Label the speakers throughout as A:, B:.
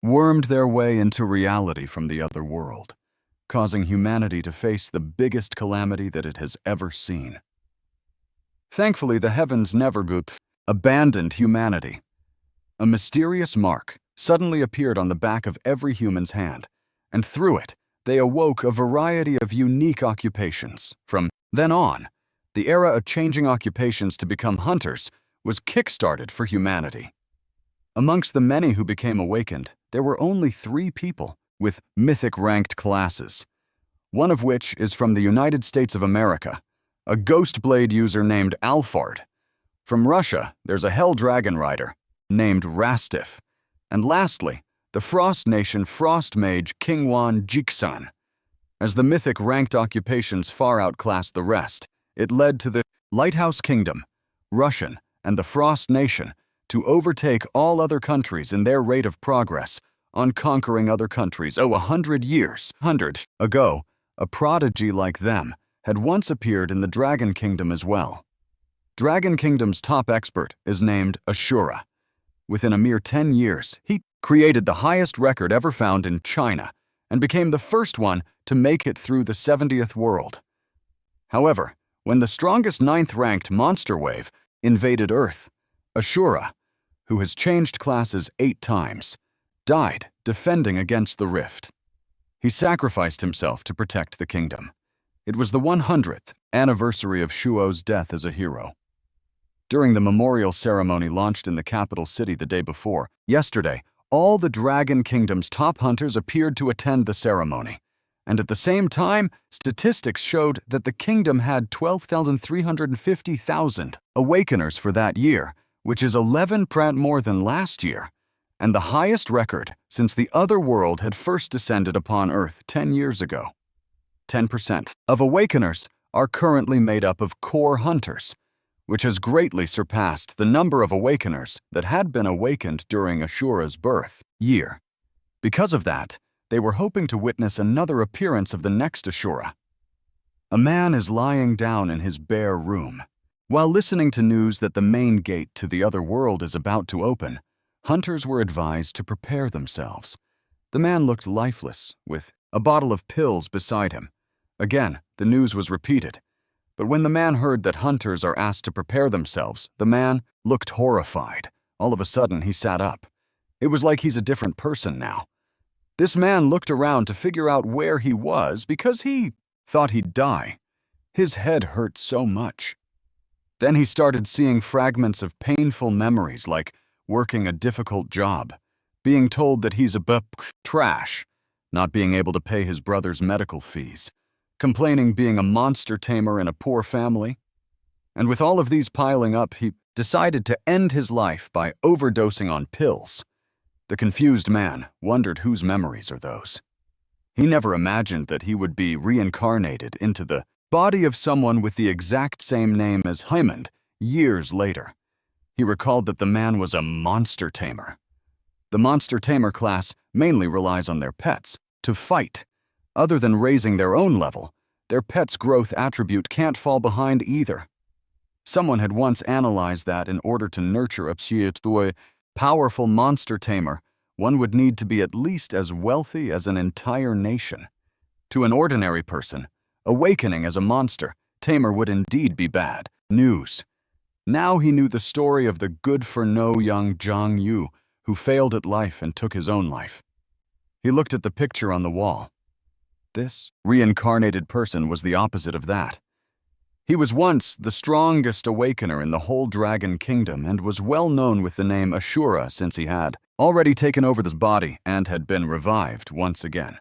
A: wormed their way into reality from the other world, causing humanity to face the biggest calamity that it has ever seen. Thankfully, the heavens never abandoned humanity. A mysterious mark suddenly appeared on the back of every human's hand, and through it, they awoke a variety of unique occupations. From then on, the era of changing occupations to become hunters was kick-started for humanity. Amongst the many who became awakened, there were only 3 people with mythic-ranked classes, one of which is from the United States of America, a Ghost Blade user named Alfard. From Russia, there's a Hell Dragon rider named Rastif. And lastly, the Frost Nation Frost Mage Kingwan Jiksan. As the mythic ranked occupations far outclassed the rest, it led to the Lighthouse Kingdom, Russian, and the Frost Nation to overtake all other countries in their rate of progress on conquering other countries. 100 years ago, a prodigy like them had once appeared in the Dragon Kingdom as well. Dragon Kingdom's top expert is named Ashura. Within a mere 10 years, he created the highest record ever found in China and became the first one to make it through the 70th world. However, when the strongest 9th-ranked monster wave invaded Earth, Ashura, who has changed classes 8 times, died defending against the rift. He sacrificed himself to protect the kingdom. It was the 100th anniversary of Shuo's death as a hero. During the memorial ceremony launched in the capital city the day before, yesterday, all the Dragon Kingdom's top hunters appeared to attend the ceremony. And at the same time, statistics showed that the kingdom had 12,350,000 awakeners for that year, which is 11% more than last year, and the highest record since the other world had first descended upon Earth 10 years ago. 10% of awakeners are currently made up of core hunters, which has greatly surpassed the number of awakeners that had been awakened during Ashura's birth year. Because of that, they were hoping to witness another appearance of the next Ashura. A man is lying down in his bare room. While listening to news that the main gate to the other world is about to open, hunters were advised to prepare themselves. The man looked lifeless, with a bottle of pills beside him. Again, the news was repeated. But when the man heard that hunters are asked to prepare themselves, the man looked horrified. All of a sudden, he sat up. It was like he's a different person now. This man looked around to figure out where he was because he thought he'd die. His head hurt so much. Then he started seeing fragments of painful memories like working a difficult job, being told that he's a trash, not being able to pay his brother's medical fees, complaining being a monster tamer in a poor family. And with all of these piling up, he decided to end his life by overdosing on pills. The confused man wondered whose memories are those. He never imagined that he would be reincarnated into the body of someone with the exact same name as Hymond years later. He recalled that the man was a monster tamer. The monster tamer class mainly relies on their pets to fight. Other than raising their own level, their pet's growth attribute can't fall behind either. Someone had once analyzed that in order to nurture a powerful monster tamer, one would need to be at least as wealthy as an entire nation. To an ordinary person, awakening as a monster tamer would indeed be bad news. Now he knew the story of the good-for-no young Zhang Yu who failed at life and took his own life. He looked at the picture on the wall. This reincarnated person was the opposite of that. He was once the strongest awakener in the whole Dragon Kingdom and was well known with the name Ashura since he had already taken over this body and had been revived once again.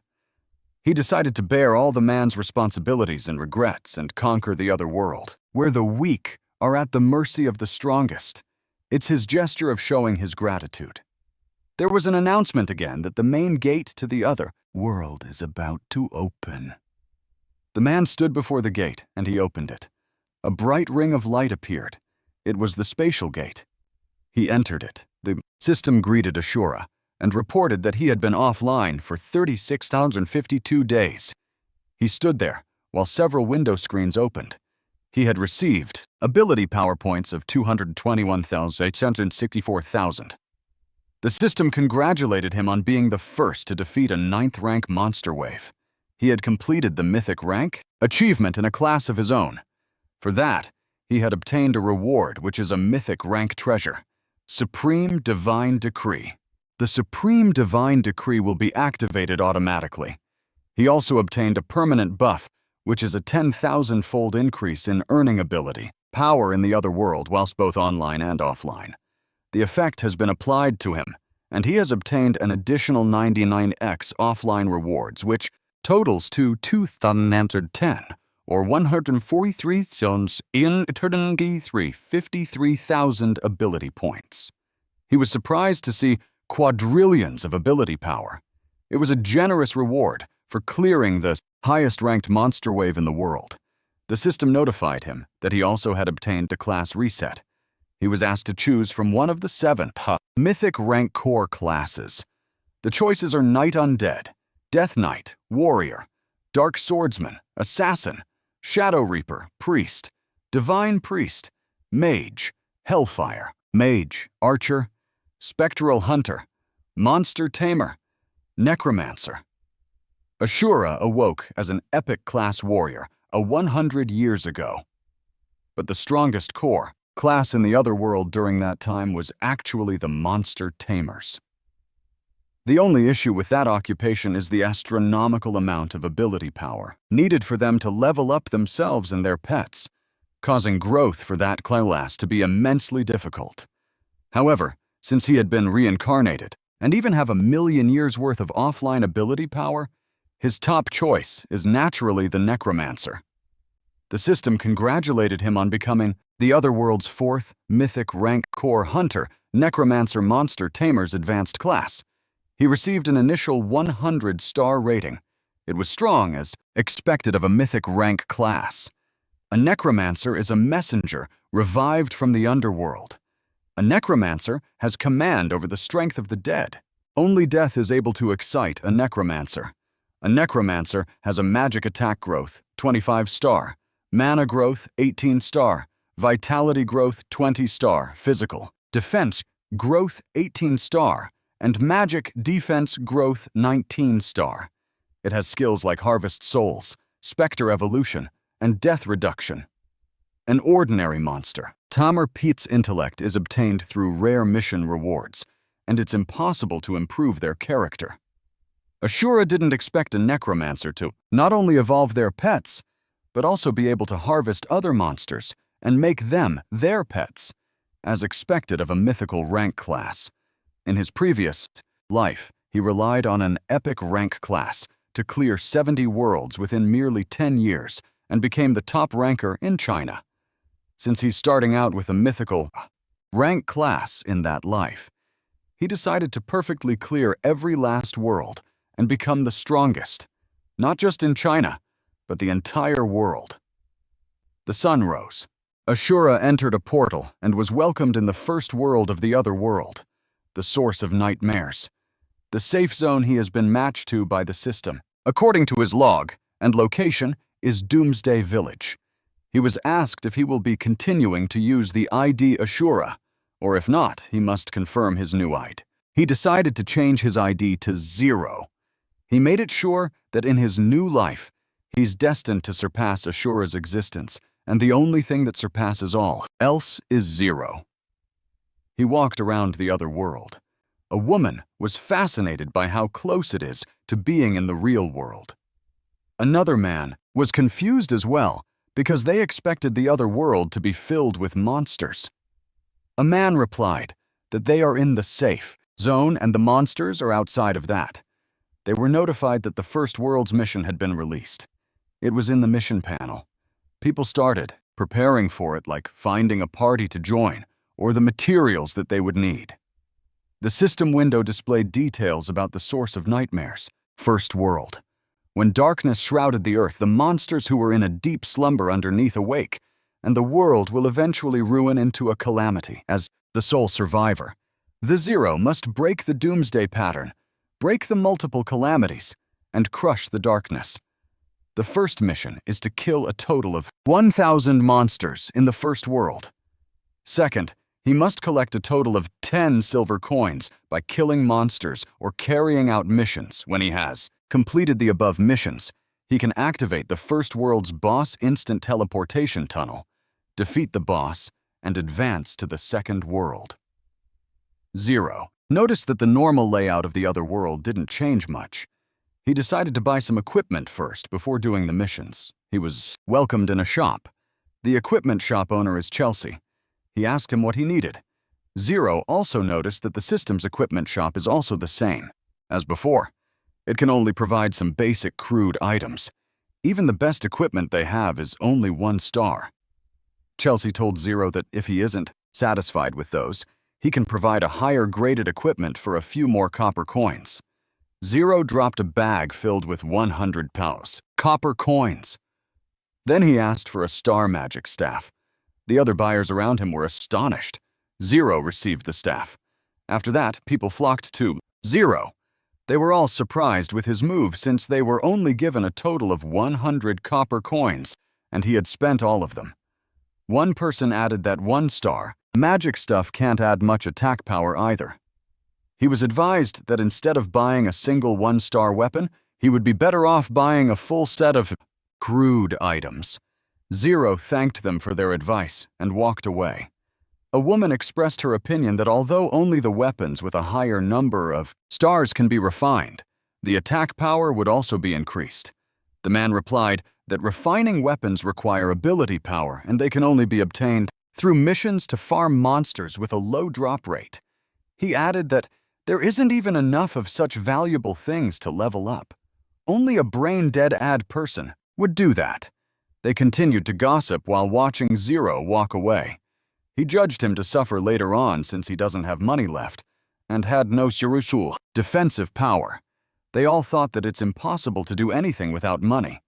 A: He decided to bear all the man's responsibilities and regrets and conquer the other world, where the weak are at the mercy of the strongest. It's his gesture of showing his gratitude. There was an announcement again that the main gate to the other world is about to open. The man stood before the gate, and he opened it. A bright ring of light appeared. It was the spatial gate. He entered it. The system greeted Ashura and reported that he had been offline for 36,052 days. He stood there while several window screens opened. He had received ability PowerPoints of 221,864,000. The system congratulated him on being the first to defeat a 9th rank monster wave. He had completed the mythic rank achievement in a class of his own. For that, he had obtained a reward, which is a mythic rank treasure, Supreme Divine Decree. The Supreme Divine Decree will be activated automatically. He also obtained a permanent buff, which is a 10,000-fold increase in earning ability, power in the other world whilst both online and offline. The effect has been applied to him, and he has obtained an additional 99x offline rewards, which totals to 2,010, or 143 zones in eternity 53,000 ability points. He was surprised to see quadrillions of ability power. It was a generous reward for clearing the highest-ranked monster wave in the world. The system notified him that he also had obtained a class reset. He was asked to choose from one of the 7 mythic rank core classes. The choices are Knight Undead, Death Knight, Warrior, Dark Swordsman, Assassin, Shadow Reaper, Priest, Divine Priest, Mage, Hellfire, Mage, Archer, Spectral Hunter, Monster Tamer, Necromancer. Ashura awoke as an epic class warrior 100 years ago. But the strongest core class in the other world during that time was actually the Monster Tamers. The only issue with that occupation is the astronomical amount of ability power needed for them to level up themselves and their pets, causing growth for that class to be immensely difficult. However, since he had been reincarnated and even have 1,000,000 years worth of offline ability power, his top choice is naturally the Necromancer. The system congratulated him on becoming the other world's 4th mythic rank core hunter, Necromancer Monster Tamer's advanced class. He received an initial 100-star rating. It was strong as expected of a mythic rank class. A Necromancer is a messenger revived from the underworld. A Necromancer has command over the strength of the dead. Only death is able to excite a Necromancer. A Necromancer has a magic attack growth, 25 star, mana growth, 18 star, vitality growth, 20 star, physical, defense growth, 18 star, and magic defense growth, 19 star. It has skills like Harvest Souls, Spectre Evolution, and Death Reduction. An ordinary monster, Tamer Pete's intellect is obtained through rare mission rewards, and it's impossible to improve their character. Ashura didn't expect a Necromancer to not only evolve their pets, but also be able to harvest other monsters and make them their pets, as expected of a mythical rank class. In his previous life, he relied on an epic rank class to clear 70 worlds within merely 10 years and became the top ranker in China. Since he's starting out with a mythical rank class in that life, he decided to perfectly clear every last world and become the strongest, not just in China, but the entire world. The sun rose. Ashura entered a portal and was welcomed in the first world of the other world, the source of nightmares. The safe zone he has been matched to by the system, according to his log, and location is Doomsday Village. He was asked if he will be continuing to use the ID Ashura, or if not, he must confirm his new ID. He decided to change his ID to 0. He made it sure that in his new life, he's destined to surpass Ashura's existence, and the only thing that surpasses all else is 0. He walked around the other world. A woman was fascinated by how close it is to being in the real world. Another man was confused as well because they expected the other world to be filled with monsters. A man replied that they are in the safe zone and the monsters are outside of that. They were notified that the first world's mission had been released. It was in the mission panel. People started preparing for it, like finding a party to join or the materials that they would need. The system window displayed details about the source of nightmares, First World. When darkness shrouded the earth, the monsters who were in a deep slumber underneath awake, and the world will eventually ruin into a calamity. As the sole survivor, the 0 must break the doomsday pattern, break the multiple calamities, and crush the darkness. The first mission is to kill a total of 1,000 monsters in the first world. Second, He must collect a total of 10 silver coins by killing monsters or carrying out missions. When he has completed the above missions, he can activate the first world's boss instant teleportation tunnel, defeat the boss, and advance to the second world. 0. Notice that the normal layout of the other world didn't change much. He decided to buy some equipment first before doing the missions. He was welcomed in a shop. The equipment shop owner is Chelsea. He asked him what he needed. 0 also noticed that the system's equipment shop is also the same as before. It can only provide some basic crude items. Even the best equipment they have is only 1 star. Chelsea told 0 that if he isn't satisfied with those, he can provide a higher graded equipment for a few more copper coins. 0 dropped a bag filled with 100 pounds copper coins. Then he asked for a star magic staff. The other buyers around him were astonished. 0 received the staff. After that, people flocked to 0. They were all surprised with his move since they were only given a total of 100 copper coins, and he had spent all of them. One person added that 1 star magic stuff can't add much attack power either. He was advised that instead of buying a single 1-star weapon, he would be better off buying a full set of crude items. 0 thanked them for their advice and walked away. A woman expressed her opinion that although only the weapons with a higher number of stars can be refined, the attack power would also be increased. The man replied that refining weapons require ability power and they can only be obtained through missions to farm monsters with a low drop rate. He added that there isn't even enough of such valuable things to level up. Only a brain-dead person would do that. They continued to gossip while watching 0 walk away. He judged him to suffer later on since he doesn't have money left and had no defensive power. They all thought that it's impossible to do anything without money.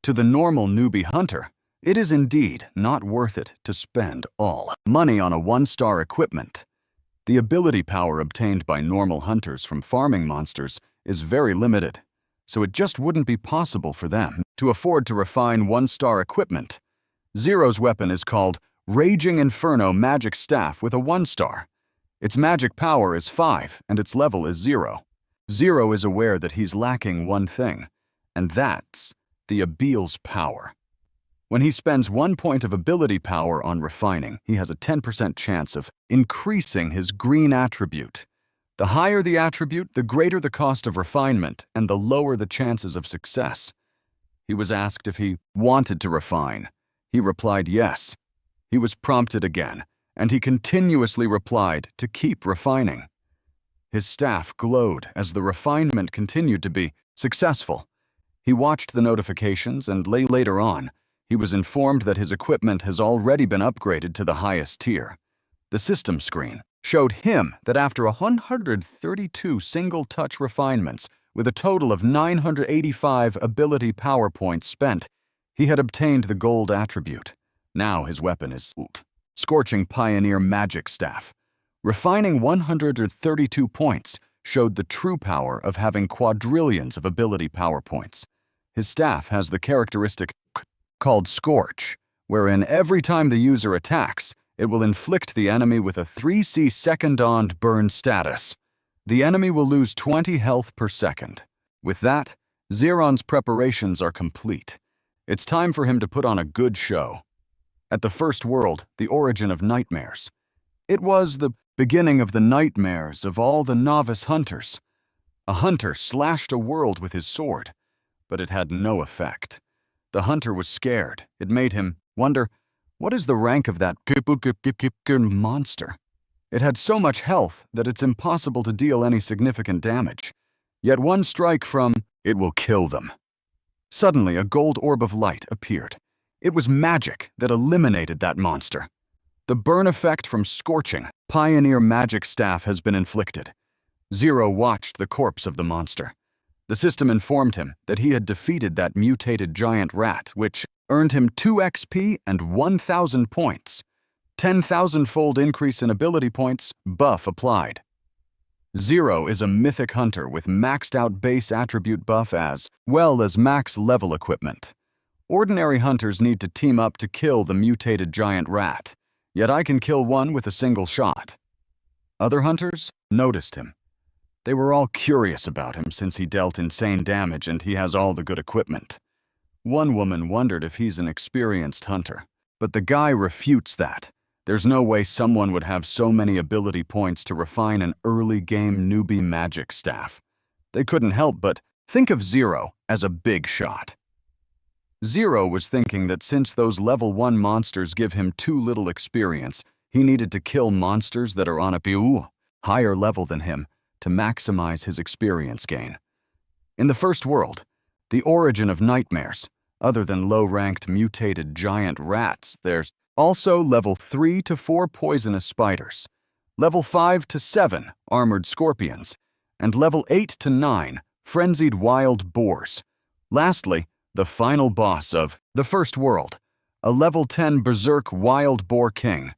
A: To the normal newbie hunter, it is indeed not worth it to spend all money on a 1-star equipment. The ability power obtained by normal hunters from farming monsters is very limited, so it just wouldn't be possible for them to afford to refine 1-star equipment. 0's weapon is called Raging Inferno Magic Staff with a 1-star. Its magic power is 5 and its level is 0. 0 is aware that he's lacking one thing, and that's the Abeel's power. When he spends 1 point of ability power on refining, he has a 10% chance of increasing his green attribute. The higher the attribute, the greater the cost of refinement and the lower the chances of success. He was asked if he wanted to refine. He replied yes. He was prompted again, and he continuously replied to keep refining. His staff glowed as the refinement continued to be successful. He watched the notifications and later on, he was informed that his equipment has already been upgraded to the highest tier. The system screen showed him that after 132 single-touch refinements with a total of 985 ability power points spent, he had obtained the gold attribute. Now his weapon is Scorching Pioneer Magic Staff. Refining 132 points showed the true power of having quadrillions of ability power points. His staff has the characteristic called Scorch, wherein every time the user attacks, it will inflict the enemy with a 3C second-on burn status. The enemy will lose 20 health per second. With that, Zeron's preparations are complete. It's time for him to put on a good show. At the first world, the origin of nightmares. It was the beginning of the nightmares of all the novice hunters. A hunter slashed a world with his sword, but it had no effect. The hunter was scared. It made him wonder, what is the rank of that monster? It had so much health that it's impossible to deal any significant damage. Yet one strike from it will kill them. Suddenly, a gold orb of light appeared. It was magic that eliminated that monster. The burn effect from Scorching Pioneer Magic Staff has been inflicted. 0 watched the corpse of the monster. The system informed him that he had defeated that mutated giant rat, which earned him 2 XP and 1,000 points. 10,000-fold increase in ability points, buff applied. 0 is a mythic hunter with maxed out base attribute buff as well as max level equipment. Ordinary hunters need to team up to kill the mutated giant rat. yet I can kill one with a single shot." Other hunters noticed him. They were all curious about him since he dealt insane damage and he has all the good equipment. One woman wondered if he's an experienced hunter, but the guy refutes that. There's no way someone would have so many ability points to refine an early-game newbie magic staff. They couldn't help but think of Zero as a big shot. Zero was thinking that since those level 1 monsters give him too little experience, he needed to kill monsters that are on a higher level than him to maximize his experience gain. In the first world, the origin of nightmares, other than low-ranked mutated giant rats, there's also level 3 to 4 poisonous spiders, level 5 to 7 armored scorpions, and level 8 to 9 frenzied wild boars. Lastly, the final boss of the first world, a level 10 berserk wild boar king.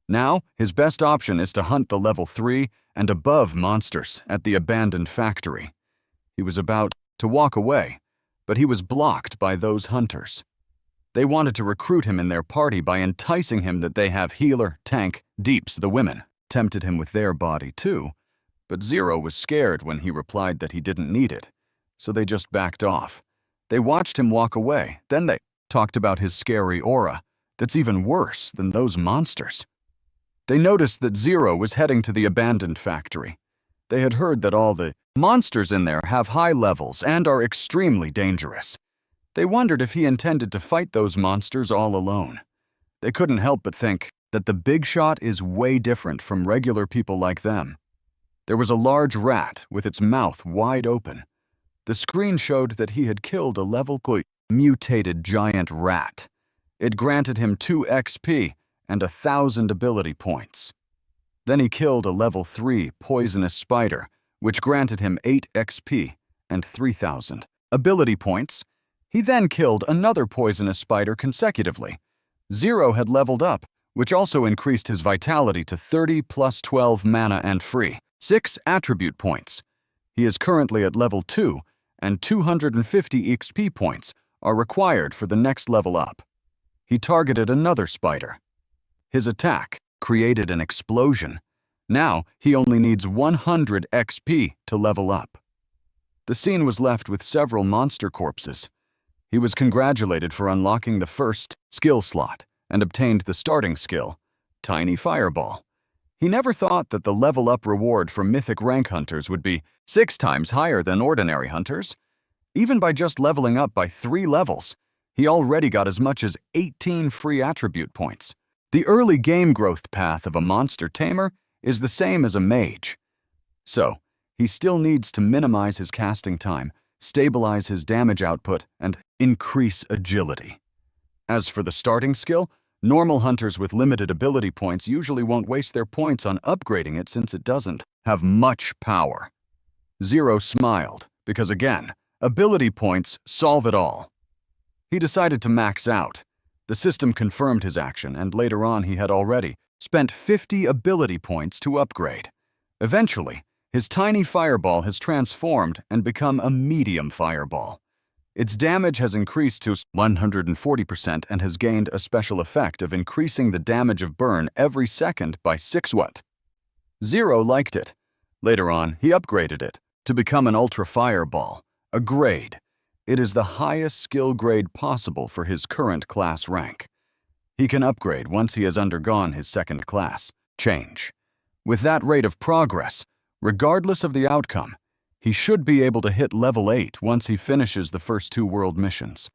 A: Now, his best option is to hunt the level 3 and above monsters at the abandoned factory. He was about to walk away, but he was blocked by those hunters. They wanted to recruit him in their party by enticing him that they have healer, tank, deeps, the women. Tempted him with their body too, but Zero was scared when he replied that he didn't need it, so they just backed off. They watched him walk away, then they talked about his scary aura that's even worse than those monsters. They noticed that Zero was heading to the abandoned factory. They had heard that all the monsters in there have high levels and are extremely dangerous. They wondered if he intended to fight those monsters all alone. They couldn't help but think that the big shot is way different from regular people like them. There was a large rat with its mouth wide open. The screen showed that he had killed a level mutated giant rat. It granted him 2 XP and 1,000 ability points. Then he killed a level 3 poisonous spider, which granted him 8 XP and 3,000 ability points. He then killed another poisonous spider consecutively. Zero had leveled up, which also increased his vitality to 30 plus 12 mana and free 6 attribute points. He is currently at level 2, and 250 XP points are required for the next level up. He targeted another spider. His attack created an explosion. Now he only needs 100 XP to level up. The scene was left with several monster corpses. He was congratulated for unlocking the first skill slot and obtained the starting skill, Tiny Fireball. He never thought that the level-up reward for mythic rank hunters would be 6 times higher than ordinary hunters. Even by just leveling up by 3 levels, he already got as much as 18 free attribute points. The early game growth path of a monster tamer is the same as a mage. So, he still needs to minimize his casting time, stabilize his damage output, and increase agility. As for the starting skill, normal hunters with limited ability points usually won't waste their points on upgrading it since it doesn't have much power. Zero smiled, because again, ability points solve it all. He decided to max out. The system confirmed his action, and later on he had already spent 50 ability points to upgrade. Eventually, his tiny fireball has transformed and become a medium fireball. Its damage has increased to 140% and has gained a special effect of increasing the damage of burn every second by 6 What. Zero liked it. Later on, he upgraded it to become an ultra fireball, a grade. It is the highest skill grade possible for his current class rank. He can upgrade once he has undergone his second class change. With that rate of progress, regardless of the outcome, he should be able to hit level 8 once he finishes the first 2 world missions.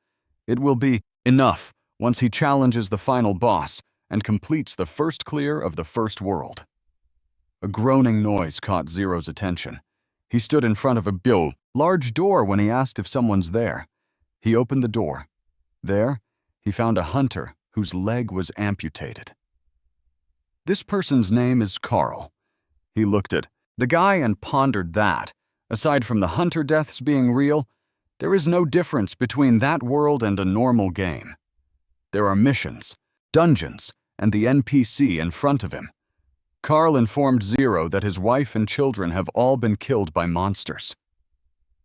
A: It will be enough once he challenges the final boss and completes the first clear of the first world. A groaning noise caught Zero's attention. He stood in front of a large door when he asked if someone's there. He opened the door. There, he found a hunter whose leg was amputated. This person's name is Carl. He looked at the guy and pondered that, aside from the hunter deaths being real, there is no difference between that world and a normal game. There are missions, dungeons, and the NPC in front of him. Carl informed Zero that his wife and children have all been killed by monsters.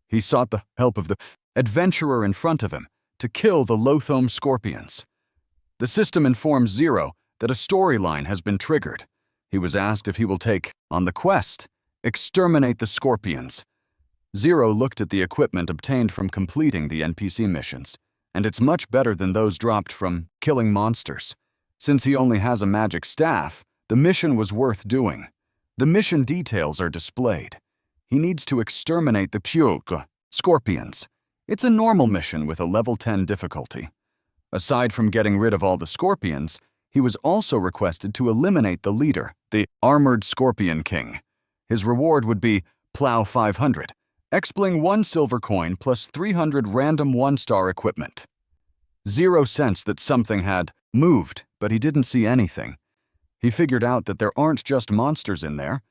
A: He sought the help of the adventurer in front of him to kill the Lothome scorpions. The system informs Zero that a storyline has been triggered. He was asked if he will take on the quest, exterminate the scorpions. Zero looked at the equipment obtained from completing the NPC missions, and it's much better than those dropped from killing monsters. Since he only has a magic staff, the mission was worth doing. The mission details are displayed. He needs to exterminate the scorpions. It's a normal mission with a level 10 difficulty. Aside from getting rid of all the scorpions, he was also requested to eliminate the leader, the Armored Scorpion King. His reward would be Plow 500, X-Bling 1 silver coin plus 300 random 1-star equipment. Zero sensed that something had moved, but he didn't see anything. He figured out that there aren't just monsters in there,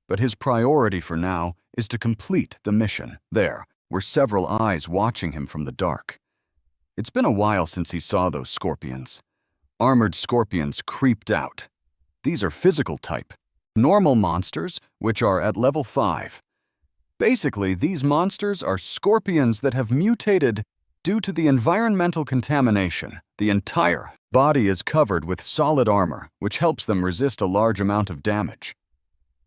A: but his priority for now is to complete the mission. There were several eyes watching him from the dark. It's been a while since he saw those scorpions. Armored scorpions creeped out. These are physical type. Normal monsters, which are at level 5. Basically, these monsters are scorpions that have mutated due to the environmental contamination. The entire body is covered with solid armor, which helps them resist a large amount of damage.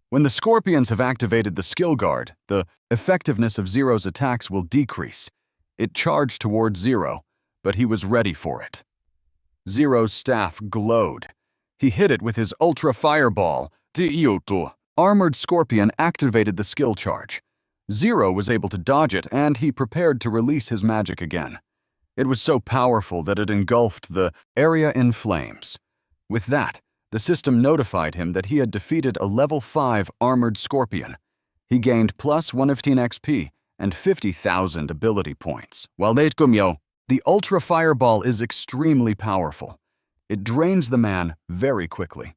A: When the scorpions have activated the skill guard, the effectiveness of Zero's attacks will decrease. It charged towards Zero, but he was ready for it. Zero's staff glowed. He hit it with his Ultra Fireball. The Armored Scorpion activated the skill charge. Zero was able to dodge it, and he prepared to release his magic again. It was so powerful that it engulfed the area in flames. With that, the system notified him that he had defeated a level 5 Armored Scorpion. He gained plus 115 XP and 50,000 ability points. While the Ultra Fireball is extremely powerful. It drains the man very quickly.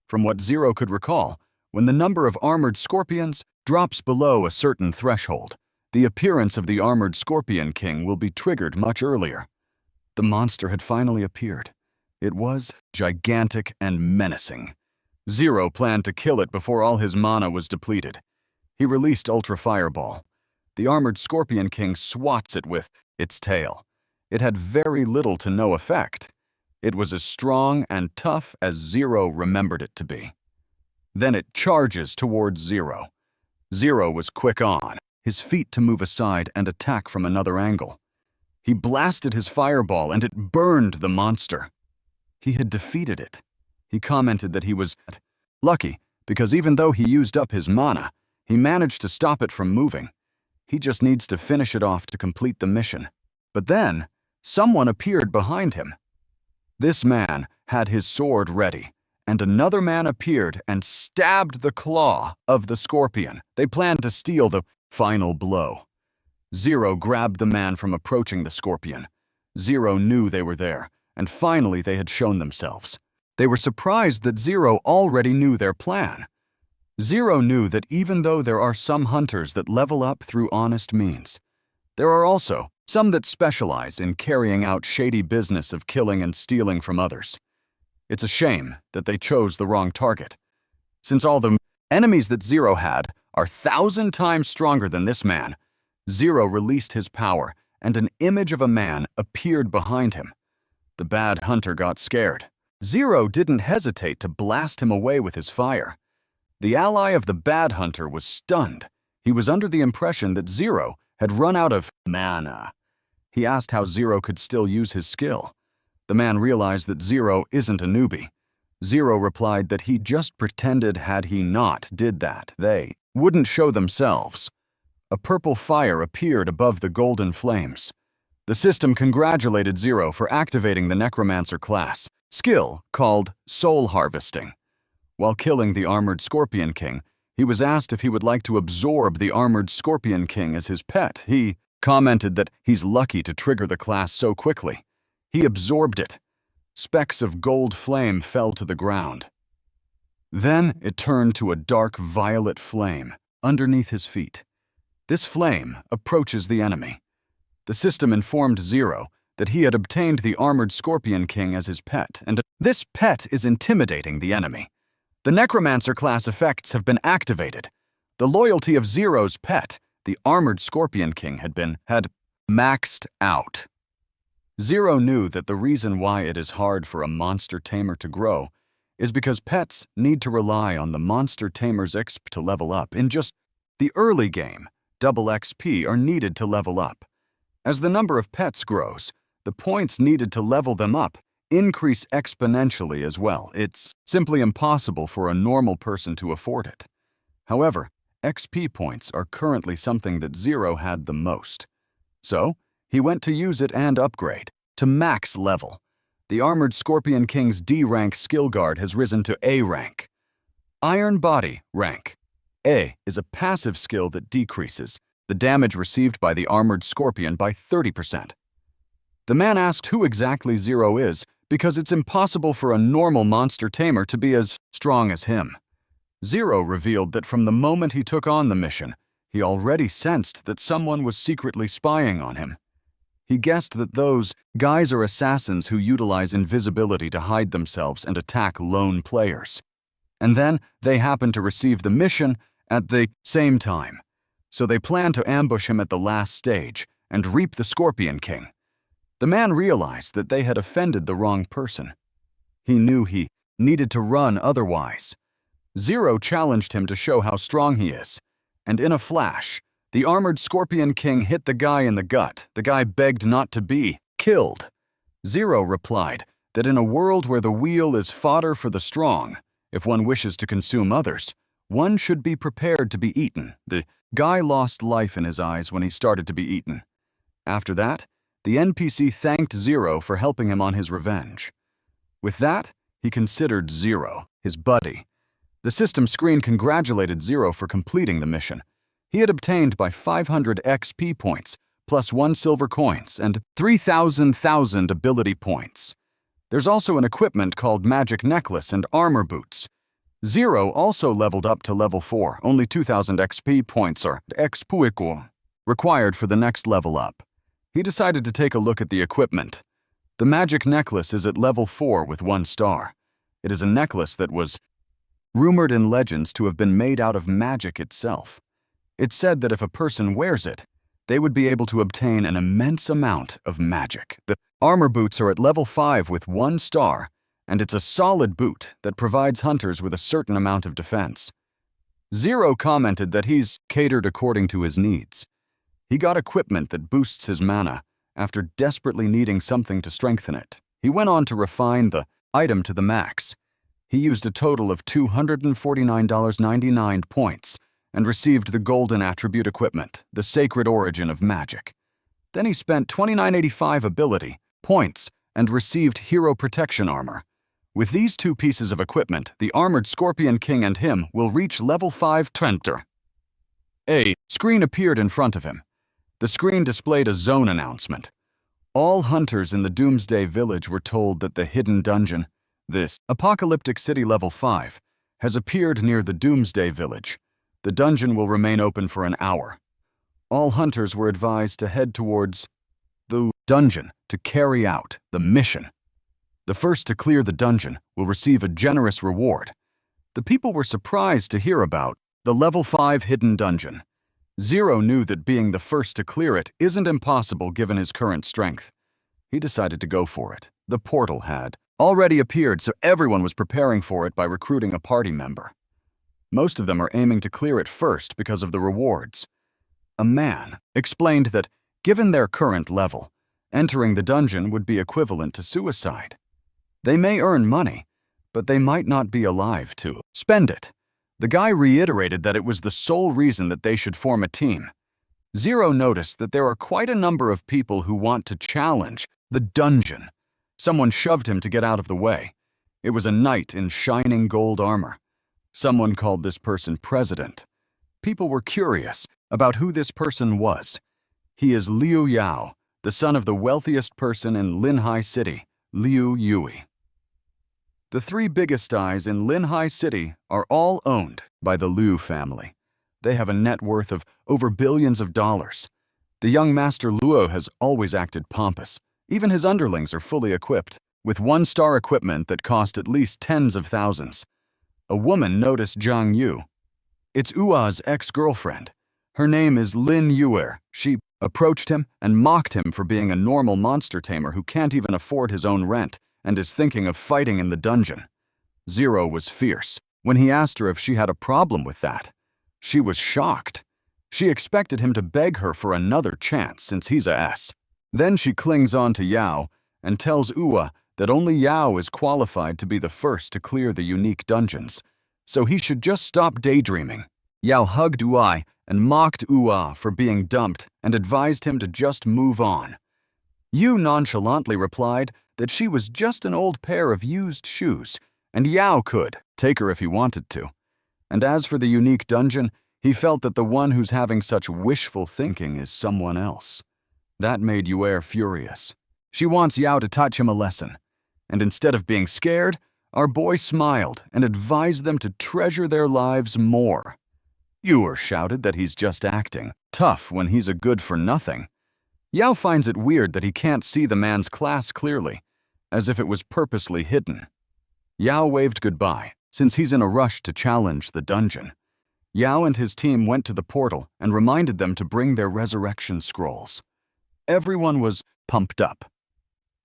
A: From what Zero could recall, when the number of Armored Scorpions drops below a certain threshold, the appearance of the Armored Scorpion King will be triggered much earlier. The monster had finally appeared. It was gigantic and menacing. Zero planned to kill it before all his mana was depleted. He released Ultra Fireball. The Armored Scorpion King swats it with its tail. It had very little to no effect. It was as strong and tough as Zero remembered it to be. Then it charges towards Zero. Zero was quick on his feet to move aside and attack from another angle. He blasted his fireball and it burned the monster. He had defeated it. He commented that he was lucky because even though he used up his mana, he managed to stop it from moving. He just needs to finish it off to complete the mission. But then, someone appeared behind him. This man had his sword ready, and another man appeared and stabbed the claw of the scorpion. They planned to steal the final blow. Zero grabbed the man from approaching the scorpion. Zero knew they were there, and finally they had shown themselves. They were surprised that Zero already knew their plan. Zero knew that even though there are some hunters that level up through honest means, there are also some that specialize in carrying out shady business of killing and stealing from others. It's a shame that they chose the wrong target. Since all the enemies that Zero had are 1,000 times stronger than this man, Zero released his power, and an image of a man appeared behind him. The bad hunter got scared. Zero didn't hesitate to blast him away with his fire. The ally of the bad hunter was stunned. He was under the impression that Zero had run out of mana. He asked how Zero could still use his skill. The man realized that Zero isn't a newbie. Zero replied that he just pretended had he not did that, they wouldn't show themselves. A purple fire appeared above the golden flames. The system congratulated Zero for activating the Necromancer class, skill called Soul Harvesting. While killing the Armored Scorpion King, he was asked if he would like to absorb the Armored Scorpion King as his pet. He commented that he's lucky to trigger the class so quickly. He absorbed it. Specks of gold flame fell to the ground. Then it turned to a dark violet flame underneath his feet. This flame approaches the enemy. The system informed Zero that he had obtained the Armored Scorpion King as his pet, and this pet is intimidating the enemy. The Necromancer class effects have been activated. The loyalty of Zero's pet, the Armored Scorpion King, had maxed out. Zero knew that the reason why it is hard for a monster tamer to grow is because pets need to rely on the monster tamer's XP to level up. In just the early game, double XP are needed to level up. As the number of pets grows, the points needed to level them up increase exponentially as well. It's simply impossible for a normal person to afford it. However, XP points are currently something that Zero had the most. So, he went to use it and upgrade to max level. The Armored Scorpion King's D rank skill guard has risen to A rank. Iron Body rank. A is a passive skill that decreases the damage received by the Armored Scorpion by 30%. The man asked who exactly Zero is because it's impossible for a normal monster tamer to be as strong as him. Zero revealed that from the moment he took on the mission, he already sensed that someone was secretly spying on him. He guessed that those guys are assassins who utilize invisibility to hide themselves and attack lone players. And then they happen to receive the mission at the same time. So they plan to ambush him at the last stage and reap the Scorpion King. The man realized that they had offended the wrong person. He knew he needed to run otherwise. Zero challenged him to show how strong he is, and in a flash, the Armored Scorpion King hit the guy in the gut. The guy begged not to be killed. Zero replied that in a world where the wheel is fodder for the strong, if one wishes to consume others, one should be prepared to be eaten. The guy lost life in his eyes when he started to be eaten. After that, the NPC thanked Zero for helping him on his revenge. With that, he considered Zero his buddy. The system screen congratulated Zero for completing the mission. He had obtained by 500 XP points, plus 1 silver coins, and 3,000 ability points. There's also an equipment called Magic Necklace and Armor Boots. Zero also leveled up to level 4. Only 2,000 XP points are required for the next level up. He decided to take a look at the equipment. The Magic Necklace is at level 4 with 1 star. It is a necklace that was rumored in legends to have been made out of magic itself. It's said that if a person wears it, they would be able to obtain an immense amount of magic. The armor boots are at level 5 with 1 star, and it's a solid boot that provides hunters with a certain amount of defense. Zero commented that he's catered according to his needs. He got equipment that boosts his mana after desperately needing something to strengthen it. He went on to refine the item to the max. He used a total of $249.99 points and received the Golden Attribute equipment, the Sacred Origin of Magic. Then he spent $29.85 ability points and received Hero Protection Armor. With these 2 pieces of equipment, the Armored Scorpion King and him will reach level 5 Trenter. A screen appeared in front of him. The screen displayed a zone announcement. All hunters in the Doomsday Village were told that the hidden dungeon, this Apocalyptic City Level 5, has appeared near the Doomsday Village. The dungeon will remain open for an hour. All hunters were advised to head towards the dungeon to carry out the mission. The first to clear the dungeon will receive a generous reward. The people were surprised to hear about the Level 5 hidden dungeon. Zero knew that being the first to clear it isn't impossible given his current strength. He decided to go for it. The portal had already appeared, so everyone was preparing for it by recruiting a party member. Most of them are aiming to clear it first because of the rewards. A man explained that, given their current level, entering the dungeon would be equivalent to suicide. They may earn money, but they might not be alive to spend it. The guy reiterated that it was the sole reason that they should form a team. Zero noticed that there are quite a number of people who want to challenge the dungeon. Someone shoved him to get out of the way. It was a knight in shining gold armor. Someone called this person President. People were curious about who this person was. He is Liu Yao, the son of the wealthiest person in Linhai City, Liu Yui. The 3 biggest eyes in Linhai City are all owned by the Liu family. They have a net worth of over billions of dollars. The young master Luo has always acted pompous. Even his underlings are fully equipped, with 1-star equipment that cost at least tens of thousands. A woman noticed Zhang Yu. It's Ua's ex-girlfriend. Her name is Lin Yuer. She approached him and mocked him for being a normal monster tamer who can't even afford his own rent and is thinking of fighting in the dungeon. Zero was fierce. When he asked her if she had a problem with that, she was shocked. She expected him to beg her for another chance since he's a S. Then she clings on to Yao and tells Ua that only Yao is qualified to be the first to clear the unique dungeons, so he should just stop daydreaming. Yao hugged Ua and mocked Ua for being dumped and advised him to just move on. Yu nonchalantly replied that she was just an old pair of used shoes, and Yao could take her if he wanted to. And as for the unique dungeon, he felt that the one who's having such wishful thinking is someone else. That made Yue furious. She wants Yao to teach him a lesson, and instead of being scared, our boy smiled and advised them to treasure their lives more. Yue shouted that he's just acting tough when he's a good-for-nothing. Yao finds it weird that he can't see the man's class clearly, as if it was purposely hidden. Yao waved goodbye, since he's in a rush to challenge the dungeon. Yao and his team went to the portal and reminded them to bring their resurrection scrolls. Everyone was pumped up.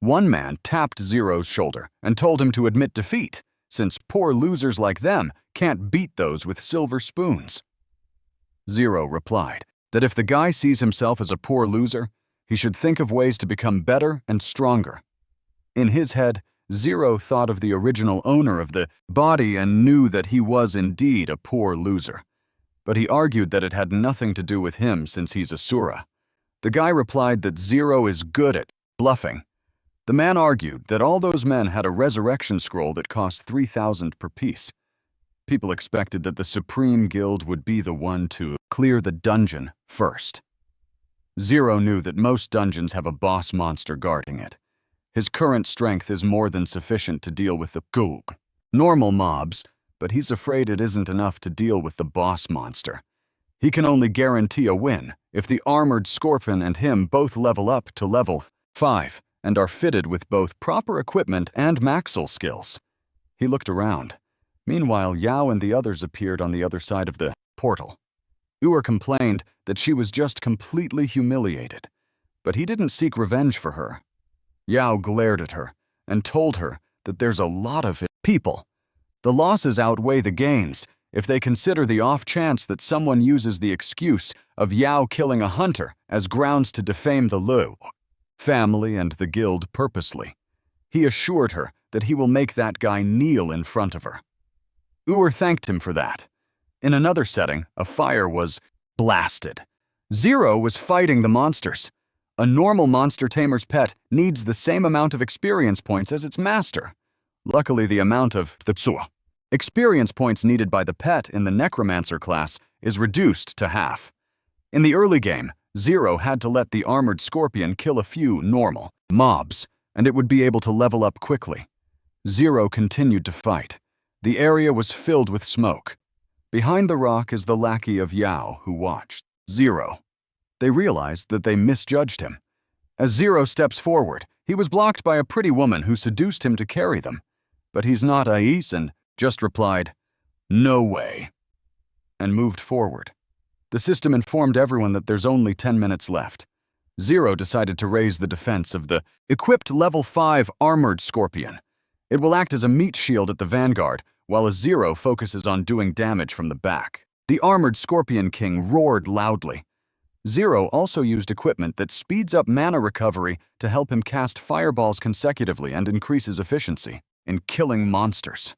A: One man tapped Zero's shoulder and told him to admit defeat, since poor losers like them can't beat those with silver spoons. Zero replied that if the guy sees himself as a poor loser, he should think of ways to become better and stronger. In his head, Zero thought of the original owner of the body and knew that he was indeed a poor loser. But he argued that it had nothing to do with him since he's a Sura. The guy replied that Zero is good at bluffing. The man argued that all those men had a resurrection scroll that cost 3,000 per piece. People expected that the Supreme Guild would be the one to clear the dungeon first. Zero knew that most dungeons have a boss monster guarding it. His current strength is more than sufficient to deal with the Goog normal mobs, but he's afraid it isn't enough to deal with the boss monster. He can only guarantee a win if the armored Scorpion and him both level up to level 5 and are fitted with both proper equipment and Maxil skills. He looked around. Meanwhile, Yao and the others appeared on the other side of the portal. Ua complained that she was just completely humiliated, but he didn't seek revenge for her. Yao glared at her and told her that there's a lot of people. The losses outweigh the gains if they consider the off chance that someone uses the excuse of Yao killing a hunter as grounds to defame the Lu family and the guild purposely. He assured her that he will make that guy kneel in front of her. Ur thanked him for that. In another setting, a fire was blasted. Zero was fighting the monsters. A normal monster tamer's pet needs the same amount of experience points as its master. Luckily, the amount of experience points needed by the pet in the necromancer class is reduced to half. In the early game, Zero had to let the armored Scorpion kill a few normal mobs, and it would be able to level up quickly. Zero continued to fight. The area was filled with smoke. Behind the rock is the lackey of Yao who watched Zero. They realized that they misjudged him. As Zero steps forward, he was blocked by a pretty woman who seduced him to carry them. But he's not Ais and just replied, "No way," and moved forward. The system informed everyone that there's only 10 minutes left. Zero decided to raise the defense of the equipped level 5 armored Scorpion. It will act as a meat shield at the vanguard, while a Zero focuses on doing damage from the back. The armored Scorpion King roared loudly. Zero also used equipment that speeds up mana recovery to help him cast fireballs consecutively and increase his efficiency in killing monsters.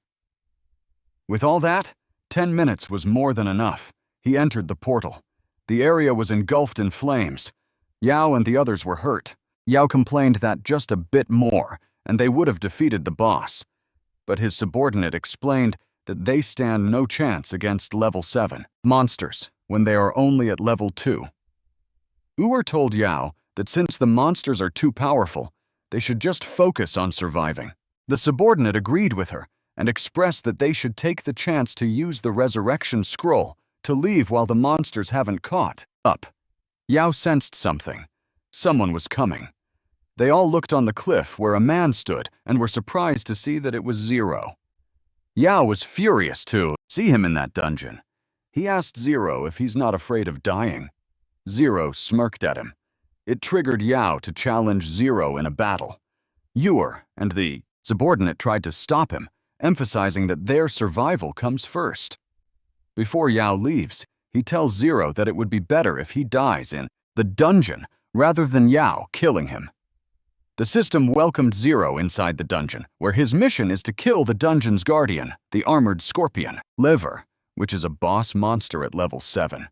A: With all that, 10 minutes was more than enough. He entered the portal. The area was engulfed in flames. Yao and the others were hurt. Yao complained that just a bit more, and they would have defeated the boss. But his subordinate explained that they stand no chance against level 7 monsters when they are only at level 2. Ur told Yao that since the monsters are too powerful, they should just focus on surviving. The subordinate agreed with her and expressed that they should take the chance to use the resurrection scroll to leave while the monsters haven't caught up. Yao sensed something. Someone was coming. They all looked on the cliff where a man stood and were surprised to see that it was Zero. Yao was furious to see him in that dungeon. He asked Zero if he's not afraid of dying. Zero smirked at him It triggered Yao to challenge Zero in a battle. Yor and the subordinate tried to stop him, emphasizing that their survival comes first. Before Yao leaves, he tells Zero that it would be better if he dies in the dungeon rather than Yao killing him. The system welcomed Zero inside the dungeon, where his mission is to kill the dungeon's guardian, the armored scorpion, Liver, which is a boss monster at level 7.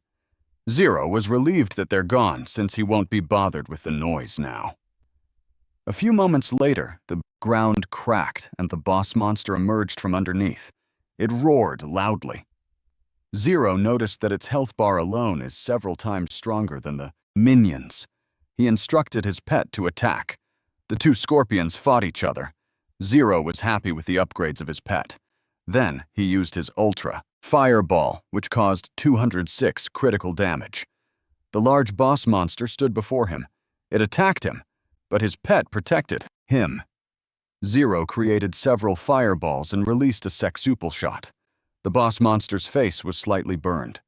A: Zero was relieved that they're gone since he won't be bothered with the noise now. A few moments later, the ground cracked and the boss monster emerged from underneath. It roared loudly. Zero noticed that its health bar alone is several times stronger than the minions. He instructed his pet to attack. The two scorpions fought each other. Zero was happy with the upgrades of his pet. Then he used his Ultra Fireball, which caused 206 critical damage. The large boss monster stood before him. It attacked him, but his pet protected him. Zero created several fireballs and released a sextuple shot. The boss monster's face was slightly burned.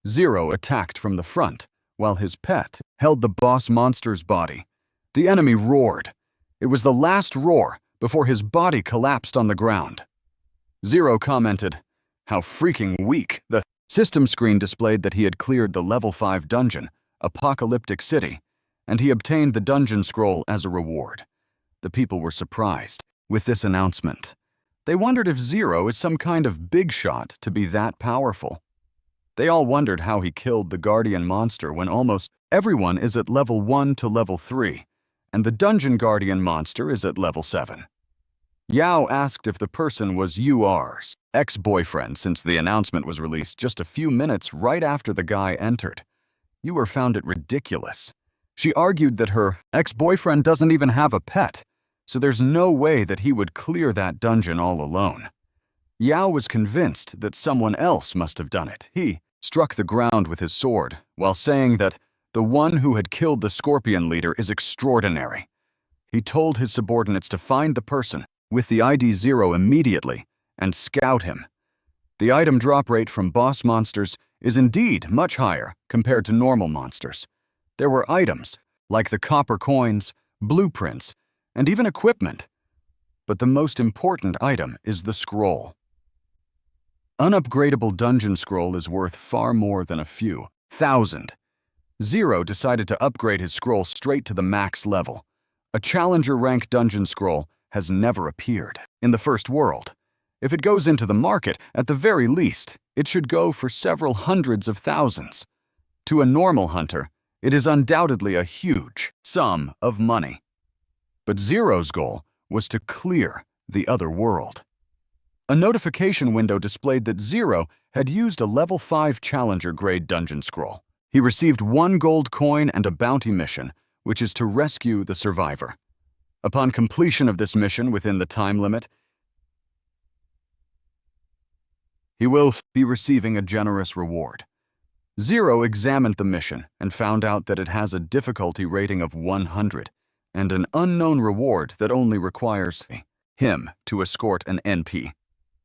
A: Zero attacked from the front, while his pet held the boss monster's body. The enemy roared. It was the last roar before his body collapsed on the ground. Zero commented, "How freaking weak." The system screen displayed that he had cleared the level 5 dungeon, Apocalyptic City, and he obtained the dungeon scroll as a reward. The people were surprised with this announcement. They wondered if Zero is some kind of big shot to be that powerful. They all wondered how he killed the guardian monster when almost everyone is at level 1 to level 3, and the dungeon guardian monster is at level 7. Yao asked if the person was Ur's ex-boyfriend since the announcement was released just a few minutes right after the guy entered. Yor found it ridiculous. She argued that her ex-boyfriend doesn't even have a pet, so there's no way that he would clear that dungeon all alone. Yao was convinced that someone else must have done it. He struck the ground with his sword while saying that the one who had killed the scorpion leader is extraordinary. He told his subordinates to find the person with the ID 0 immediately and scout him. The item drop rate from boss monsters is indeed much higher compared to normal monsters. There were items like the copper coins, blueprints, and even equipment. But the most important item is the scroll. Unupgradable dungeon scroll is worth far more than a few thousand. Zero decided to upgrade his scroll straight to the max level. A challenger rank dungeon scroll has never appeared in the first world. If it goes into the market, at the very least, it should go for several hundreds of thousands. To a normal hunter, it is undoubtedly a huge sum of money. But Zero's goal was to clear the other world. A notification window displayed that Zero had used a level 5 challenger grade dungeon scroll. He received 1 gold coin and a bounty mission, which is to rescue the survivor. Upon completion of this mission within the time limit, he will be receiving a generous reward. Zero examined the mission and found out that it has a difficulty rating of 100 and an unknown reward that only requires him to escort an NP.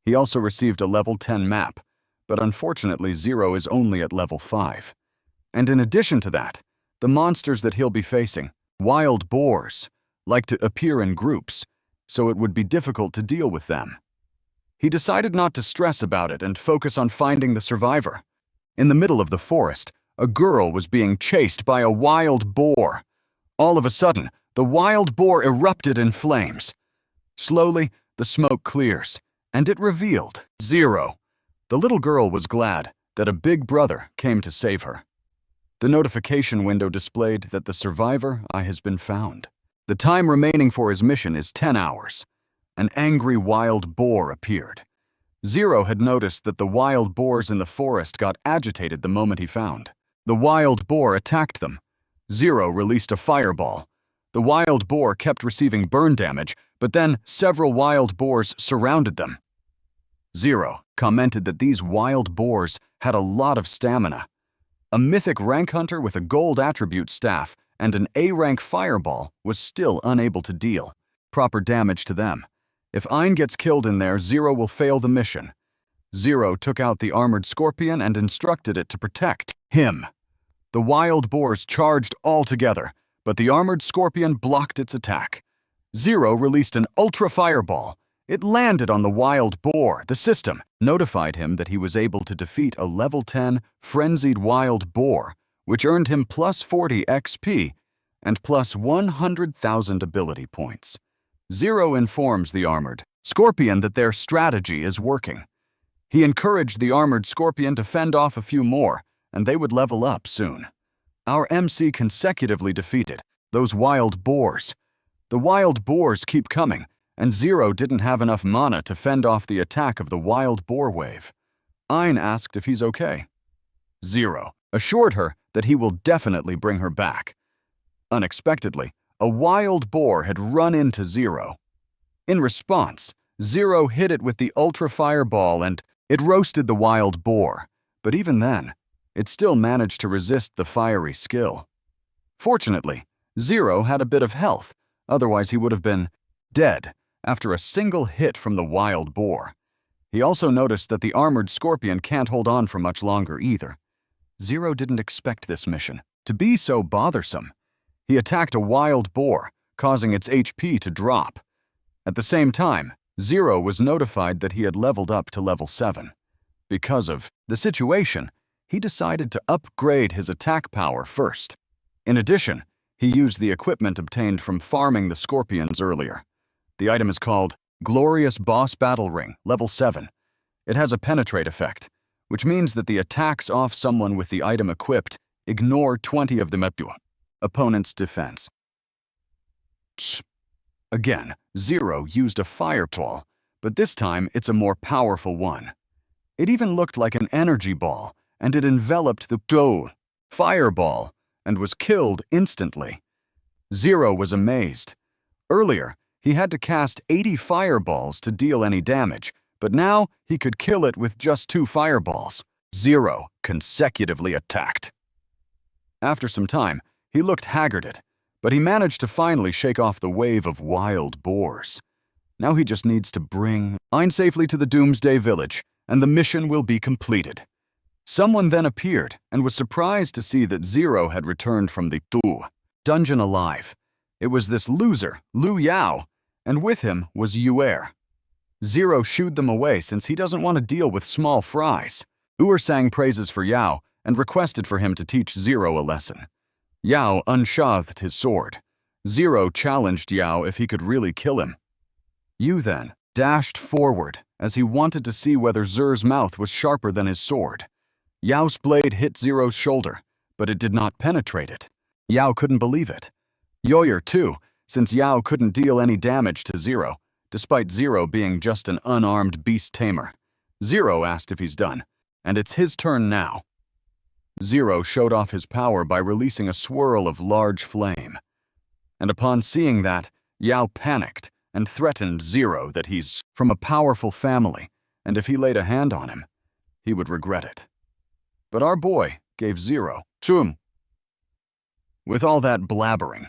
A: He also received a level 10 map, but unfortunately Zero is only at level 5. And in addition to that, the monsters that he'll be facing, wild boars, like to appear in groups, so it would be difficult to deal with them. He decided not to stress about it and focus on finding the survivor. In the middle of the forest, a girl was being chased by a wild boar. All of a sudden, the wild boar erupted in flames. Slowly, the smoke clears, and it revealed Zero. The little girl was glad that a big brother came to save her. The notification window displayed that the survivor has been found. The time remaining for his mission is 10 hours. An angry wild boar appeared. Zero had noticed that the wild boars in the forest got agitated the moment he found. The wild boar attacked them. Zero released a fireball. The wild boar kept receiving burn damage, but then several wild boars surrounded them. Zero commented that these wild boars had a lot of stamina. A mythic rank hunter with a gold attribute staff and an A-rank fireball was still unable to deal proper damage to them. If Ein gets killed in there, Zero will fail the mission. Zero took out the armored scorpion and instructed it to protect him. The wild boars charged all together, but the armored scorpion blocked its attack. Zero released an ultra fireball. It landed on the wild boar. The system notified him that he was able to defeat a level 10 frenzied wild boar, which earned him plus 40 XP and plus 100,000 ability points. Zero informs the armored scorpion that their strategy is working. He encouraged the armored scorpion to fend off a few more, and they would level up soon. Our MC consecutively defeated those wild boars. The wild boars keep coming, and Zero didn't have enough mana to fend off the attack of the wild boar wave. Ein asked if he's okay. Zero assured her that he will definitely bring her back. Unexpectedly, a wild boar had run into Zero. In response, Zero hit it with the ultra fireball and it roasted the wild boar, but even then, it still managed to resist the fiery skill. Fortunately, Zero had a bit of health, otherwise he would have been dead after a single hit from the wild boar. He also noticed that the armored scorpion can't hold on for much longer either. Zero didn't expect this mission to be so bothersome. He attacked a wild boar, causing its HP to drop. At the same time, Zero was notified that he had leveled up to level 7. Because of the situation, he decided to upgrade his attack power first. In addition, he used the equipment obtained from farming the scorpions earlier. The item is called Glorious Boss Battle Ring, level 7. It has a penetrate effect, which means that the attacks off someone with the item equipped ignore 20 of the opponent's defense. Again, Zero used a fireball, but this time it's a more powerful one. It even looked like an energy ball, and it enveloped the fireball and was killed instantly. Zero was amazed. Earlier, he had to cast 80 fireballs to deal any damage, but now he could kill it with just 2 fireballs. Zero consecutively attacked. After some time, he looked haggard, but he managed to finally shake off the wave of wild boars. Now he just needs to bring Ein safely to the Doomsday Village, and the mission will be completed. Someone then appeared and was surprised to see that Zero had returned from the dungeon alive. It was this loser, Liu Yao, and with him was Yuer. Zero shooed them away since he doesn't want to deal with small fries. Uer sang praises for Yao and requested for him to teach Zero a lesson. Yao unsheathed his sword. Zero challenged Yao if he could really kill him. Yu then dashed forward as he wanted to see whether Zer's mouth was sharper than his sword. Yao's blade hit Zero's shoulder, but it did not penetrate it. Yao couldn't believe it. Yoyer too, since Yao couldn't deal any damage to Zero, despite Zero being just an unarmed beast tamer. Zero asked if he's done, and it's his turn now. Zero showed off his power by releasing a swirl of large flame. And upon seeing that, Yao panicked and threatened Zero that he's from a powerful family, and if he laid a hand on him, he would regret it. But our boy gave Zero chum. With all that blabbering,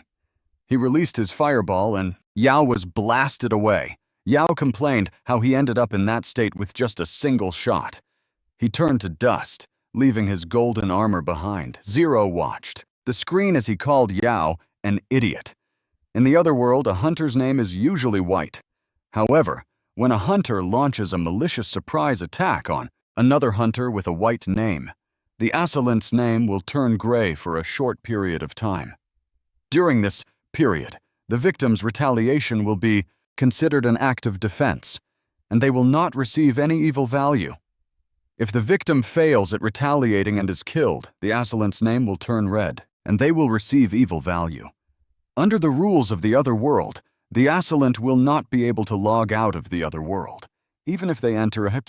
A: he released his fireball and Yao was blasted away. Yao complained how he ended up in that state with just a single shot. He turned to dust, leaving his golden armor behind. Zero watched the screen as he called Yao an idiot. In the other world, a hunter's name is usually white. However, when a hunter launches a malicious surprise attack on another hunter with a white name, the assailant's name will turn gray for a short period of time. During this period, the victim's retaliation will be considered an act of defense, and they will not receive any evil value. If the victim fails at retaliating and is killed, the assailant's name will turn red, and they will receive evil value. Under the rules of the other world, the assailant will not be able to log out of the other world, even if they enter a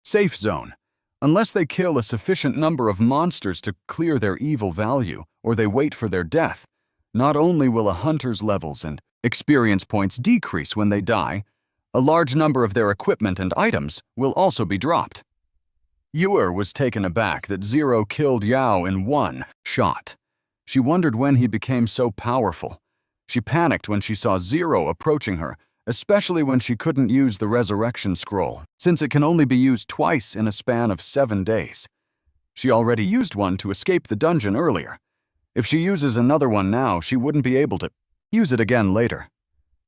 A: safe zone, unless they kill a sufficient number of monsters to clear their evil value, or they wait for their death. Not only will a hunter's levels and experience points decrease when they die, a large number of their equipment and items will also be dropped. Yuer was taken aback that Zero killed Yao in one shot. She wondered when he became so powerful. She panicked when she saw Zero approaching her, especially when she couldn't use the resurrection scroll, since it can only be used twice in a span of 7 days. She already used one to escape the dungeon earlier. If she uses another one now, she wouldn't be able to use it again later.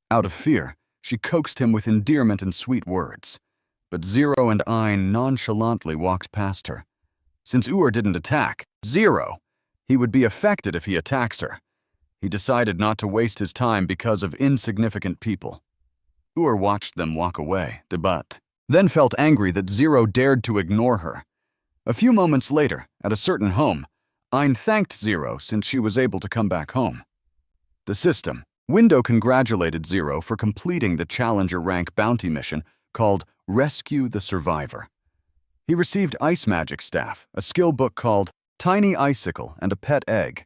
A: Out of fear, she coaxed him with endearment and sweet words. But Zero and Ein nonchalantly walked past her. Since Ur didn't attack Zero, he would be affected if he attacks her. He decided not to waste his time because of insignificant people. Ur watched them walk away, but then felt angry that Zero dared to ignore her. A few moments later, at a certain home, Ein thanked Zero since she was able to come back home. The system window congratulated Zero for completing the Challenger rank bounty mission called Rescue the Survivor. He received Ice Magic Staff, a skill book called Tiny Icicle, and a pet egg.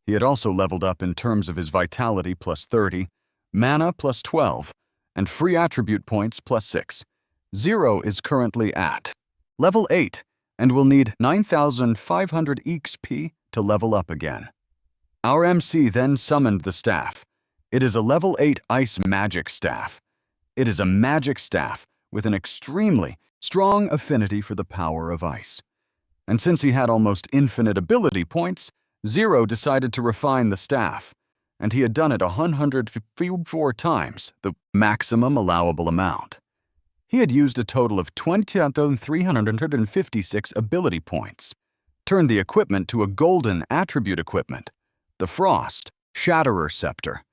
A: He had also leveled up in terms of his Vitality plus 30, Mana plus 12, and free attribute points plus 6. Zero is currently at level 8 and will need 9,500 XP to level up again. Our MC then summoned the staff. It is a level 8 Ice Magic Staff. It is a magic staff with an extremely strong affinity for the power of ice. And since he had almost infinite ability points, Zero decided to refine the staff, and he had done it 154 times, the maximum allowable amount. He had used a total of 20,356 ability points, turned the equipment to a golden attribute equipment, the Frost Shatterer Scepter.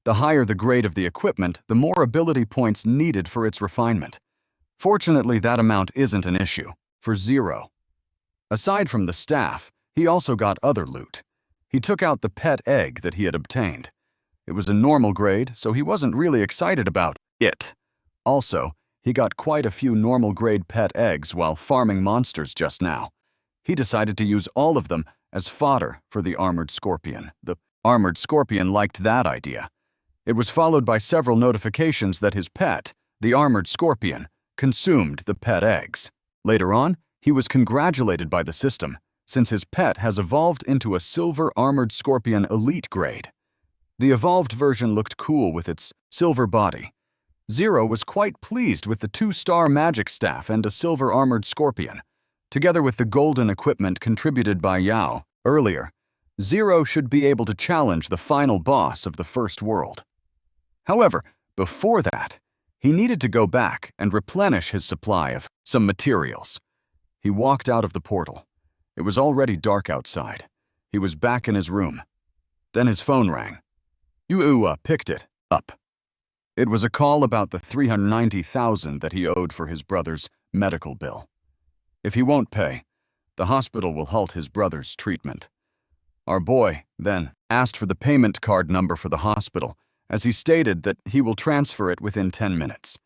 A: The higher the grade of the equipment, the more ability points needed for its refinement. Fortunately, that amount isn't an issue for Zero. Aside from the staff, he also got other loot. He took out the pet egg that he had obtained. It was a normal grade, so he wasn't really excited about it. Also, he got quite a few normal grade pet eggs while farming monsters just now. He decided to use all of them as fodder for the Armored Scorpion. The Armored Scorpion liked that idea. It was followed by several notifications that his pet, the Armored Scorpion, consumed the pet eggs. Later on, he was congratulated by the system, since his pet has evolved into a Silver Armored Scorpion Elite grade. The evolved version looked cool with its silver body. Zero was quite pleased with the 2-star magic staff and a Silver Armored Scorpion. Together with the golden equipment contributed by Yao earlier, Zero should be able to challenge the final boss of the first world. However, before that, he needed to go back and replenish his supply of some materials. He walked out of the portal. It was already dark outside. He was back in his room. Then his phone rang. Uua picked it up. It was a call about the 390,000 that he owed for his brother's medical bill. If he won't pay, the hospital will halt his brother's treatment. Our boy, then, asked for the payment card number for the hospital, as he stated that he will transfer it within 10 minutes.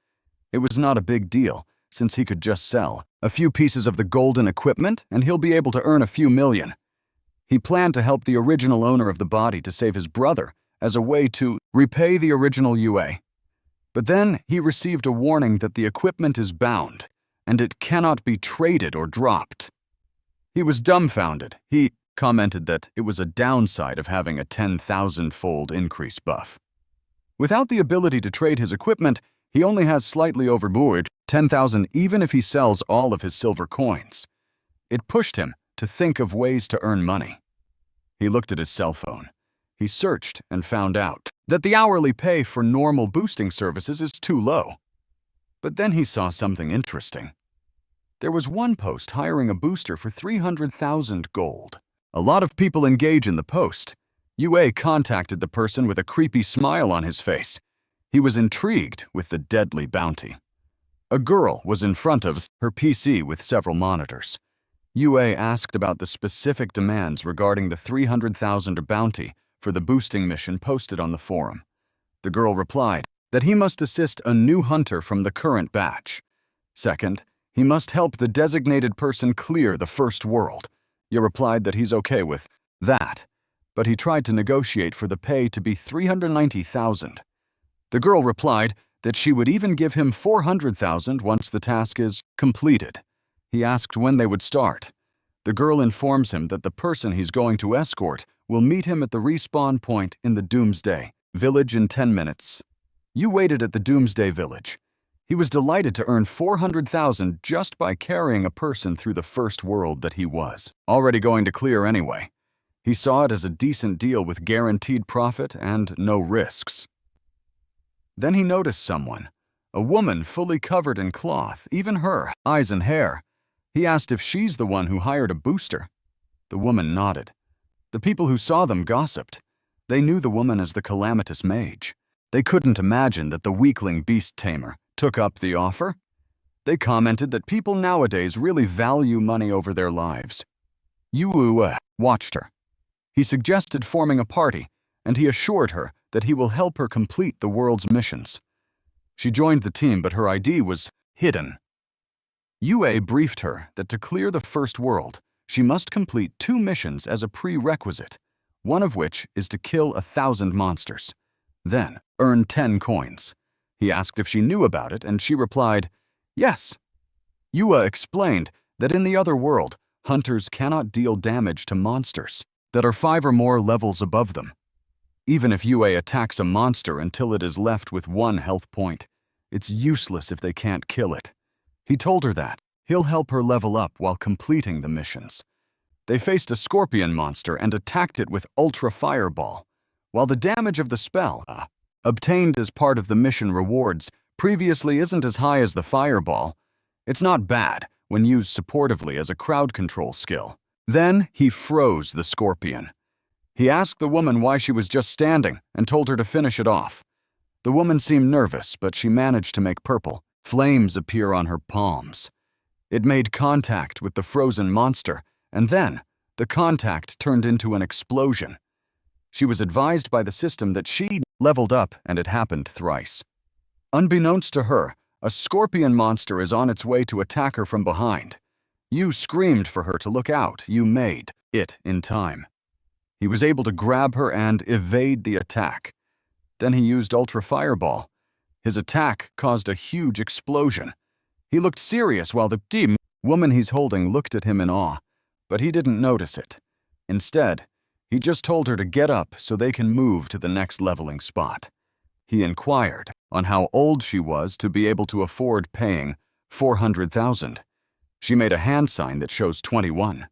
A: It was not a big deal, since he could just sell a few pieces of the golden equipment and he'll be able to earn a few million. He planned to help the original owner of the body to save his brother as a way to repay the original UA. But then he received a warning that the equipment is bound and it cannot be traded or dropped. He was dumbfounded. He commented that it was a downside of having a 10,000-fold increase buff. Without the ability to trade his equipment, he only has slightly overboard 10,000 even if he sells all of his silver coins. It pushed him to think of ways to earn money. He looked at his cell phone. He searched and found out that the hourly pay for normal boosting services is too low. But then he saw something interesting. There was one post hiring a booster for 300,000 gold. A lot of people engage in the post. UA contacted the person with a creepy smile on his face. He was intrigued with the deadly bounty. A girl was in front of her PC with several monitors. UA asked about the specific demands regarding the 300,000 bounty for the boosting mission posted on the forum. The girl replied that he must assist a new hunter from the current batch. Second, he must help the designated person clear the first world. He replied that he's okay with that, but he tried to negotiate for the pay to be 390,000. The girl replied that she would even give him 400,000 once the task is completed. He asked when they would start. The girl informs him that the person he's going to escort will meet him at the respawn point in the Doomsday Village in 10 minutes. You waited at the Doomsday Village. He was delighted to earn 400,000 just by carrying a person through the first world that he was already going to clear anyway. He saw it as a decent deal with guaranteed profit and no risks. Then he noticed someone, a woman fully covered in cloth, even her eyes and hair. He asked if she's the one who hired a booster. The woman nodded. The people who saw them gossiped. They knew the woman as the calamitous mage. They couldn't imagine that the weakling beast tamer took up the offer. They commented that people nowadays really value money over their lives. Yu watched her. He suggested forming a party, and he assured her that he will help her complete the world's missions. She joined the team, but her ID was hidden. Yue briefed her that to clear the first world, she must complete 2 missions as a prerequisite, one of which is to kill 1,000 monsters, then earn 10 coins. He asked if she knew about it, and she replied, yes. Yue explained that in the other world, hunters cannot deal damage to monsters that are 5 or more levels above them. Even if Yue attacks a monster until it is left with 1 health point, it's useless if they can't kill it. He told her that he'll help her level up while completing the missions. They faced a scorpion monster and attacked it with Ultra Fireball. While the damage of the spell, obtained as part of the mission rewards, previously isn't as high as the Fireball, it's not bad when used supportively as a crowd control skill. Then he froze the scorpion. He asked the woman why she was just standing and told her to finish it off. The woman seemed nervous, but she managed to make purple flames appear on her palms. It made contact with the frozen monster, and then the contact turned into an explosion. She was advised by the system that she leveled up, and it happened thrice. Unbeknownst to her, a scorpion monster is on its way to attack her from behind. You screamed for her to look out. You made it in time. He was able to grab her and evade the attack. Then he used Ultra Fireball. His attack caused a huge explosion. He looked serious while the woman he's holding looked at him in awe, but he didn't notice it. Instead, he just told her to get up so they can move to the next leveling spot. He inquired on how old she was to be able to afford paying 400,000. She made a hand sign that shows 21.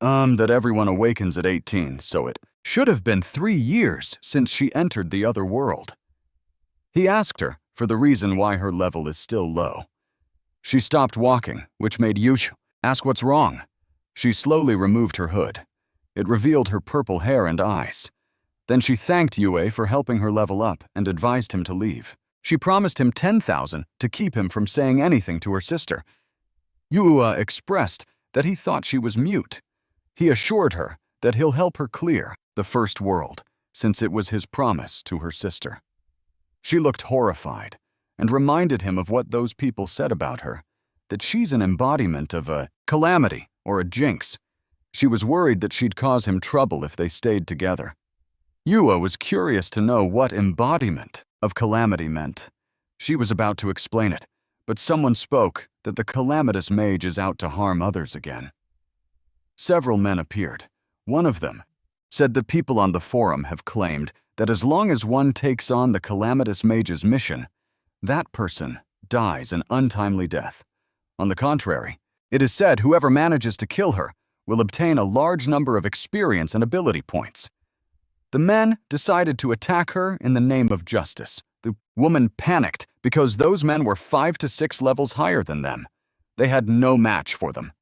A: That everyone awakens at 18, so it should have been 3 years since she entered the other world. He asked her for the reason why her level is still low. She stopped walking, which made Yushu ask what's wrong. She slowly removed her hood. It revealed her purple hair and eyes. Then she thanked Yue for helping her level up and advised him to leave. She promised him 10,000 to keep him from saying anything to her sister. Yue expressed that he thought she was mute. He assured her that he'll help her clear the first world, since it was his promise to her sister. She looked horrified and reminded him of what those people said about her, that she's an embodiment of a calamity or a jinx. She was worried that she'd cause him trouble if they stayed together. Yue was curious to know what embodiment of calamity meant. She was about to explain it, but someone spoke that the calamitous mage is out to harm others again. Several men appeared. One of them said that people on the forum have claimed that as long as one takes on the calamitous mage's mission, that person dies an untimely death. On the contrary, it is said whoever manages to kill her will obtain a large number of experience and ability points. The men decided to attack her in the name of justice. The woman panicked because those men were 5 to 6 levels higher than them. They had no match for them.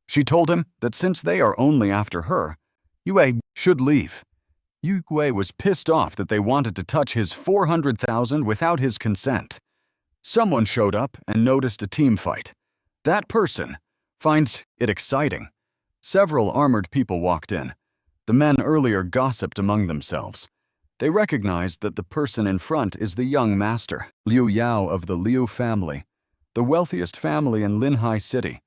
A: She told him that since they are only after her, Yue should leave. Yue was pissed off that they wanted to touch his 400,000 without his consent. Someone showed up and noticed a team fight. That person finds it exciting. Several armored people walked in. The men earlier gossiped among themselves. They recognized that the person in front is the young master, Liu Yao of the Liu family, the wealthiest family in Linhai City.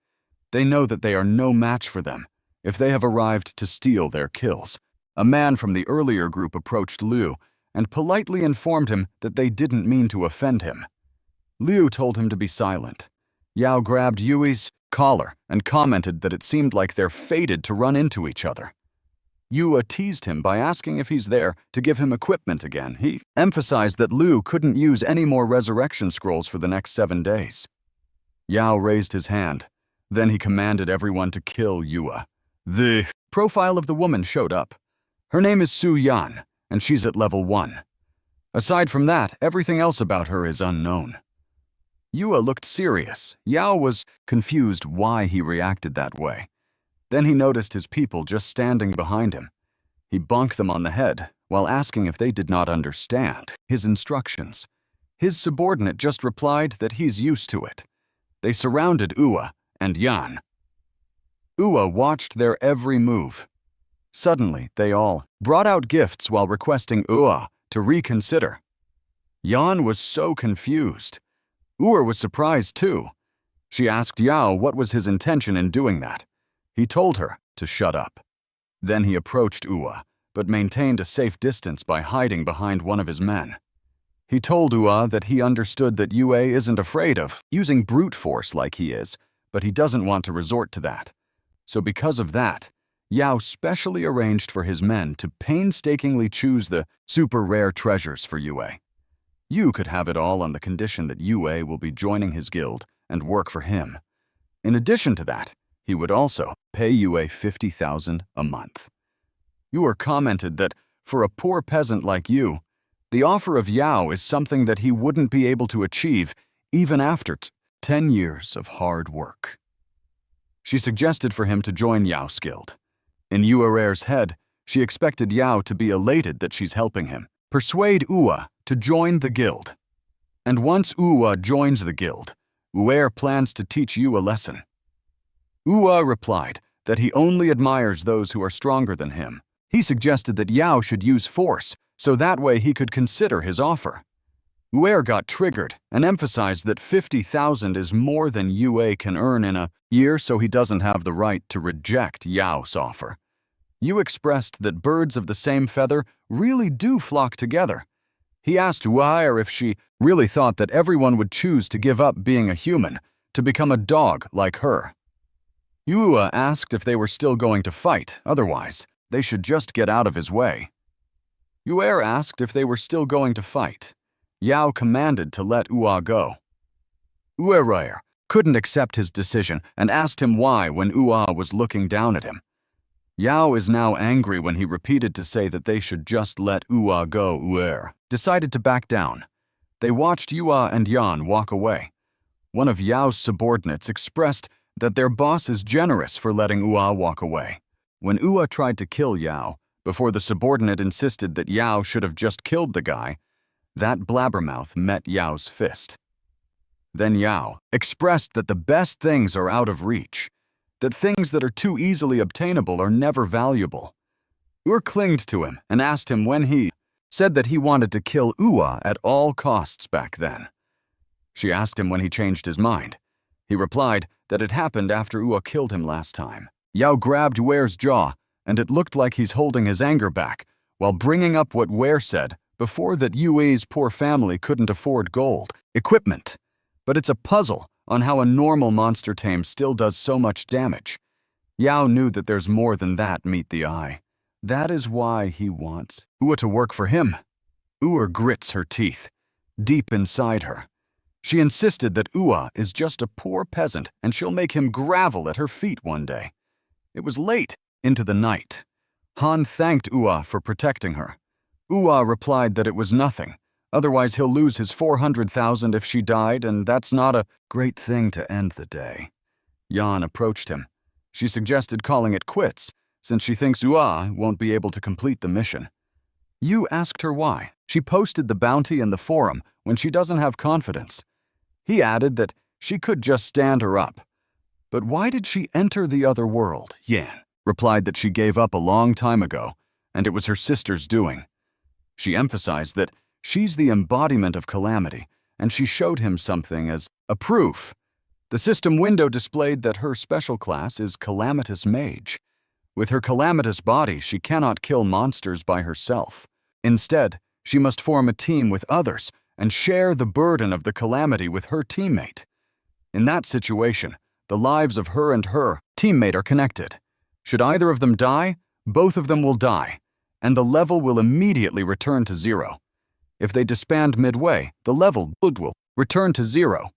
A: They know that they are no match for them if they have arrived to steal their kills. A man from the earlier group approached Liu and politely informed him that they didn't mean to offend him. Liu told him to be silent. Yao grabbed Yue's collar and commented that it seemed like they're fated to run into each other. Yue teased him by asking if he's there to give him equipment again. He emphasized that Liu couldn't use any more resurrection scrolls for the next 7 days. Yao raised his hand. Then he commanded everyone to kill Yue. The Profile of the woman showed up. Her name is Su Yan, and she's at level 1. Aside from that, everything else about her is unknown. Yua looked serious. Yao was confused why he reacted that way. Then he noticed his people just standing behind him. He bonked them on the head while asking if they did not understand his instructions. His subordinate just replied that he's used to it. They surrounded Ua and Yan. Ua watched their every move. Suddenly, they all brought out gifts while requesting Ua to reconsider. Yan was so confused. Ua was surprised too. She asked Yao what was his intention in doing that. He told her to shut up. Then he approached Ua, but maintained a safe distance by hiding behind one of his men. He told Ua that he understood that Yue isn't afraid of using brute force like he is, but he doesn't want to resort to that. So because of that, Yao specially arranged for his men to painstakingly choose the super rare treasures for Yue. You could have it all on the condition that Yue will be joining his guild and work for him. In addition to that, he would also pay Yue 50,000 a month. Yue commented that for a poor peasant like you, the offer of Yao is something that he wouldn't be able to achieve even after 10 years of hard work. She suggested for him to join Yao's guild. In Yuerer's head, she expected Yao to be elated that she's helping him. Persuade Ua to join the guild. And once Ua joins the guild, Uer plans to teach you a lesson. Ua replied that he only admires those who are stronger than him. He suggested that Yao should use force, so that way he could consider his offer. Uer got triggered and emphasized that 50,000 is more than Yue can earn in a year, so he doesn't have the right to reject Yao's offer. Yu expressed that birds of the same feather really do flock together. He asked Uer if she really thought that everyone would choose to give up being a human to become a dog like her. Ua asked if they were still going to fight, otherwise they should just get out of his way. Uer asked if they were still going to fight. Yao commanded to let Ua go. Uer couldn't accept his decision and asked him why when Ua was looking down at him. Yao is now angry when he repeated to say that they should just let Ua go. Uer decided to back down. They watched Ua and Yan walk away. One of Yao's subordinates expressed that their boss is generous for letting Ua walk away. When Ua tried to kill Yao, before the subordinate insisted that Yao should have just killed the guy, that blabbermouth met Yao's fist. Then Yao expressed that the best things are out of reach, that things that are too easily obtainable are never valuable. Ur clinged to him and asked him when he said that he wanted to kill Ua at all costs back then. She asked him when he changed his mind. He replied that it happened after Ua killed him last time. Yao grabbed Uer's jaw, and it looked like he's holding his anger back, while bringing up what Uer said before, that Yue's poor family couldn't afford gold equipment. But it's a puzzle on how a normal monster tame still does so much damage. Yao knew that there's more than that meet the eye. That is why he wants Ua to work for him. Ua grits her teeth. Deep inside her, she insisted that Ua is just a poor peasant and she'll make him grovel at her feet one day. It was late into the night. Han thanked Ua for protecting her. Ua replied that it was nothing. Otherwise, he'll lose his 400,000 if she died, and that's not a great thing to end the day. Yan approached him. She suggested calling it quits, since she thinks Ua won't be able to complete the mission. Yu asked her why. She posted the bounty in the forum when she doesn't have confidence. He added that she could just stand her up. But why did she enter the other world? Yan replied that she gave up a long time ago, and it was her sister's doing. She emphasized that she's the embodiment of calamity, and she showed him something as a proof. The system window displayed that her special class is Calamitous Mage. With her calamitous body, she cannot kill monsters by herself. Instead, she must form a team with others and share the burden of the calamity with her teammate. In that situation, the lives of her and her teammate are connected. Should either of them die, both of them will die, and the level will immediately return to 0. If they disband midway, the level will return to 0,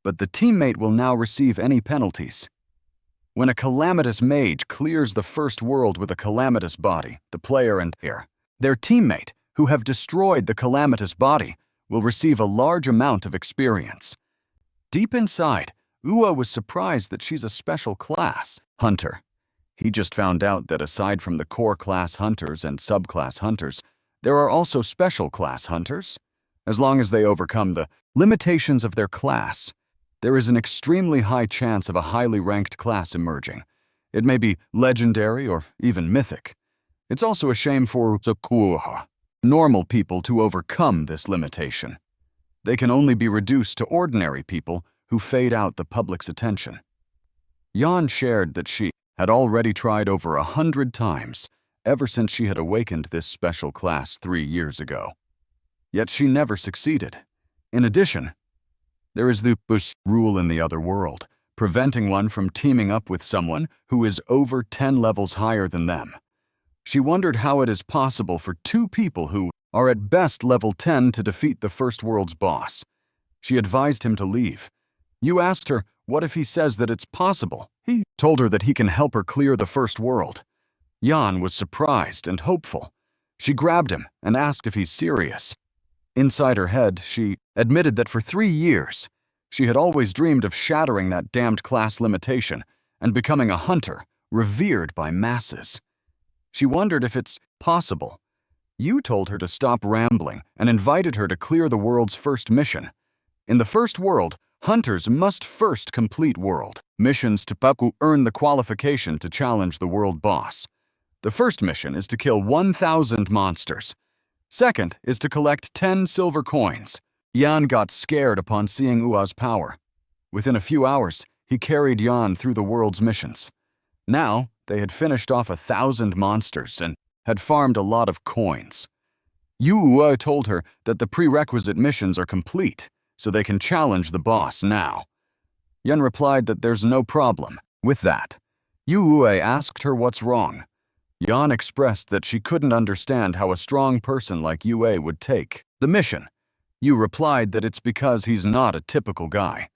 A: but the teammate will now receive any penalties. When a calamitous mage clears the first world with a calamitous body, the player and their teammate, who have destroyed the calamitous body, will receive a large amount of experience. Deep inside, Ua was surprised that she's a special class, Hunter. He just found out that aside from the core class hunters and subclass hunters, there are also special class hunters. As long as they overcome the limitations of their class, there is an extremely high chance of a highly ranked class emerging. It may be legendary or even mythic. It's also a shame for normal people to overcome this limitation. They can only be reduced to ordinary people who fade out the public's attention. Yan shared that she had already tried over 100 times ever since she had awakened this special class 3 years ago. Yet she never succeeded. In addition, there is the bush rule in the other world, preventing one from teaming up with someone who is over 10 levels higher than them. She wondered how it is possible for 2 people who are at best level 10 to defeat the first world's boss. She advised him to leave. You asked her, what if he says that it's possible? He told her that he can help her clear the first world. Yan was surprised and hopeful. She grabbed him and asked if he's serious. Inside her head, she admitted that for 3 years, she had always dreamed of shattering that damned class limitation and becoming a hunter, revered by masses. She wondered if it's possible. You told her to stop rambling and invited her to clear the world's first mission. In the first world, hunters must first complete world missions to earn the qualification to challenge the world boss. The first mission is to kill 1,000 monsters. Second is to collect 10 silver coins. Yan got scared upon seeing Ua's power. Within a few hours, he carried Yan through the world's missions. Now, they had finished off 1,000 monsters and had farmed a lot of coins. Ua told her that the prerequisite missions are complete, so they can challenge the boss now. Yan replied that there's no problem with that. Ua asked her what's wrong. Yan expressed that she couldn't understand how a strong person like Ua would take the mission. Yu replied that it's because he's not a typical guy.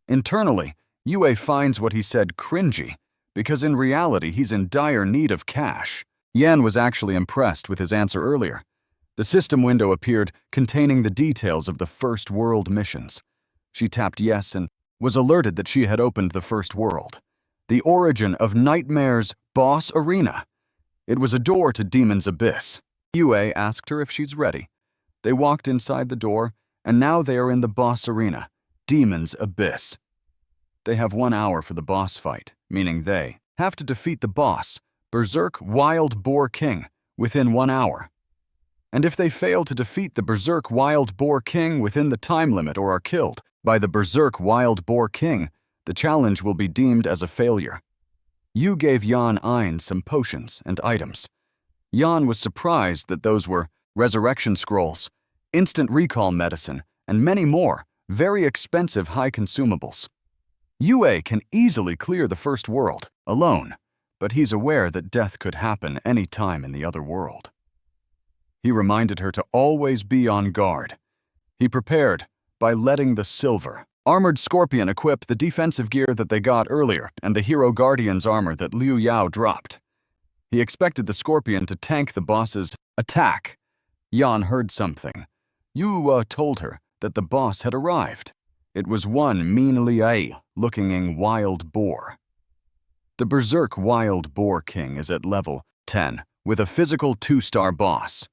A: Internally, Ua finds what he said cringy, because in reality he's in dire need of cash. Yan was actually impressed with his answer earlier. The system window appeared containing the details of the first world missions. She tapped yes and was alerted that she had opened the first world. The origin of Nightmare's boss arena. It was a door to Demon's Abyss. Ua asked her if she's ready. They walked inside the door, and now they are in the boss arena, Demon's Abyss. They have 1 hour for the boss fight, meaning they have to defeat the boss, Berserk Wild Boar King, within 1 hour. And if they fail to defeat the Berserk Wild Boar King within the time limit or are killed by the Berserk Wild Boar King, the challenge will be deemed as a failure. Yu gave Yan Ein some potions and items. Yan was surprised that those were resurrection scrolls, instant recall medicine, and many more, very expensive high consumables. Yue can easily clear the first world, alone, but he's aware that death could happen any time in the other world. He reminded her to always be on guard. He prepared by letting the silver Armored Scorpion equip the defensive gear that they got earlier and the Hero Guardian's armor that Liu Yao dropped. He expected the Scorpion to tank the boss's attack. Yan heard something. Yu told her that the boss had arrived. It was one meanly-looking wild boar. The Berserk Wild Boar King is at level 10, with a physical 2-star boss.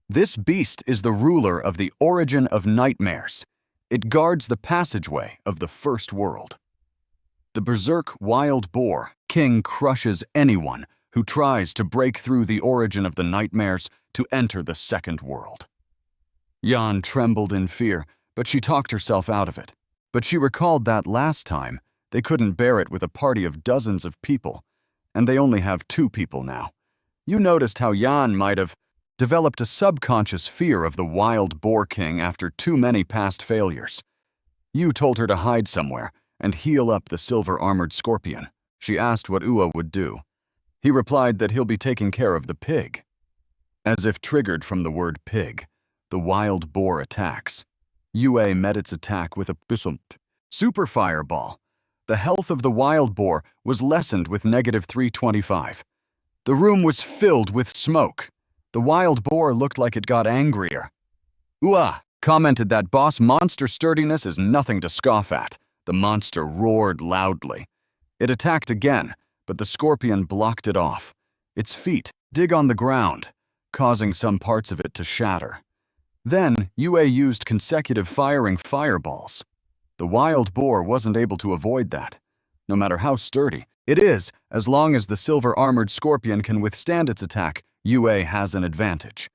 A: This beast is the ruler of the origin of nightmares. It guards the passageway of the first world. The Berserk Wild Boar King crushes anyone who tries to break through the origin of the nightmares to enter the second world. Yan trembled in fear, but she talked herself out of it. But she recalled that last time, they couldn't bear it with a party of dozens of people, and they only have 2 people now. You noticed how Yan might have developed a subconscious fear of the Wild Boar King after too many past failures. You told her to hide somewhere and heal up the silver-armored scorpion. She asked what Ua would do. He replied that he'll be taking care of the pig. As if triggered from the word pig, the wild boar attacks. Yue met its attack with a super fireball. the health of the wild boar was lessened with -325. The room was filled with smoke. The wild boar looked like it got angrier. "Uah!" commented that boss monster sturdiness is nothing to scoff at. The monster roared loudly. It attacked again, but the scorpion blocked it off. Its feet dig on the ground, causing some parts of it to shatter. Then, Yue used consecutive firing fireballs. The wild boar wasn't able to avoid that. No matter how sturdy it is, as long as the silver-armored scorpion can withstand its attack, Yue has an advantage.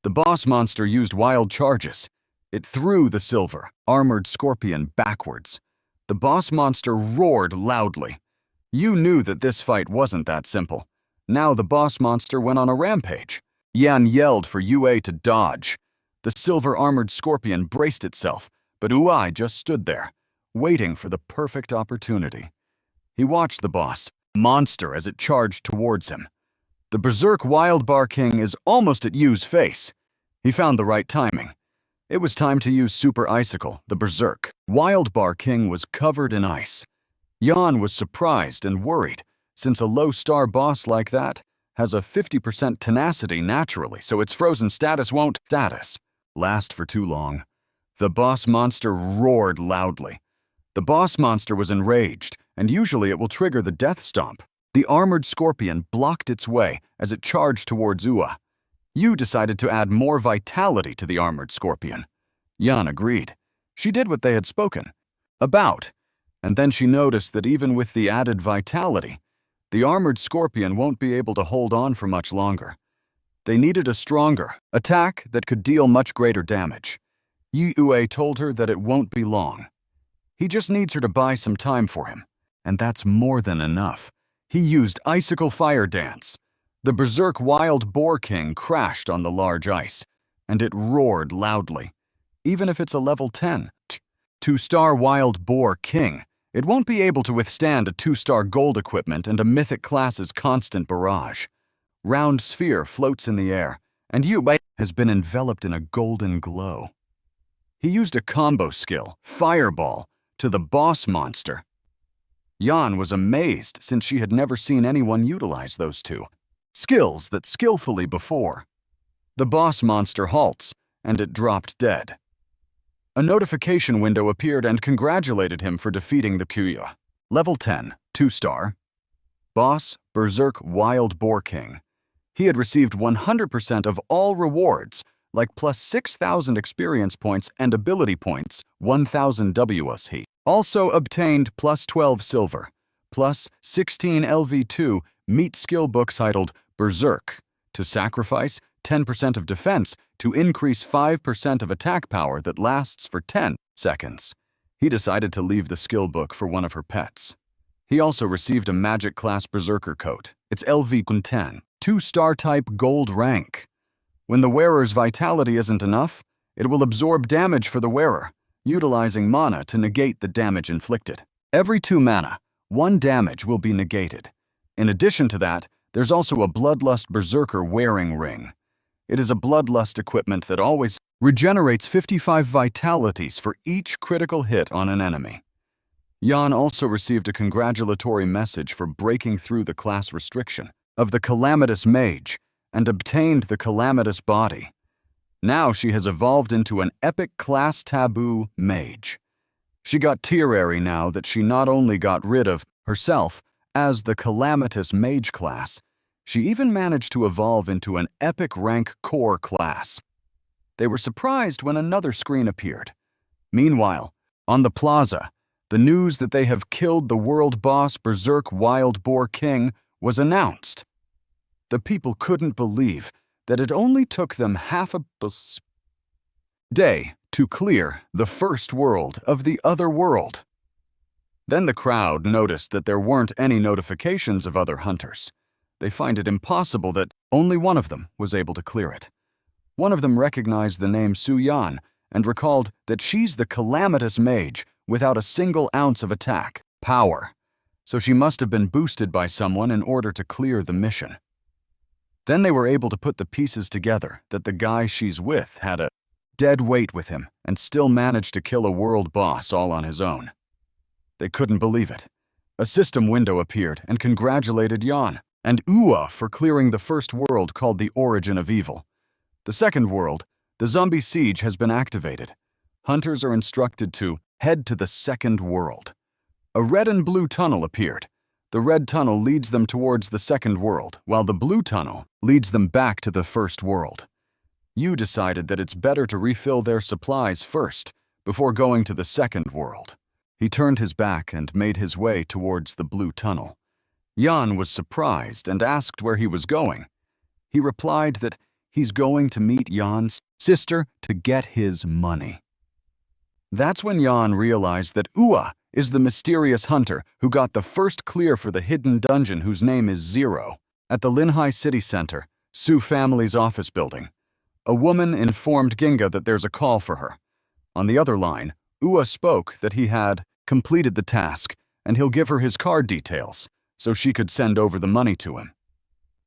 A: The boss monster used wild charges. It threw the silver-armored scorpion backwards. The boss monster roared loudly. You knew that this fight wasn't that simple. Now the boss monster went on a rampage. Yan yelled for Yue to dodge. The silver-armored scorpion braced itself, but Yue just stood there, waiting for the perfect opportunity. He watched the boss monster as it charged towards him. The Berserk Wild Bar King is almost at Yu's face. He found the right timing. It was time to use Super Icicle. The Berserk Wild Bar King was covered in ice. Yan was surprised and worried, since a low-star boss like that has a 50% tenacity naturally, so its frozen status won't last for too long. The boss monster roared loudly. The boss monster was enraged, and usually it will trigger the death stomp. The armored scorpion blocked its way as it charged towards Yue. Yu decided to add more vitality to the armored scorpion. Yan agreed. She did what they had spoken about, and then she noticed that even with the added vitality, the armored scorpion won't be able to hold on for much longer. They needed a stronger attack that could deal much greater damage. Yue told her that it won't be long. He just needs her to buy some time for him, and that's more than enough. He used Icicle Fire Dance. The Berserk Wild Boar King crashed on the large ice, and it roared loudly. Even if it's a level 10, 2-star Wild Boar King, it won't be able to withstand a 2-star gold equipment and a mythic class's constant barrage. Round sphere floats in the air, and Yue has been enveloped in a golden glow. He used a combo skill, Fireball, to the boss monster. Yan was amazed since she had never seen anyone utilize those two skills that skillfully before. The boss monster halts, and it dropped dead. A notification window appeared and congratulated him for defeating the Puya. Level 10, 2-star. Boss, Berserk Wild Boar King. He had received 100% of all rewards, like plus 6,000 experience points and ability points, 1,000 WS. He also obtained plus 12 silver, plus 16 LV2 meat skill books titled Berserk, to sacrifice 10% of defense to increase 5% of attack power that lasts for 10 seconds. He decided to leave the skill book for one of her pets. He also received a magic class Berserker coat. It's LV10, 2-star type gold rank. When the wearer's vitality isn't enough, it will absorb damage for the wearer, utilizing mana to negate the damage inflicted. Every 2 mana, 1 damage will be negated. In addition to that, there's also a Bloodlust Berserker wearing ring. It is a Bloodlust equipment that always regenerates 55 vitalities for each critical hit on an enemy. Yan also received a congratulatory message for breaking through the class restriction of the Calamitous Mage and obtained the Calamitous Body. Now she has evolved into an epic class taboo mage. She got tierary now that she not only got rid of herself as the Calamitous Mage class, she even managed to evolve into an epic rank core class. They were surprised when another screen appeared. Meanwhile, on the plaza, the news that they have killed the world boss Berserk Wild Boar King was announced. The people couldn't believe that it only took them half a day to clear the first world of the other world. Then the crowd noticed that there weren't any notifications of other hunters. They find it impossible that only one of them was able to clear it. One of them recognized the name Su Yan and recalled that she's the Calamitous Mage without a single ounce of attack power, so she must have been boosted by someone in order to clear the mission. Then they were able to put the pieces together that the guy she's with had a dead weight with him and still managed to kill a world boss all on his own. They couldn't believe it. A system window appeared and congratulated Jan and Ua for clearing the first world called the Origin of Evil. The second world, the zombie siege, has been activated. Hunters are instructed to head to the second world. A red and blue tunnel appeared. The red tunnel leads them towards the second world, while the blue tunnel leads them back to the first world. You decided that it's better to refill their supplies first, before going to the second world. He turned his back and made his way towards the blue tunnel. Jan was surprised and asked where he was going. He replied that he's going to meet Jan's sister to get his money. That's when Jan realized that Ua is the mysterious hunter who got the first clear for the hidden dungeon whose name is Zero. At the Linhai City Center, Su family's office building, a woman informed Ginga that there's a call for her. On the other line, Ua spoke that he had completed the task and he'll give her his card details so she could send over the money to him.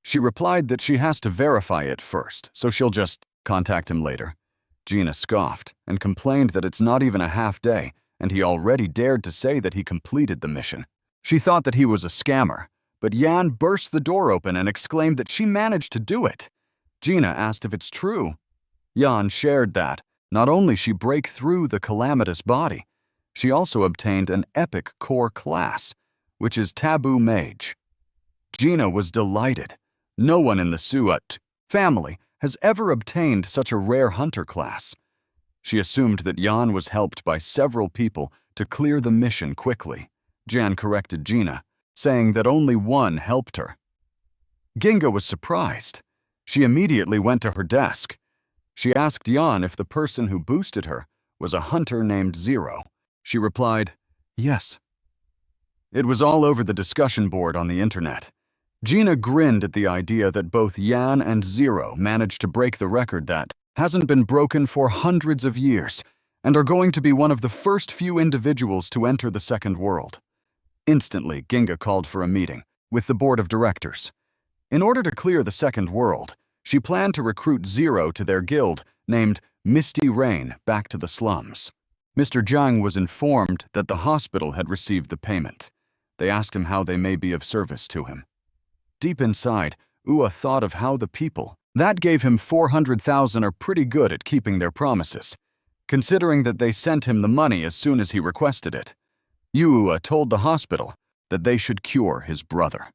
A: She replied that she has to verify it first, so she'll just contact him later. Gina scoffed and complained that it's not even a half day and he already dared to say that he completed the mission. She thought that he was a scammer, but Jan burst the door open and exclaimed that she managed to do it. Gina asked if it's true. Jan shared that not only she break through the calamitous body, she also obtained an epic core class, which is Taboo Mage. Gina was delighted. No one in the Suat family has ever obtained such a rare hunter class. She assumed that Jan was helped by several people to clear the mission quickly. Jan corrected Gina, saying that only one helped her. Ginga was surprised. She immediately went to her desk. She asked Jan if the person who boosted her was a hunter named Zero. She replied, yes. It was all over the discussion board on the internet. Gina grinned at the idea that both Jan and Zero managed to break the record that hasn't been broken for hundreds of years and are going to be one of the first few individuals to enter the second world. Instantly, Ginga called for a meeting with the board of directors. In order to clear the second world, she planned to recruit Zero to their guild named Misty Rain back to the slums. Mr. Zhang was informed that the hospital had received the payment. They asked him how they may be of service to him. Deep inside, Ua thought of how the people that gave him 400,000 are pretty good at keeping their promises, considering that they sent him the money as soon as he requested it. Ua told the hospital that they should cure his brother.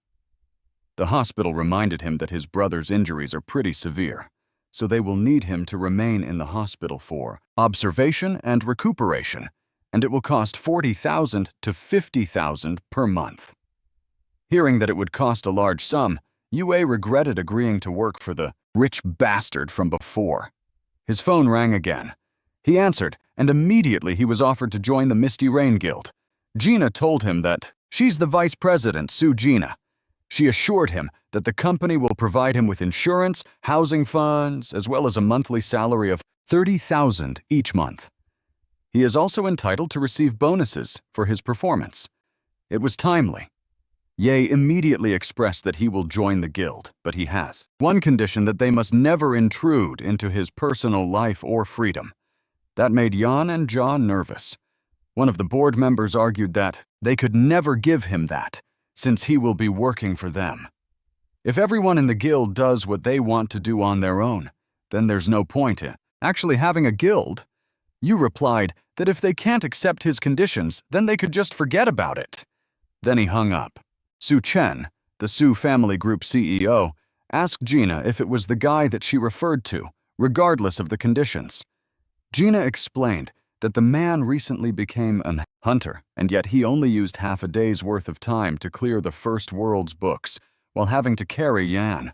A: The hospital reminded him that his brother's injuries are pretty severe, so they will need him to remain in the hospital for observation and recuperation, and it will cost 40,000 to 50,000 per month. Hearing that it would cost a large sum, Yue regretted agreeing to work for the rich bastard from before. His phone rang again. He answered, and immediately he was offered to join the Misty Rain Guild. Gina told him that she's the vice president, Su Gina. She assured him that the company will provide him with insurance, housing funds, as well as a monthly salary of 30,000 each month. He is also entitled to receive bonuses for his performance. It was timely. Ye immediately expressed that he will join the guild, but he has one condition: that they must never intrude into his personal life or freedom. That made Jan and Ja nervous. One of the board members argued that they could never give him that, since he will be working for them. If everyone in the guild does what they want to do on their own, then there's no point in actually having a guild. You replied that if they can't accept his conditions, then they could just forget about it. Then he hung up. Su Chen, the Su family group CEO, asked Gina if it was the guy that she referred to, regardless of the conditions. Gina explained that the man recently became a hunter, and yet he only used half a day's worth of time to clear the first world's books, while having to carry Yan.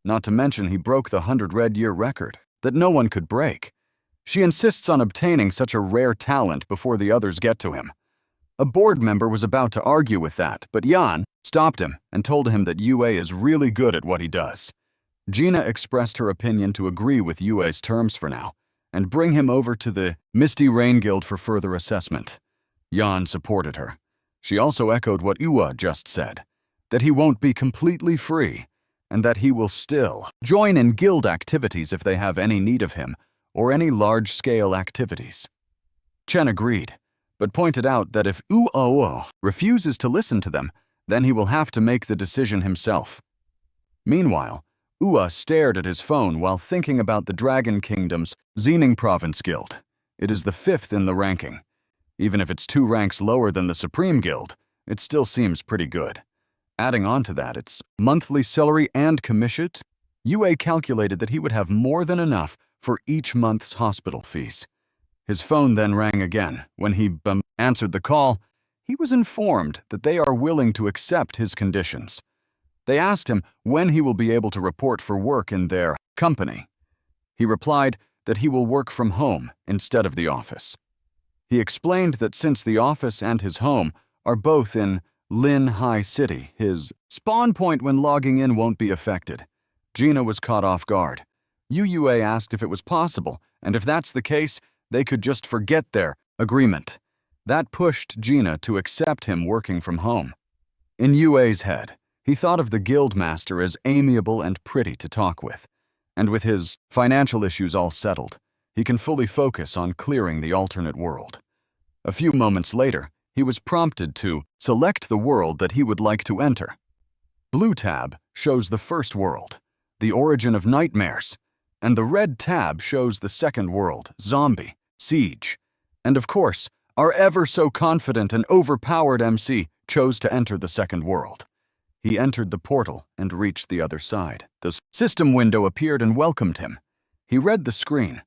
A: Not to mention he broke the 100 red year record that no one could break. She insists on obtaining such a rare talent before the others get to him. A board member was about to argue with that, but Yan stopped him and told him that Yue is really good at what he does. Gina expressed her opinion to agree with Yue's terms for now, and bring him over to the Misty Rain Guild for further assessment. Yan supported her. She also echoed what Ua just said, that he won't be completely free, and that he will still join in guild activities if they have any need of him, or any large-scale activities. Chen agreed, but pointed out that if Uo refuses to listen to them, then he will have to make the decision himself. Meanwhile, Ua stared at his phone while thinking about the Dragon Kingdom's Xening Province Guild. It is the 5th in the ranking. Even if it's 2 ranks lower than the Supreme Guild, it still seems pretty good. Adding on to that, its monthly salary and commissions, Ua calculated that he would have more than enough for each month's hospital fees. His phone then rang again. When he answered the call, he was informed that they are willing to accept his conditions. They asked him when he will be able to report for work in their company. He replied that he will work from home instead of the office. He explained that since the office and his home are both in Lin Hai City, his spawn point when logging in won't be affected. Gina was caught off guard. Ua asked if it was possible, and if that's the case, they could just forget their agreement. That pushed Gina to accept him working from home. In Ua's head, he thought of the guildmaster as amiable and pretty to talk with, and with his financial issues all settled, he can fully focus on clearing the alternate world. A few moments later, he was prompted to select the world that he would like to enter. Blue tab shows the first world, the origin of nightmares, and the red tab shows the second world, zombie, siege. And of course, our ever so confident and overpowered MC chose to enter the second world. He entered the portal and reached the other side. The system window appeared and welcomed him. He read the screen.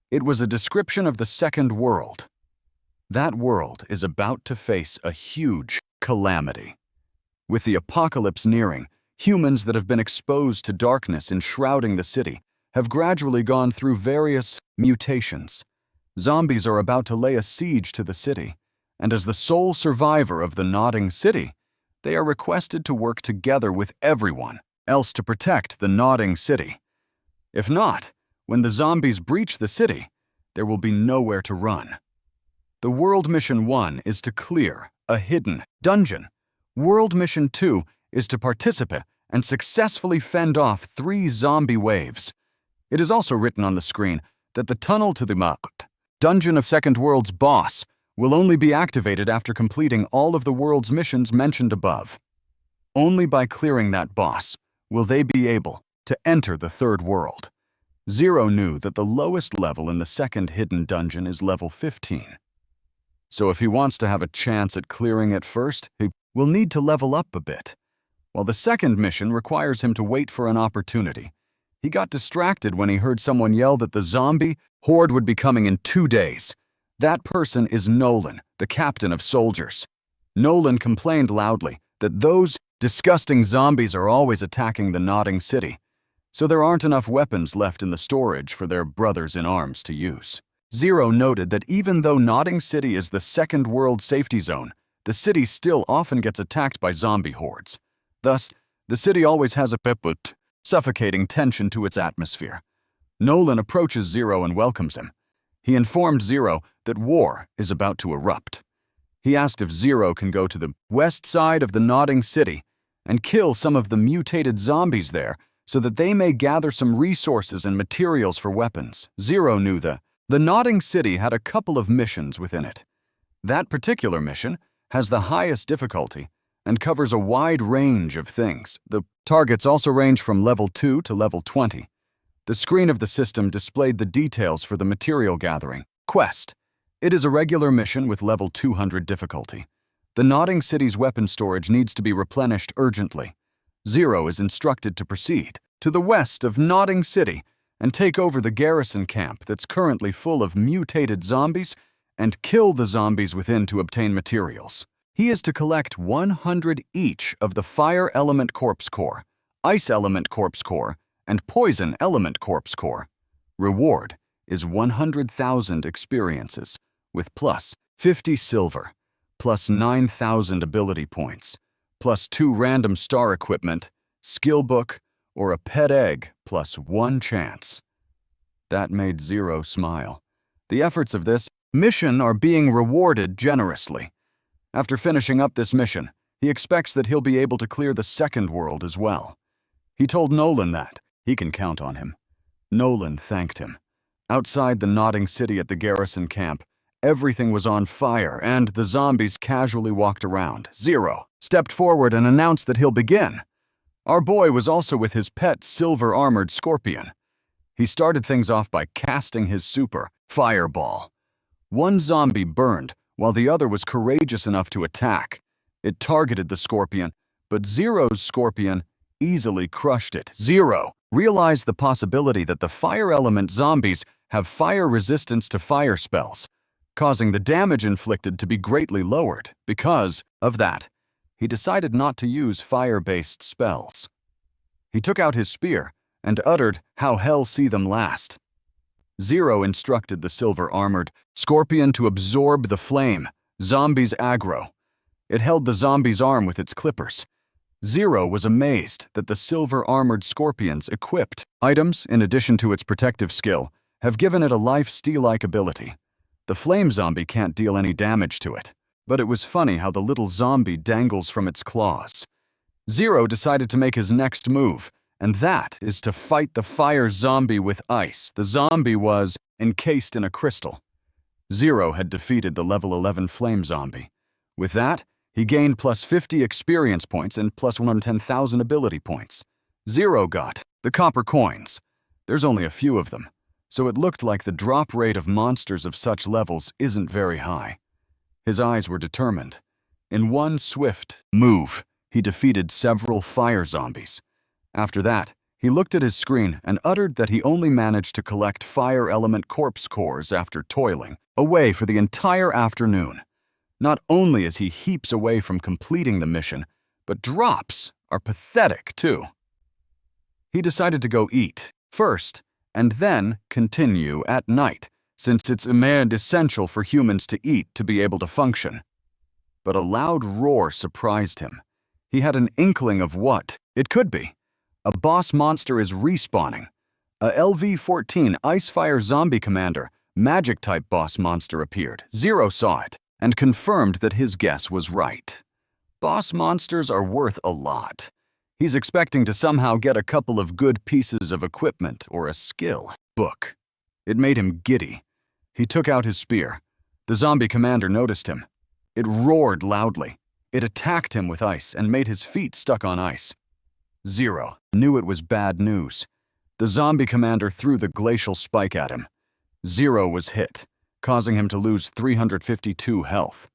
A: It was a description of the second world. That world is about to face a huge calamity. With the apocalypse nearing, humans that have been exposed to darkness enshrouding the city have gradually gone through various mutations. Zombies are about to lay a siege to the city, and as the sole survivor of the nodding city, they are requested to work together with everyone else to protect the nodding city. If not, when the zombies breach the city, there will be nowhere to run. The World Mission 1 is to clear a hidden dungeon. World Mission 2 is to participate and successfully fend off 3 zombie waves. It is also written on the screen that the tunnel to the dungeon of Second World's boss will only be activated after completing all of the world's missions mentioned above. Only by clearing that boss will they be able to enter the third world. Zero knew that the lowest level in the second hidden dungeon is level 15. So if he wants to have a chance at clearing it first, he will need to level up a bit. While the second mission requires him to wait for an opportunity, he got distracted when he heard someone yell that the zombie horde would be coming in 2 days. That person is Nolan, the captain of soldiers. Nolan complained loudly that those disgusting zombies are always attacking the nodding city, so there aren't enough weapons left in the storage for their brothers in arms to use. Zero noted that even though Nodding City is the second world safety zone, the city still often gets attacked by zombie hordes. Thus, the city always has a suffocating tension to its atmosphere. Nolan approaches Zero and welcomes him. He informed Zero that war is about to erupt. He asked if Zero can go to the west side of the Nodding City and kill some of the mutated zombies there so that they may gather some resources and materials for weapons. Zero knew the Nodding City had a couple of missions within it. That particular mission has the highest difficulty and covers a wide range of things. The targets also range from level 2 to level 20. The screen of the system displayed the details for the material gathering quest. It is a regular mission with level 200 difficulty. The Nodding City's weapon storage needs to be replenished urgently. Zero is instructed to proceed to the west of Nodding City and take over the garrison camp that's currently full of mutated zombies and kill the zombies within to obtain materials. He is to collect 100 each of the Fire Element Corpse Core, Ice Element Corpse Core, and Poison Element Corpse Core. Reward is 100,000 experiences, with plus 50 silver, plus 9,000 ability points, plus 2 random star equipment, skill book, or a pet egg, plus 1 chance. That made Zero smile. The efforts of this mission are being rewarded generously. After finishing up this mission, he expects that he'll be able to clear the second world as well. He told Nolan that he can count on him. Nolan thanked him. Outside the Nodding City at the garrison camp, Everything was on fire, and the zombies casually walked around. Zero stepped forward and announced that he'll begin. Our boy was also with his pet silver-armored scorpion. He started things off by casting his super fireball. One zombie burned, while the other was courageous enough to attack. It targeted the scorpion, but Zero's scorpion easily crushed it. Zero realized the possibility that the fire element zombies have fire resistance to fire spells, causing the damage inflicted to be greatly lowered. Because of that, he decided not to use fire-based spells. He took out his spear and uttered, "How hell see them last." Zero instructed the silver-armored scorpion to absorb the flame, zombies aggro. It held the zombie's arm with its clippers. Zero was amazed that the silver-armored scorpion's equipped items, in addition to its protective skill, have given it a life steal-like ability. The flame zombie can't deal any damage to it, but it was funny how the little zombie dangles from its claws. Zero decided to make his next move, and that is to fight the fire zombie with ice. The zombie was encased in a crystal. Zero had defeated the level 11 flame zombie. With that, he gained plus 50 experience points and plus 110,000 ability points. Zero got the copper coins. There's only a few of them, so it looked like the drop rate of monsters of such levels isn't very high. His eyes were determined. In one swift move, he defeated several fire zombies. After that, he looked at his screen and uttered that he only managed to collect fire element corpse cores after toiling away for the entire afternoon. Not only is he heaps away from completing the mission, but drops are pathetic too. He decided to go eat first and then continue at night, since it's essential for humans to eat to be able to function. But a loud roar surprised him. He had an inkling of what it could be. A boss monster is respawning. A LV-14 Icefire Zombie Commander, magic-type boss monster appeared. Zero saw it and confirmed that his guess was right. Boss monsters are worth a lot. He's expecting to somehow get a couple of good pieces of equipment or a skill book. It made him giddy. He took out his spear. The zombie commander noticed him. It roared loudly. It attacked him with ice and made his feet stuck on ice. Zero knew it was bad news. The zombie commander threw the glacial spike at him. Zero was hit, causing him to lose 352 health.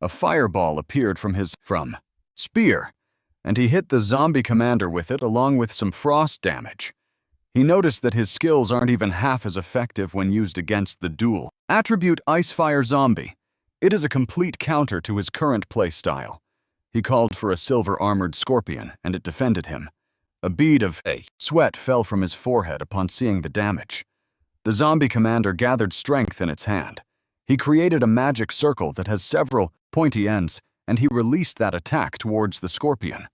A: A fireball appeared from his spear, and he hit the zombie commander with it along with some frost damage. He noticed that his skills aren't even half as effective when used against the dual attribute Icefire Zombie. It is a complete counter to his current playstyle. He called for a silver-armored scorpion, and it defended him. A bead of sweat fell from his forehead upon seeing the damage. The zombie commander gathered strength in its hand. He created a magic circle that has several pointy ends, and he released that attack towards the scorpion.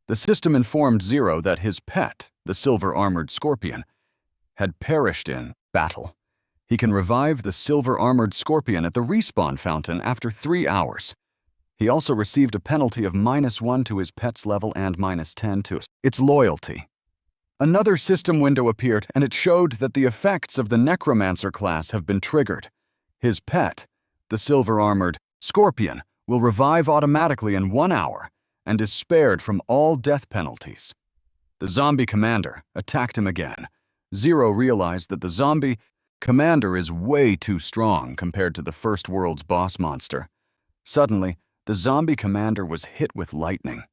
A: The system informed Zero that his pet, the silver-armored scorpion, had perished in battle. He can revive the silver-armored scorpion at the respawn fountain after 3 hours. He also received a penalty of -1 to his pet's level and -10 to its loyalty. Another system window appeared, and it showed that the effects of the Necromancer class have been triggered. His pet, the silver-armored scorpion, will revive automatically in 1 hour and is spared from all death penalties. The zombie commander attacked him again. Zero realized that the zombie commander is way too strong compared to the first world's boss monster. Suddenly, the zombie commander was hit with lightning.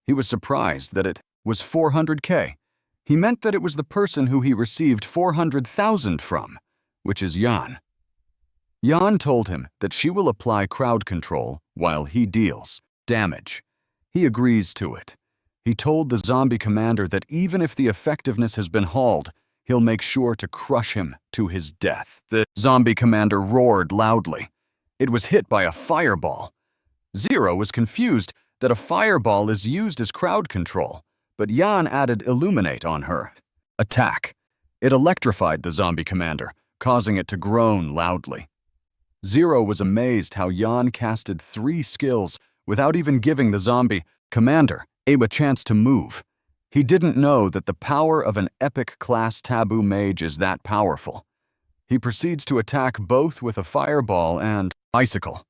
A: He was surprised that it was 400k. He meant that it was the person who he received 400,000 from, which is Yan. Yan told him that she will apply crowd control while he deals damage. He agrees to it. He told the zombie commander that even if the effectiveness has been hauled, he'll make sure to crush him to his death. The zombie commander roared loudly. It was hit by a fireball. Zero was confused that a fireball is used as crowd control, but Yan added Illuminate on her attack. It electrified the zombie commander, causing it to groan loudly. Zero was amazed how Yan casted 3 skills without even giving the zombie commander a chance to move. He didn't know that the power of an epic class taboo mage is that powerful. He proceeds to attack both with a fireball and icicle.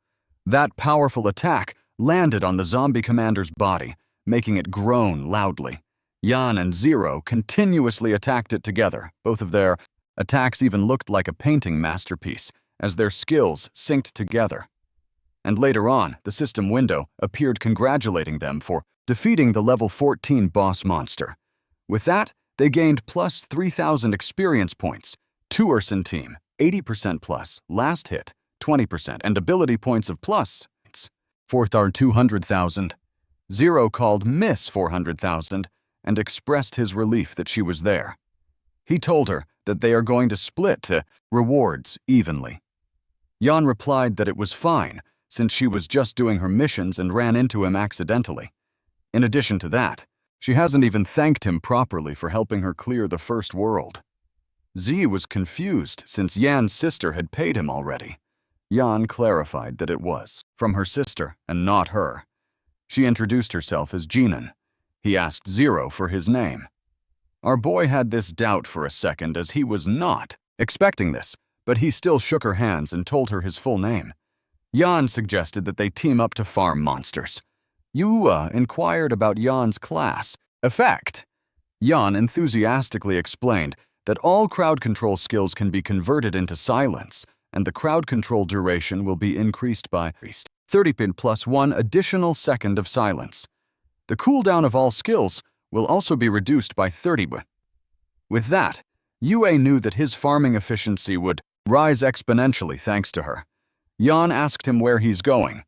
A: That powerful attack landed on the zombie commander's body, making it groan loudly. Jan and Zero continuously attacked it together. Both of their attacks even looked like a painting masterpiece, as their skills synced together. And later on, the system window appeared congratulating them for defeating the level 14 boss monster. With that, they gained plus 3,000 experience points. Two-Urson team, 80% plus, last hit, 20%, and ability points of plus. Fourth are 200,000. Zero called Miss 400,000 and expressed his relief that she was there. He told her that they are going to split rewards evenly. Jan replied that it was fine, since she was just doing her missions and ran into him accidentally. In addition to that, she hasn't even thanked him properly for helping her clear the first world. Z was confused since Jan's sister had paid him already. Jan clarified that it was from her sister and not her. She introduced herself as Jinan. He asked Zero for his name. Our boy had this doubt for a second as he was not expecting this, but he still shook her hands and told her his full name. Jan suggested that they team up to farm monsters. Yua inquired about Jan's class effect. Jan enthusiastically explained that all crowd control skills can be converted into silence, and the crowd control duration will be increased by 30 pin plus 1 additional second of silence. The cooldown of all skills will also be reduced by 30 pin. With that, Yue knew that his farming efficiency would rise exponentially thanks to her. Jan asked him where he's going.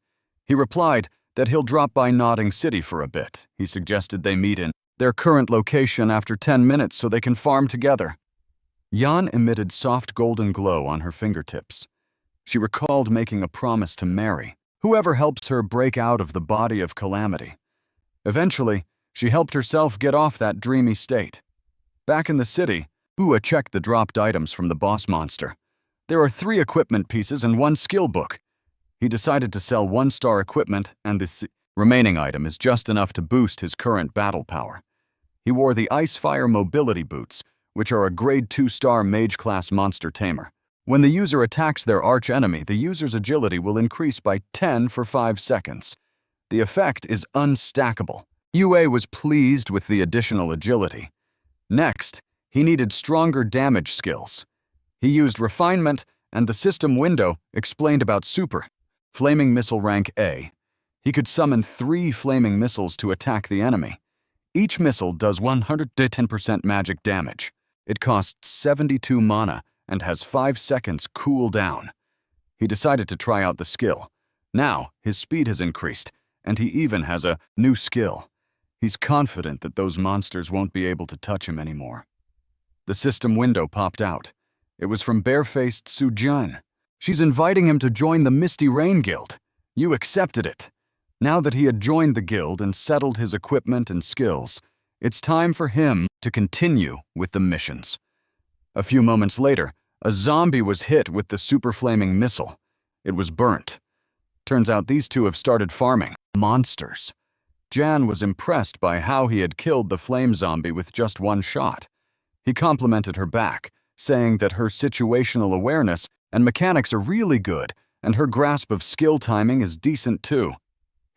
A: He replied that he'll drop by Nodding City for a bit. He suggested they meet in their current location after 10 minutes so they can farm together. Jan emitted soft golden glow on her fingertips. She recalled making a promise to marry whoever helps her break out of the body of calamity. Eventually, she helped herself get off that dreamy state. Back in the city, Ua checked the dropped items from the boss monster. There are 3 equipment pieces and 1 skill book. He decided to sell 1-star equipment, and the remaining item is just enough to boost his current battle power. He wore the Ice Fire Mobility Boots, which are a grade 2-star mage-class monster tamer. When the user attacks their arch-enemy, the user's agility will increase by 10 for 5 seconds. The effect is unstackable. Yue was pleased with the additional agility. Next, he needed stronger damage skills. He used refinement, and the system window explained about Super. Flaming Missile Rank A. He could summon 3 flaming missiles to attack the enemy. Each missile does 110% magic damage. It costs 72 mana and has 5 seconds cooldown. He decided to try out the skill. Now, his speed has increased, and he even has a new skill. He's confident that those monsters won't be able to touch him anymore. The system window popped out. It was from barefaced Sujun. She's inviting him to join the Misty Rain Guild. You accepted it. Now that he had joined the guild and settled his equipment and skills, it's time for him to continue with the missions. A few moments later, a zombie was hit with the super flaming missile. It was burnt. Turns out these two have started farming monsters. Jan was impressed by how he had killed the flame zombie with just 1 shot. He complimented her back, saying that her situational awareness and mechanics are really good, and her grasp of skill timing is decent too.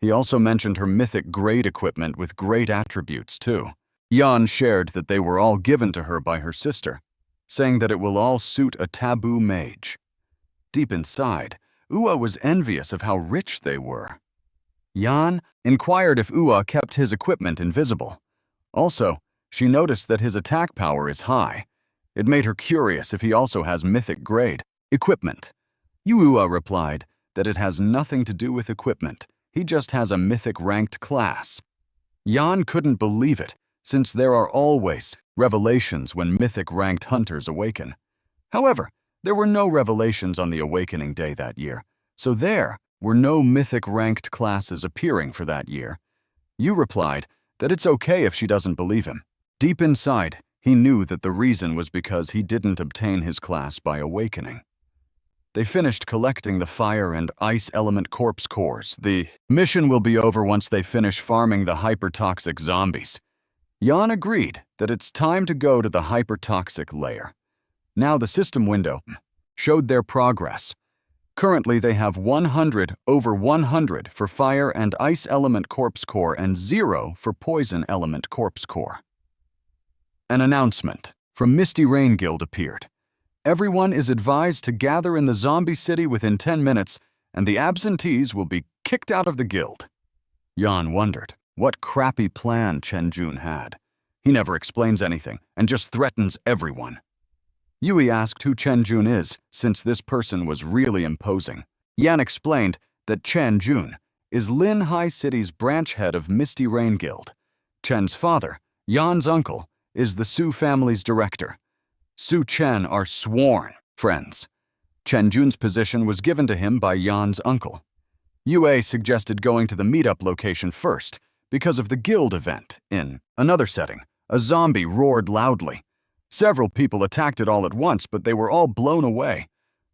A: He also mentioned her mythic grade equipment with great attributes too. Jan shared that they were all given to her by her sister, saying that it will all suit a taboo mage. Deep inside, Ua was envious of how rich they were. Jan inquired if Ua kept his equipment invisible. Also, she noticed that his attack power is high. It made her curious if he also has mythic grade equipment. Ua replied that it has nothing to do with equipment. He just has a mythic ranked class. Jan couldn't believe it, since there are always revelations when mythic ranked hunters awaken. However, there were no revelations on the awakening day that year, so there were no mythic ranked classes appearing for that year. Yu replied that it's okay if she doesn't believe him. Deep inside, he knew that the reason was because he didn't obtain his class by awakening. They finished collecting the fire and ice element corpse cores. The mission will be over once they finish farming the hypertoxic zombies. Jan agreed that it's time to go to the hypertoxic layer. Now the system window showed their progress. Currently, they have 100 over 100 for Fire and Ice Element Corpse Core and 0 for Poison Element Corpse Core. An announcement from Misty Rain Guild appeared. Everyone is advised to gather in the zombie city within 10 minutes, and the absentees will be kicked out of the guild. Yan wondered what crappy plan Chen Jun had. He never explains anything and just threatens everyone. Yui asked who Chen Jun is, since this person was really imposing. Yan explained that Chen Jun is Lin High City's branch head of Misty Rain Guild. Chen's father, Yan's uncle, is the Su family's director. Su Chen are sworn friends. Chen Jun's position was given to him by Yan's uncle. Yue suggested going to the meetup location first because of the guild event. In another setting, a zombie roared loudly. Several people attacked it all at once, but they were all blown away.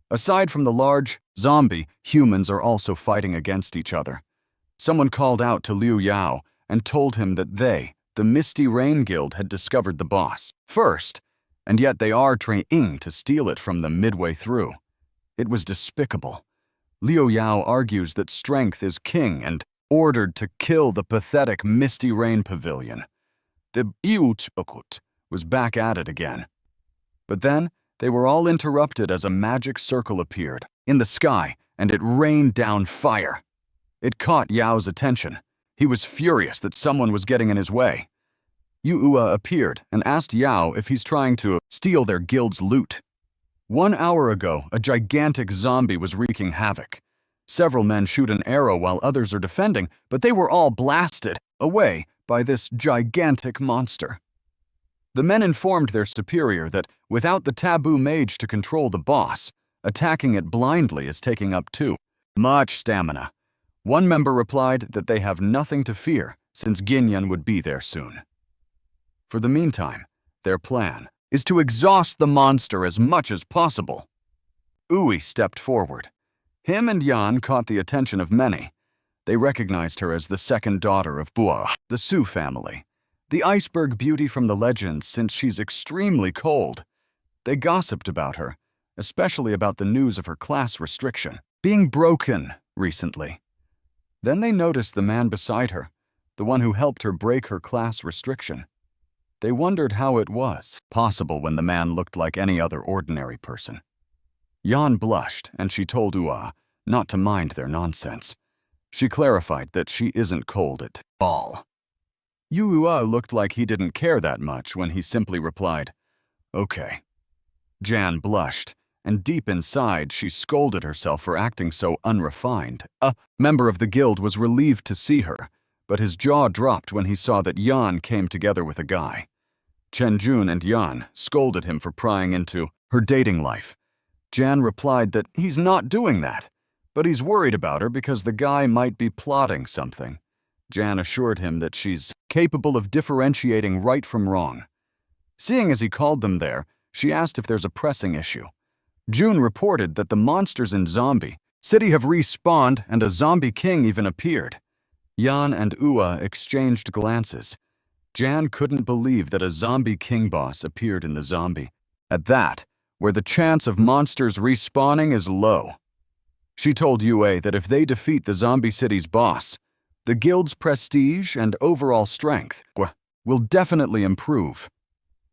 A: Aside from the large zombie, humans are also fighting against each other. Someone called out to Liu Yao and told him that they, the Misty Rain Guild, had discovered the boss first, and yet they are trying to steal it from them midway through. It was despicable. Liu Yao argues that strength is king and ordered to kill the pathetic Misty Rain Pavilion. The Iuchukut was back at it again. But then they were all interrupted as a magic circle appeared in the sky and it rained down fire. It caught Yao's attention. He was furious that someone was getting in his way. Yuua appeared and asked Yao if he's trying to steal their guild's loot. 1 hour ago, a gigantic zombie was wreaking havoc. Several men shoot an arrow while others are defending, but they were all blasted away by this gigantic monster. The men informed their superior that without the taboo mage to control the boss, attacking it blindly is taking up too much stamina. One member replied that they have nothing to fear since Ginyan would be there soon. For the meantime, their plan is to exhaust the monster as much as possible. Ui stepped forward. Him and Yan caught the attention of many. They recognized her as the second daughter of Bua, the Su family. The iceberg beauty from the legends, since she's extremely cold. They gossiped about her, especially about the news of her class restriction being broken recently. Then they noticed the man beside her, the one who helped her break her class restriction. They wondered how it was possible when the man looked like any other ordinary person. Yan blushed, and she told Ua not to mind their nonsense. She clarified that she isn't cold at all. Ua looked like he didn't care that much when he simply replied, "Okay." Jan blushed, and deep inside she scolded herself for acting so unrefined. A member of the guild was relieved to see her, but his jaw dropped when he saw that Yan came together with a guy. Chen Jun and Yan scolded him for prying into her dating life. Jan replied that he's not doing that, but he's worried about her because the guy might be plotting something. Jan assured him that she's capable of differentiating right from wrong. Seeing as he called them there, she asked if there's a pressing issue. June reported that the monsters in Zombie City have respawned and a zombie king even appeared. Yan and Ua exchanged glances. Jan couldn't believe that a zombie king boss appeared in the zombie. At that, where the chance of monsters respawning is low. She told Yue that if they defeat the zombie city's boss, the guild's prestige and overall strength will definitely improve.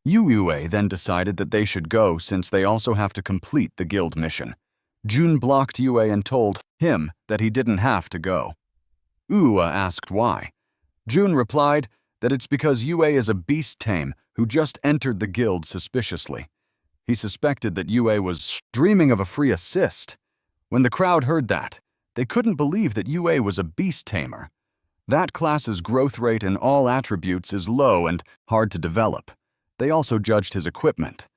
A: Yue then decided that they should go since they also have to complete the guild mission. Jun blocked Yue and told him that he didn't have to go. Ua asked why. Jun replied that it's because Yue is a beast tame who just entered the guild suspiciously. He suspected that Yue was dreaming of a free assist. When the crowd heard that, they couldn't believe that Yue was a beast tamer. That class's growth rate in all attributes is low and hard to develop. They also judged his equipment.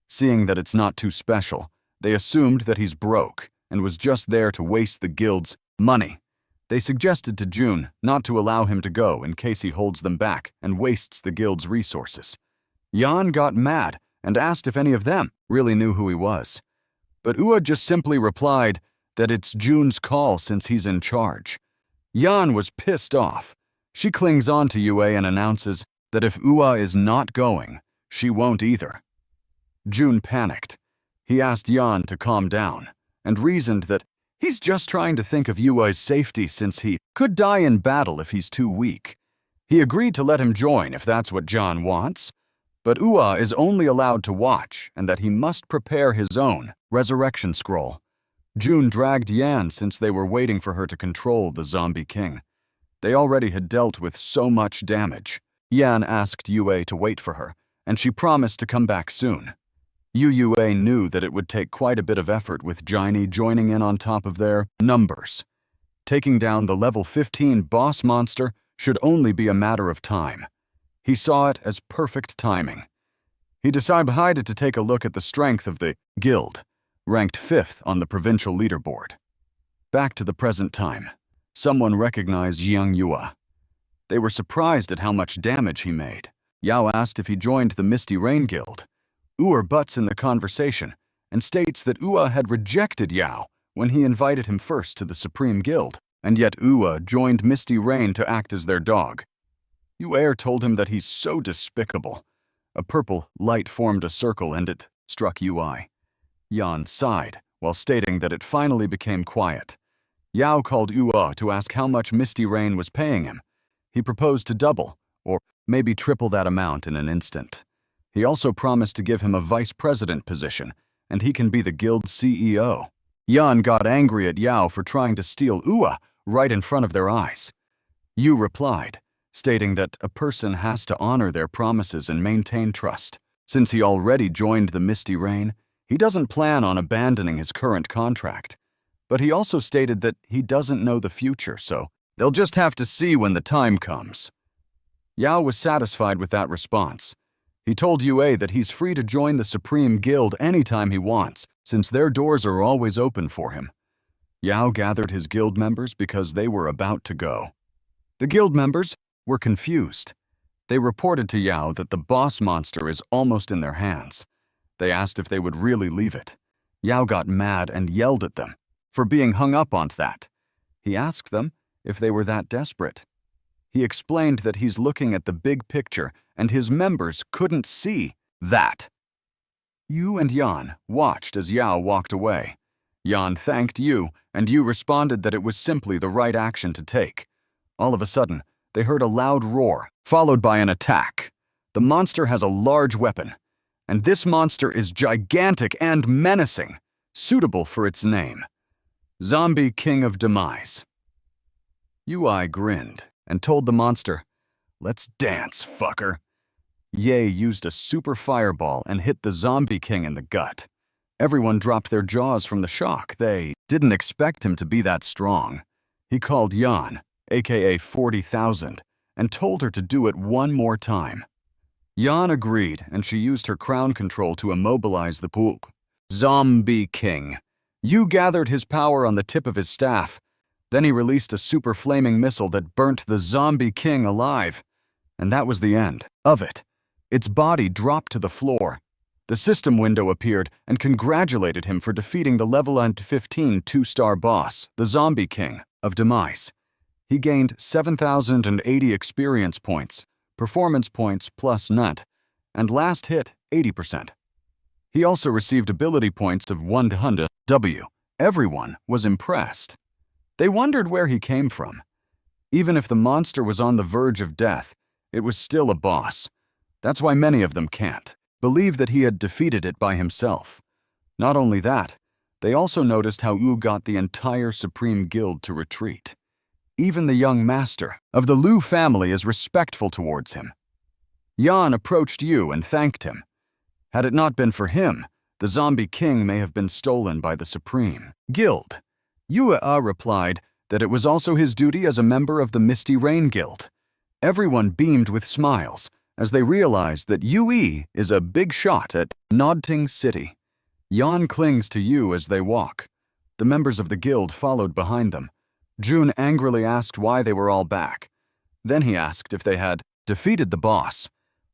A: Seeing that it's not too special, they assumed that he's broke and was just there to waste the guild's money. They suggested to Jun not to allow him to go in case he holds them back and wastes the guild's resources. Yan got mad and asked if any of them really knew who he was. But Ua just simply replied that it's Jun's call since he's in charge. Yan was pissed off. She clings on to Yue and announces that if Ua is not going, she won't either. Jun panicked. He asked Yan to calm down and reasoned that he's just trying to think of Yue's safety since he could die in battle if he's too weak. He agreed to let him join if that's what John wants, but Ua is only allowed to watch and that he must prepare his own resurrection scroll. June dragged Yan since they were waiting for her to control the Zombie King. They already had dealt with so much damage. Yan asked Yue to wait for her, and she promised to come back soon. Yue knew that it would take quite a bit of effort with Jaini joining in on top of their numbers. Taking down the level 15 boss monster should only be a matter of time. He saw it as perfect timing. He decided to take a look at the strength of the guild, ranked 5th on the provincial leaderboard. Back to the present time, someone recognized Jiang Yue. They were surprised at how much damage he made. Yao asked if he joined the Misty Rain Guild. Ua butts in the conversation and states that Ua had rejected Yao when he invited him first to the Supreme Guild, and yet Ua joined Misty Rain to act as their dog. Yue told him that he's so despicable. A purple light formed a circle and it struck Ui. Yan sighed while stating that it finally became quiet. Yao called Ua to ask how much Misty Rain was paying him. He proposed to double, or maybe triple that amount in an instant. He also promised to give him a vice president position, and he can be the guild's CEO. Yan got angry at Yao for trying to steal Ua right in front of their eyes. Yu replied, stating that a person has to honor their promises and maintain trust. Since he already joined the Misty Rain, he doesn't plan on abandoning his current contract. But he also stated that he doesn't know the future, so they'll just have to see when the time comes. Yao was satisfied with that response. He told Yue that he's free to join the Supreme Guild anytime he wants, since their doors are always open for him. Yao gathered his guild members because they were about to go. The guild members were confused. They reported to Yao that the boss monster is almost in their hands. They asked if they would really leave it. Yao got mad and yelled at them for being hung up on that. He asked them if they were that desperate. He explained that he's looking at the big picture and his members couldn't see that. Yu and Yan watched as Yao walked away. Yan thanked Yu, and Yu responded that it was simply the right action to take. All of a sudden, they heard a loud roar, followed by an attack. The monster has a large weapon, and this monster is gigantic and menacing, suitable for its name. Zombie King of Demise. Ui grinned and told the monster, "Let's dance, fucker." Ye used a super fireball and hit the Zombie King in the gut. Everyone dropped their jaws from the shock. They didn't expect him to be that strong. He called Yan, aka 40,000, and told her to do it one more time. Yan agreed, and she used her crown control to immobilize the Puk. Zombie King. Yu gathered his power on the tip of his staff. Then he released a super flaming missile that burnt the Zombie King alive. And that was the end of it. Its body dropped to the floor. The system window appeared and congratulated him for defeating the level 15 2-star boss, the Zombie King of Demise. He gained 7,080 experience points, performance points plus nut, and last hit 80%. He also received ability points of 100 W. Everyone was impressed. They wondered where he came from. Even if the monster was on the verge of death, it was still a boss. That's why many of them can't believe that he had defeated it by himself. Not only that, they also noticed how Yu got the entire Supreme Guild to retreat. Even the young master of the Liu family is respectful towards him. Yan approached Yu and thanked him. Had it not been for him, the Zombie King may have been stolen by the Supreme Guild. Yu replied that it was also his duty as a member of the Misty Rain Guild. Everyone beamed with smiles as they realized that Yue is a big shot at Nodting City. Yan clings to Yu as they walk. The members of the guild followed behind them. Jun angrily asked why they were all back. Then he asked if they had defeated the boss.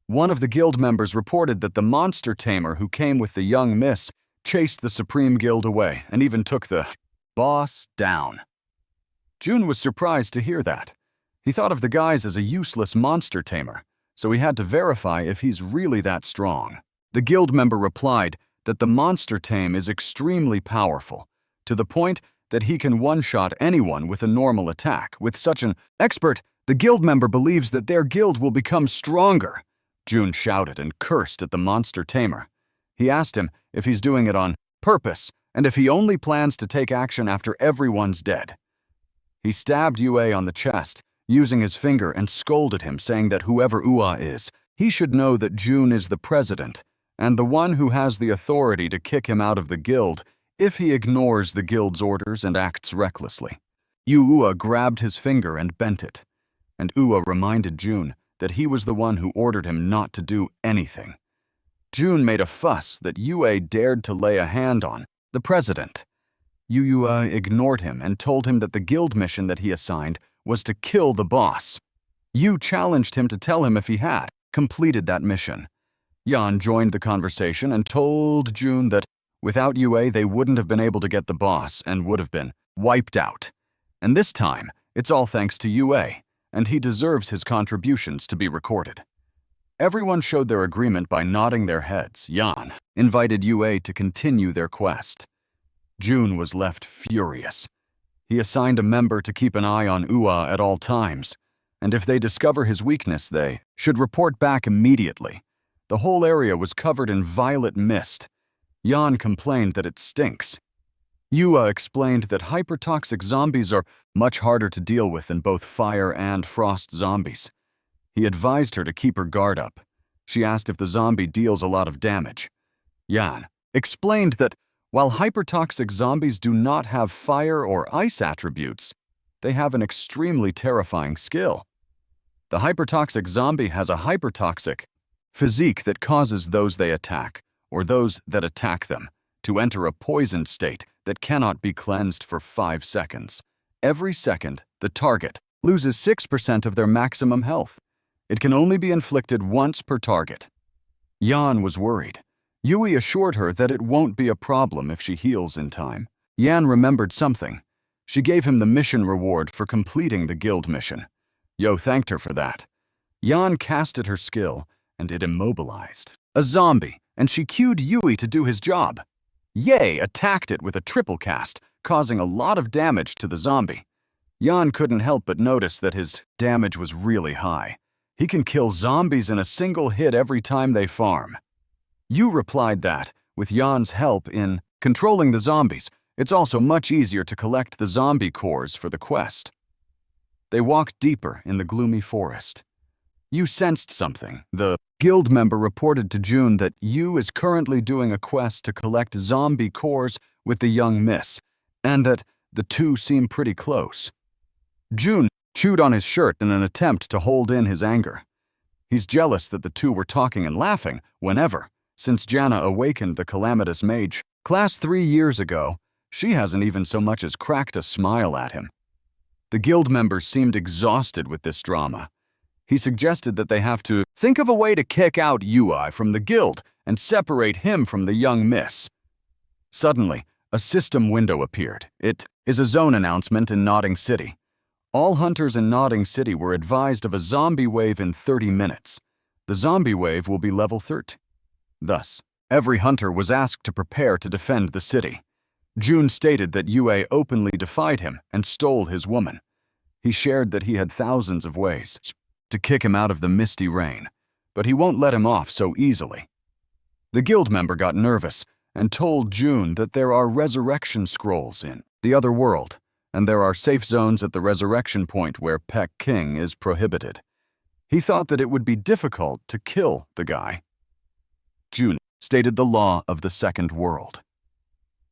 A: One of the guild members reported that the monster tamer who came with the young miss chased the Supreme Guild away and even took the boss down. Jun was surprised to hear that. He thought of the guys as a useless monster tamer, so he had to verify if he's really that strong. The guild member replied that the monster tame is extremely powerful, to the point that he can one-shot anyone with a normal attack. With such an expert, the guild member believes that their guild will become stronger. June shouted and cursed at the monster tamer. He asked him if he's doing it on purpose and if he only plans to take action after everyone's dead. He stabbed Yue on the chest, using his finger, and scolded him, saying that whoever Ua is, he should know that June is the president and the one who has the authority to kick him out of the guild if he ignores the guild's orders and acts recklessly. Ua grabbed his finger and bent it, and Ua reminded June that he was the one who ordered him not to do anything. June made a fuss that Yue dared to lay a hand on the president. Ua ignored him and told him that the guild mission that he assigned was to kill the boss. Yu challenged him to tell him if he had completed that mission. Yan joined the conversation and told June that without Yue, they wouldn't have been able to get the boss and would have been wiped out. And this time, it's all thanks to Yue, and he deserves his contributions to be recorded. Everyone showed their agreement by nodding their heads. Yan invited Yue to continue their quest. June was left furious. He assigned a member to keep an eye on Ua at all times, and if they discover his weakness, they should report back immediately. The whole area was covered in violet mist. Yan complained that it stinks. Ua explained that hypertoxic zombies are much harder to deal with than both fire and frost zombies. He advised her to keep her guard up. She asked if the zombie deals a lot of damage. Yan explained that while hypertoxic zombies do not have fire or ice attributes, they have an extremely terrifying skill. The hypertoxic zombie has a hypertoxic physique that causes those they attack, or those that attack them, to enter a poisoned state that cannot be cleansed for 5 seconds. Every second, the target loses 6% of their maximum health. It can only be inflicted once per target. Yan was worried. Yui assured her that it won't be a problem if she heals in time. Yan remembered something. She gave him the mission reward for completing the guild mission. Yo thanked her for that. Yan casted her skill, and it immobilized a zombie, and she cued Yui to do his job. Ye attacked it with a triple cast, causing a lot of damage to the zombie. Yan couldn't help but notice that his damage was really high. He can kill zombies in a single hit every time they farm. Yu replied that, with Yan's help in controlling the zombies, it's also much easier to collect the zombie cores for the quest. They walked deeper in the gloomy forest. Yu sensed something. The guild member reported to June that Yu is currently doing a quest to collect zombie cores with the young miss, and that the two seem pretty close. June chewed on his shirt in an attempt to hold in his anger. He's jealous that the two were talking and laughing whenever. Since Jana awakened the calamitous mage class 3 years ago, she hasn't even so much as cracked a smile at him. The guild members seemed exhausted with this drama. He suggested that they have to think of a way to kick out Yui from the guild and separate him from the young miss. Suddenly, a system window appeared. It is a zone announcement in Nodding City. All hunters in Nodding City were advised of a zombie wave in 30 minutes. The zombie wave will be level 30. Thus, every hunter was asked to prepare to defend the city. June stated that Yue openly defied him and stole his woman. He shared that he had thousands of ways to kick him out of the misty rain, but he won't let him off so easily. The guild member got nervous and told June that there are resurrection scrolls in the other world, and there are safe zones at the resurrection point where Peck King is prohibited. He thought that it would be difficult to kill the guy. June stated the law of the second world.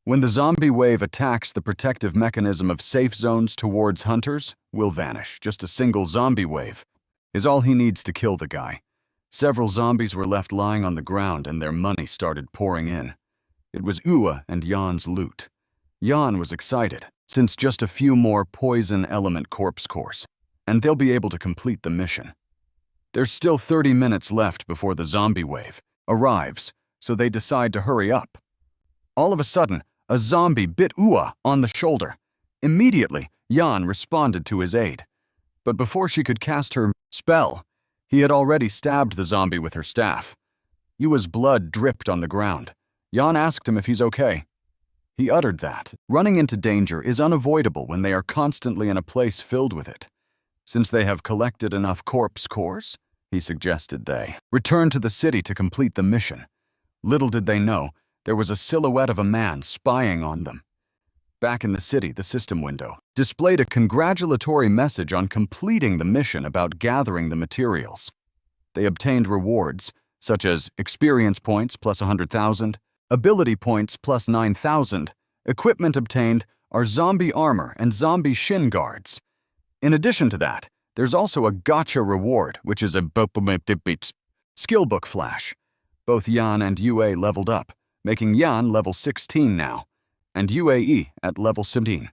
A: When the zombie wave attacks, the protective mechanism of safe zones towards hunters will vanish. Just a single zombie wave is all he needs to kill the guy. Several zombies were left lying on the ground and their money started pouring in. It was Ua and Yan's loot. Yan was excited, since just a few more poison element corpse cores, and they'll be able to complete the mission. There's still 30 minutes left before the zombie wave arrives, so they decide to hurry up. All of a sudden, a zombie bit Ua on the shoulder. Immediately, Yan responded to his aid. But before she could cast her spell, he had already stabbed the zombie with her staff. Ua's blood dripped on the ground. Jan asked him if he's okay. He uttered that running into danger is unavoidable when they are constantly in a place filled with it. Since they have collected enough corpse cores, he suggested they return to the city to complete the mission. Little did they know, there was a silhouette of a man spying on them. Back in the city, the system window displayed a congratulatory message on completing the mission about gathering the materials. They obtained rewards, such as experience points plus 100,000, ability points plus 9,000. Equipment obtained are zombie armor and zombie shin guards. In addition to that, there's also a gotcha reward, which is a skill book flash. Both Jan and UA leveled up, making Jan level 16 now, and UAE at level 17.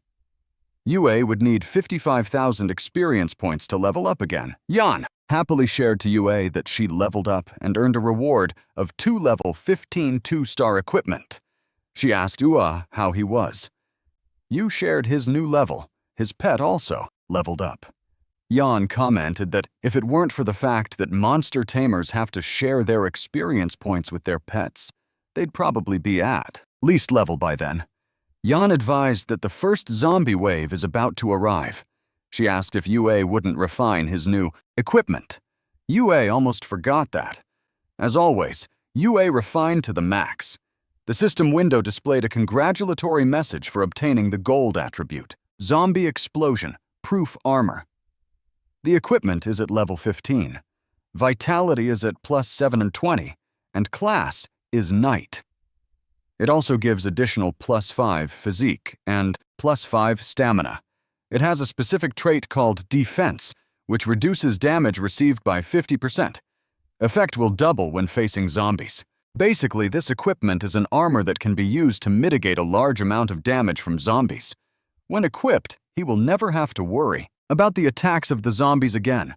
A: UA would need 55,000 experience points to level up again. Jan happily shared to UA that she leveled up and earned a reward of 2 level 15 2-star equipment. She asked UA how he was. Yu shared his new level. His pet also leveled up. Jan commented that if it weren't for the fact that monster tamers have to share their experience points with their pets, they'd probably be at least level by then. Jan advised that the first zombie wave is about to arrive. She asked if UA wouldn't refine his new equipment. UA almost forgot that. As always, UA refined to the max. The system window displayed a congratulatory message for obtaining the gold attribute, Zombie Explosion, Proof Armor. The equipment is at level 15. Vitality is at plus 720, and class is Knight. It also gives additional plus 5 physique and plus 5 stamina. It has a specific trait called Defense, which reduces damage received by 50%. Effect will double when facing zombies. Basically, this equipment is an armor that can be used to mitigate a large amount of damage from zombies. When equipped, he will never have to worry about the attacks of the zombies again.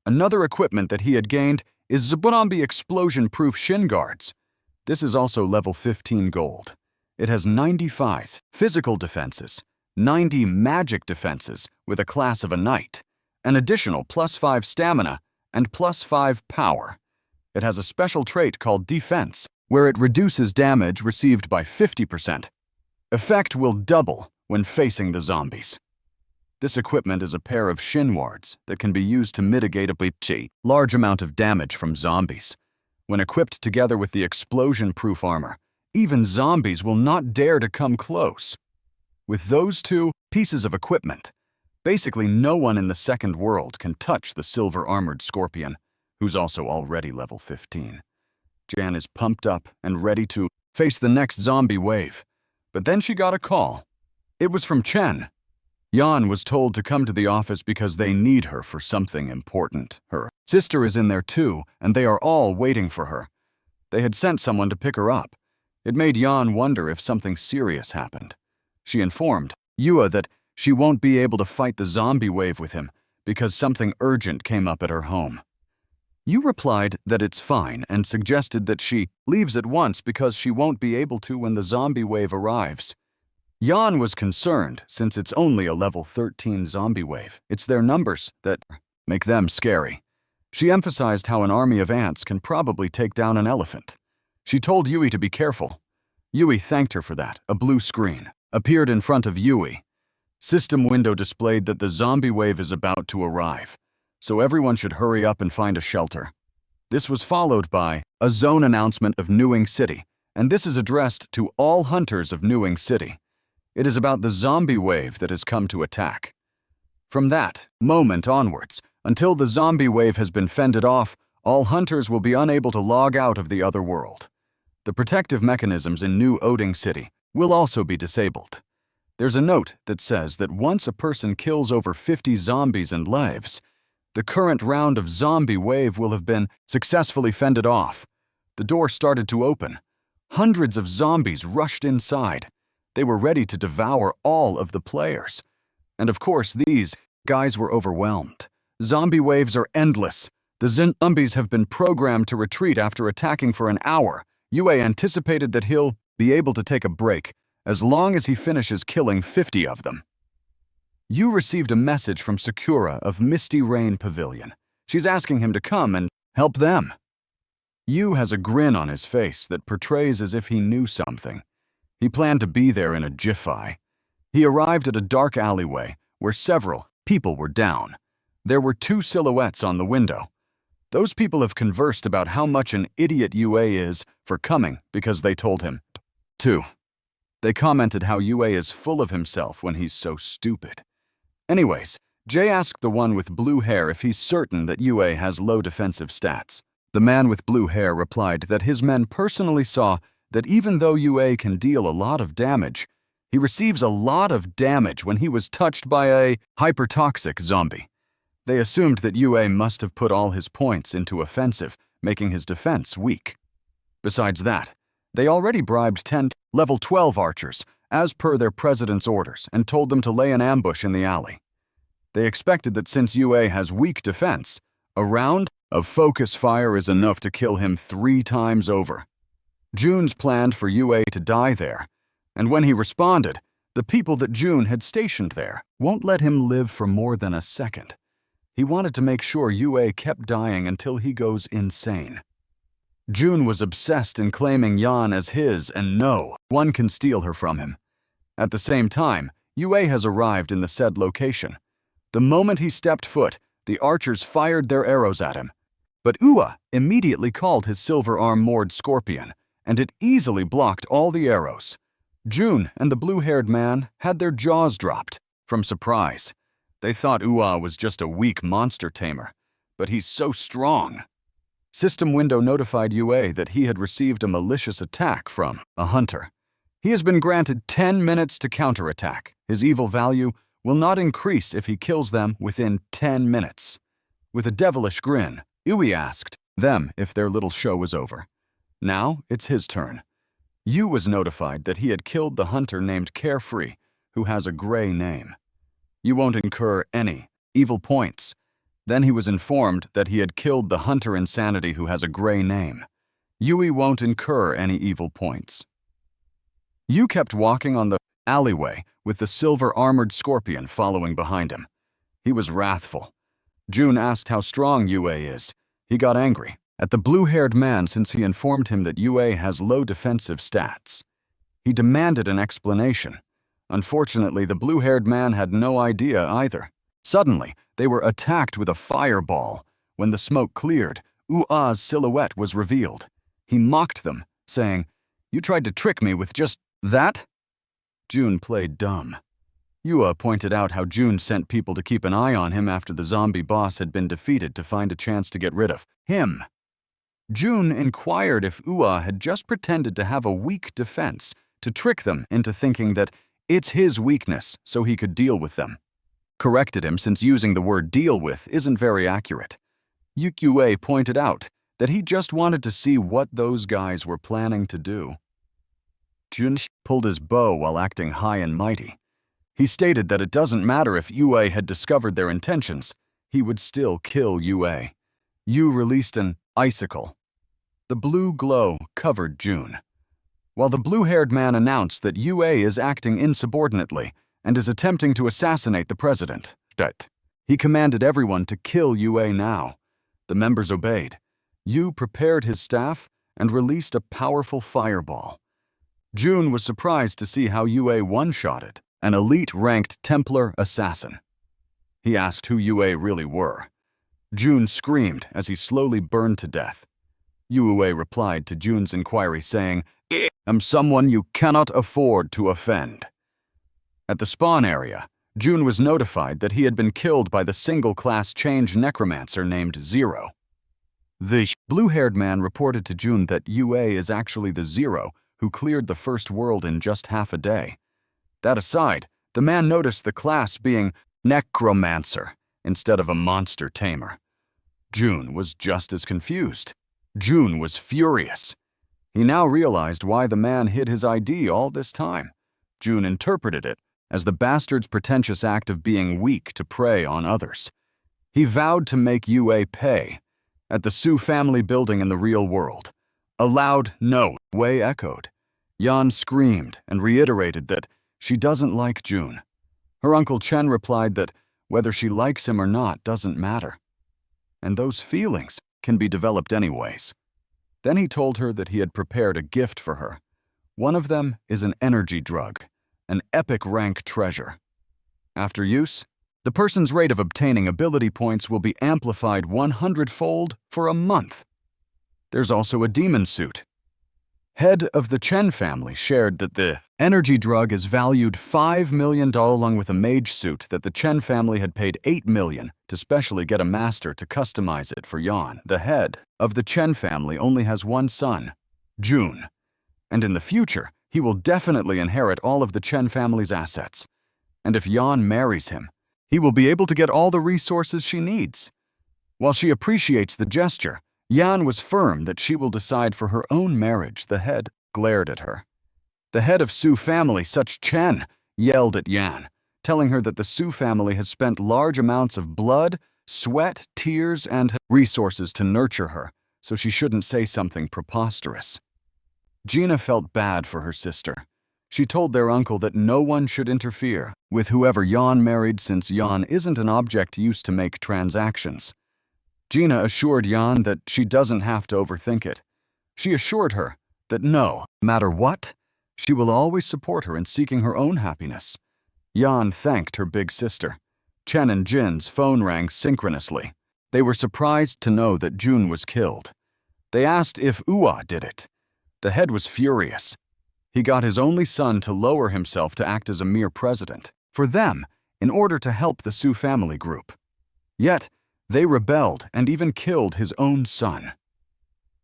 A: Another equipment that he had gained is Zombie Explosion-proof shin guards. This is also level 15 gold. It has 95 physical defenses, 90 magic defenses with a class of a knight, an additional plus 5 stamina, and plus 5 power. It has a special trait called Defense, where it reduces damage received by 50%. Effect will double when facing the zombies. This equipment is a pair of shin wards that can be used to mitigate a large amount of damage from zombies. When equipped together with the explosion-proof armor, even zombies will not dare to come close. With those two pieces of equipment, basically no one in the second world can touch the silver-armored scorpion, who's also already level 15. Jan is pumped up and ready to face the next zombie wave. But then she got a call. It was from Chen. Jan was told to come to the office because they need her for something important. Her sister is in there too, and they are all waiting for her. They had sent someone to pick her up. It made Jan wonder if something serious happened. She informed Yua that she won't be able to fight the zombie wave with him because something urgent came up at her home. Yu replied that it's fine and suggested that she leaves at once because she won't be able to when the zombie wave arrives. Jan was concerned since it's only a level 13 zombie wave. It's their numbers that make them scary. She emphasized how an army of ants can probably take down an elephant. She told Yui to be careful. Yui thanked her for that. A blue screen appeared in front of Yui. System window displayed that the zombie wave is about to arrive, so everyone should hurry up and find a shelter. This was followed by a zone announcement of Newing City, and this is addressed to all hunters of Newing City. It is about the zombie wave that has come to attack. From that moment onwards, until the zombie wave has been fended off, all hunters will be unable to log out of the other world. The protective mechanisms in New Oding City will also be disabled. There's a note that says that once a person kills over 50 zombies and lives, the current round of zombie wave will have been successfully fended off. The door started to open. Hundreds of zombies rushed inside. They were ready to devour all of the players. And of course, these guys were overwhelmed. Zombie waves are endless. The zombies have been programmed to retreat after attacking for an hour. Yue anticipated that he'll be able to take a break as long as he finishes killing 50 of them. Yu received a message from Sakura of Misty Rain Pavilion. She's asking him to come and help them. Yu has a grin on his face that portrays as if he knew something. He planned to be there in a jiffy. He arrived at a dark alleyway where several people were down. There were 2 silhouettes on the window. Those people have conversed about how much an idiot Yue is for coming because they told him to. They commented how Yue is full of himself when he's so stupid. Anyways, Jay asked the one with blue hair if he's certain that Yue has low defensive stats. The man with blue hair replied that his men personally saw that even though Yue can deal a lot of damage, he receives a lot of damage when he was touched by a hypertoxic zombie. They assumed that Yue must have put all his points into offensive, making his defense weak. Besides that, they already bribed 10 level 12 archers, as per their president's orders, and told them to lay an ambush in the alley. They expected that since Yue has weak defense, a round of focus fire is enough to kill him 3 times over. June's planned for Yue to die there, and when he responded, the people that June had stationed there won't let him live for more than a second. He wanted to make sure Yue kept dying until he goes insane. June was obsessed in claiming Yan as his, and no one can steal her from him. At the same time, Yue has arrived in the said location. The moment he stepped foot, the archers fired their arrows at him. But Ua immediately called his silver arm-moored scorpion, and it easily blocked all the arrows. June and the blue-haired man had their jaws dropped from surprise. They thought Ua was just a weak monster tamer, but he's so strong. System Window notified Yue that he had received a malicious attack from a hunter. He has been granted 10 minutes to counterattack. His evil value will not increase if he kills them within 10 minutes. With a devilish grin, Yui asked them if their little show was over. Now it's his turn. Yu was notified that he had killed the hunter named Carefree, who has a gray name. You won't incur any evil points. Then he was informed that he had killed the hunter Insanity who has a gray name. Yui won't incur any evil points. Yu kept walking on the alleyway with the silver-armored scorpion following behind him. He was wrathful. June asked how strong Yue is. He got angry at the blue-haired man since he informed him that Yue has low defensive stats. He demanded an explanation. Unfortunately, the blue-haired man had no idea either. Suddenly, they were attacked with a fireball. When the smoke cleared, Ua's silhouette was revealed. He mocked them, saying, "You tried to trick me with just that?" June played dumb. Ua pointed out how June sent people to keep an eye on him after the zombie boss had been defeated to find a chance to get rid of him. June inquired if Ua had just pretended to have a weak defense to trick them into thinking that it's his weakness so he could deal with them. Corrected him since using the word deal with isn't very accurate. Yue pointed out that he just wanted to see what those guys were planning to do. Jun pulled his bow while acting high and mighty. He stated that it doesn't matter if Yue had discovered their intentions, he would still kill Yue. Yu released an icicle. The blue glow covered June. While the blue-haired man announced that Yue is acting insubordinately and is attempting to assassinate the president, he commanded everyone to kill Yue now. The members obeyed. Yu prepared his staff and released a powerful fireball. June was surprised to see how Yue one-shotted an elite-ranked Templar assassin. He asked who Yue really were. June screamed as he slowly burned to death. Yue replied to June's inquiry saying, "I'm someone you cannot afford to offend." At the spawn area, June was notified that he had been killed by the single-class change necromancer named Zero. The blue-haired man reported to June that Yue is actually the Zero who cleared the first world in just half a day. That aside, the man noticed the class being necromancer instead of a monster tamer. June was just as confused. June was furious. He now realized why the man hid his ID all this time. June interpreted it as the bastard's pretentious act of being weak to prey on others. He vowed to make Yue pay. At the Su family building in the real world, a loud "no" Wei echoed. Yan screamed and reiterated that she doesn't like June. Her Uncle Chen replied that whether she likes him or not doesn't matter. And those feelings can be developed anyways. Then he told her that he had prepared a gift for her. One of them is an energy drug, an epic rank treasure. After use, the person's rate of obtaining ability points will be amplified 100-fold for a month. There's also a demon suit. Head of the Chen family shared that the energy drug is valued $5 million along with a mage suit that the Chen family had paid $8 million to specially get a master to customize it for Yan. The head of the Chen family only has one son, Jun, and in the future, he will definitely inherit all of the Chen family's assets. And if Yan marries him, he will be able to get all the resources she needs. While she appreciates the gesture, Yan was firm that she will decide for her own marriage. The head glared at her. The head of Su family, such Chen, yelled at Yan, telling her that the Su family has spent large amounts of blood, sweat, tears, and resources to nurture her, so she shouldn't say something preposterous. Gina felt bad for her sister. She told their uncle that no one should interfere with whoever Yan married since Yan isn't an object used to make transactions. Gina assured Yan that she doesn't have to overthink it. She assured her that no matter what, she will always support her in seeking her own happiness. Yan thanked her big sister. Chen and Jin's phone rang synchronously. They were surprised to know that Jun was killed. They asked if Ua did it. The head was furious. He got his only son to lower himself to act as a mere president for them in order to help the Su family group. Yet, they rebelled and even killed his own son.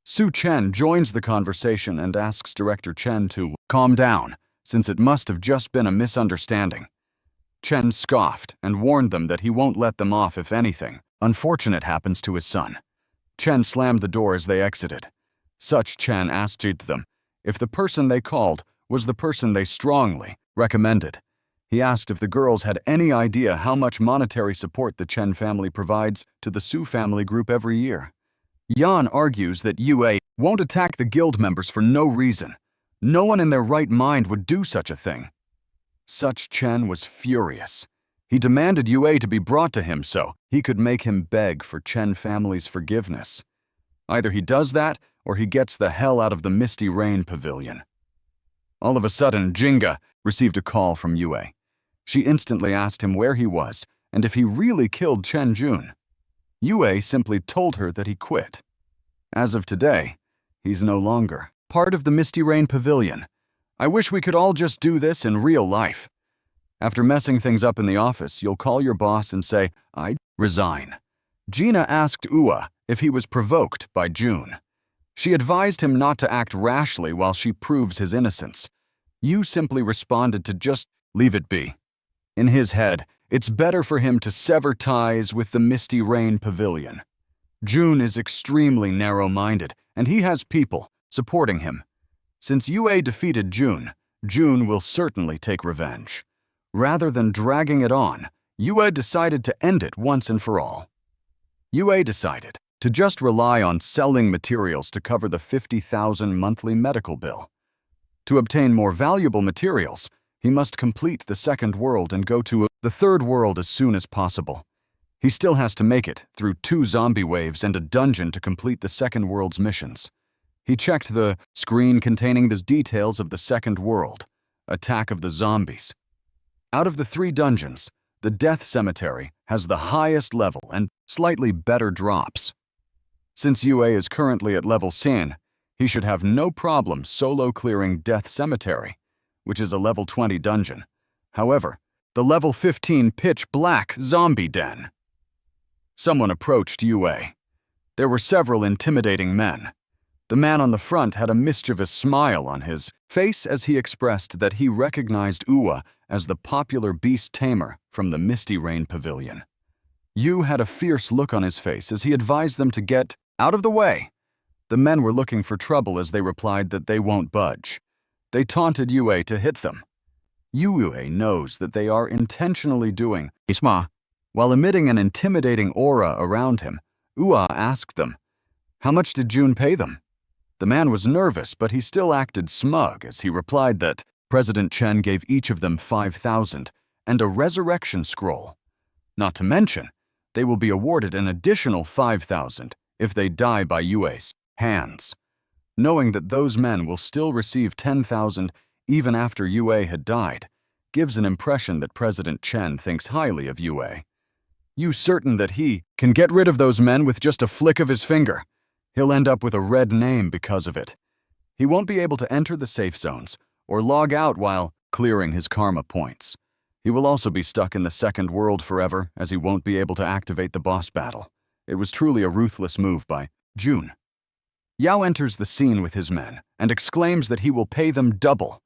A: Su Chen joins the conversation and asks Director Chen to calm down, since it must have just been a misunderstanding. Chen scoffed and warned them that he won't let them off if anything unfortunate happens to his son. Chen slammed the door as they exited. Such Chen asked them if the person they called was the person they strongly recommended. He asked if the girls had any idea how much monetary support the Chen family provides to the Su family group every year. Yan argues that Yue won't attack the guild members for no reason. No one in their right mind would do such a thing. Such Chen was furious. He demanded Yue to be brought to him so he could make him beg for Chen family's forgiveness. Either he does that, or he gets the hell out of the Misty Rain Pavilion. All of a sudden, Jinga received a call from Yue. She instantly asked him where he was and if he really killed Chen Jun. Yue simply told her that he quit. As of today, he's no longer part of the Misty Rain Pavilion. I wish we could all just do this in real life. After messing things up in the office, you'll call your boss and say, I resign. Gina asked Ua if he was provoked by Jun. She advised him not to act rashly while she proves his innocence. Yu simply responded to just leave it be. In his head, it's better for him to sever ties with the Misty Rain Pavilion. Jun is extremely narrow-minded, and he has people supporting him. Since Yue defeated Jun, Jun will certainly take revenge. Rather than dragging it on, Yue decided to end it once and for all. Yue decided to just rely on selling materials to cover the 50,000 monthly medical bill. To obtain more valuable materials, he must complete the second world and go to the third world as soon as possible. He still has to make it through 2 zombie waves and a dungeon to complete the second world's missions. He checked the screen containing the details of the second world, Attack of the Zombies. Out of the 3 dungeons, the Death Cemetery has the highest level and slightly better drops. Since Yue is currently at level 10, he should have no problem solo clearing Death Cemetery, which is a level 20 dungeon. However, the level 15 Pitch Black Zombie Den. Someone approached Yue. There were several intimidating men. The man on the front had a mischievous smile on his face as he expressed that he recognized Ua as the popular beast tamer from the Misty Rain Pavilion. Yu had a fierce look on his face as he advised them to get out of the way. The men were looking for trouble as they replied that they won't budge. They taunted Yue to hit them. Yue knows that they are intentionally doing Isma. While emitting an intimidating aura around him, Ua asked them, how much did Jun pay them? The man was nervous, but he still acted smug as he replied that President Chen gave each of them 5,000 and a resurrection scroll. Not to mention, they will be awarded an additional 5,000 if they die by Yue's hands. Knowing that those men will still receive 10,000 even after Yue had died, gives an impression that President Chen thinks highly of Yue. You're certain that he can get rid of those men with just a flick of his finger. He'll end up with a red name because of it. He won't be able to enter the safe zones or log out while clearing his karma points. He will also be stuck in the second world forever, as he won't be able to activate the boss battle. It was truly a ruthless move by June. Yao enters the scene with his men and exclaims that he will pay them double.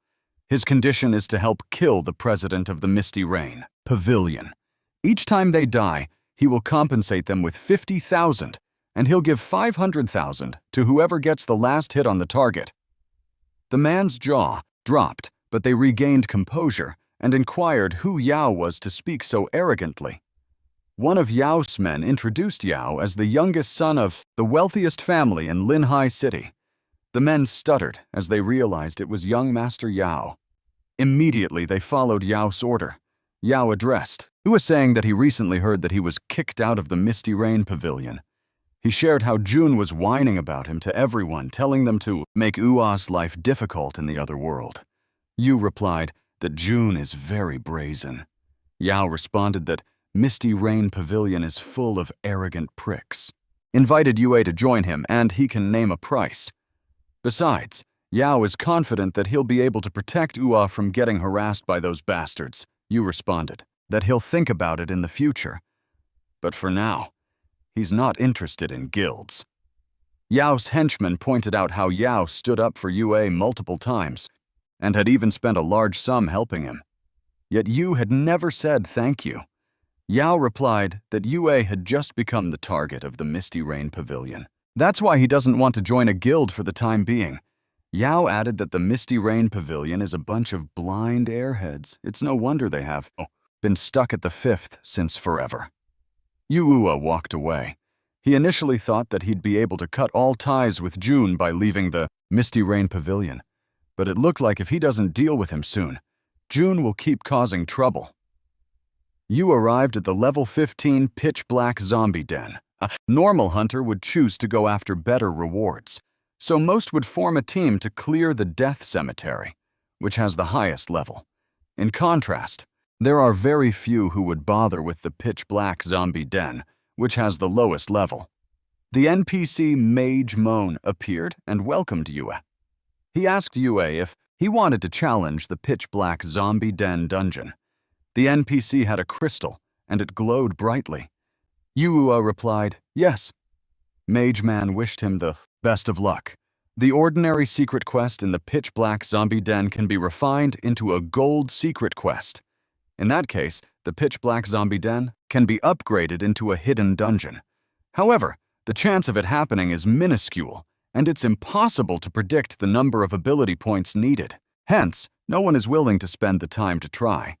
A: His condition is to help kill the president of the Misty Rain Pavilion. Each time they die, he will compensate them with 50,000, and he'll give 500,000 to whoever gets the last hit on the target. The man's jaw dropped, but they regained composure and inquired who Yao was to speak so arrogantly. One of Yao's men introduced Yao as the youngest son of the wealthiest family in Linhai City. The men stuttered as they realized it was young Master Yao. Immediately they followed Yao's order. Yao addressed Ua, saying that he recently heard that he was kicked out of the Misty Rain Pavilion. He shared how June was whining about him to everyone, telling them to make Ua's life difficult in the other world. Yu replied that June is very brazen. Yao responded that Misty Rain Pavilion is full of arrogant pricks, invited Yue to join him, and he can name a price. Besides, Yao is confident that he'll be able to protect Ua from getting harassed by those bastards. Yu responded that he'll think about it in the future. But for now, he's not interested in guilds. Yao's henchman pointed out how Yao stood up for Yue multiple times and had even spent a large sum helping him. Yet Yu had never said thank you. Yao replied that Yue had just become the target of the Misty Rain Pavilion. That's why he doesn't want to join a guild for the time being. Yao added that the Misty Rain Pavilion is a bunch of blind airheads. It's no wonder they have been stuck at the 5th since forever. Ua walked away. He initially thought that he'd be able to cut all ties with June by leaving the Misty Rain Pavilion, but it looked like if he doesn't deal with him soon, June will keep causing trouble. Yu arrived at the level 15 pitch-black zombie den. A normal hunter would choose to go after better rewards, so most would form a team to clear the death cemetery, which has the highest level. In contrast, there are very few who would bother with the pitch-black zombie den, which has the lowest level. The NPC Mage Moan appeared and welcomed Yue. He asked Yue if he wanted to challenge the pitch-black zombie den dungeon. The NPC had a crystal, and it glowed brightly. Yue replied, yes. Mage Man wished him the best of luck. The ordinary secret quest in the pitch-black zombie den can be refined into a gold secret quest. In that case, the pitch-black zombie den can be upgraded into a hidden dungeon. However, the chance of it happening is minuscule, and it's impossible to predict the number of ability points needed. Hence, no one is willing to spend the time to try.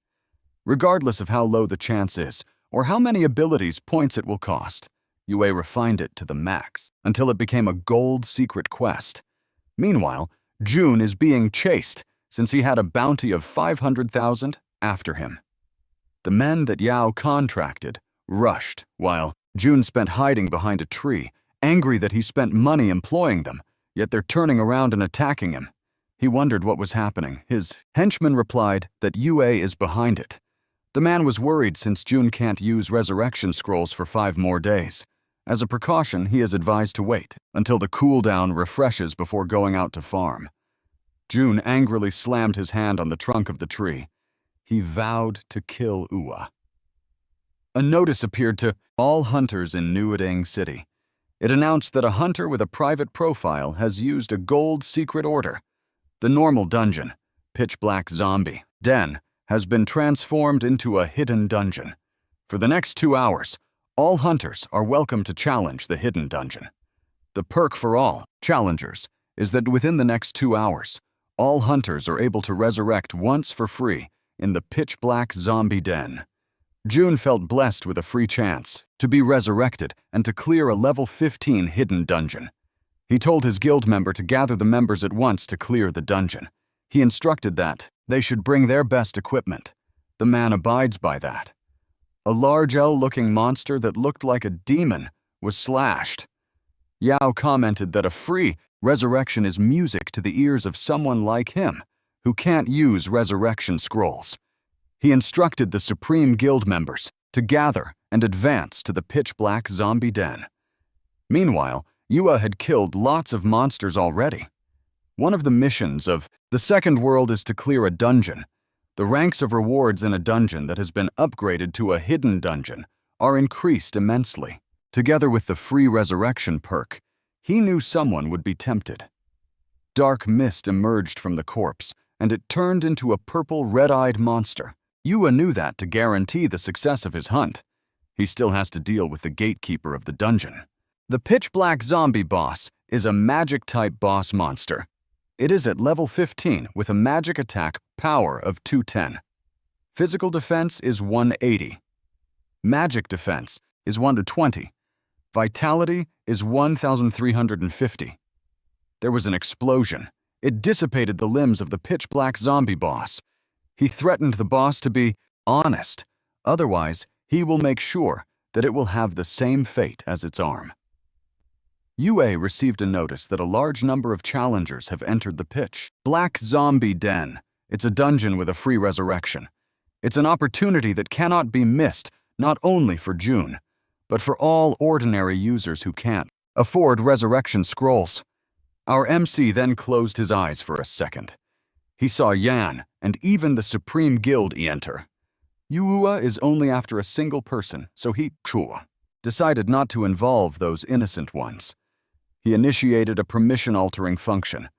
A: Regardless of how low the chance is, or how many abilities points it will cost, Yue refined it to the max, until it became a gold secret quest. Meanwhile, June is being chased, since he had a bounty of 500,000 after him. The men that Yao contracted rushed, while June spent hiding behind a tree, angry that he spent money employing them, yet they're turning around and attacking him. He wondered what was happening. His henchman replied that Yue is behind it. The man was worried since June can't use resurrection scrolls for 5 more days. As a precaution, he is advised to wait until the cooldown refreshes before going out to farm. June angrily slammed his hand on the trunk of the tree. He vowed to kill Ua. A notice appeared to all hunters in Nuadang City. It announced that a hunter with a private profile has used a gold secret order. The normal dungeon, pitch-black zombie den, has been transformed into a hidden dungeon. For the next 2 hours, all hunters are welcome to challenge the hidden dungeon. The perk for all challengers is that within the next 2 hours, all hunters are able to resurrect once for free in the pitch-black zombie den. June felt blessed with a free chance to be resurrected and to clear a level 15 hidden dungeon. He told his guild member to gather the members at once to clear the dungeon. He instructed that they should bring their best equipment. The man abides by that. A large L-looking monster that looked like a demon was slashed. Yao commented that a free Resurrection is music to the ears of someone like him, who can't use resurrection scrolls. He instructed the Supreme Guild members to gather and advance to the pitch-black zombie den. Meanwhile, Yua had killed lots of monsters already. One of the missions of the Second World is to clear a dungeon. The ranks of rewards in a dungeon that has been upgraded to a hidden dungeon are increased immensely. Together with the free resurrection perk, he knew someone would be tempted. Dark mist emerged from the corpse, and it turned into a purple red-eyed monster. Yua knew that to guarantee the success of his hunt. He still has to deal with the gatekeeper of the dungeon. The pitch-black zombie boss is a magic-type boss monster. It is at level 15 with a magic attack power of 210. Physical defense is 180. Magic defense is 120. Vitality is 1,350. There was an explosion. It dissipated the limbs of the pitch-black zombie boss. He threatened the boss to be honest. Otherwise, he will make sure that it will have the same fate as its arm. UA received a notice that a large number of challengers have entered the pitch-black zombie den. It's a dungeon with a free resurrection. It's an opportunity that cannot be missed, not only for June, but for all ordinary users who can't afford resurrection scrolls. Our MC then closed his eyes for a second. He saw Yan and even the Supreme Guild enter. Yua is only after a single person, so he decided not to involve those innocent ones. He initiated a permission-altering function.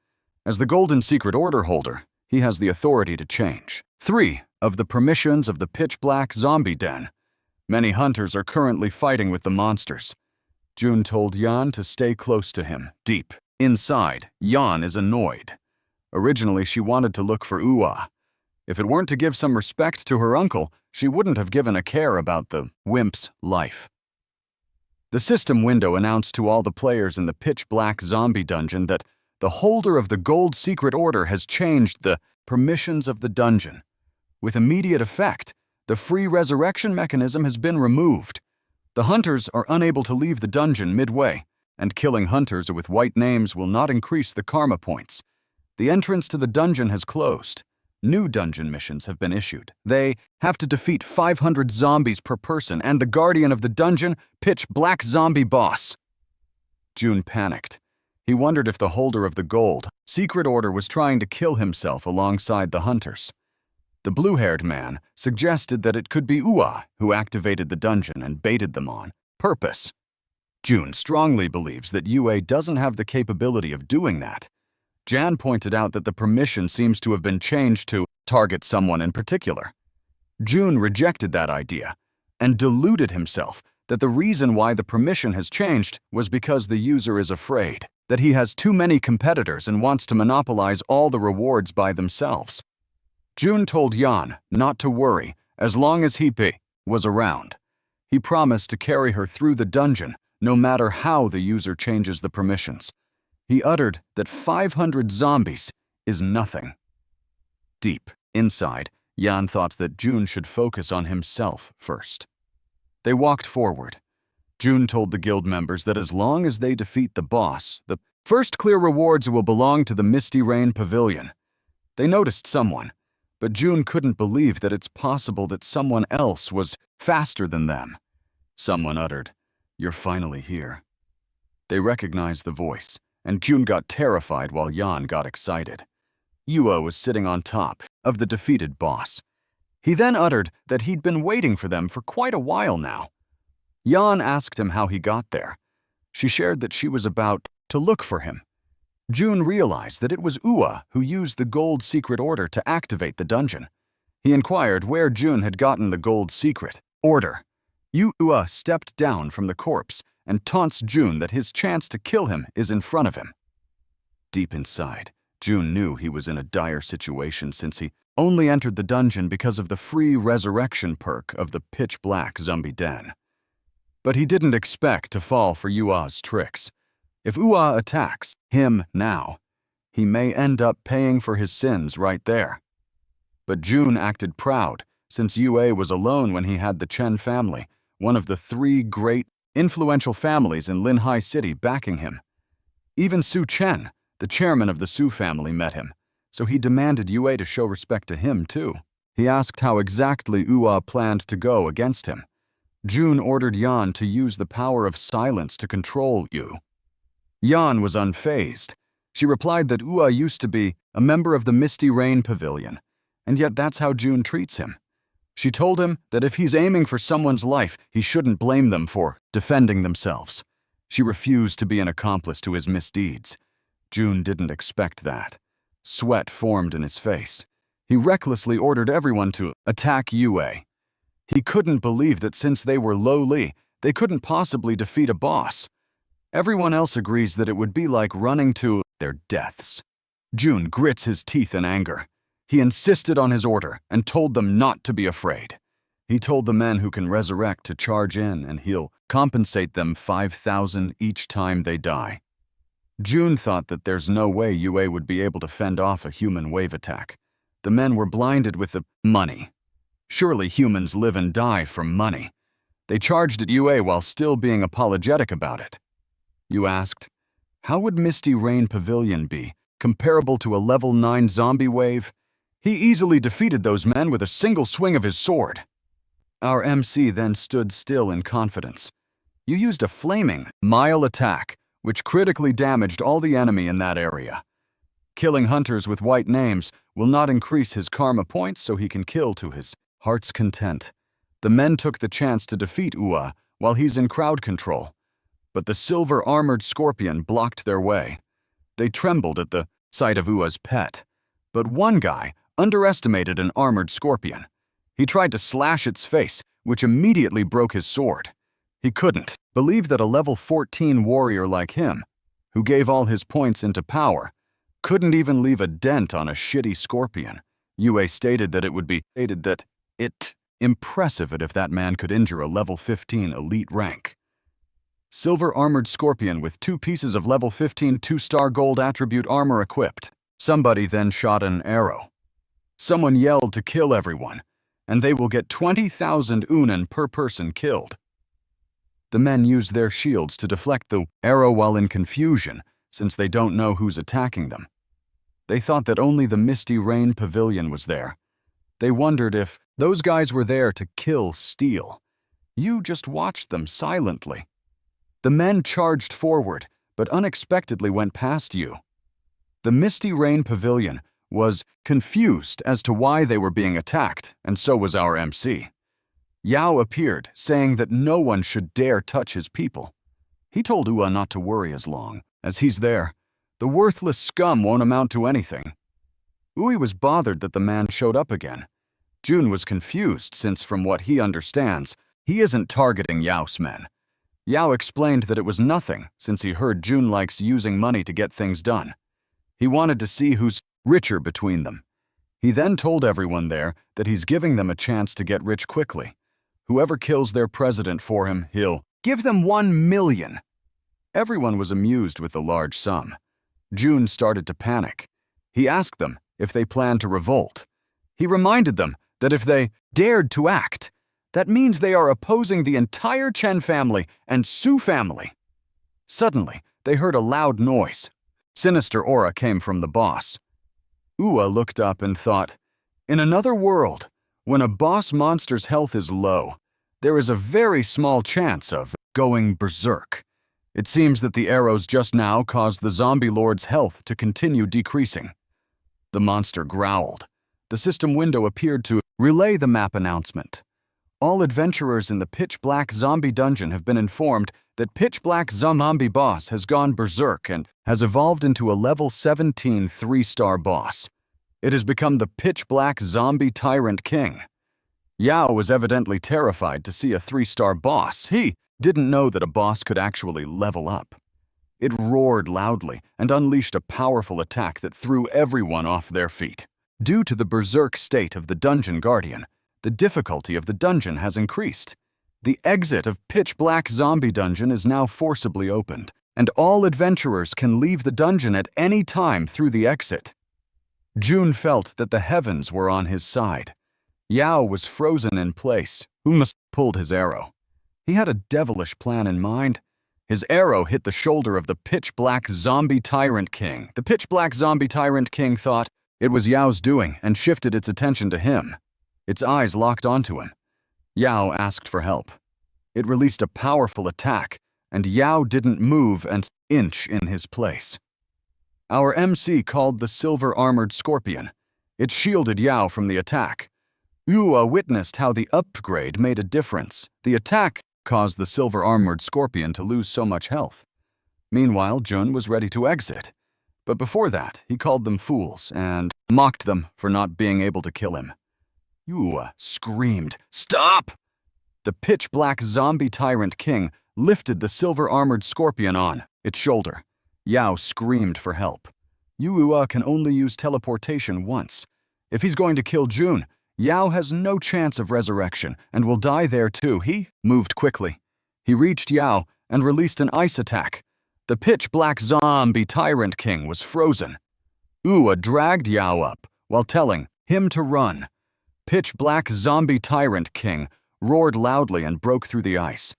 A: As the Golden Secret Order holder, he has the authority to change 3 of the permissions of the pitch-black zombie den. Many hunters are currently fighting with the monsters. June told Yan to stay close to him. Deep inside, Yan is annoyed. Originally, she wanted to look for Ua. If it weren't to give some respect to her uncle, she wouldn't have given a care about the wimp's life. The system window announced to all the players in the pitch-black zombie dungeon that the holder of the Gold Secret Order has changed the permissions of the dungeon. With immediate effect, the free resurrection mechanism has been removed. The hunters are unable to leave the dungeon midway, and killing hunters with white names will not increase the karma points. The entrance to the dungeon has closed. New dungeon missions have been issued. They have to defeat 500 zombies per person and the guardian of the dungeon, pitch-black zombie boss. June panicked. He wondered if the holder of the Gold Secret Order was trying to kill himself alongside the hunters. The blue-haired man suggested that it could be Ua who activated the dungeon and baited them on purpose. June strongly believes that UA doesn't have the capability of doing that. Jan pointed out that the permission seems to have been changed to target someone in particular. June rejected that idea and deluded himself that the reason why the permission has changed was because the user is afraid that he has too many competitors and wants to monopolize all the rewards by themselves. June told Yan not to worry as long as he was around. He promised to carry her through the dungeon no matter how the user changes the permissions. He uttered that 500 zombies is nothing. Deep inside, Yan thought that June should focus on himself first. They walked forward. June told the guild members that as long as they defeat the boss, the first clear rewards will belong to the Misty Rain Pavilion. They noticed someone, but June couldn't believe that it's possible that someone else was faster than them. Someone uttered, "You're finally here." They recognized the voice, and June got terrified while Yan got excited. Yua was sitting on top of the defeated boss. He then uttered that he'd been waiting for them for quite a while now. Yan asked him how he got there. She shared that she was about to look for him. June realized that it was Ua who used the Gold Secret Order to activate the dungeon. He inquired where June had gotten the Gold Secret Order. Ua stepped down from the corpse and taunts June that his chance to kill him is in front of him. Deep inside, June knew he was in a dire situation since he only entered the dungeon because of the free resurrection perk of the pitch-black zombie den. But he didn't expect to fall for Ua's tricks. If Ua attacks him now, he may end up paying for his sins right there. But June acted proud since Ua was alone when he had the Chen family, one of the 3 great influential families in Linhai City, backing him. Even Su Chen, the chairman of the Su family, met him, so he demanded Yue to show respect to him too. He asked how exactly Ua planned to go against him. Jun ordered Yan to use the power of silence to control Yu. Yan was unfazed. She replied that Ua used to be a member of the Misty Rain Pavilion, and yet that's how Jun treats him. She told him that if he's aiming for someone's life, he shouldn't blame them for defending themselves. She refused to be an accomplice to his misdeeds. Jun didn't expect that. Sweat formed in his face. He recklessly ordered everyone to attack Yue. He couldn't believe that since they were lowly, they couldn't possibly defeat a boss. Everyone else agrees that it would be like running to their deaths. Jun grits his teeth in anger. He insisted on his order and told them not to be afraid. He told the men who can resurrect to charge in, and he'll compensate them 5,000 each time they die. Jun thought that there's no way Yue would be able to fend off a human wave attack. The men were blinded with the money. Surely humans live and die for money. They charged at Yue while still being apologetic about it. You asked, how would Misty Rain Pavilion be, comparable to a level 9 zombie wave? He easily defeated those men with a single swing of his sword. Our MC then stood still in confidence. You used a flaming mile attack, which critically damaged all the enemy in that area. Killing hunters with white names will not increase his karma points, so he can kill to his heart's content. The men took the chance to defeat Ua while he's in crowd control, but the silver-armored scorpion blocked their way. They trembled at the sight of Ua's pet, but one guy underestimated an armored scorpion. He tried to slash its face, which immediately broke his sword. He couldn't believe that a level 14 warrior like him, who gave all his points into power, couldn't even leave a dent on a shitty scorpion. Yue stated that it would be impressive if that man could injure a level 15 elite rank. Silver-armored scorpion with 2 pieces of level 15 2-star gold attribute armor equipped. Somebody then shot an arrow. Someone yelled to kill everyone, and they will get 20,000 unen per person killed. The men used their shields to deflect the arrow while in confusion, since they don't know who's attacking them. They thought that only the Misty Rain Pavilion was there. They wondered if those guys were there to kill Steel. You just watched them silently. The men charged forward, but unexpectedly went past you. The Misty Rain Pavilion was confused as to why they were being attacked, and so was our MC. Yao appeared, saying that no one should dare touch his people. He told Ua not to worry as long as he's there. The worthless scum won't amount to anything. Ui was bothered that the man showed up again. Jun was confused since, from what he understands, he isn't targeting Yao's men. Yao explained that it was nothing since he heard Jun likes using money to get things done. He wanted to see who's richer between them. He then told everyone there that he's giving them a chance to get rich quickly. Whoever kills their president for him, he'll give them 1 million. Everyone was amused with the large sum. Jun started to panic. He asked them if they planned to revolt. He reminded them that if they dared to act, that means they are opposing the entire Chen family and Su family. Suddenly, they heard a loud noise. Sinister aura came from the boss. Ua looked up and thought, in another world, when a boss monster's health is low, there is a very small chance of going berserk. It seems that the arrows just now caused the zombie lord's health to continue decreasing. The monster growled. The system window appeared to relay the map announcement. All adventurers in the pitch-black zombie dungeon have been informed that pitch-black zombie boss has gone berserk and has evolved into a level 17 3-star boss. It has become the pitch-black zombie tyrant king. Yao was evidently terrified to see a 3-star boss. He didn't know that a boss could actually level up. It roared loudly and unleashed a powerful attack that threw everyone off their feet. Due to the berserk state of the dungeon guardian, the difficulty of the dungeon has increased. The exit of pitch-black zombie dungeon is now forcibly opened, and all adventurers can leave the dungeon at any time through the exit. Jun felt that the heavens were on his side. Yao was frozen in place. Pulled his arrow. He had a devilish plan in mind. His arrow hit the shoulder of the pitch-black zombie tyrant king. The pitch-black zombie tyrant king thought it was Yao's doing and shifted its attention to him. Its eyes locked onto him. Yao asked for help. It released a powerful attack, and Yao didn't move an inch in his place. Our MC called the silver-armored scorpion. It shielded Yao from the attack. Yua witnessed how the upgrade made a difference. The attack caused the silver-armored scorpion to lose so much health. Meanwhile, Jun was ready to exit. But before that, he called them fools and mocked them for not being able to kill him. Yua screamed, "Stop!" The pitch-black zombie tyrant king lifted the silver-armored scorpion on its shoulder. Yao screamed for help. Yua can only use teleportation once. If he's going to kill Jun, Yao has no chance of resurrection and will die there too. He moved quickly. He reached Yao and released an ice attack. The pitch-black zombie tyrant king was frozen. Yua dragged Yao up while telling him to run. Pitch-black zombie tyrant king roared loudly and broke through the ice.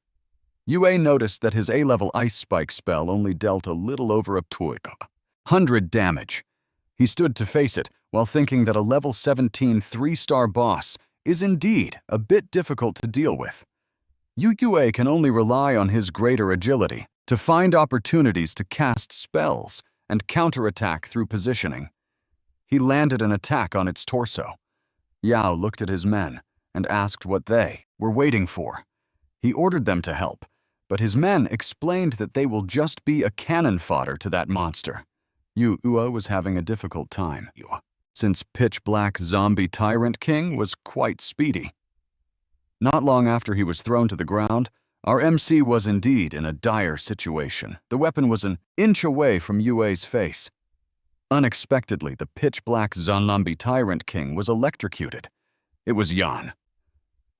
A: Yue noticed that his A-level ice spike spell only dealt a little over a 100 damage. He stood to face it while thinking that a level 17 3-star boss is indeed a bit difficult to deal with. Yue can only rely on his greater agility to find opportunities to cast spells and counterattack through positioning. He landed an attack on its torso. Yao looked at his men and asked what they were waiting for. He ordered them to help, but his men explained that they will just be a cannon fodder to that monster. Yua was having a difficult time, since pitch-black zombie tyrant king was quite speedy. Not long after he was thrown to the ground, our MC was indeed in a dire situation. The weapon was an inch away from Yue's face. Unexpectedly, the pitch-black zombie tyrant king was electrocuted. It was Yan.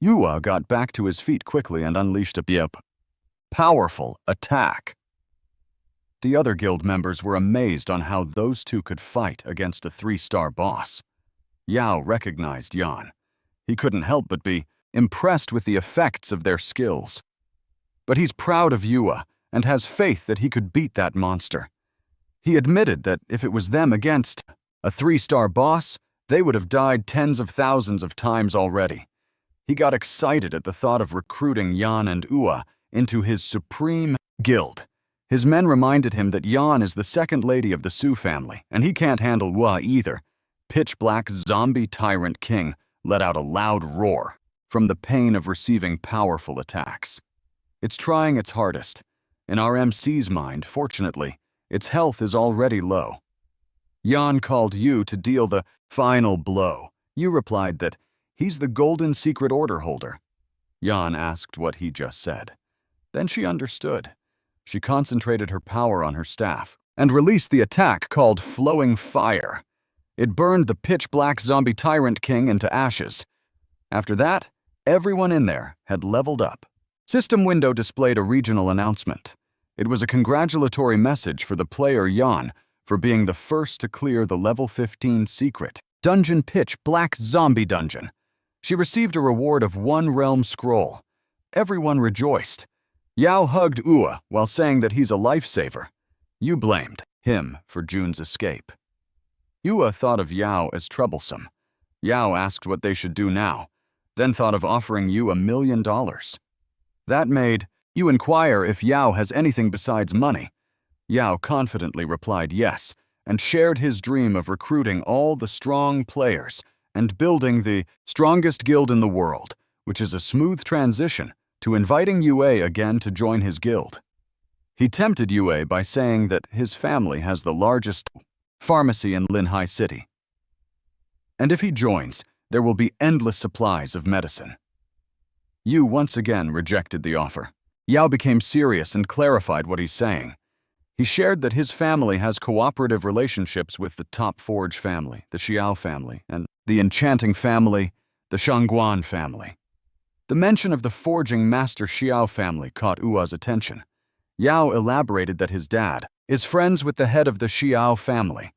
A: Yua got back to his feet quickly and unleashed a powerful attack. The other guild members were amazed on how those two could fight against a 3-star boss. Yao recognized Yan. He couldn't help but be impressed with the effects of their skills. But he's proud of Yua and has faith that he could beat that monster. He admitted that if it was them against a 3-star boss, they would have died tens of thousands of times already. He got excited at the thought of recruiting Yan and Yua into his supreme guild. His men reminded him that Yan is the second lady of the Su family, and he can't handle Yua either. Pitch-black zombie tyrant king let out a loud roar from the pain of receiving powerful attacks. It's trying its hardest. In our MC's mind, fortunately, its health is already low. Yan called Yu to deal the final blow. Yu replied that he's the golden secret order holder. Yan asked what he just said. Then she understood. She concentrated her power on her staff and released the attack called Flowing Fire. It burned the pitch-black zombie tyrant king into ashes. After that, everyone in there had leveled up. System window displayed a regional announcement. It was a congratulatory message for the player Yan for being the first to clear the level 15 secret dungeon pitch-black zombie dungeon. She received a reward of 1 realm scroll. Everyone rejoiced. Yao hugged Yua while saying that he's a lifesaver. Yu blamed him for Jun's escape. Yua thought of Yao as troublesome. Yao asked what they should do now, then thought of offering Yu $1 million. That made Yu inquire if Yao has anything besides money. Yao confidently replied yes, and shared his dream of recruiting all the strong players and building the strongest guild in the world, which is a smooth transition to inviting Yue again to join his guild. He tempted Yue by saying that his family has the largest pharmacy in Linhai City. And if he joins, there will be endless supplies of medicine. Yu once again rejected the offer. Yao became serious and clarified what he's saying. He shared that his family has cooperative relationships with the Top Forge family, the Xiao family, and the Enchanting family, the Shangguan family. The mention of the forging master Xiao family caught Yua's attention. Yao elaborated that his dad is friends with the head of the Xiao family.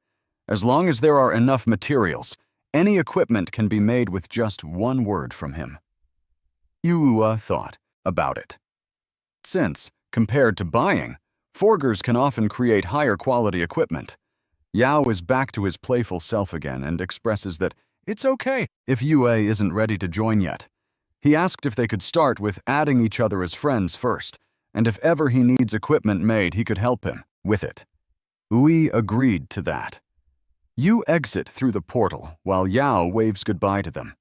A: As long as there are enough materials, any equipment can be made with just 1 word from him. Yua thought about it. Since Compared to buying, forgers can often create higher quality equipment. Yao is back to his playful self again and expresses that it's okay if Yue isn't ready to join yet. He asked if they could start with adding each other as friends first, and if ever he needs equipment made, he could help him with it. Ui agreed to that. You exit through the portal while Yao waves goodbye to them.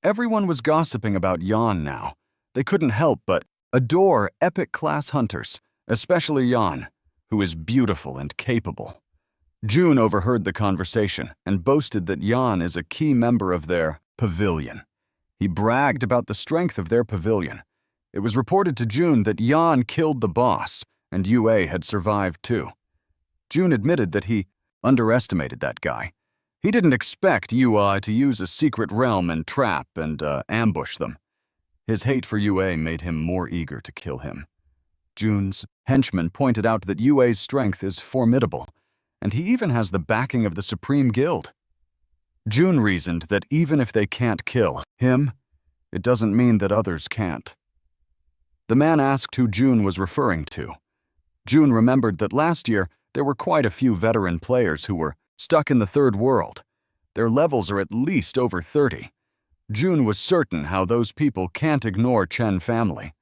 A: Everyone was gossiping about Yan now. They couldn't help but adore epic-class hunters, especially Yan, who is beautiful and capable. June overheard the conversation and boasted that Yan is a key member of their pavilion. He bragged about the strength of their pavilion. It was reported to June that Yan killed the boss, and Yue had survived too. June admitted that he underestimated that guy. He didn't expect Yue to use a secret realm and trap and ambush them. His hate for Yue made him more eager to kill him. June's henchman pointed out that Yue's strength is formidable, and he even has the backing of the Supreme Guild. June reasoned that even if they can't kill him, it doesn't mean that others can't. The man asked who June was referring to. June remembered that last year there were quite a few veteran players who were stuck in the third world. Their levels are at least over 30. June was certain how those people can't ignore Chen family.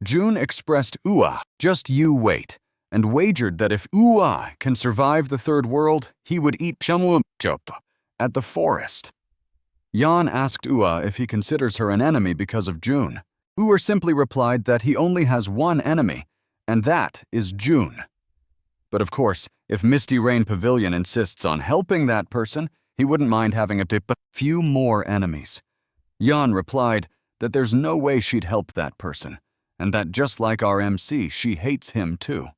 A: June expressed Ua, just you wait, and wagered that if Ua can survive the third world, he would eat Pyeongwon at the forest. Yan asked Ua if he considers her an enemy because of June. Ua simply replied that he only has one enemy, and that is June. But of course, if Misty Rain Pavilion insists on helping that person, he wouldn't mind having a few more enemies. Yan replied that there's no way she'd help that person, and that just like our MC, she hates him too.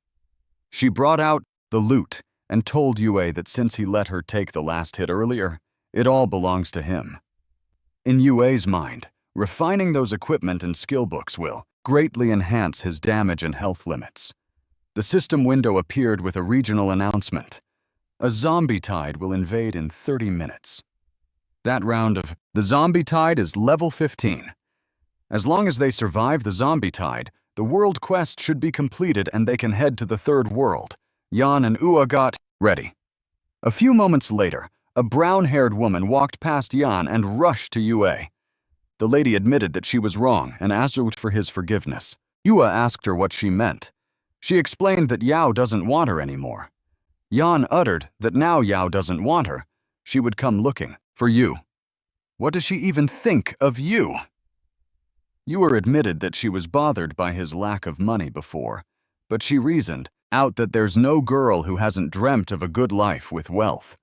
A: She brought out the loot and told Yue that since he let her take the last hit earlier, it all belongs to him. In Yue's mind, refining those equipment and skill books will greatly enhance his damage and health limits. The system window appeared with a regional announcement. A zombie tide will invade in 30 minutes. That round of the zombie tide is level 15. As long as they survive the zombie tide, the world quest should be completed and they can head to the third world. Yan and Ua got ready. A few moments later, a brown-haired woman walked past Yan and rushed to Yue. The lady admitted that she was wrong and asked for his forgiveness. Ua asked her what she meant. She explained that Yao doesn't want her anymore. Yan uttered that now Yao doesn't want her, she would come looking for you. What does she even think of you? Ua admitted that she was bothered by his lack of money before, but she reasoned out that there's no girl who hasn't dreamt of a good life with wealth.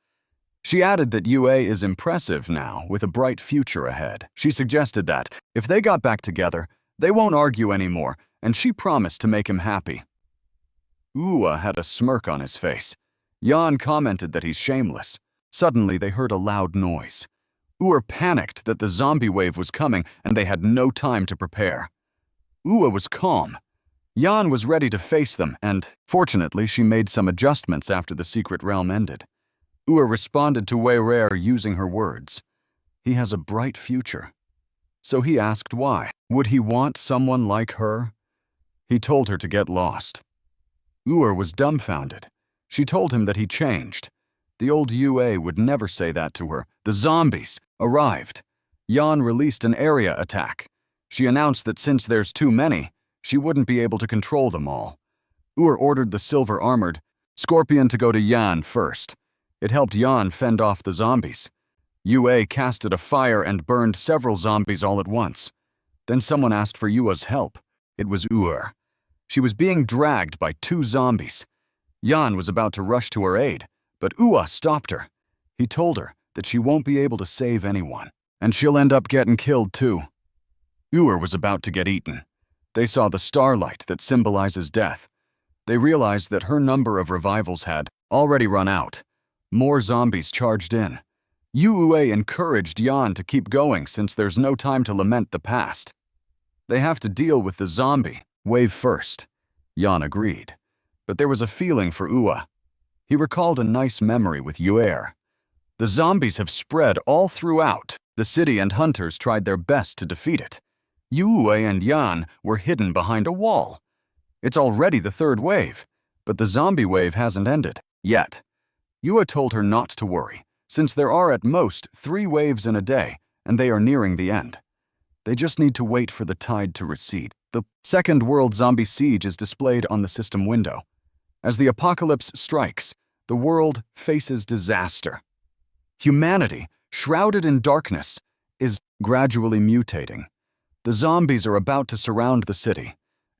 A: She added that Yue is impressive now, with a bright future ahead. She suggested that, if they got back together, they won't argue anymore, and she promised to make him happy. Ua had a smirk on his face. Yan commented that he's shameless. Suddenly, they heard a loud noise. Ua panicked that the zombie wave was coming, and they had no time to prepare. Ua was calm. Yan was ready to face them, and, fortunately, she made some adjustments after the secret realm ended. Ua responded to Wei Rare using her words. He has a bright future. So he asked why. Would he want someone like her? He told her to get lost. Ua was dumbfounded. She told him that he changed. The old Yue would never say that to her. The zombies arrived. Yan released an area attack. She announced that since there's too many, she wouldn't be able to control them all. Ur ordered the silver-armored Scorpion to go to Yan first. It helped Yan fend off the zombies. Yue casted a fire and burned several zombies all at once. Then someone asked for Yua's help. It was Ur. She was being dragged by 2 zombies. Yan was about to rush to her aid, but Ua stopped her. He told her that she won't be able to save anyone, and she'll end up getting killed too. Ur was about to get eaten. They saw the starlight that symbolizes death. They realized that her number of revivals had already run out. More zombies charged in. Yue encouraged Yan to keep going since there's no time to lament the past. They have to deal with the zombie wave first. Yan agreed. But there was a feeling for Ua. He recalled a nice memory with Yue. The zombies have spread all throughout the city and hunters tried their best to defeat it. Yue and Yan were hidden behind a wall. It's already the third wave, but the zombie wave hasn't ended yet. Yua told her not to worry, since there are at most 3 waves in a day, and they are nearing the end. They just need to wait for the tide to recede. The second world zombie siege is displayed on the system window. As the apocalypse strikes, the world faces disaster. Humanity, shrouded in darkness, is gradually mutating. The zombies are about to surround the city.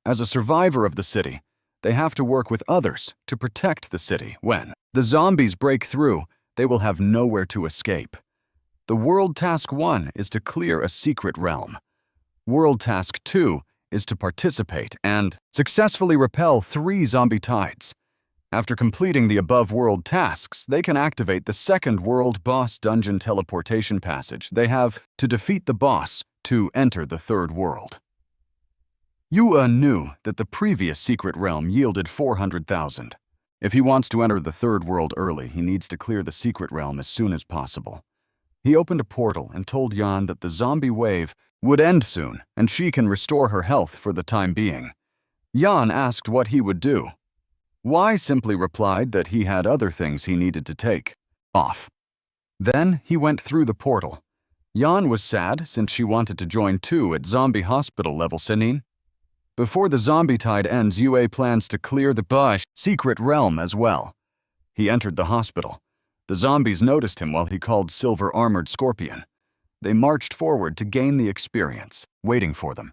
A: As a survivor of the city, they have to work with others to protect the city. When the zombies break through, they will have nowhere to escape. The World Task 1 is to clear a secret realm. World Task 2 is to participate and successfully repel 3 zombie tides. After completing the above world tasks, they can activate the second world boss dungeon teleportation passage. They have to defeat the boss to enter the third world. Yua knew that the previous secret realm yielded 400,000. If he wants to enter the third world early, he needs to clear the secret realm as soon as possible. He opened a portal and told Yan that the zombie wave would end soon and she can restore her health for the time being. Yan asked what he would do. Y simply replied that he had other things he needed to take off. Then he went through the portal. Yan was sad since she wanted to join too at zombie hospital level Senin. Before the zombie tide ends, Yue plans to clear the Bush secret realm as well. He entered the hospital. The zombies noticed him while he called Silver Armored Scorpion. They marched forward to gain the experience, waiting for them.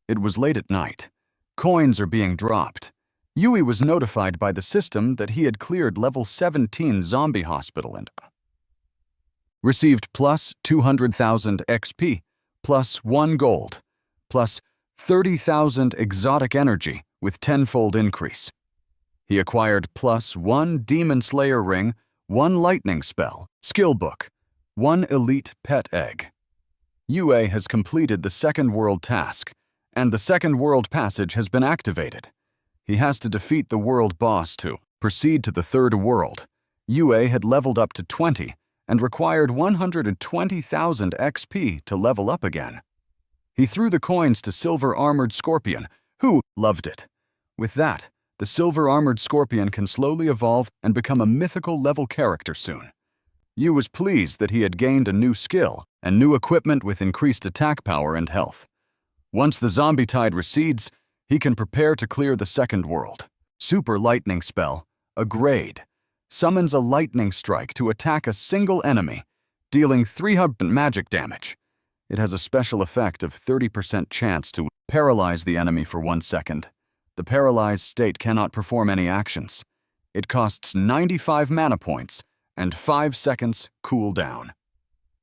A: It was late at night. Coins are being dropped. Yui was notified by the system that he had cleared level 17 zombie hospital and received plus 200,000 XP, plus 1 gold, plus 30,000 exotic energy with 10-fold increase. He acquired plus 1 Demon Slayer ring, 1 lightning spell, skill book, 1 elite pet egg. Yue has completed the second world task, and the second world passage has been activated. He has to defeat the world boss to proceed to the third world. Yue had leveled up to 20 and required 120,000 XP to level up again. He threw the coins to Silver Armored Scorpion, who loved it. With that, the Silver Armored Scorpion can slowly evolve and become a mythical level character soon. Yu was pleased that he had gained a new skill and new equipment with increased attack power and health. Once the zombie tide recedes, he can prepare to clear the second world. Super Lightning Spell, a grade, summons a lightning strike to attack a single enemy, dealing 300 magic damage. It has a special effect of 30% chance to paralyze the enemy for 1 second. The paralyzed state cannot perform any actions. It costs 95 mana points and 5 seconds cooldown.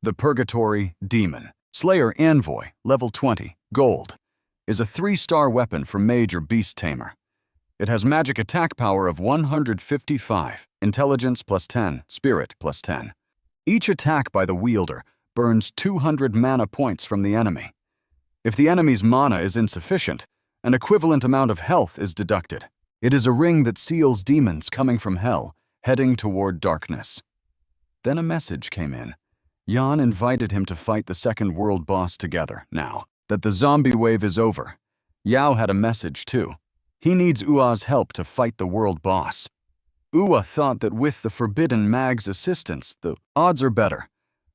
A: The Purgatory Demon Slayer Envoy, level 20, gold, is a 3-star weapon for mage or beast tamer. It has magic attack power of 155, intelligence plus 10, spirit plus 10. Each attack by the wielder burns 200 mana points from the enemy. If the enemy's mana is insufficient, an equivalent amount of health is deducted. It is a ring that seals demons coming from hell, heading toward darkness. Then a message came in. Yan invited him to fight the second world boss together now that the zombie wave is over. Yao had a message too. He needs Ua's help to fight the world boss. Ua thought that with the Forbidden Mag's assistance, the odds are better,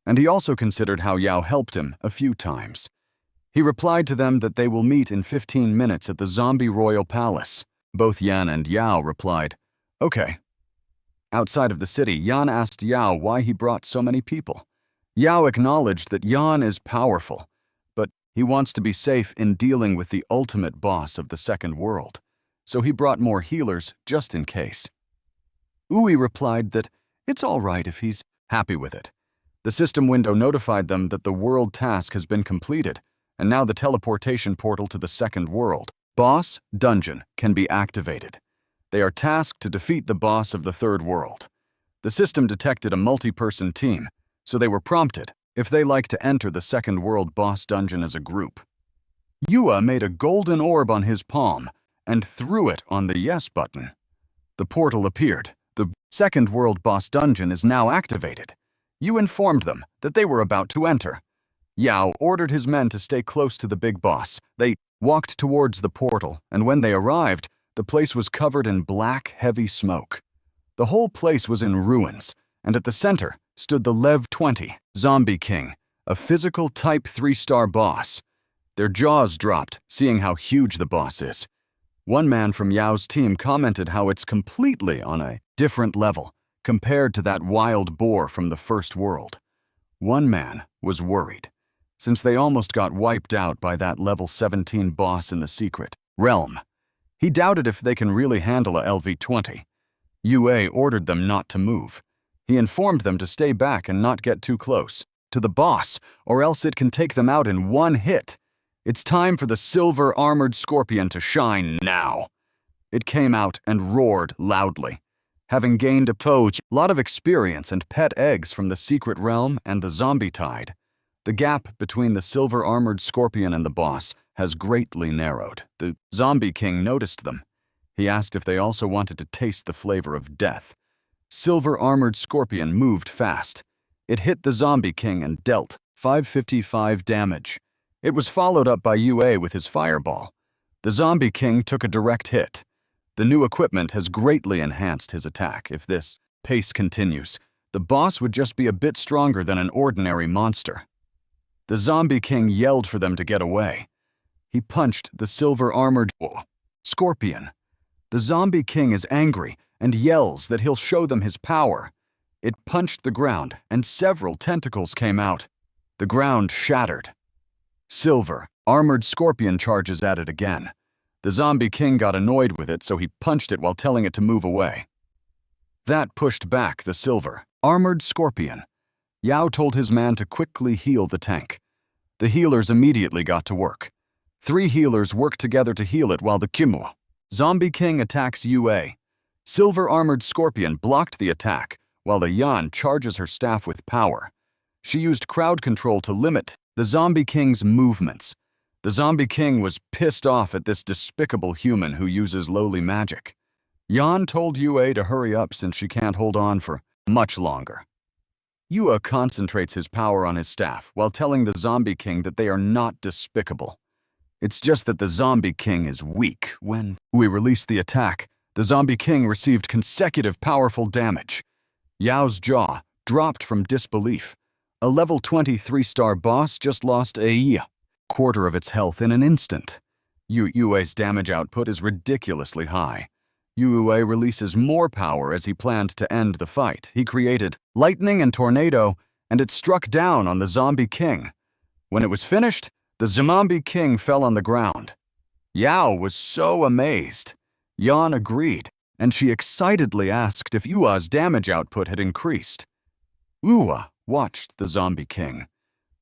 A: and he also considered how Yao helped him a few times. He replied to them that they will meet in 15 minutes at the Zombie Royal Palace. Both Yan and Yao replied, "Okay." Outside of the city, Yan asked Yao why he brought so many people. Yao acknowledged that Yan is powerful, but he wants to be safe in dealing with the ultimate boss of the second world, so he brought more healers just in case. Ui replied that it's all right if he's happy with it. The system window notified them that the world task has been completed, and now the teleportation portal to the second world boss dungeon can be activated. They are tasked to defeat the boss of the third world. The system detected a multi-person team, so they were prompted if they like to enter the second world boss dungeon as a group. Yua made a golden orb on his palm and threw it on the yes button. The portal appeared. The second world boss dungeon is now activated. Yu informed them that they were about to enter. Yao ordered his men to stay close to the big boss. They walked towards the portal, and when they arrived, The place was covered in black, heavy smoke. The whole place was in ruins, and at the center stood the Lev 20 Zombie King, a physical Type 3-star boss. Their jaws dropped, seeing how huge the boss is. One man from Yao's team commented how it's completely on a different level compared to that wild boar from the first world. One man was worried, since they almost got wiped out by that level 17 boss in the secret realm. He doubted if they can really handle a LV-20. UA ordered them not to move. He informed them to stay back and not get too close to the boss, or else it can take them out in one hit. It's time for the silver armored scorpion to shine now. It came out and roared loudly. Having gained a lot of experience and pet eggs from the secret realm and the zombie tide, the gap between the silver armored scorpion and the boss has greatly narrowed. The Zombie King noticed them. He asked if they also wanted to taste the flavor of death. Silver armored scorpion moved fast. It hit the Zombie King and dealt 555 damage. It was followed up by UA with his fireball. The Zombie King took a direct hit. The new equipment has greatly enhanced his attack. If this pace continues, the boss would just be a bit stronger than an ordinary monster. The Zombie King yelled for them to get away. He punched the silver-armored scorpion. The Zombie King is angry and yells that he'll show them his power. It punched the ground, and several tentacles came out. The ground shattered. Silver, armored scorpion charges at it again. The Zombie King got annoyed with it, so he punched it while telling it to move away. That pushed back the silver, armored scorpion. Yao told his man to quickly heal the tank. The healers immediately got to work. 3 healers worked together to heal it while the Zombie King attacks UA. Silver armored scorpion blocked the attack, while the Yan charges her staff with power. She used crowd control to limit the Zombie King's movements. The Zombie King was pissed off at this despicable human who uses lowly magic. Yan told UA to hurry up since she can't hold on for much longer. Yua concentrates his power on his staff while telling the Zombie King that they are not despicable. It's just that the Zombie King is weak. When we released the attack, the Zombie King received consecutive powerful damage. Yao's jaw dropped from disbelief. A level 23-star boss just lost a quarter of its health in an instant. Yue's damage output is ridiculously high. Yue releases more power as he planned to end the fight. He created lightning and tornado, and it struck down on the Zombie King. When it was finished, the Zombie King fell on the ground. Yao was so amazed. Yan agreed, and she excitedly asked if Yua's damage output had increased. Yua watched the Zombie King.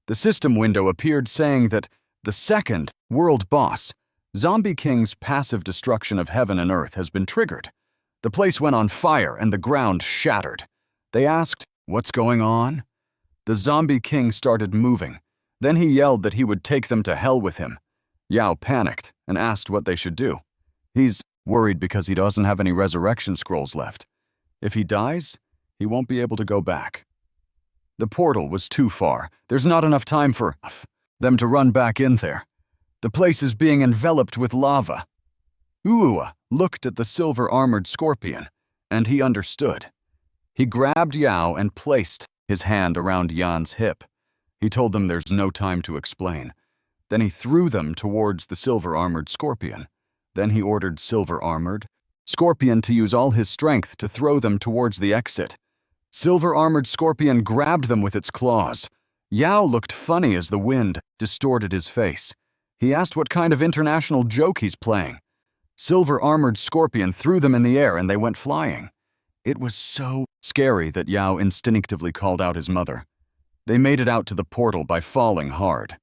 A: The system window appeared saying that the second world boss, Zombie King's passive destruction of heaven and earth, has been triggered. The place went on fire and the ground shattered. They asked, "What's going on?" The Zombie King started moving. Then he yelled that he would take them to hell with him. Yao panicked and asked what they should do. He's worried because he doesn't have any resurrection scrolls left. If he dies, he won't be able to go back. The portal was too far. There's not enough time for them to run back in there. The place is being enveloped with lava. Uua looked at the silver-armored scorpion, and he understood. He grabbed Yao and placed his hand around Yan's hip. He told them there's no time to explain. Then he threw them towards the silver-armored scorpion. Then he ordered silver-armored scorpion to use all his strength to throw them towards the exit. Silver-armored scorpion grabbed them with its claws. Yao looked funny as the wind distorted his face. He asked what kind of international joke he's playing. Silver-armored scorpion threw them in the air and they went flying. It was so scary that Yao instinctively called out his mother. They made it out to the portal by falling hard.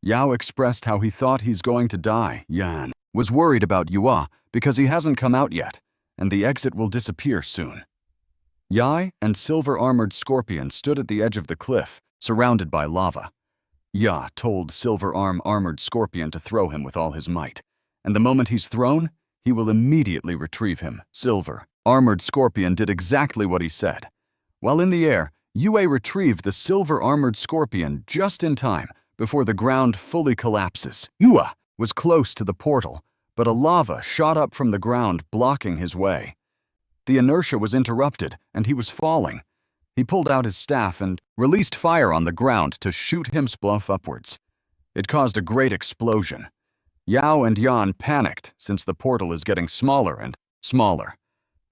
A: Yao expressed how he thought he's going to die. Yan was worried about Yua because he hasn't come out yet, and the exit will disappear soon. Yai and silver-armored scorpion stood at the edge of the cliff, surrounded by lava. Ya told silver-armored scorpion to throw him with all his might, and the moment he's thrown, he will immediately retrieve him. Silver-armored scorpion did exactly what he said. While in the air, Yue retrieved the silver-armored scorpion just in time before the ground fully collapses. Yua was close to the portal, but a lava shot up from the ground, blocking his way. The inertia was interrupted, and he was falling. He pulled out his staff and released fire on the ground to shoot him sploof upwards. It caused a great explosion. Yao and Yan panicked since the portal is getting smaller and smaller.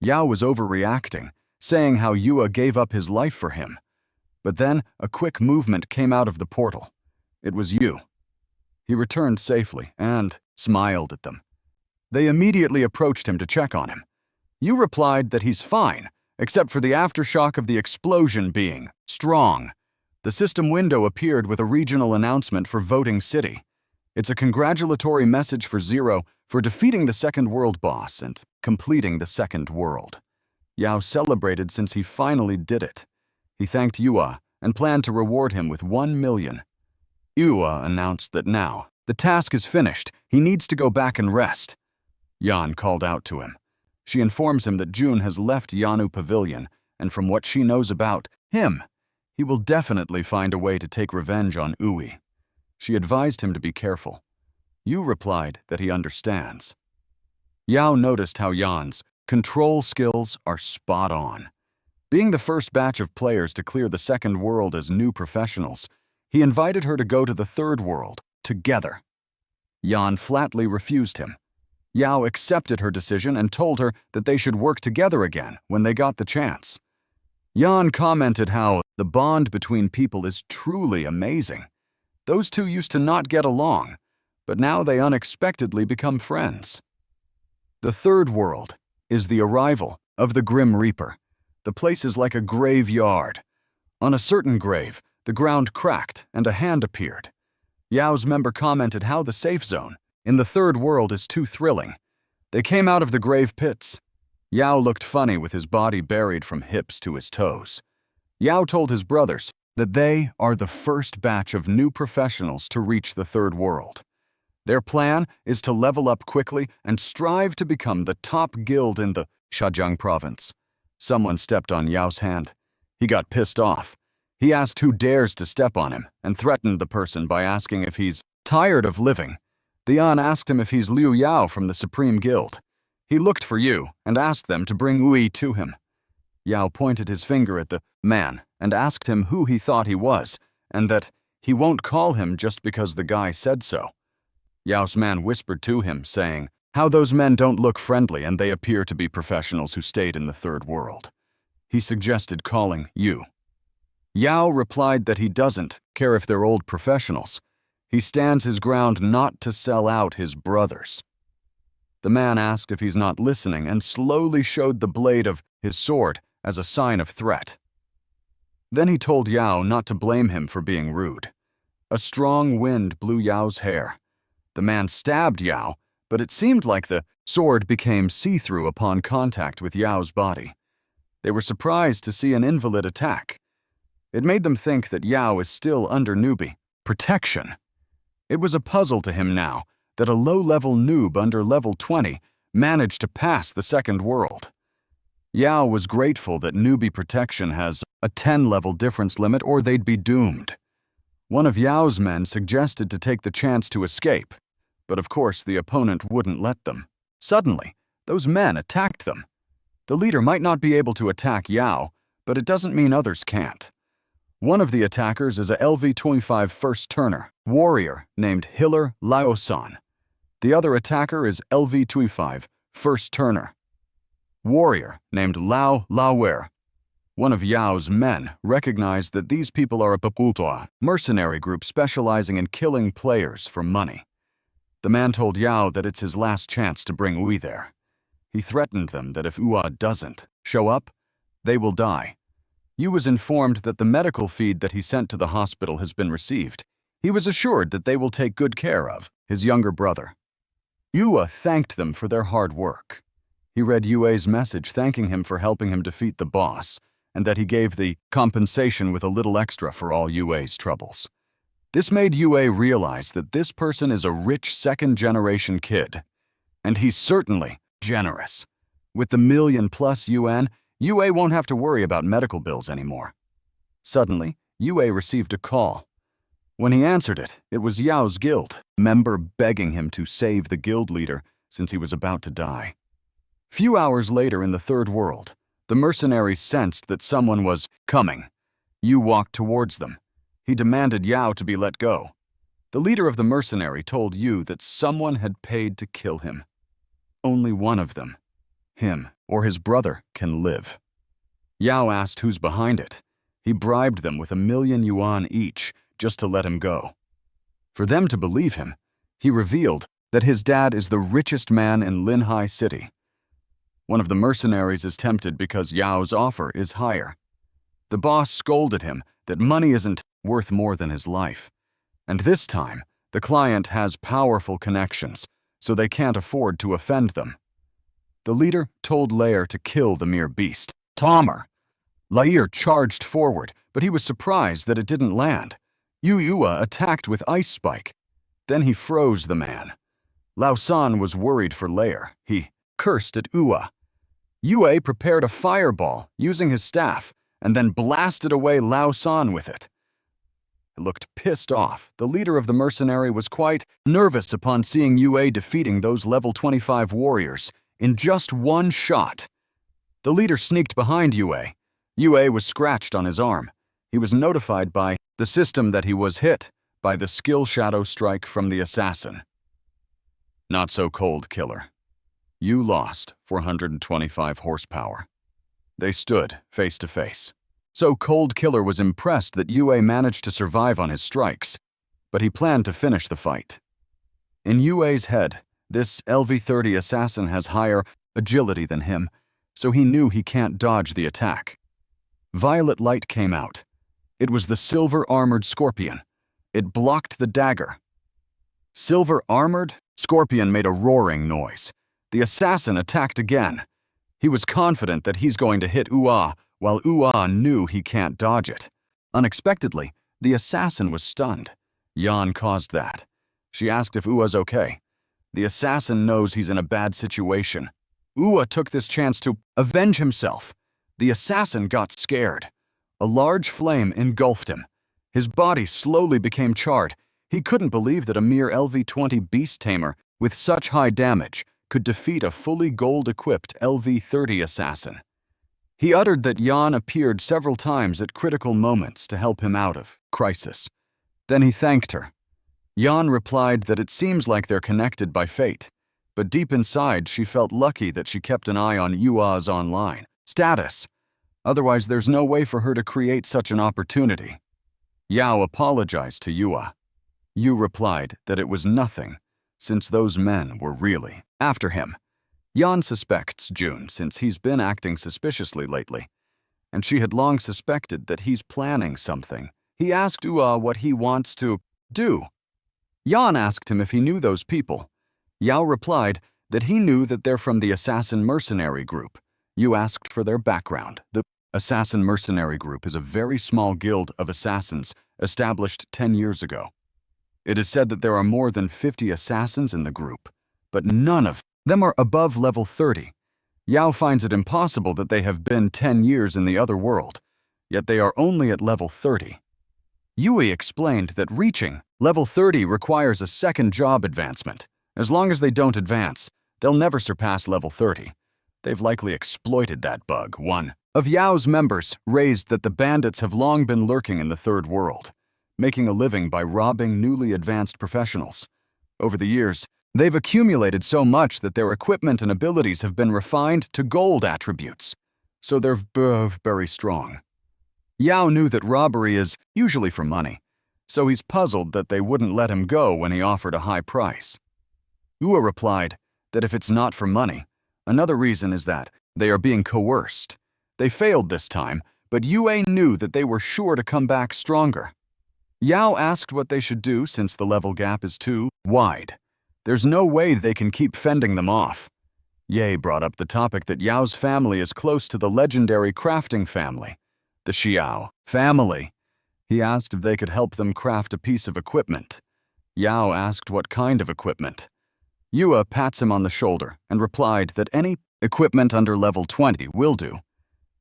A: Yao was overreacting, saying how Yua gave up his life for him. But then a quick movement came out of the portal. It was Yu. He returned safely and smiled at them. They immediately approached him to check on him. Yu replied that he's fine, except for the aftershock of the explosion being strong. The system window appeared with a regional announcement for Voting City. It's a congratulatory message for Zero for defeating the second world boss and completing the second world. Yao celebrated since he finally did it. He thanked Yua and planned to reward him with 1 million. Yua announced that now the task is finished. He needs to go back and rest. Yan called out to him. She informs him that June has left Yanu Pavilion, and from what she knows about him, he will definitely find a way to take revenge on Ui. She advised him to be careful. Yu replied that he understands. Yao noticed how Yan's control skills are spot on. Being the first batch of players to clear the second world as new professionals, he invited her to go to the third world together. Yan flatly refused him. Yao accepted her decision and told her that they should work together again when they got the chance. Yan commented how the bond between people is truly amazing. Those two used to not get along, but now they unexpectedly become friends. The third world is the arrival of the Grim Reaper. The place is like a graveyard. On a certain grave, the ground cracked and a hand appeared. Yao's member commented how the safe zone in the third world is too thrilling. They came out of the grave pits. Yao looked funny with his body buried from hips to his toes. Yao told his brothers that they are the first batch of new professionals to reach the third world. Their plan is to level up quickly and strive to become the top guild in the Zhejiang province. Someone stepped on Yao's hand. He got pissed off. He asked who dares to step on him and threatened the person by asking if he's tired of living. The Yan asked him if he's Liu Yao from the Supreme Guild. He looked for Yu and asked them to bring Ui to him. Yao pointed his finger at the man and asked him who he thought he was, and that he won't call him just because the guy said so. Yao's man whispered to him, saying how those men don't look friendly and they appear to be professionals who stayed in the third world. He suggested calling Yu. Yao replied that he doesn't care if they're old professionals. He stands his ground not to sell out his brothers. The man asked if he's not listening and slowly showed the blade of his sword as a sign of threat. Then he told Yao not to blame him for being rude. A strong wind blew Yao's hair. The man stabbed Yao, but it seemed like the sword became see-through upon contact with Yao's body. They were surprised to see an invalid attack. It made them think that Yao is still under newbie protection. It was a puzzle to him now that a low-level noob under level 20 managed to pass the second world. Yao was grateful that newbie protection has a 10-level difference limit or they'd be doomed. One of Yao's men suggested to take the chance to escape, but of course the opponent wouldn't let them. Suddenly, those men attacked them. The leader might not be able to attack Yao, but it doesn't mean others can't. One of the attackers is a LV-25 first turner, warrior named Hiller Laosan. The other attacker is LV-25 first turner, warrior named Lao Laower. One of Yao's men recognized that these people are a Paputoa mercenary group specializing in killing players for money. The man told Yao that it's his last chance to bring Ui there. He threatened them that if Ua doesn't show up, they will die. Yu was informed that the medical feed that he sent to the hospital has been received. He was assured that they will take good care of his younger brother. Yua thanked them for their hard work. He read Yue's message thanking him for helping him defeat the boss, and that he gave the compensation with a little extra for all Yue's troubles. This made Yue realize that this person is a rich second-generation kid, and he's certainly generous. With the million-plus yuan, Yue won't have to worry about medical bills anymore. Suddenly, Yue received a call. When he answered it, it was Yao's guild member begging him to save the guild leader since he was about to die. Few hours later in the third world, the mercenaries sensed that someone was coming. Yu walked towards them. He demanded Yao to be let go. The leader of the mercenary told Yu that someone had paid to kill him. Only one of them, him or his brother, can live. Yao asked who's behind it. He bribed them with 1,000,000 yuan each just to let him go. For them to believe him, he revealed that his dad is the richest man in Linhai City. One of the mercenaries is tempted because Yao's offer is higher. The boss scolded him that money isn't worth more than his life. And this time, the client has powerful connections, so they can't afford to offend them. The leader told Lair to kill the mere beast. Tomer. Lair charged forward, but he was surprised that it didn't land. Yua attacked with Ice Spike. Then he froze the man. Lao San was worried for Lair. He cursed at Ua. Yue prepared a fireball using his staff and then blasted away Lao San with it. He looked pissed off. The leader of the mercenary was quite nervous upon seeing Yue defeating those level 25 warriors in just one shot. The leader sneaked behind Yue. Yue was scratched on his arm. He was notified by the system that he was hit by the skill shadow strike from the assassin. Not so cold, killer. You lost 425 horsepower. They stood face to face. So Cold Killer was impressed that Yue managed to survive on his strikes, but he planned to finish the fight. In Yue's head, this LV-30 assassin has higher agility than him, so he knew he can't dodge the attack. Violet light came out. It was the silver-armored Scorpion. It blocked the dagger. Silver-armored? Scorpion made a roaring noise. The assassin attacked again. He was confident that he's going to hit Ua, while Ua knew he can't dodge it. Unexpectedly, the assassin was stunned. Yan caused that. She asked if Ua's okay. The assassin knows he's in a bad situation. Ua took this chance to avenge himself. The assassin got scared. A large flame engulfed him. His body slowly became charred. He couldn't believe that a mere LV-20 beast tamer with such high damage could defeat a fully gold-equipped LV-30 assassin. He uttered that Yan appeared several times at critical moments to help him out of crisis. Then he thanked her. Yan replied that it seems like they're connected by fate, but deep inside she felt lucky that she kept an eye on Yua's online status. Otherwise, there's no way for her to create such an opportunity. Yao apologized to Yua. Yu replied that it was nothing, since those men were really after him. Yan suspects Jun since he's been acting suspiciously lately, and she had long suspected that he's planning something. He asked Ua what he wants to do. Yan asked him if he knew those people. Yao replied that he knew that they're from the Assassin Mercenary Group. Yu asked for their background. The Assassin Mercenary Group is a very small guild of assassins established 10 years ago. It is said that there are more than 50 assassins in the group, but none of them are above level 30. Yao finds it impossible that they have been 10 years in the other world, yet they are only at level 30. Yui explained that reaching level 30 requires a second job advancement. As long as they don't advance, they'll never surpass level 30. They've likely exploited that bug. One of Yao's members raised that the bandits have long been lurking in the third world, making a living by robbing newly advanced professionals. Over the years, they've accumulated so much that their equipment and abilities have been refined to gold attributes, so they're very strong. Yao knew that robbery is usually for money, so he's puzzled that they wouldn't let him go when he offered a high price. Ua replied that if it's not for money, another reason is that they are being coerced. They failed this time, but Yue knew that they were sure to come back stronger. Yao asked what they should do since the level gap is too wide. There's no way they can keep fending them off. Ye brought up the topic that Yao's family is close to the legendary crafting family, the Xiao family. He asked if they could help them craft a piece of equipment. Yao asked what kind of equipment. Yua pats him on the shoulder and replied that any equipment under level 20 will do,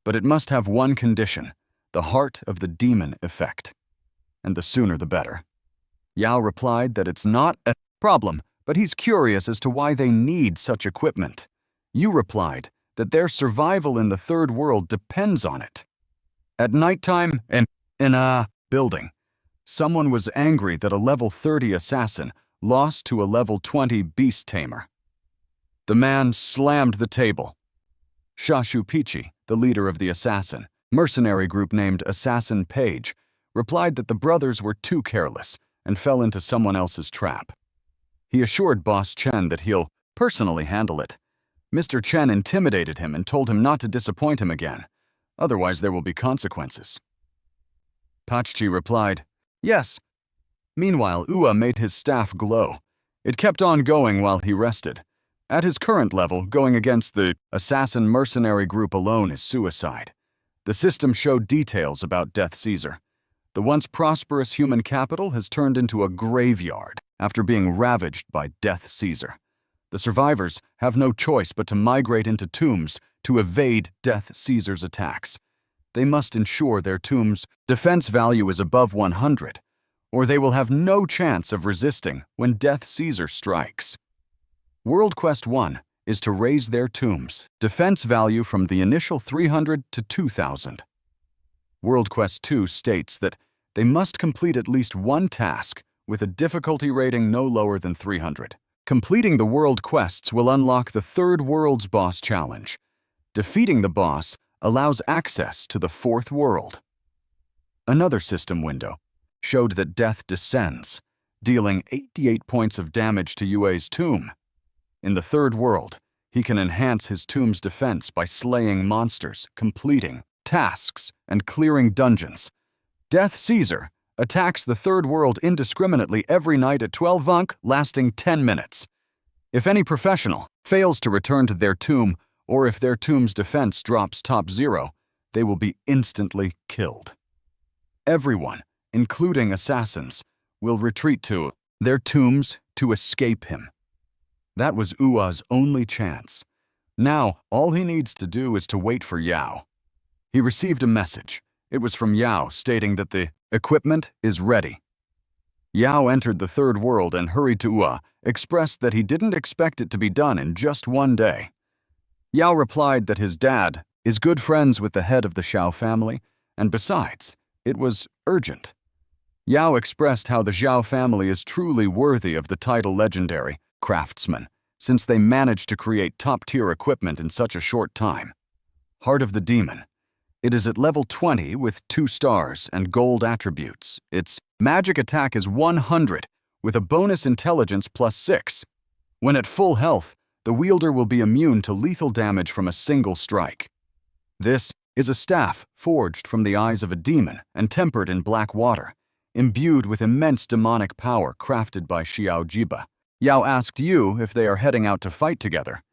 A: but it must have one condition, the heart of the demon effect. And the sooner the better. Yao replied that it's not a problem, but he's curious as to why they need such equipment. You replied that their survival in the third world depends on it. At nighttime, in a building, someone was angry that a level 30 assassin lost to a level 20 beast tamer. The man slammed the table. Shashupichi, the leader of the assassin mercenary group named Assassin Page, replied that the brothers were too careless and fell into someone else's trap. He assured Boss Chen that he'll personally handle it. Mr. Chen intimidated him and told him not to disappoint him again, otherwise there will be consequences. Pachchi replied, "Yes." Meanwhile, Ua made his staff glow. It kept on going while he rested. At his current level, going against the assassin mercenary group alone is suicide. The system showed details about Death Caesar. The once prosperous human capital has turned into a graveyard after being ravaged by Death Caesar. The survivors have no choice but to migrate into tombs to evade Death Caesar's attacks. They must ensure their tomb's defense value is above 100, or they will have no chance of resisting when Death Caesar strikes. World Quest 1 is to raise their tomb's defense value from the initial 300 to 2,000. World Quest 2 states that they must complete at least one task with a difficulty rating no lower than 300. Completing the world quests will unlock the third world's boss challenge. Defeating the boss allows access to the fourth world. Another system window showed that death descends, dealing 88 points of damage to Yue's tomb. In the third world, he can enhance his tomb's defense by slaying monsters, completing tasks, and clearing dungeons. Death Caesar attacks the third world indiscriminately every night at 12 Vunk, lasting 10 minutes. If any professional fails to return to their tomb, or if their tomb's defense drops top 0, they will be instantly killed. Everyone, including assassins, will retreat to their tombs to escape him. That was Ua's only chance. Now, all he needs to do is to wait for Yao. He received a message. It was from Yao stating that the equipment is ready. Yao entered the third world and hurried to Ua, expressed that he didn't expect it to be done in just one day. Yao replied that his dad is good friends with the head of the Xiao family, and besides, it was urgent. Yao expressed how the Xiao family is truly worthy of the title legendary craftsman, since they managed to create top-tier equipment in such a short time. Heart of the Demon. It is at level 20 with 2 stars and gold attributes. Its magic attack is 100, with a bonus intelligence plus 6. When at full health, the wielder will be immune to lethal damage from a single strike. This is a staff forged from the eyes of a demon and tempered in black water, imbued with immense demonic power crafted by Xiao Jiba. Yao asked Yu if they are heading out to fight together.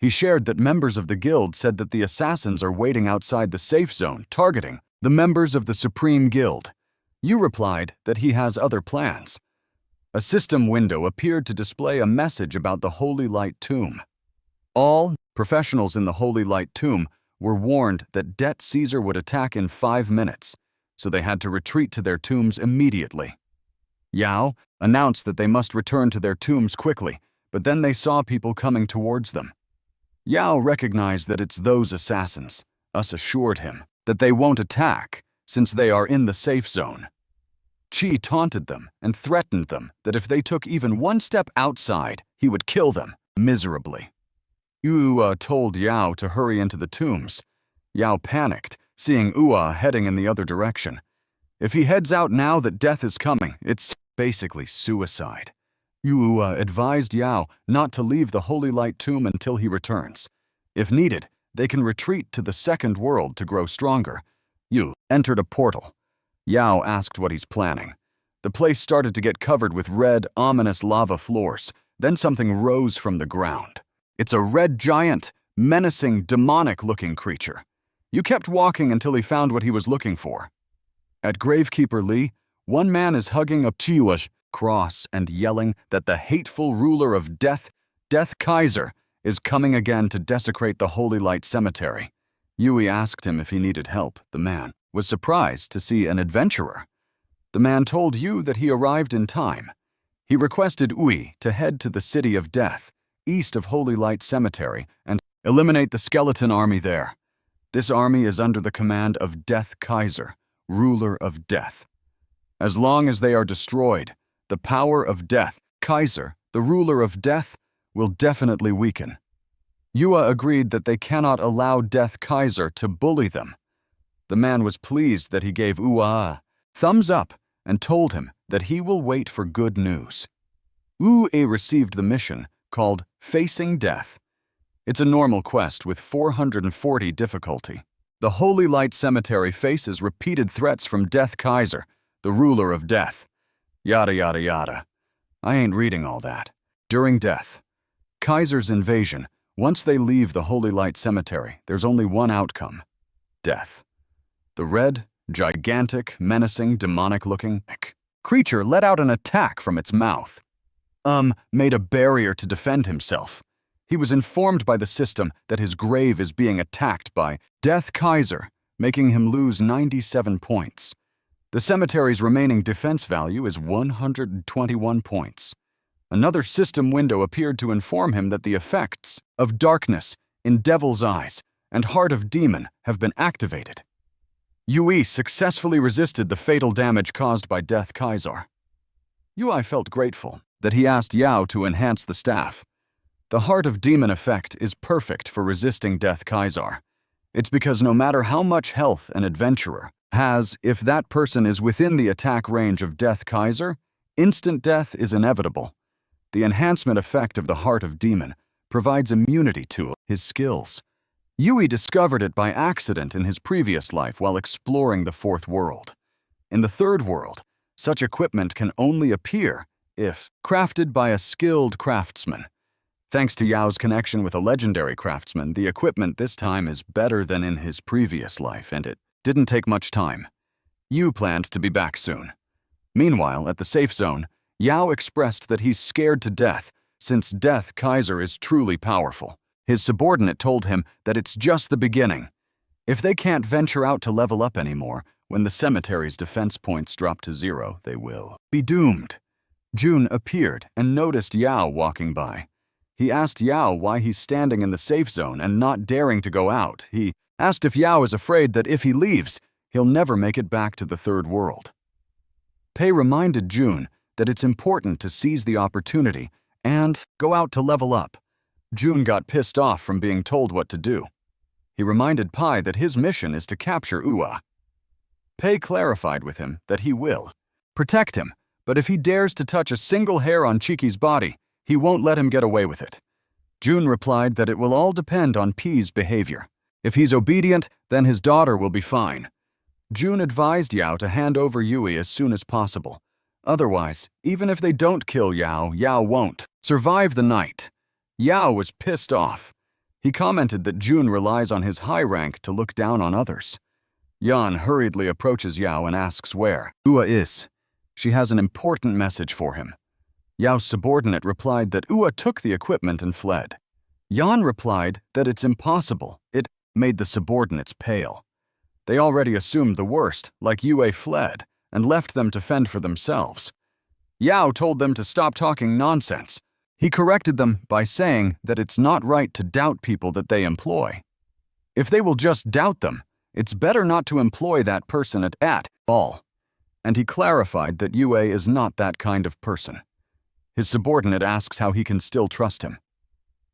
A: He shared that members of the guild said that the assassins are waiting outside the safe zone, targeting the members of the Supreme Guild. Yu replied that he has other plans. A system window appeared to display a message about the Holy Light Tomb. All professionals in the Holy Light Tomb were warned that Death Caesar would attack in 5 minutes, so they had to retreat to their tombs immediately. Yao announced that they must return to their tombs quickly, but then they saw people coming towards them. Yao recognized that it's those assassins. Us assured him that they won't attack since they are in the safe zone. Qi taunted them and threatened them that if they took even one step outside, he would kill them miserably. Ua told Yao to hurry into the tombs. Yao panicked, seeing Ua heading in the other direction. If he heads out now that death is coming, it's basically suicide. Ua advised Yao not to leave the Holy Light Tomb until he returns. If needed, they can retreat to the second world to grow stronger. Yu entered a portal. Yao asked what he's planning. The place started to get covered with red, ominous lava floors. Then something rose from the ground. It's a red giant, menacing, demonic-looking creature. Yu kept walking until he found what he was looking for. At Gravekeeper Li, one man is hugging a Chiwa's cross and yelling that the hateful ruler of death, Death Kaiser, is coming again to desecrate the Holy Light Cemetery. Yui asked him if he needed help. The man was surprised to see an adventurer. The man told Yu that he arrived in time. He requested Ui to head to the City of Death, east of Holy Light Cemetery, and eliminate the skeleton army there. This army is under the command of Death Kaiser, ruler of death. As long as they are destroyed, the power of Death Kaiser, the ruler of death, will definitely weaken. Yua agreed that they cannot allow Death Kaiser to bully them. The man was pleased that he gave Ua a thumbs up and told him that he will wait for good news. Ue received the mission called Facing Death. It's a normal quest with 440 difficulty. The Holy Light Cemetery faces repeated threats from Death Kaiser, the ruler of death. Yada yada yada. I ain't reading all that. During Death Kaiser's invasion, once they leave the Holy Light Cemetery, there's only one outcome: death. The red, gigantic, menacing, demonic-looking creature let out an attack from its mouth. Made a barrier to defend himself. He was informed by the system that his grave is being attacked by Death Kaiser, making him lose 97 points. The cemetery's remaining defense value is 121 points. Another system window appeared to inform him that the effects of darkness in Devil's Eyes and Heart of Demon have been activated. Yui successfully resisted the fatal damage caused by Death Kaiser. Yui felt grateful that he asked Yao to enhance the staff. The Heart of Demon effect is perfect for resisting Death Kaiser. It's because no matter how much health an adventurer has, if that person is within the attack range of Death Kaiser, instant death is inevitable. The enhancement effect of the Heart of Demon provides immunity to his skills. Yui discovered it by accident in his previous life while exploring the fourth world. In the third world, such equipment can only appear if crafted by a skilled craftsman. Thanks to Yao's connection with a legendary craftsman, the equipment this time is better than in his previous life, and it didn't take much time. Yu planned to be back soon. Meanwhile, at the safe zone, Yao expressed that he's scared to death since Death Kaiser is truly powerful. His subordinate told him that it's just the beginning. If they can't venture out to level up anymore, when the cemetery's defense points drop to 0, they will be doomed. Jun appeared and noticed Yao walking by. He asked Yao why he's standing in the safe zone and not daring to go out. He asked if Yao is afraid that if he leaves, he'll never make it back to the third world. Pei reminded Jun that it's important to seize the opportunity and go out to level up. Jun got pissed off from being told what to do. He reminded Pai that his mission is to capture Ua. Pei clarified with him that he will protect him, but if he dares to touch a single hair on Chiki's body, he won't let him get away with it. Jun replied that it will all depend on Pei's behavior. If he's obedient, then his daughter will be fine. Jun advised Yao to hand over Yui as soon as possible. Otherwise, even if they don't kill Yao, Yao won't survive the night. Yao was pissed off. He commented that Jun relies on his high rank to look down on others. Yan hurriedly approaches Yao and asks where Ua is. She has an important message for him. Yao's subordinate replied that Ua took the equipment and fled. Yan replied that it's impossible. It made the subordinates pale. They already assumed the worst, like Yue fled, and left them to fend for themselves. Yao told them to stop talking nonsense. He corrected them by saying that it's not right to doubt people that they employ. If they will just doubt them, it's better not to employ that person at all. And he clarified that Yue is not that kind of person. His subordinate asks how he can still trust him.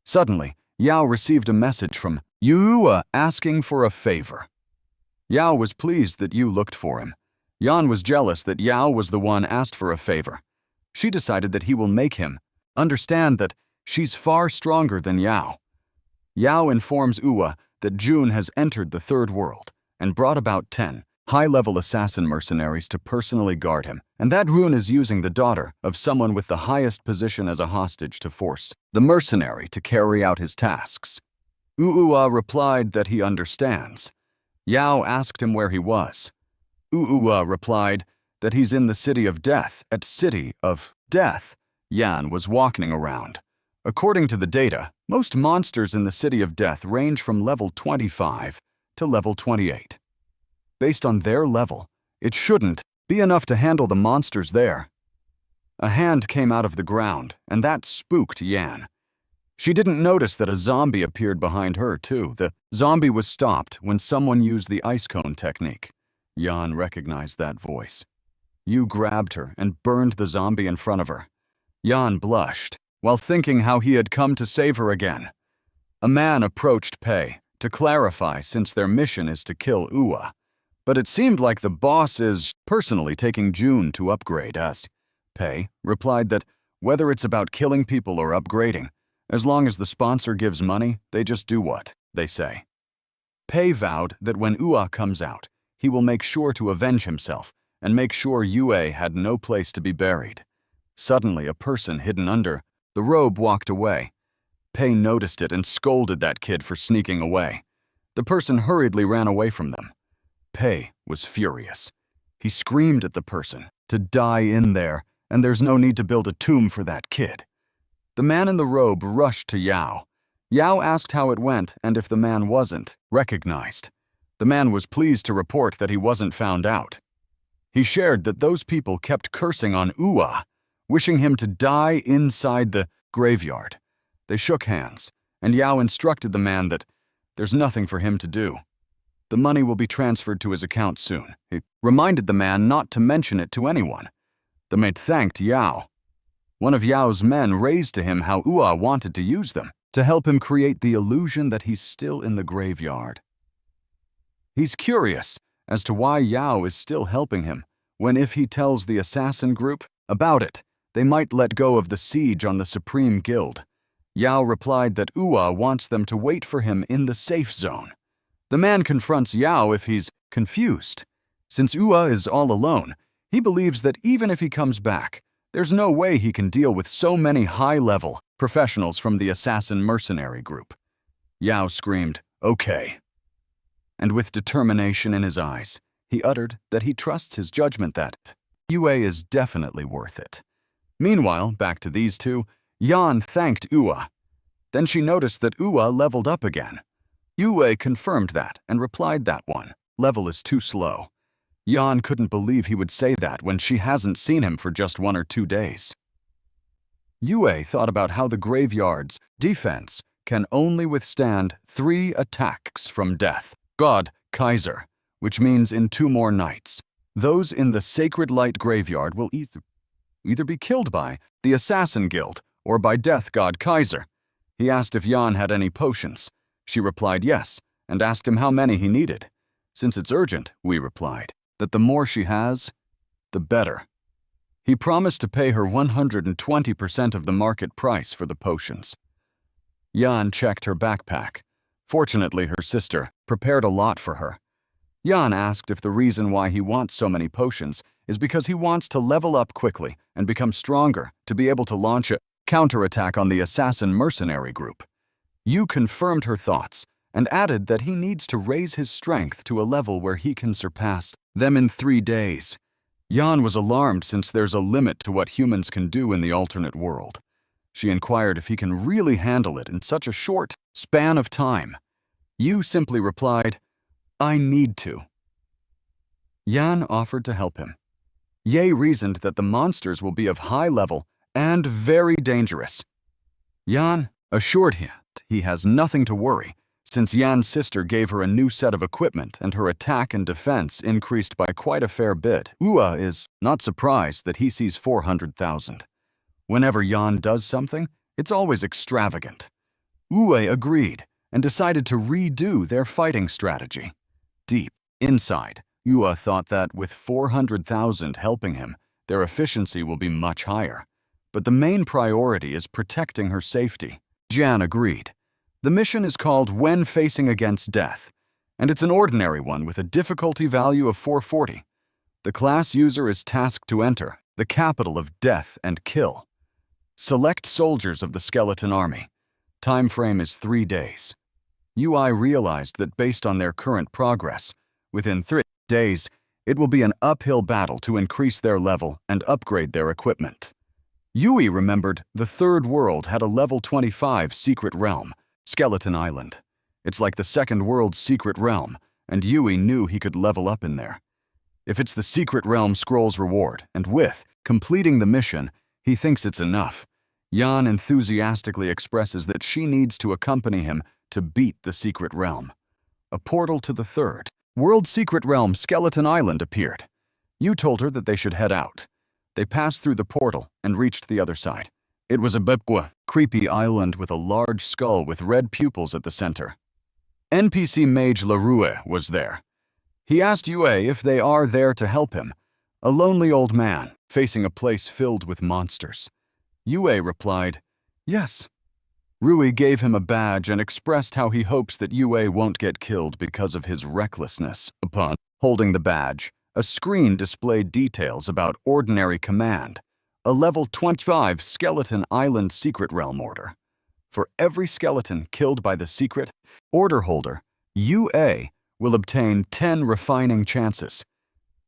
A: Suddenly, Yao received a message from Yu asking for a favor. Yao was pleased that Yu looked for him. Yan was jealous that Yao was the one asked for a favor. She decided that he will make him understand that she's far stronger than Yao. Yao informs Ua that Jun has entered the third world and brought about 10 high-level assassin mercenaries to personally guard him, and that Rune is using the daughter of someone with the highest position as a hostage to force the mercenary to carry out his tasks. Ua replied that he understands. Yao asked him where he was. Ua replied that he's in the City of Death. At City of Death, Yan was walking around. According to the data, most monsters in the City of Death range from level 25 to level 28. Based on their level, it shouldn't be enough to handle the monsters there. A hand came out of the ground, and that spooked Yan. She didn't notice that a zombie appeared behind her, too. The zombie was stopped when someone used the ice cone technique. Yan recognized that voice. Yu grabbed her and burned the zombie in front of her. Yan blushed, while thinking how he had come to save her again. A man approached Pei to clarify since their mission is to kill Uwa. But it seemed like the boss is personally taking June to upgrade us. Pei replied that whether it's about killing people or upgrading, as long as the sponsor gives money, they just do what they say. Pei vowed that when Uwa comes out, he will make sure to avenge himself and make sure Yue had no place to be buried. Suddenly, a person hidden under the robe walked away. Pei noticed it and scolded that kid for sneaking away. The person hurriedly ran away from them. Pei was furious. He screamed at the person to die in there, and there's no need to build a tomb for that kid. The man in the robe rushed to Yao. Yao asked how it went and if the man wasn't recognized. The man was pleased to report that he wasn't found out. He shared that those people kept cursing on Uwa, wishing him to die inside the graveyard. They shook hands, and Yao instructed the man that there's nothing for him to do. The money will be transferred to his account soon. He reminded the man not to mention it to anyone. The mate thanked Yao. One of Yao's men raised to him how Uwa wanted to use them to help him create the illusion that he's still in the graveyard. He's curious as to why Yao is still helping him, when if he tells the assassin group about it, they might let go of the siege on the Supreme Guild. Yao replied that Uwa wants them to wait for him in the safe zone. The man confronts Yao if he's confused. Since Uwa is all alone, he believes that even if he comes back, there's no way he can deal with so many high-level professionals from the assassin mercenary group. Yao screamed, "Okay." And with determination in his eyes, he uttered that he trusts his judgment that Yue is definitely worth it. Meanwhile, back to these two, Yan thanked Uwa. Then she noticed that Uwa leveled up again. Yue confirmed that and replied that one level is too slow. Yan couldn't believe he would say that when she hasn't seen him for just 1 or 2 days. Yue thought about how the graveyard's defense can only withstand 3 attacks from death. God, Kaiser, which means in 2 more nights. Those in the Sacred Light Graveyard will either be killed by the Assassin Guild or by Death God Kaiser. He asked if Yan had any potions. She replied yes, and asked him how many he needed. Since it's urgent, we replied, that the more she has, the better. He promised to pay her 120% of the market price for the potions. Yan checked her backpack. Fortunately, her sister prepared a lot for her. Yan asked if the reason why he wants so many potions is because he wants to level up quickly and become stronger to be able to launch a counterattack on the assassin mercenary group. Yu confirmed her thoughts and added that he needs to raise his strength to a level where he can surpass them in 3 days. Yan was alarmed since there's a limit to what humans can do in the alternate world. She inquired if he can really handle it in such a short span of time. Yu simply replied, "I need to." Yan offered to help him. Ye reasoned that the monsters will be of high level and very dangerous. Yan assured him he has nothing to worry, since Yan's sister gave her a new set of equipment and her attack and defense increased by quite a fair bit. Uwa is not surprised that he sees 400,000. Whenever Yan does something, it's always extravagant. Uwe agreed and decided to redo their fighting strategy. Deep inside, Uwa thought that with 400,000 helping him, their efficiency will be much higher. But the main priority is protecting her safety. Jan agreed. The mission is called When Facing Against Death, and it's an ordinary one with a difficulty value of 440. The class user is tasked to enter the capital of death and kill. Select soldiers of the skeleton army. Time frame is 3 days. UI realized that based on their current progress, within 3 days, it will be an uphill battle to increase their level and upgrade their equipment. Yui remembered the third world had a level 25 secret realm, Skeleton Island. It's like the second world's secret realm, and Yui knew he could level up in there. If it's the secret realm scroll's reward, and with completing the mission, He thinks it's enough. Yan enthusiastically expresses that she needs to accompany him to beat the secret realm. A portal to the third world secret realm, Skeleton Island, appeared. Yu told her that they should head out. They passed through the portal and reached the other side. It was a creepy island with a large skull with red pupils at the center. NPC mage Larue was there. He asked Yue if they are there to help him, a lonely old man facing a place filled with monsters. Yue replied, "Yes." Rui gave him a badge and expressed how he hopes that Yue won't get killed because of his recklessness. Upon holding the badge, a screen displayed details about Ordinary Command, a level 25 Skeleton Island Secret Realm order. For every skeleton killed by the secret order holder, Yue will obtain 10 refining chances.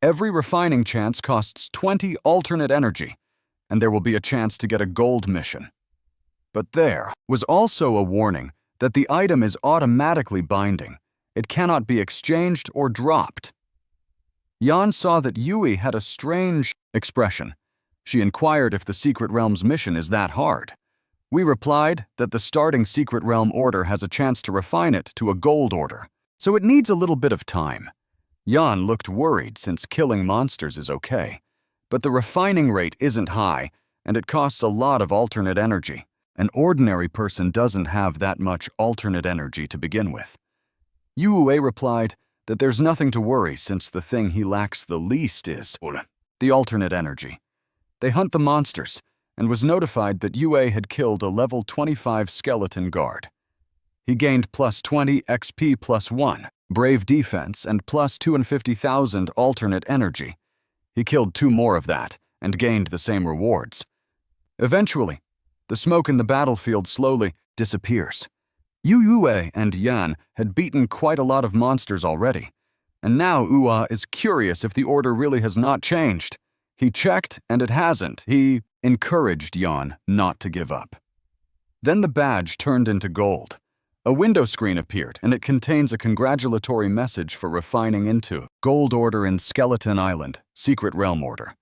A: Every refining chance costs 20 alternate energy, and there will be a chance to get a gold mission. But there was also a warning that the item is automatically binding. It cannot be exchanged or dropped. Yan saw that Yui had a strange expression. She inquired if the Secret Realm's mission is that hard. We replied that the starting Secret Realm order has a chance to refine it to a gold order, so it needs a little bit of time. Yan looked worried since killing monsters is okay, but the refining rate isn't high, and it costs a lot of alternate energy. An ordinary person doesn't have that much alternate energy to begin with. Yue replied that there's nothing to worry since the thing he lacks the least is the alternate energy. They hunt the monsters, and was notified that Yue had killed a level 25 skeleton guard. He gained plus 20 XP plus 1, brave defense, and plus 250,000 alternate energy. He killed 2 more of that, and gained the same rewards. Eventually, the smoke in the battlefield slowly disappears. Yue and Yan had beaten quite a lot of monsters already, and now Ua is curious if the order really has not changed. He checked, and it hasn't. He encouraged Yan not to give up. Then the badge turned into gold. A window screen appeared, and it contains a congratulatory message for refining into Gold Order in Skeleton Island, Secret Realm Order.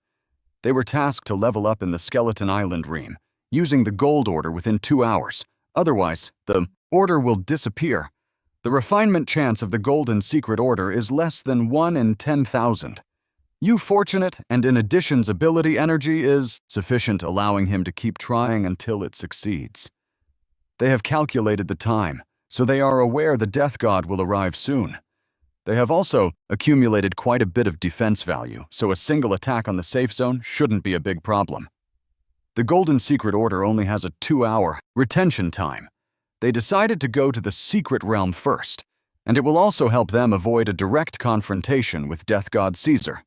A: They were tasked to level up in the Skeleton Island realm, using the Gold Order within 2 hours. Otherwise, the order will disappear. The refinement chance of the Golden Secret Order is less than 1 in 10,000. You fortunate, and in addition's ability energy is sufficient, allowing him to keep trying until it succeeds. They have calculated the time, so they are aware the Death God will arrive soon. They have also accumulated quite a bit of defense value, so a single attack on the safe zone shouldn't be a big problem. The Golden Secret Order only has a 2-hour retention time. They decided to go to the Secret Realm first, and it will also help them avoid a direct confrontation with Death God Caesar.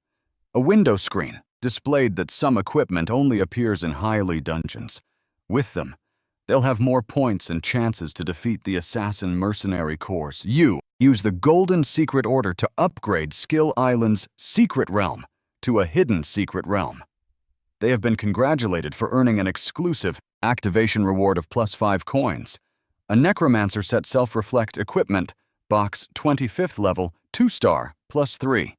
A: A window screen displayed that some equipment only appears in highly dungeons. With them, they'll have more points and chances to defeat the assassin mercenary corps. You use the Golden Secret Order to upgrade Skill Island's Secret Realm to a hidden Secret Realm. They have been congratulated for earning an exclusive activation reward of plus 5 coins. A Necromancer set self-reflect equipment, box 25th level, 2-star, plus 3.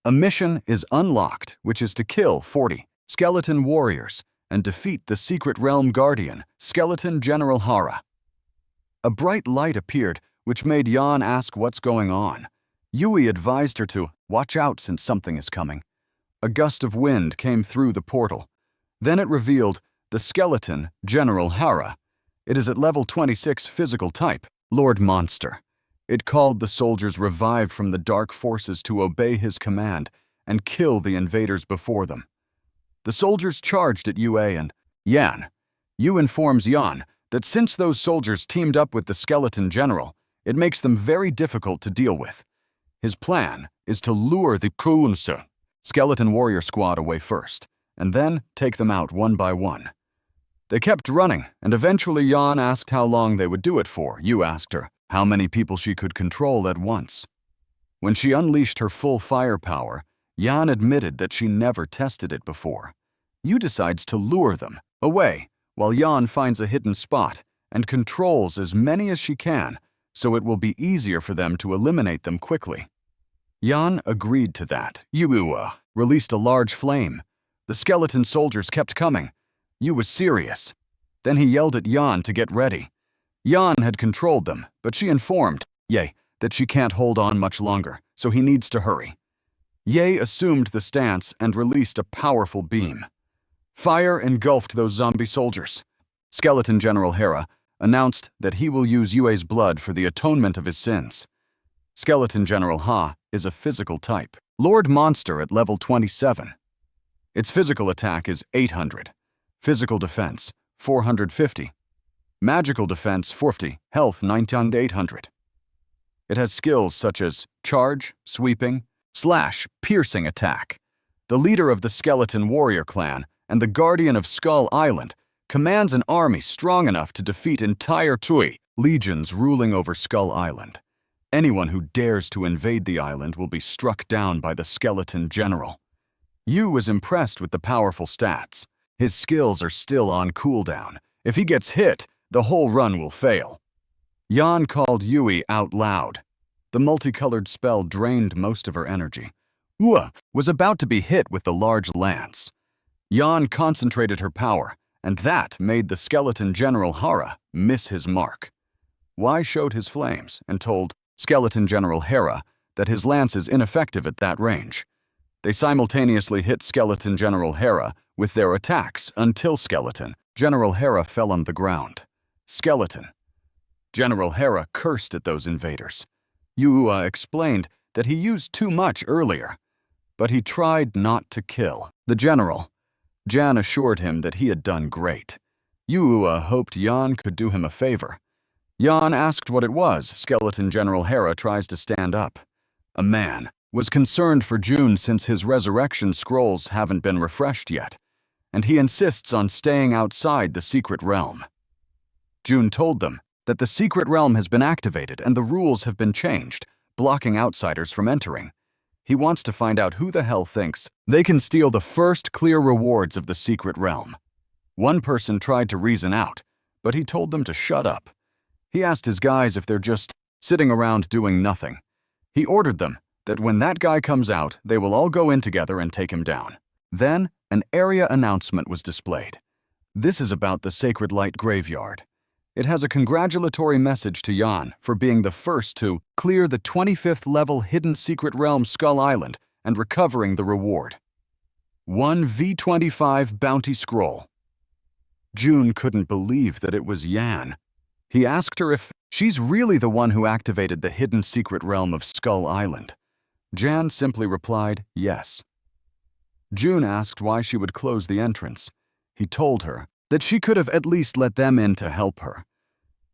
A: A mission is unlocked, which is to kill 40 skeleton warriors and defeat the Secret Realm Guardian, Skeleton General Hara. A bright light appeared, which made Yan ask what's going on. Yui advised her to watch out since something is coming. A gust of wind came through the portal. Then it revealed the Skeleton General Hara. It is at level 26 physical type, Lord Monster. It called the soldiers revived from the dark forces to obey his command and kill the invaders before them. The soldiers charged at Yue and Yan. Yu informs Yan that since those soldiers teamed up with the Skeleton General, it makes them very difficult to deal with. His plan is to lure the Kunsa Skeleton Warrior Squad away first, and then take them out one by one. They kept running, and eventually Yan asked how long they would do it for. Yu asked her how many people she could control at once. When she unleashed her full firepower, Yan admitted that she never tested it before. Yu decides to lure them away, while Yan finds a hidden spot and controls as many as she can, so it will be easier for them to eliminate them quickly. Yan agreed to that. Yu released a large flame. The skeleton soldiers kept coming. Yu was serious. Then he yelled at Yan to get ready. Yan had controlled them, but she informed Ye that she can't hold on much longer, so he needs to hurry. Ye assumed the stance and released a powerful beam. Fire engulfed those zombie soldiers. Skeleton General Hera announced that he will use Yue's blood for the atonement of his sins. Skeleton General Ha is a physical type. Lord Monster at level 27. Its physical attack is 800. Physical defense, 450. Magical defense, 40. Health, 9,800. It has skills such as charge, sweeping, slash, piercing attack. The leader of the Skeleton Warrior clan and the guardian of Skull Island commands an army strong enough to defeat entire Tui legions ruling over Skull Island. Anyone who dares to invade the island will be struck down by the Skeleton General. Yu was impressed with the powerful stats. His skills are still on cooldown. If he gets hit, the whole run will fail. Yan called Yui out loud. The multicolored spell drained most of her energy. Ua was about to be hit with the large lance. Yan concentrated her power, and that made the Skeleton General Hara miss his mark. Wai showed his flames and told Skeleton General Hera that his lance is ineffective at that range. They simultaneously hit Skeleton General Hera with their attacks until Skeleton General Hera fell on the ground. Skeleton General Hera cursed at those invaders. Ua explained that he used too much earlier, but he tried not to kill the general. Jan assured him that he had done great. Ua hoped Yan could do him a favor. Yan asked what it was. Skeleton General Hera tries to stand up. A man was concerned for June since his resurrection scrolls haven't been refreshed yet, and he insists on staying outside the secret realm. June told them that the secret realm has been activated and the rules have been changed, blocking outsiders from entering. He wants to find out who the hell thinks they can steal the first clear rewards of the secret realm. One person tried to reason out, but he told them to shut up. He asked his guys if they're just sitting around doing nothing. He ordered them that when that guy comes out, they will all go in together and take him down. Then, an area announcement was displayed. This is about the Sacred Light Graveyard. It has a congratulatory message to Yan for being the first to clear the 25th level hidden secret realm Skull Island and recovering the reward. 1 V25 bounty scroll. June couldn't believe that it was Yan. He asked her if she's really the one who activated the hidden secret realm of Skull Island. Jan simply replied, yes. June asked why she would close the entrance. He told her that she could have at least let them in to help her.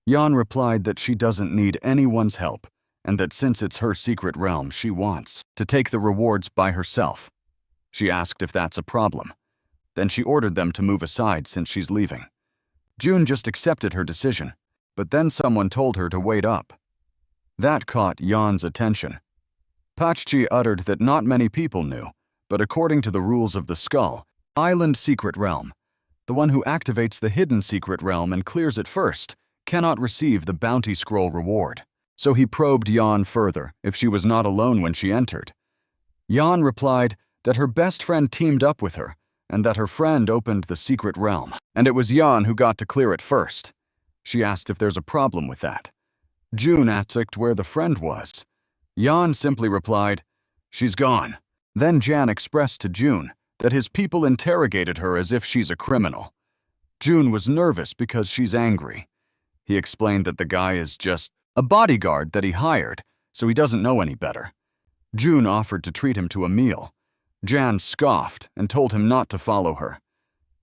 A: Yan replied that she doesn't need anyone's help, and that since it's her secret realm, she wants to take the rewards by herself. She asked if that's a problem. Then she ordered them to move aside since she's leaving. June just accepted her decision, but then someone told her to wait up. That caught Yan's attention. Pachchi uttered that not many people knew, but according to the rules of the Skull Island secret realm, the one who activates the hidden secret realm and clears it first cannot receive the bounty scroll reward. So he probed Yan further if she was not alone when she entered. Yan replied that her best friend teamed up with her and that her friend opened the secret realm, and it was Yan who got to clear it first. She asked if there's a problem with that. June asked where the friend was. Yan simply replied, she's gone. Then Jan expressed to June that his people interrogated her as if she's a criminal. June was nervous because she's angry. He explained that the guy is just a bodyguard that he hired, so he doesn't know any better. June offered to treat him to a meal. Jan scoffed and told him not to follow her.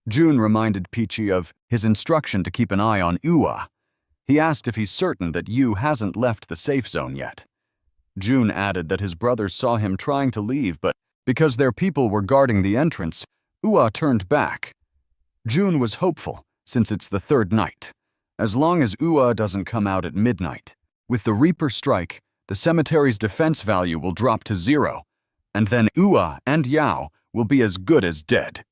A: June reminded Peachy of his instruction to keep an eye on Ua. He asked if he's certain that Yu hasn't left the safe zone yet. June added that his brothers saw him trying to leave, but because their people were guarding the entrance, Ua turned back. June was hopeful, since it's the third night. As long as Ua doesn't come out at midnight. With the Reaper strike, the cemetery's defense value will drop to 0, and then Ua and Yao will be as good as dead.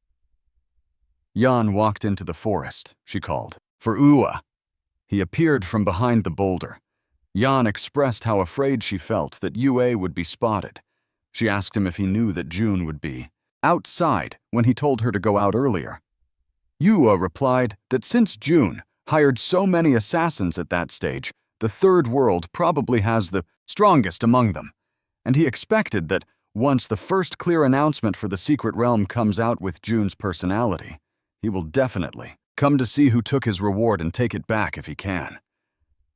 A: Yan walked into the forest, she called, for Ua. He appeared from behind the boulder. Yan expressed how afraid she felt that Yue would be spotted. She asked him if he knew that June would be outside when he told her to go out earlier. Yua replied that since June hired so many assassins at that stage, the Third World probably has the strongest among them, and he expected that once the first clear announcement for the Secret Realm comes out with June's personality, he will definitely come to see who took his reward and take it back if he can.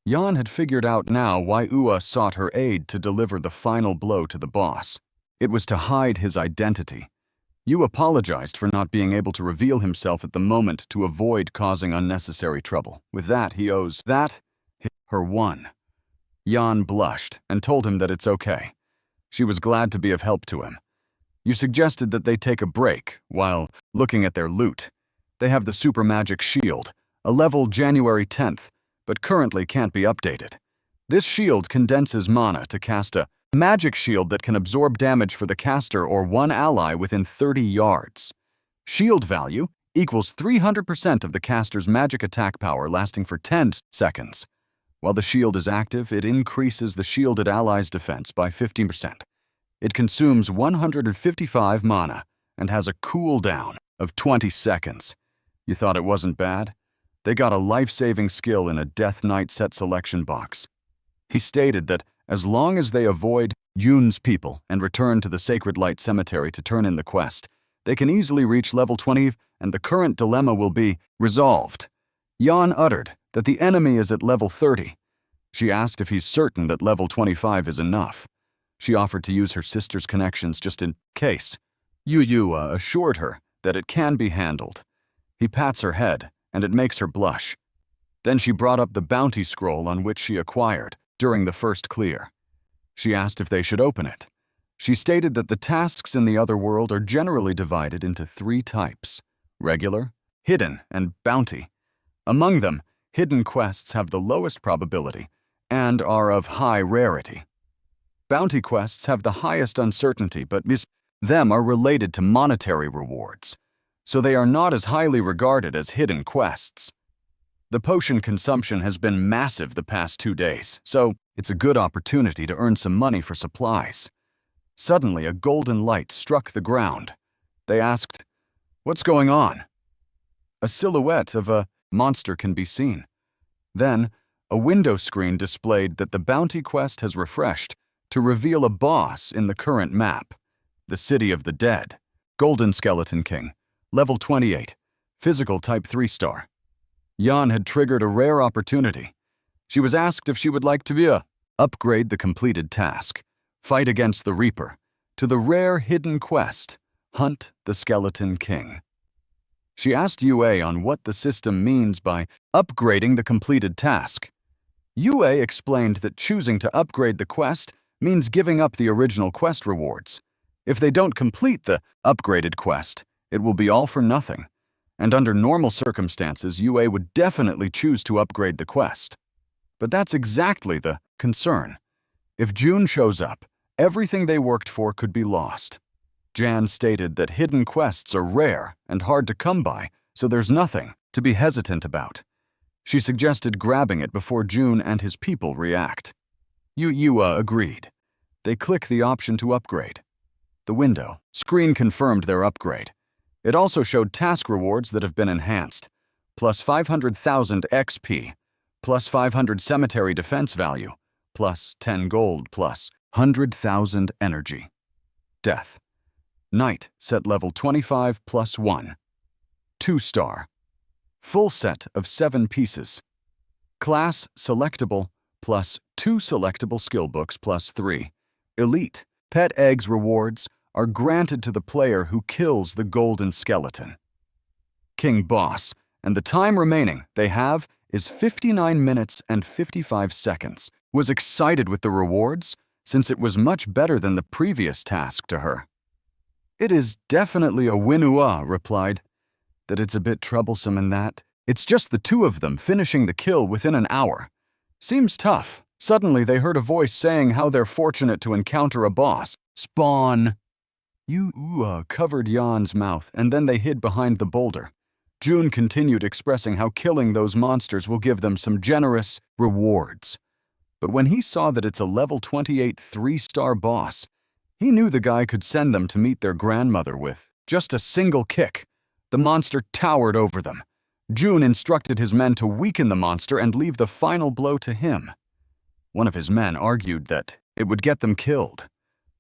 A: Yan had figured out now why Ua sought her aid to deliver the final blow to the boss. It was to hide his identity. Yu apologized for not being able to reveal himself at the moment to avoid causing unnecessary trouble. With that, he owes her one. Yan blushed and told him that it's okay. She was glad to be of help to him. You suggested that they take a break while looking at their loot. They have the super magic shield, a level January 10th, but currently can't be updated. This shield condenses mana to cast a magic shield that can absorb damage for the caster or one ally within 30 yards. Shield value equals 300% of the caster's magic attack power lasting for 10 seconds. While the shield is active, it increases the shielded ally's defense by 15%. It consumes 155 mana and has a cooldown of 20 seconds. You thought it wasn't bad? They got a life-saving skill in a Death Knight set selection box. He stated that as long as they avoid June's people and return to the Sacred Light Cemetery to turn in the quest, they can easily reach level 20 and the current dilemma will be resolved. Yan uttered that the enemy is at level 30. She asked if he's certain that level 25 is enough. She offered to use her sister's connections just in case. Yua assured her that it can be handled. He pats her head, and it makes her blush. Then she brought up the bounty scroll on which she acquired during the first clear. She asked if they should open it. She stated that the tasks in the other world are generally divided into 3 types: regular, hidden, and bounty. Among them, hidden quests have the lowest probability and are of high rarity. Bounty quests have the highest uncertainty, but them are related to monetary rewards, so they are not as highly regarded as hidden quests. The potion consumption has been massive the past 2 days, so it's a good opportunity to earn some money for supplies. Suddenly, a golden light struck the ground. They asked, "What's going on?" A silhouette of a monster can be seen. Then, a window screen displayed that the bounty quest has refreshed to reveal a boss in the current map, the City of the Dead, Golden Skeleton King, level 28, physical type 3-star. Yan had triggered a rare opportunity. She was asked if she would like to upgrade the completed task, fight against the Reaper, to the rare hidden quest, hunt the Skeleton King. She asked Yue on what the system means by upgrading the completed task. Yue explained that choosing to upgrade the quest means giving up the original quest rewards. If they don't complete the upgraded quest, it will be all for nothing. And under normal circumstances, Yue would definitely choose to upgrade the quest. But that's exactly the concern. If June shows up, everything they worked for could be lost. Jan stated that hidden quests are rare and hard to come by, so there's nothing to be hesitant about. She suggested grabbing it before June and his people react. Yua agreed. They click the option to upgrade. The window screen confirmed their upgrade. It also showed task rewards that have been enhanced, plus 500,000 XP, plus 500 cemetery defense value, plus 10 gold, plus 100,000 energy. Death. Knight set level 25 plus 1. 2-star. Full set of 7 pieces. Class selectable plus 2 selectable skill books plus 3. Elite. Pet eggs rewards are granted to the player who kills the golden skeleton. King Boss, and the time remaining they have is 59 minutes and 55 seconds. Was excited with the rewards, since it was much better than the previous task to her. It is definitely a Winua replied, that it's a bit troublesome in that it's just the 2 of them finishing the kill within an hour. Seems tough. Suddenly they heard a voice saying how they're fortunate to encounter a boss. Spawn. Yua covered Yan's mouth, and then they hid behind the boulder. June continued expressing how killing those monsters will give them some generous rewards. But when he saw that it's a level 28 3-star boss, he knew the guy could send them to meet their grandmother with just a single kick. The monster towered over them. Jun instructed his men to weaken the monster and leave the final blow to him. One of his men argued that it would get them killed.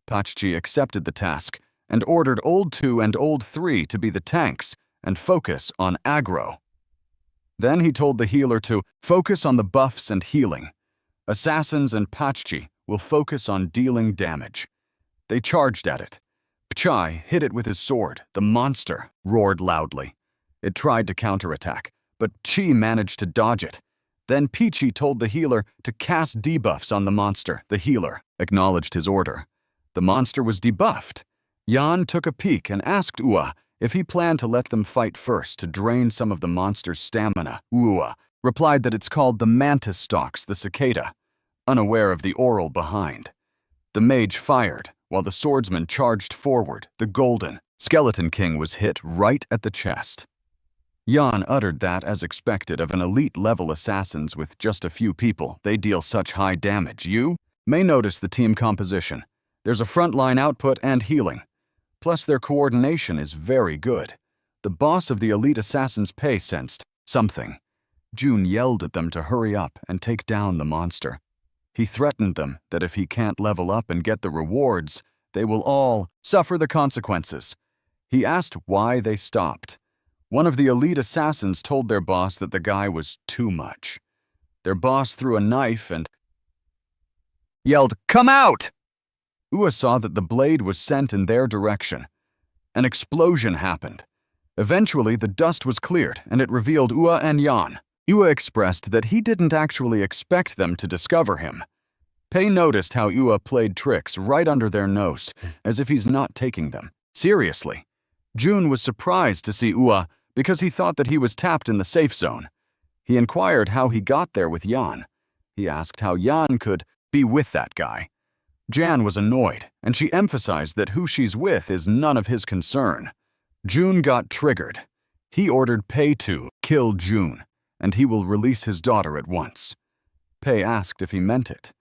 A: Pachchi accepted the task and ordered Old 2 and Old 3 to be the tanks and focus on aggro. Then he told the healer to focus on the buffs and healing. Assassins and Pachchi will focus on dealing damage. They charged at it. Pachai hit it with his sword. The monster roared loudly. It tried to counterattack, but Chi managed to dodge it. Then Pichi told the healer to cast debuffs on the monster. The healer acknowledged his order. The monster was debuffed. Yan took a peek and asked Ua if he planned to let them fight first to drain some of the monster's stamina. Ua replied that it's called the mantis stalks, the cicada, unaware of the oral behind. The mage fired, while the swordsman charged forward. The golden skeleton king was hit right at the chest. Yan uttered that as expected of an elite-level assassins with just a few people. They deal such high damage. You may notice the team composition. There's a frontline output and healing. Plus their coordination is very good. The boss of the elite assassins Pei sensed something. Jun yelled at them to hurry up and take down the monster. He threatened them that if he can't level up and get the rewards, they will all suffer the consequences. He asked why they stopped. One of the elite assassins told their boss that the guy was too much. Their boss threw a knife and yelled, "Come out!" Ua saw that the blade was sent in their direction. An explosion happened. Eventually, the dust was cleared, and it revealed Ua and Yan. Ua expressed that he didn't actually expect them to discover him. Pei noticed how Ua played tricks right under their nose, as if he's not taking them seriously. Jun was surprised to see Ua because he thought that he was tapped in the safe zone. He inquired how he got there with Yan. He asked how Yan could be with that guy. Jan was annoyed, and she emphasized that who she's with is none of his concern. Jun got triggered. He ordered Pei to kill Jun, and he will release his daughter at once. Pei asked if he meant it.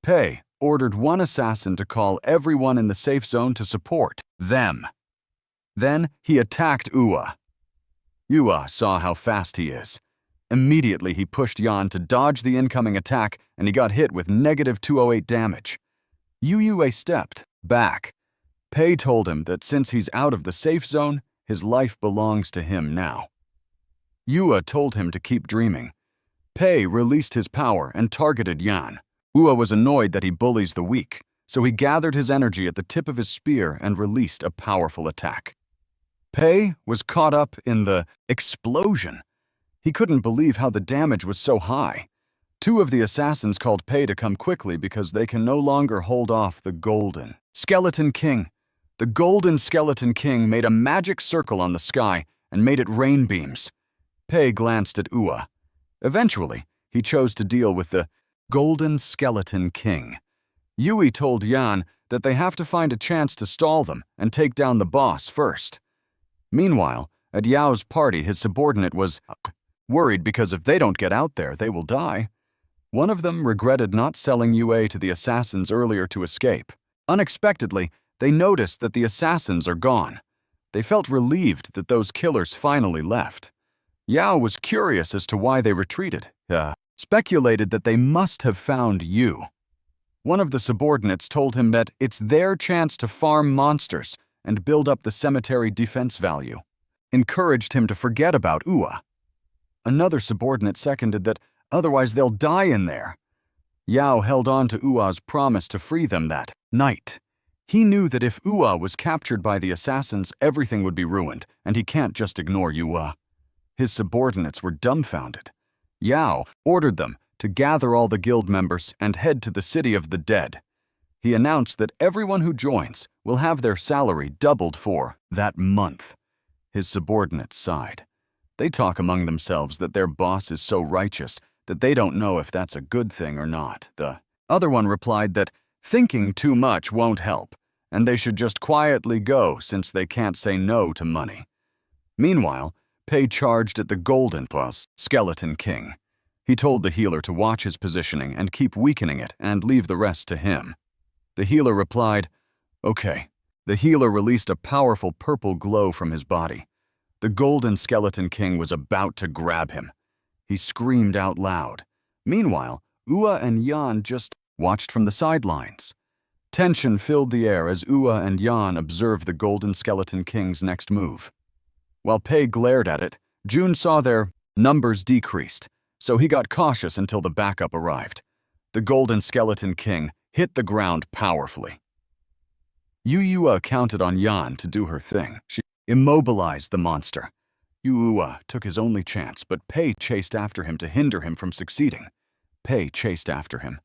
A: Pei ordered one assassin to call everyone in the safe zone to support them. Then he attacked Ua. Ua saw how fast he is. Immediately he pushed Yan to dodge the incoming attack, and he got hit with -208 damage. Ua stepped back. Pei told him that since he's out of the safe zone, his life belongs to him now. Ua told him to keep dreaming. Pei released his power and targeted Yan. Ua was annoyed that he bullies the weak, so he gathered his energy at the tip of his spear and released a powerful attack. Pei was caught up in the explosion. He couldn't believe how the damage was so high. Two of the assassins called Pei to come quickly because they can no longer hold off the golden skeleton king. The golden skeleton king made a magic circle on the sky and made it rain beams. Pei glanced at Ua. Eventually, he chose to deal with the golden skeleton king. Yui told Yan that they have to find a chance to stall them and take down the boss first. Meanwhile, at Yao's party, his subordinate was worried because if they don't get out there, they will die. One of them regretted not selling Yue to the assassins earlier to escape. Unexpectedly, they noticed that the assassins are gone. They felt relieved that those killers finally left. Yao was curious as to why they retreated. Speculated that they must have found Yu. One of the subordinates told him that it's their chance to farm monsters and build up the cemetery defense value. Encouraged him to forget about Ua. Another subordinate seconded that otherwise they'll die in there. Yao held on to Ua's promise to free them that night. He knew that if Ua was captured by the assassins, everything would be ruined, and he can't just ignore Ua. His subordinates were dumbfounded. Yao ordered them to gather all the guild members and head to the city of the dead. He announced that everyone who joins will have their salary doubled for that month. His subordinates sighed. They talk among themselves that their boss is so righteous that they don't know if that's a good thing or not. The other one replied that thinking too much won't help, and they should just quietly go since they can't say no to money. Meanwhile, Pei charged at the golden plus skeleton king. He told the healer to watch his positioning and keep weakening it and leave the rest to him. The healer replied, "Okay." The healer released a powerful purple glow from his body. The Golden Skeleton King was about to grab him. He screamed out loud. Meanwhile, Ua and Yan just watched from the sidelines. Tension filled the air as Ua and Yan observed the Golden Skeleton King's next move. While Pei glared at it, Jun saw their numbers decreased, so he got cautious until the backup arrived. The Golden Skeleton King hit the ground powerfully. Ua counted on Yan to do her thing. She immobilized the monster. Ua took his only chance, but Pei chased after him to hinder him from succeeding. Pei chased after him.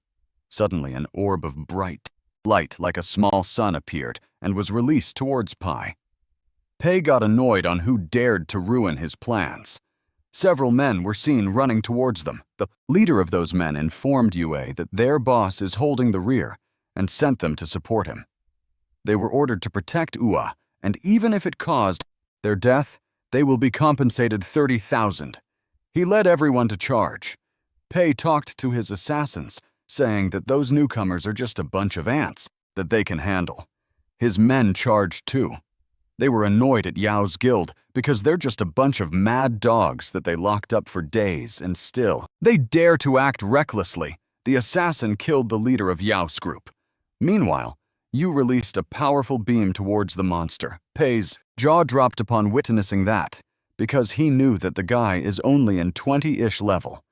A: Suddenly, an orb of bright light like a small sun appeared and was released towards Pai. Pei got annoyed on who dared to ruin his plans. Several men were seen running towards them. The leader of those men informed Yue that their boss is holding the rear and sent them to support him. They were ordered to protect Ua, and even if it caused their death, they will be compensated 30,000. He led everyone to charge. Pei talked to his assassins, saying that those newcomers are just a bunch of ants that they can handle. His men charged too. They were annoyed at Yao's guild because they're just a bunch of mad dogs that they locked up for days, and still, they dare to act recklessly. The assassin killed the leader of Yao's group. Meanwhile, Yu released a powerful beam towards the monster. Pei's jaw dropped upon witnessing that, because he knew that the guy is only in 20-ish level.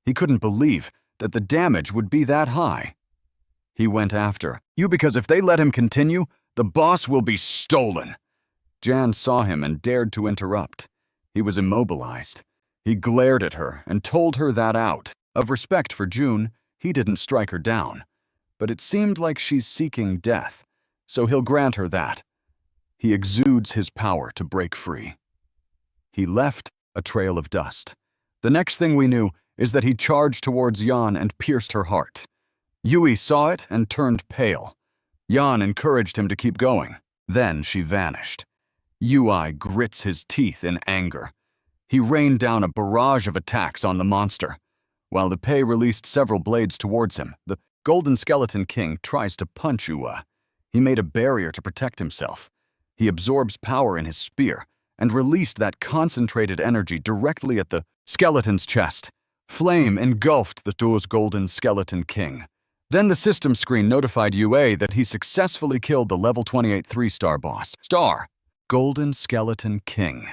A: He couldn't believe that the damage would be that high. He went after Yu because if they let him continue, the boss will be stolen. Jan saw him and dared to interrupt. He was immobilized. He glared at her and told her that out of respect for June, he didn't strike her down. But it seemed like she's seeking death, so he'll grant her that. He exudes his power to break free. He left a trail of dust. The next thing we knew is that he charged towards Yan and pierced her heart. Yui saw it and turned pale. Yan encouraged him to keep going. Then she vanished. Yui grits his teeth in anger. He rained down a barrage of attacks on the monster. While the Pei released several blades towards him, the Golden Skeleton King tries to punch Ua. He made a barrier to protect himself. He absorbs power in his spear and released that concentrated energy directly at the skeleton's chest. Flame engulfed the Golden Skeleton King. Then the system screen notified Yue that he successfully killed the level 28 3-star boss. Golden Skeleton King.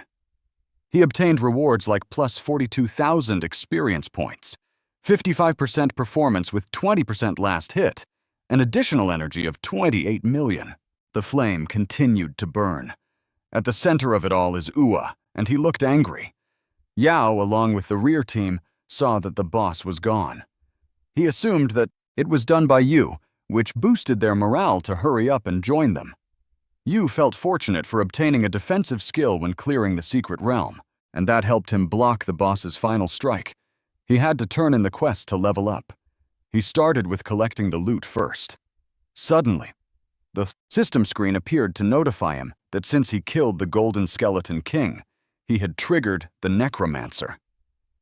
A: He obtained rewards like plus 42,000 experience points, 55% performance with 20% last hit, an additional energy of 28 million. The flame continued to burn. At the center of it all is Ua, and he looked angry. Yao, along with the rear team, saw that the boss was gone. He assumed that it was done by Yu, which boosted their morale to hurry up and join them. Yu felt fortunate for obtaining a defensive skill when clearing the secret realm, and that helped him block the boss's final strike. He had to turn in the quest to level up. He started with collecting the loot first. Suddenly, the system screen appeared to notify him that since he killed the Golden Skeleton King, he had triggered the Necromancer.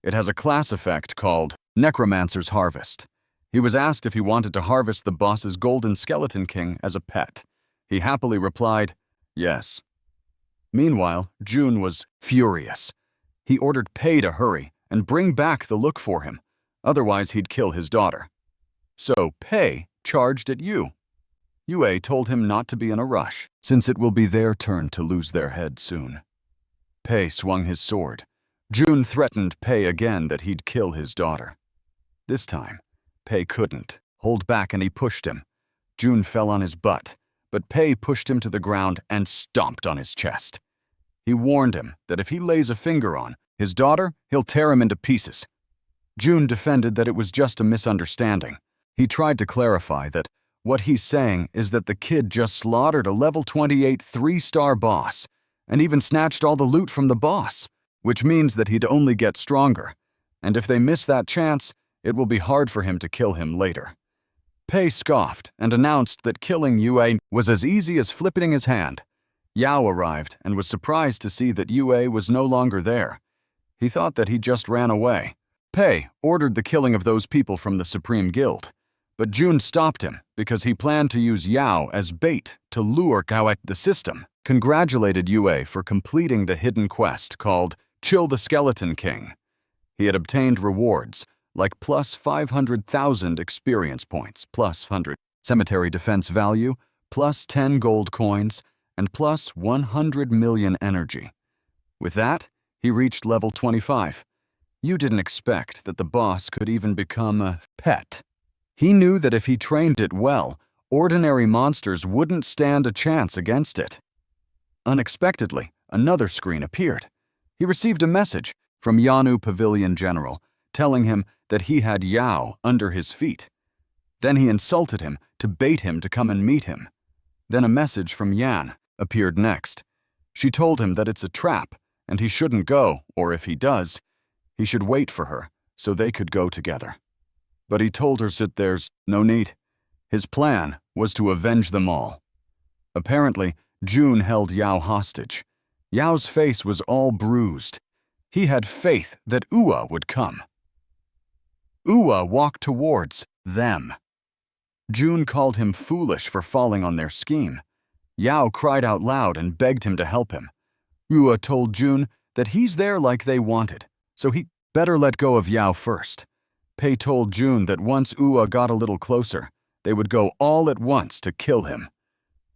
A: It has a class effect called Necromancer's Harvest. He was asked if he wanted to harvest the boss's Golden Skeleton King as a pet. He happily replied, yes. Meanwhile, Jun was furious. He ordered Pei to hurry and bring back the look for him, otherwise he'd kill his daughter. So Pei charged at Yu. Yue told him not to be in a rush, since it will be their turn to lose their head soon. Pei swung his sword. Jun threatened Pei again that he'd kill his daughter. This time, Pei couldn't hold back and he pushed him. Jun fell on his butt, but Pei pushed him to the ground and stomped on his chest. He warned him that if he lays a finger on his daughter, he'll tear him into pieces. Jun defended that it was just a misunderstanding. He tried to clarify that what he's saying is that the kid just slaughtered a level 28 3-star boss and even snatched all the loot from the boss, which means that he'd only get stronger. And if they miss that chance, it will be hard for him to kill him later. Pei scoffed and announced that killing Yue was as easy as flipping his hand. Yao arrived and was surprised to see that Yue was no longer there. He thought that he just ran away. Pei ordered the killing of those people from the Supreme Guild. But Jun stopped him because he planned to use Yao as bait to lure Gao at the system. Congratulated Yue for completing the hidden quest called Chill the Skeleton King. He had obtained rewards like plus 500,000 experience points, plus 100 cemetery defense value, plus 10 gold coins, and plus 100 million energy. With that, he reached level 25. You didn't expect that the boss could even become a pet. He knew that if he trained it well, ordinary monsters wouldn't stand a chance against it. Unexpectedly, another screen appeared. He received a message from Yanu Pavilion General telling him that he had Yao under his feet. Then he insulted him to bait him to come and meet him. Then a message from Yan appeared next. She told him that it's a trap and he shouldn't go, or if he does, he should wait for her so they could go together. But he told her that there's no need. His plan was to avenge them all. Apparently, Jun held Yao hostage. Yao's face was all bruised. He had faith that Ua would come. Ua walked towards them. Jun called him foolish for falling on their scheme. Yao cried out loud and begged him to help him. Ua told Jun that he's there like they wanted, so he better let go of Yao first. Pei told Jun that once Ua got a little closer, they would go all at once to kill him.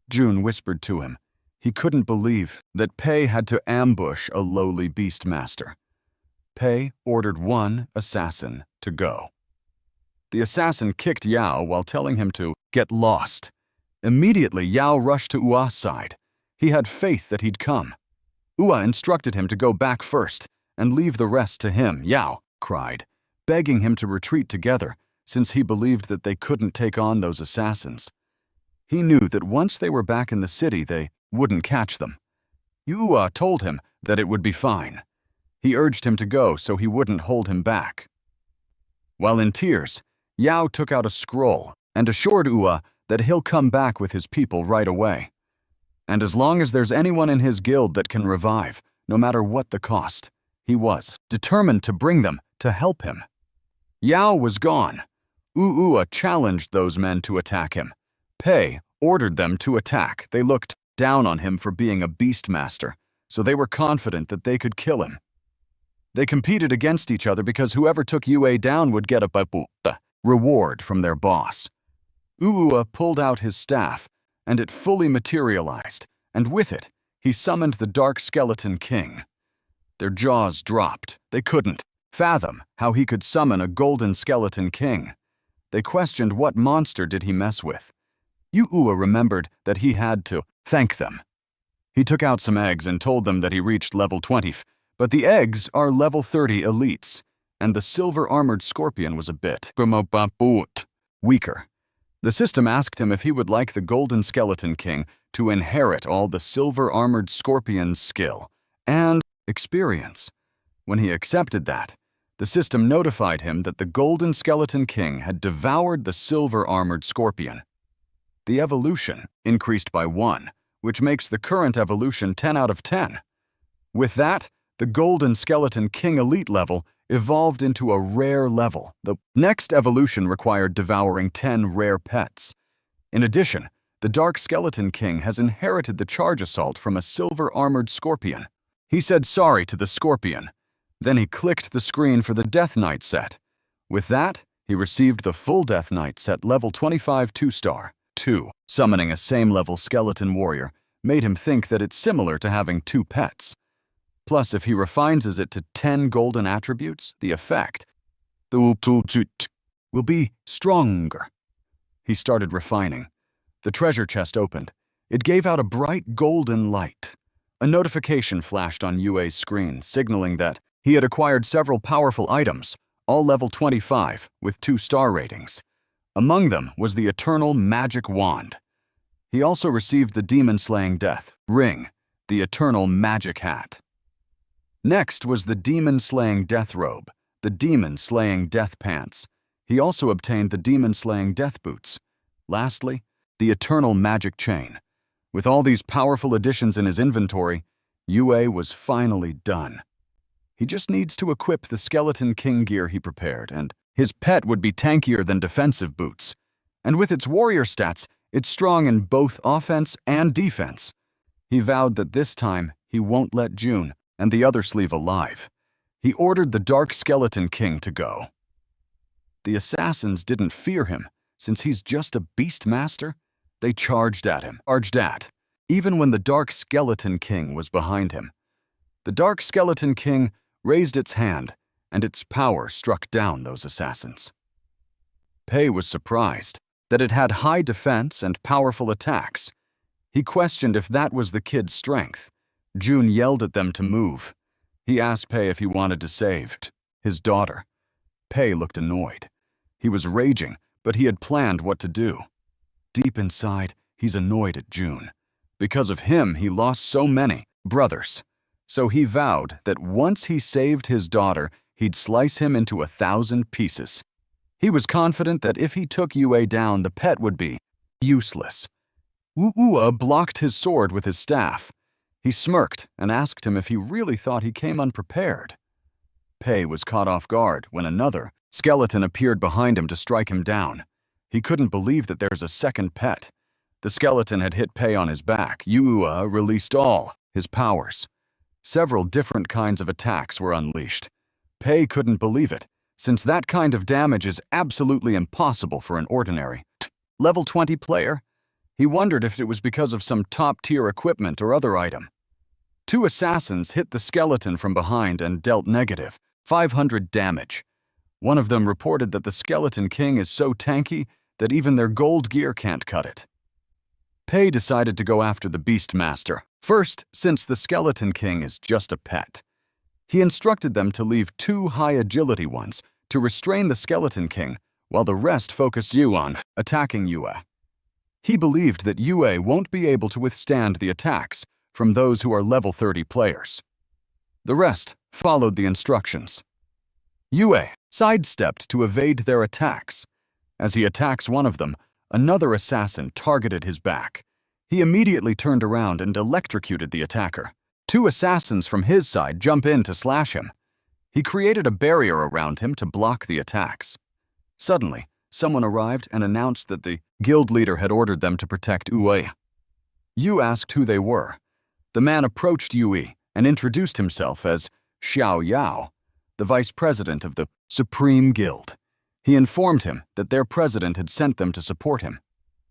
A: Jun whispered to him. He couldn't believe that Pei had to ambush a lowly beastmaster. Pei ordered one assassin to go. The assassin kicked Yao while telling him to get lost. Immediately, Yao rushed to Ua's side. He had faith that he'd come. Ua instructed him to go back first and leave the rest to him. Yao cried, begging him to retreat together since he believed that they couldn't take on those assassins. He knew that once they were back in the city, they wouldn't catch them. Ua told him that it would be fine. He urged him to go so he wouldn't hold him back. While in tears, Yao took out a scroll and assured Ua that he'll come back with his people right away. And as long as there's anyone in his guild that can revive, no matter what the cost, he was determined to bring them to help him. Yao was gone. Ua challenged those men to attack him. Pei ordered them to attack. They looked down on him for being a beastmaster, so they were confident that they could kill him. They competed against each other because whoever took Yue down would get a reward from their boss. Ua pulled out his staff, and it fully materialized, and with it, he summoned the Dark Skeleton King. Their jaws dropped. They couldn't fathom how he could summon a Golden Skeleton King. They questioned what monster did he mess with. Ua remembered that he had to thank them. He took out some eggs and told them that he reached level 20, but the eggs are level 30 elites, and the silver-armored scorpion was a bit weaker. The system asked him if he would like the Golden Skeleton King to inherit all the silver-armored scorpion's skill and experience. When he accepted that, the system notified him that the Golden Skeleton King had devoured the silver-armored scorpion. The evolution increased by 1, which makes the current evolution 10 out of 10. With that, the Golden Skeleton King Elite level evolved into a rare level. The next evolution required devouring 10 rare pets. In addition, the Dark Skeleton King has inherited the charge assault from a silver-armored scorpion. He said sorry to the scorpion. Then he clicked the screen for the Death Knight set. With that, he received the full Death Knight set level 25 2-star. 2. Summoning a same-level skeleton warrior made him think that it's similar to having 2 pets. Plus, if he refines it to 10 golden attributes, the effect will be stronger. He started refining. The treasure chest opened. It gave out a bright golden light. A notification flashed on Yue's screen, signaling that he had acquired several powerful items, all level 25, with 2-star ratings. Among them was the Eternal Magic Wand. He also received the Demon-Slaying Death Ring, the Eternal Magic Hat. Next was the Demon-Slaying Death Robe, the Demon-Slaying Death Pants. He also obtained the Demon-Slaying Death Boots. Lastly, the Eternal Magic Chain. With all these powerful additions in his inventory, Yue was finally done. He just needs to equip the Skeleton King gear he prepared, and his pet would be tankier than defensive boots. and with its warrior stats, it's strong in both offense and defense. He vowed that this time he won't let June and the other sleeve alive. He ordered the Dark Skeleton King to go. The assassins didn't fear him, since he's just a beast master. They charged at him, even when the Dark Skeleton King was behind him. The Dark Skeleton King raised its hand, and its power struck down those assassins. Pei was surprised that it had high defense and powerful attacks. He questioned if that was the kid's strength. June yelled at them to move. He asked Pei if he wanted to save his daughter. Pei looked annoyed. He was raging, but he had planned what to do. Deep inside, he's annoyed at June. Because of him, he lost so many brothers. So he vowed that once he saved his daughter, he'd slice him into 1,000 pieces. He was confident that if he took Yue down, the pet would be useless. Wu blocked his sword with his staff. He smirked and asked him if he really thought he came unprepared. Pei was caught off guard when another skeleton appeared behind him to strike him down. He couldn't believe that there's a second pet. The skeleton had hit Pei on his back. Wu released all his powers. Several different kinds of attacks were unleashed. Pei couldn't believe it, since that kind of damage is absolutely impossible for an ordinary level 20 player. He wondered if it was because of some top-tier equipment or other item. 2 assassins hit the skeleton from behind and dealt negative 500 damage. One of them reported that the Skeleton King is so tanky that even their gold gear can't cut it. Pei decided to go after the Beast Master first, since the Skeleton King is just a pet. He instructed them to leave 2 high-agility ones to restrain the Skeleton King, while the rest focused on attacking Yue. He believed that Yue won't be able to withstand the attacks from those who are level 30 players. The rest followed the instructions. Yue sidestepped to evade their attacks. As he attacks one of them, another assassin targeted his back. He immediately turned around and electrocuted the attacker. 2 assassins from his side jump in to slash him. He created a barrier around him to block the attacks. Suddenly, someone arrived and announced that the guild leader had ordered them to protect Yue. Yu asked who they were. The man approached Yue and introduced himself as Xiao Yao, the vice president of the Supreme Guild. He informed him that their president had sent them to support him.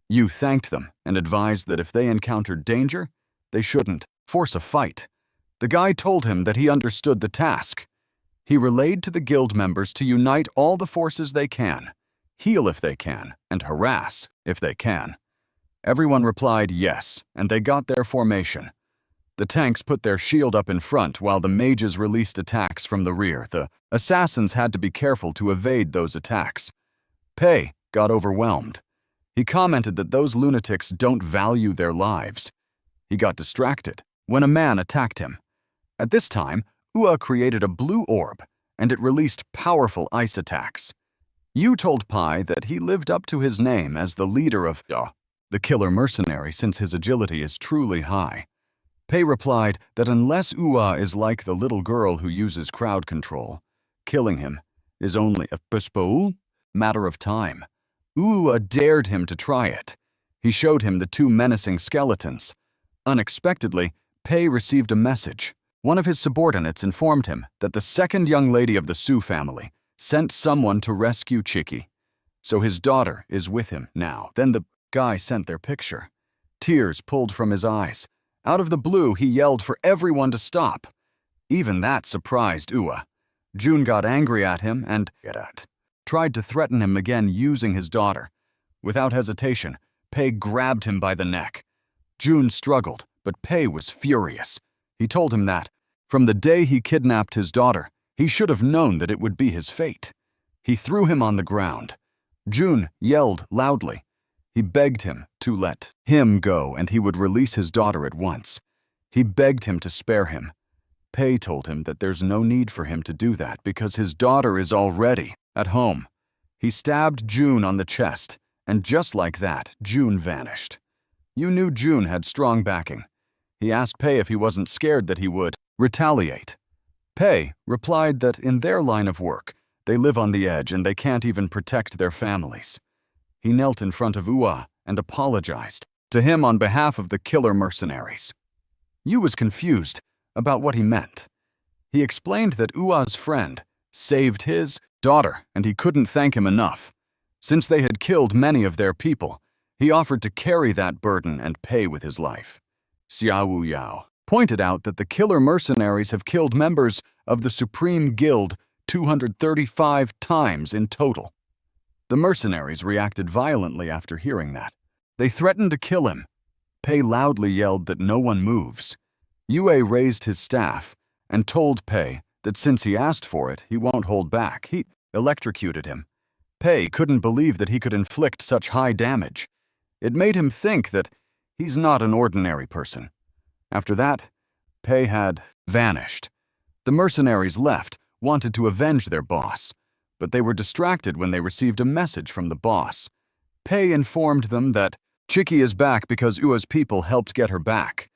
A: Yu thanked them and advised that if they encountered danger, they shouldn't force a fight. The guy told him that he understood the task. He relayed to the guild members to unite all the forces they can, heal if they can, and harass if they can. Everyone replied yes, and they got their formation. The tanks put their shield up in front while the mages released attacks from the rear. The assassins had to be careful to evade those attacks. Pei got overwhelmed. He commented that those lunatics don't value their lives. He got distracted when a man attacked him. At this time, Ua created a blue orb, and it released powerful ice attacks. Yu told Pai that he lived up to his name as the leader of the killer mercenary since his agility is truly high. Pei replied that unless Ua is like the little girl who uses crowd control, killing him is only a matter of time. Ua dared him to try it. He showed him the 2 menacing skeletons. Unexpectedly, Pei received a message. One of his subordinates informed him that the second young lady of the Su family sent someone to rescue Chiki. So his daughter is with him now. Then the guy sent their picture. Tears pulled from his eyes. Out of the blue, he yelled for everyone to stop. Even that surprised Ua. June got angry at him and tried to threaten him again using his daughter. Without hesitation, Pei grabbed him by the neck. June struggled, but Pei was furious. He told him that, from the day he kidnapped his daughter, he should have known that it would be his fate. He threw him on the ground. June yelled loudly. He begged him to let him go and he would release his daughter at once. He begged him to spare him. Pei told him that there's no need for him to do that because his daughter is already at home. He stabbed June on the chest, and just like that, June vanished. You knew June had strong backing. He asked Pei if he wasn't scared that he would retaliate. Pei replied that in their line of work, they live on the edge and they can't even protect their families. he knelt in front of Ua and apologized to him on behalf of the killer mercenaries. Yu was confused about what he meant. He explained that Ua's friend saved his daughter and he couldn't thank him enough. Since they had killed many of their people, he offered to carry that burden and pay with his life. Xiao Yao pointed out that the killer mercenaries have killed members of the Supreme Guild 235 times in total. The mercenaries reacted violently after hearing that. They threatened to kill him. Pei loudly yelled that no one moves. Yue raised his staff and told Pei that since he asked for it, he won't hold back. He electrocuted him. Pei couldn't believe that he could inflict such high damage. It made him think that he's not an ordinary person. After that, Pei had vanished. The mercenaries left, wanted to avenge their boss, but they were distracted when they received a message from the boss. Pei informed them that Chiki is back because Ua's people helped get her back.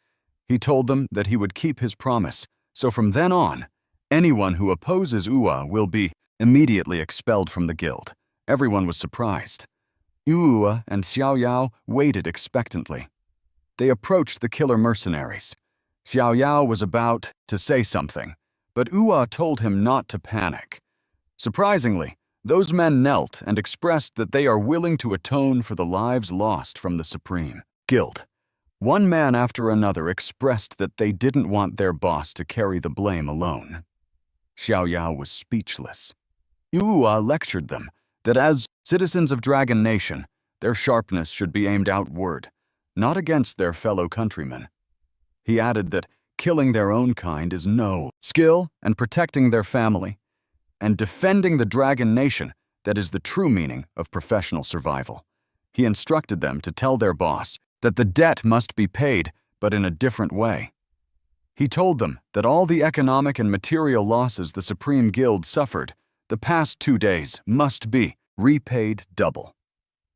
A: He told them that he would keep his promise, so from then on, anyone who opposes Ua will be immediately expelled from the guild. Everyone was surprised. Ua and Xiao Yao waited expectantly. They approached the killer mercenaries. Xiao Yao was about to say something, but Ua told him not to panic. Surprisingly, those men knelt and expressed that they are willing to atone for the lives lost from the Supreme Guild. One man after another expressed that they didn't want their boss to carry the blame alone. Xiao Yao was speechless. Ua lectured them that as citizens of Dragon Nation, their sharpness should be aimed outward, not against their fellow countrymen. He added that killing their own kind is no skill and protecting their family and defending the Dragon Nation that is the true meaning of professional survival. He instructed them to tell their boss that the debt must be paid, but in a different way. He told them that all the economic and material losses the Supreme Guild suffered the past 2 days must be repaid double.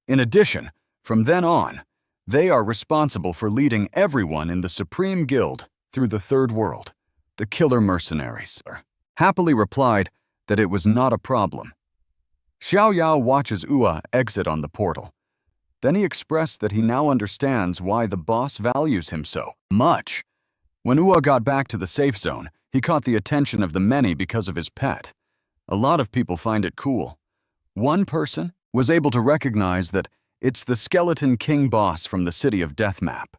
A: In addition, from then on, they are responsible for leading everyone in the Supreme Guild through the Third World. The killer mercenaries happily replied that it was not a problem. Xiao Yao watches Ua exit on the portal. Then he expressed that he now understands why the boss values him so much. When Ua got back to the safe zone, he caught the attention of the many because of his pet. A lot of people find it cool. One person was able to recognize that it's the Skeleton King boss from the City of Death map.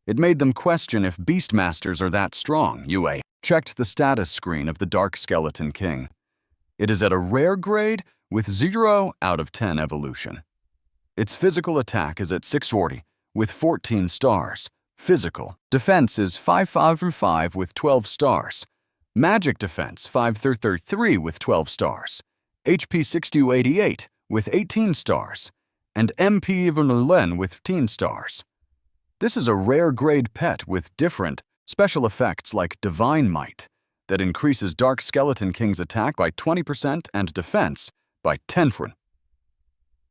A: It made them question if Beastmasters are that strong. Yue checked the status screen of the Dark Skeleton King. It is at a rare grade with 0 out of 10 evolution. Its physical attack is at 640 with 14 stars. Physical defense is 5/5 with 12 stars. Magic defense 5/33 with 12 stars. HP 6288 with 18 stars. And MP Evelyn with 15 stars. This is a rare grade pet with different special effects like Divine Might that increases Dark Skeleton King's attack by 20% and defense by 10%.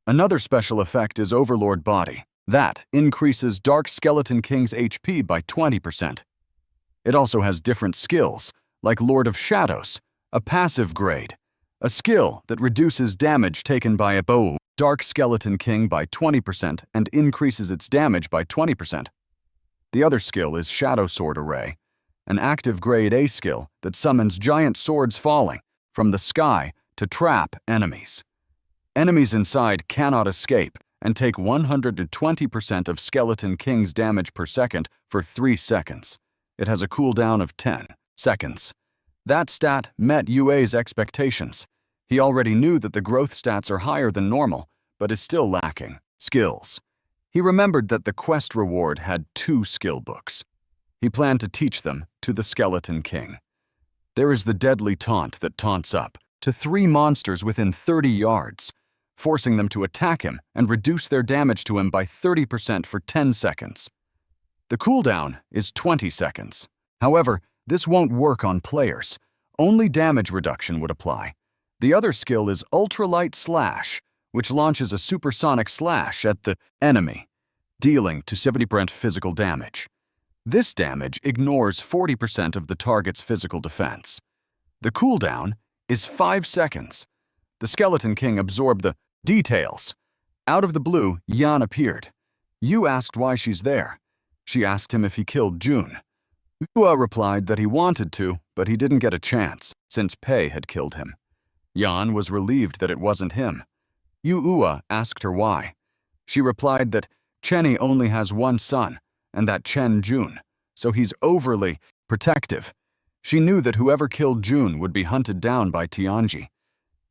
A: Another special effect is Overlord Body that increases Dark Skeleton King's HP by 20%. It also has different skills like Lord of Shadows, a passive grade, a skill that reduces damage taken by a bow Dark Skeleton King by 20% and increases its damage by 20%. The other skill is Shadow Sword Array, an active grade A skill that summons giant swords falling from the sky to trap enemies. Enemies inside cannot escape and take 120% of Skeleton King's damage per second for 3 seconds. It has a cooldown of 10 seconds. That stat met Yue's expectations. He already knew that the growth stats are higher than normal, but is still lacking skills. He remembered that the quest reward had 2 skill books. He planned to teach them to the Skeleton King. There is the deadly taunt that taunts up to 3 monsters within 30 yards, forcing them to attack him and reduce their damage to him by 30% for 10 seconds. The cooldown is 20 seconds. However, this won't work on players. Only damage reduction would apply. The other skill is Ultralight Slash, which launches a supersonic slash at the enemy, dealing to 70% physical damage. This damage ignores 40% of the target's physical defense. The cooldown is 5 seconds. The Skeleton King absorbed the details. Out of the blue, Yan appeared. Yu asked why she's there. She asked him if he killed June. Ua replied that he wanted to, but he didn't get a chance, since Pei had killed him. Yan was relieved that it wasn't him. Ua asked her why. She replied that Chenny only has one son, and that Chen Jun, so he's overly protective. She knew that whoever killed Jun would be hunted down by Tianji.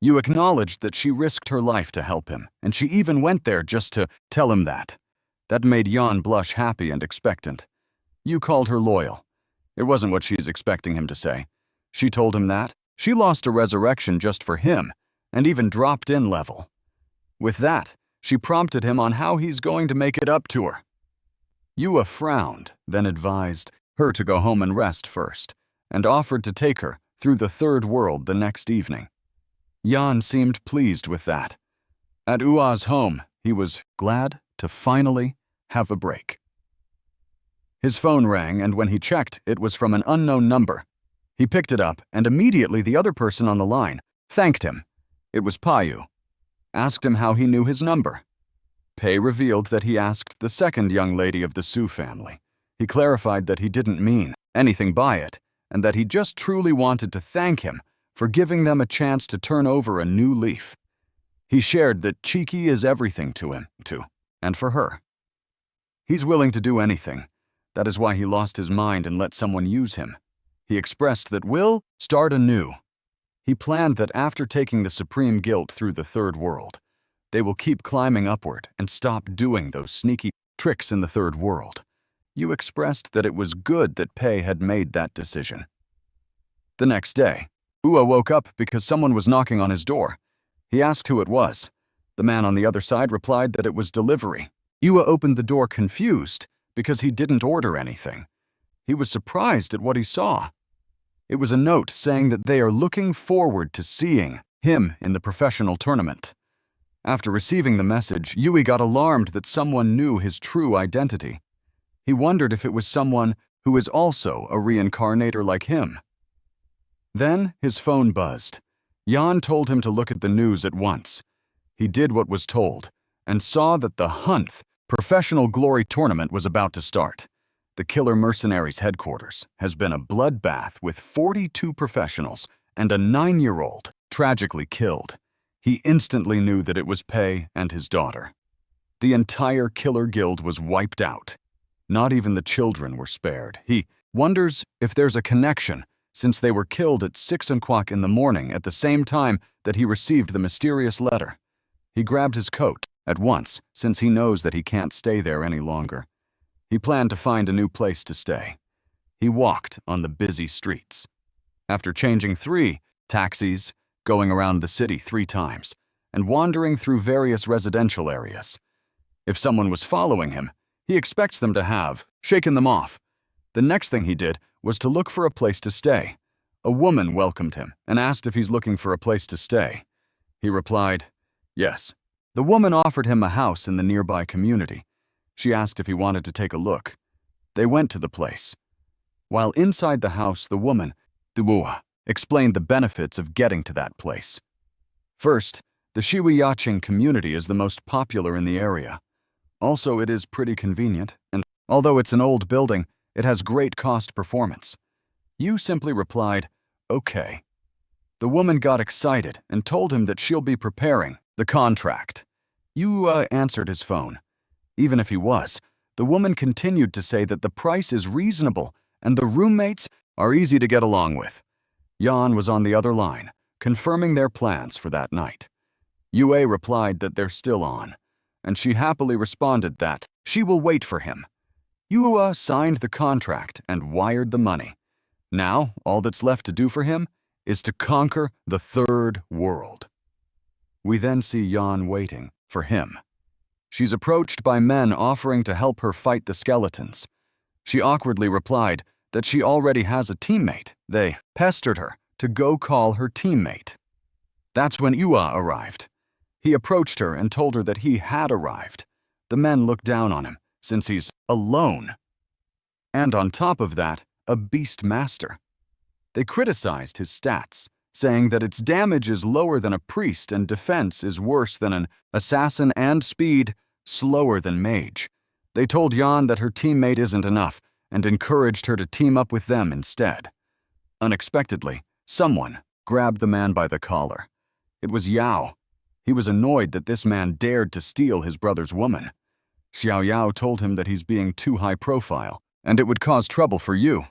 A: Yu acknowledged that she risked her life to help him, and she even went there just to tell him that. That made Yan blush happy and expectant. Yu called her loyal. It wasn't what she's expecting him to say. She told him that she lost a resurrection just for him, and even dropped in level. With that, she prompted him on how he's going to make it up to her. Yua frowned, then advised her to go home and rest first, and offered to take her through the third world the next evening. Yan seemed pleased with that. At Ua's home, he was glad to finally have a break. His phone rang, and when he checked, it was from an unknown number. He picked it up, and immediately the other person on the line thanked him. It was Payu. Asked him how he knew his number. Pei revealed that he asked the second young lady of the Su family. He clarified that he didn't mean anything by it, and that he just truly wanted to thank him for giving them a chance to turn over a new leaf. He shared that Cheeky is everything to him, too, and for her. He's willing to do anything. That is why he lost his mind and let someone use him. He expressed that will start anew. He planned that after taking the supreme guilt through the third world, they will keep climbing upward and stop doing those sneaky tricks in the third world. Yu expressed that it was good that Pei had made that decision. The next day, Ua woke up because someone was knocking on his door. He asked who it was. The man on the other side replied that it was delivery. Ua opened the door confused because he didn't order anything. He was surprised at what he saw. It was a note saying that they are looking forward to seeing him in the professional tournament. After receiving the message, Yui got alarmed that someone knew his true identity. He wondered if it was someone who is also a reincarnator like him. Then his phone buzzed. Yan told him to look at the news at once. He did what was told, and saw that the 100th Professional Glory Tournament was about to start. The Killer Mercenaries headquarters has been a bloodbath with 42 professionals and a 9-year-old tragically killed. He instantly knew that it was Pei and his daughter. The entire Killer Guild was wiped out. Not even the children were spared. He wonders if there's a connection, since they were killed at 6 o'clock in the morning at the same time that he received the mysterious letter. He grabbed his coat at once, since he knows that he can't stay there any longer. He planned to find a new place to stay. He walked on the busy streets. After changing 3 taxis, going around the city 3 times, and wandering through various residential areas. If someone was following him, he expects them to have shaken them off. The next thing he did was to look for a place to stay. A woman welcomed him and asked if he's looking for a place to stay. He replied, yes. The woman offered him a house in the nearby community. She asked if he wanted to take a look. They went to the place. While inside the house, the woman, Ua, explained the benefits of getting to that place. First, the Shiwiyaching community is the most popular in the area. Also, it is pretty convenient, and although it's an old building, it has great cost performance. Yu simply replied, okay. The woman got excited and told him that she'll be preparing the contract. Yu answered his phone. Even if he was, the woman continued to say that the price is reasonable and the roommates are easy to get along with. Yan was on the other line, confirming their plans for that night. Yue replied that they're still on, and she happily responded that she will wait for him. Yue signed the contract and wired the money. Now, all that's left to do for him is to conquer the third world. We then see Yan waiting for him. She's approached by men offering to help her fight the skeletons. She awkwardly replied that she already has a teammate. They pestered her to go call her teammate. That's when Ua arrived. He approached her and told her that he had arrived. The men looked down on him, since he's alone. And on top of that, a beast master. They criticized his stats, saying that its damage is lower than a priest and defense is worse than an assassin and speed slower than mage. They told Yan that her teammate isn't enough and encouraged her to team up with them instead. Unexpectedly, someone grabbed the man by the collar. It was Yao. He was annoyed that this man dared to steal his brother's woman. Xiao Yao told him that he's being too high profile, and it would cause trouble for you.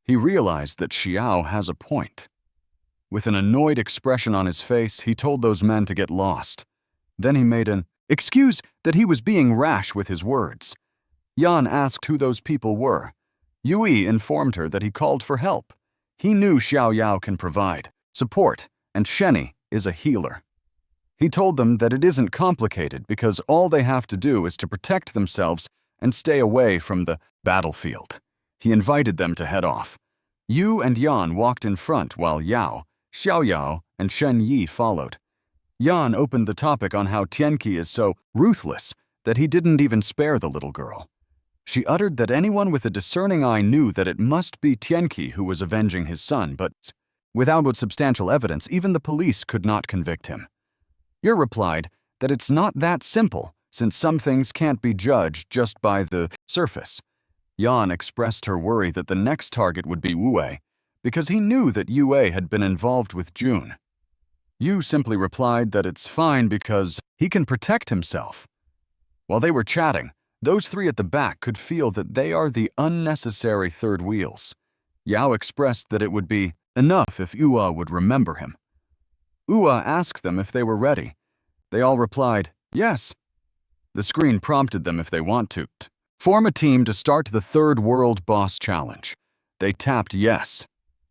A: He realized that Xiao has a point. With an annoyed expression on his face, he told those men to get lost. Then he made an excuse that he was being rash with his words. Yan asked who those people were. Yui informed her that he called for help. He knew Xiao Yao can provide support, and Sheni is a healer. He told them that it isn't complicated because all they have to do is to protect themselves and stay away from the battlefield. He invited them to head off. Yu and Yan walked in front while Yao, Xiao Yao, and Shen Yi followed. Yan opened the topic on how Tianqi is so ruthless that he didn't even spare the little girl. She uttered that anyone with a discerning eye knew that it must be Tianqi who was avenging his son, but without substantial evidence, even the police could not convict him. Yu replied that it's not that simple, since some things can't be judged just by the surface. Yan expressed her worry that the next target would be Wu, because he knew that Yue had been involved with June. Yu simply replied that it's fine because he can protect himself. While they were chatting, those three at the back could feel that they are the unnecessary third wheels. Yao expressed that it would be enough if Ua would remember him. Ua asked them if they were ready. They all replied, yes. The screen prompted them if they want to form a team to start the third world boss challenge. They tapped yes.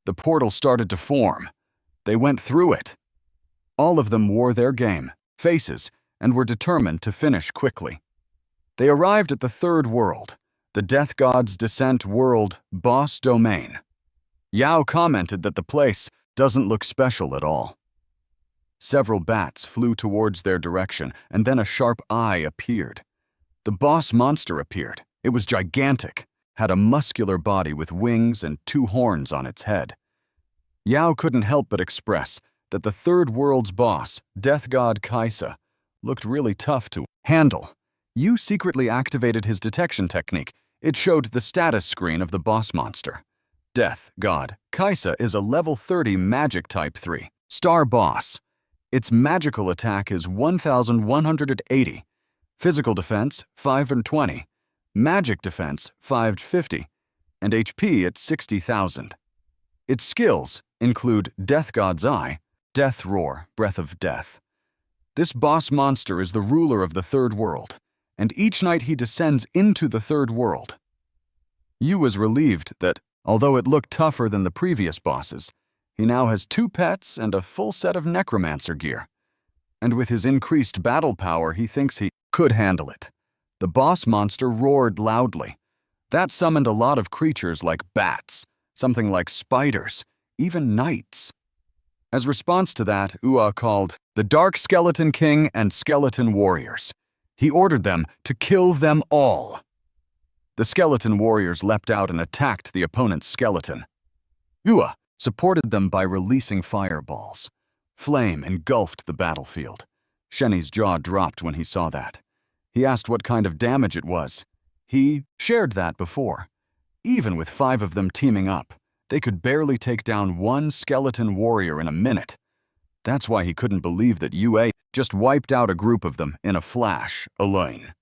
A: The portal started to form. They went through it. All of them wore their game faces and were determined to finish quickly. They arrived at the third world, the Death God's Descent World boss domain. Yao commented that the place doesn't look special at all. Several bats flew towards their direction, and then a sharp eye appeared. The boss monster appeared. It was gigantic, had a muscular body with wings and 2 horns on its head. Yao couldn't help but express that the third world's boss, Death God Kaisa, looked really tough to handle. Yu secretly activated his detection technique. It showed the status screen of the boss monster. Death God Kaisa is a level 30 magic type 3 star boss. Its magical attack is 1,180, physical defense 520, magic defense 550, and HP at 60,000. Its skills include Death God's Eye, Death Roar, Breath of Death. This boss monster is the ruler of the third world, and each night he descends into the third world. Yu was relieved that, although it looked tougher than the previous bosses, he now has 2 pets and a full set of necromancer gear. And with his increased battle power, he thinks he could handle it. The boss monster roared loudly. That summoned a lot of creatures like bats, something like spiders, even knights. As response to that, Ua called the Dark Skeleton King and Skeleton Warriors. He ordered them to kill them all. The skeleton warriors leapt out and attacked the opponent's skeleton. Ua supported them by releasing fireballs. Flame engulfed the battlefield. Sheni's jaw dropped when he saw that. He asked what kind of damage it was. He shared that before. Even with 5 of them teaming up, they could barely take down 1 skeleton warrior in a minute. That's why he couldn't believe that Yue just wiped out a group of them in a flash, alone.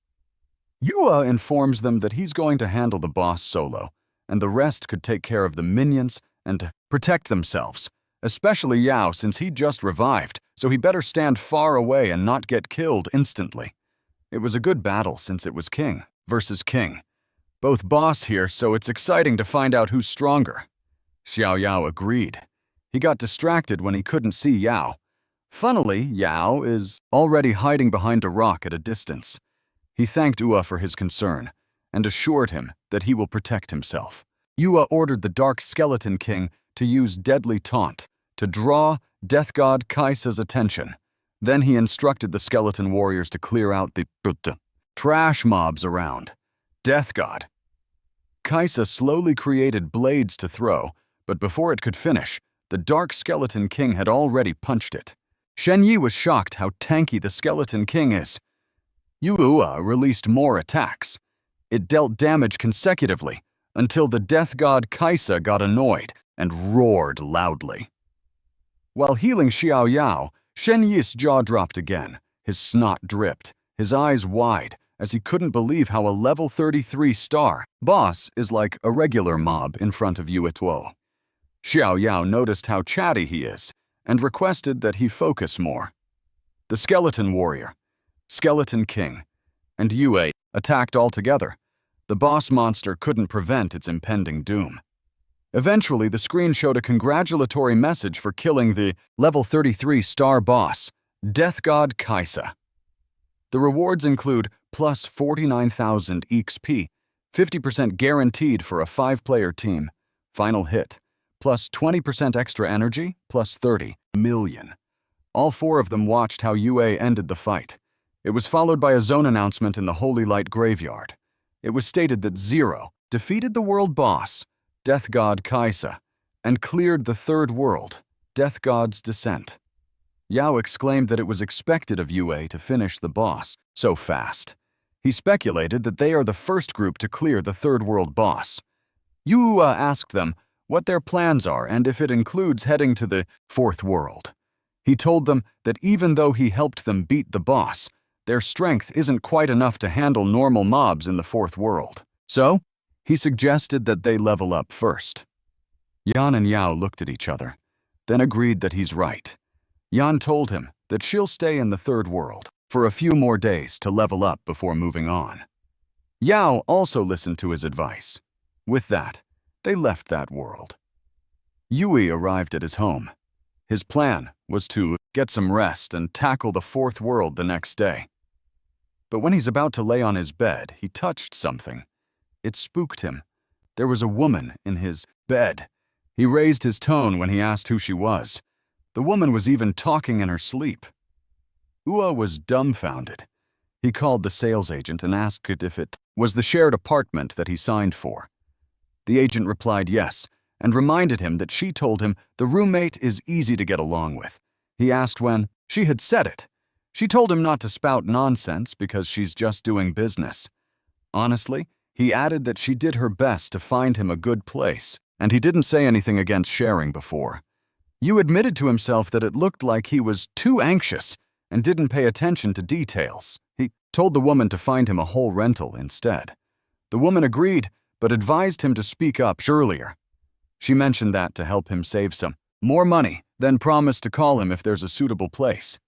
A: Yua informs them that he's going to handle the boss solo, and the rest could take care of the minions and protect themselves, especially Yao since he just revived, so he better stand far away and not get killed instantly. It was a good battle since it was king versus king. Both boss here, so it's exciting to find out who's stronger. Xiao Yao agreed. He got distracted when he couldn't see Yao. Funnily, Yao is already hiding behind a rock at a distance. He thanked Ua for his concern and assured him that he will protect himself. Ua ordered the Dark Skeleton King to use Deadly Taunt to draw Death God Kaisa's attention. Then he instructed the skeleton warriors to clear out the trash mobs around. Death God Kaisa slowly created blades to throw, but before it could finish, The Dark Skeleton King had already punched it. Shen Yi was shocked how tanky the Skeleton King is. Ua released more attacks. It dealt damage consecutively until the death god Kaisa got annoyed and roared loudly. While healing Xiao Yao, Shen Yi's jaw dropped again. His snot dripped, his eyes wide, as he couldn't believe how a level 33 star boss is like a regular mob in front of Yue Tuo. Xiao Yao noticed how chatty he is and requested that he focus more. The Skeleton Warrior, Skeleton King, and Yue attacked all together. The boss monster couldn't prevent its impending doom. Eventually, the screen showed a congratulatory message for killing the level 33 star boss, Death God Kaisa. The rewards include plus 49,000 XP, 50% guaranteed for a 5-player team, final hit, plus 20% extra energy, plus 30 million. All 4 of them watched how Yue ended the fight. It was followed by a zone announcement in the Holy Light Graveyard. It was stated that Zero defeated the world boss, Death God Kaisa, and cleared the third world, Death God's Descent. Yao exclaimed that it was expected of Yue to finish the boss so fast. He speculated that they are the first group to clear the third world boss. Yue asked them what their plans are and if it includes heading to the fourth world. He told them that even though he helped them beat the boss, their strength isn't quite enough to handle normal mobs in the fourth world. So, he suggested that they level up first. Yan and Yao looked at each other, then agreed that he's right. Yan told him that she'll stay in the third world for a few more days to level up before moving on. Yao also listened to his advice. With that, they left that world. Yui arrived at his home. His plan was to get some rest and tackle the fourth world the next day. But when he's about to lay on his bed, he touched something. It spooked him. There was a woman in his bed. He raised his tone when he asked who she was. The woman was even talking in her sleep. Ua was dumbfounded. He called the sales agent and asked if it was the shared apartment that he signed for. The agent replied yes, and reminded him that she told him the roommate is easy to get along with. He asked when she had said it. She told him not to spout nonsense because she's just doing business. Honestly, he added that she did her best to find him a good place, and he didn't say anything against sharing before. Yu admitted to himself that it looked like he was too anxious and didn't pay attention to details. He told the woman to find him a whole rental instead. The woman agreed, but advised him to speak up earlier. She mentioned that to help him save some more money, then promised to call him if there's a suitable place.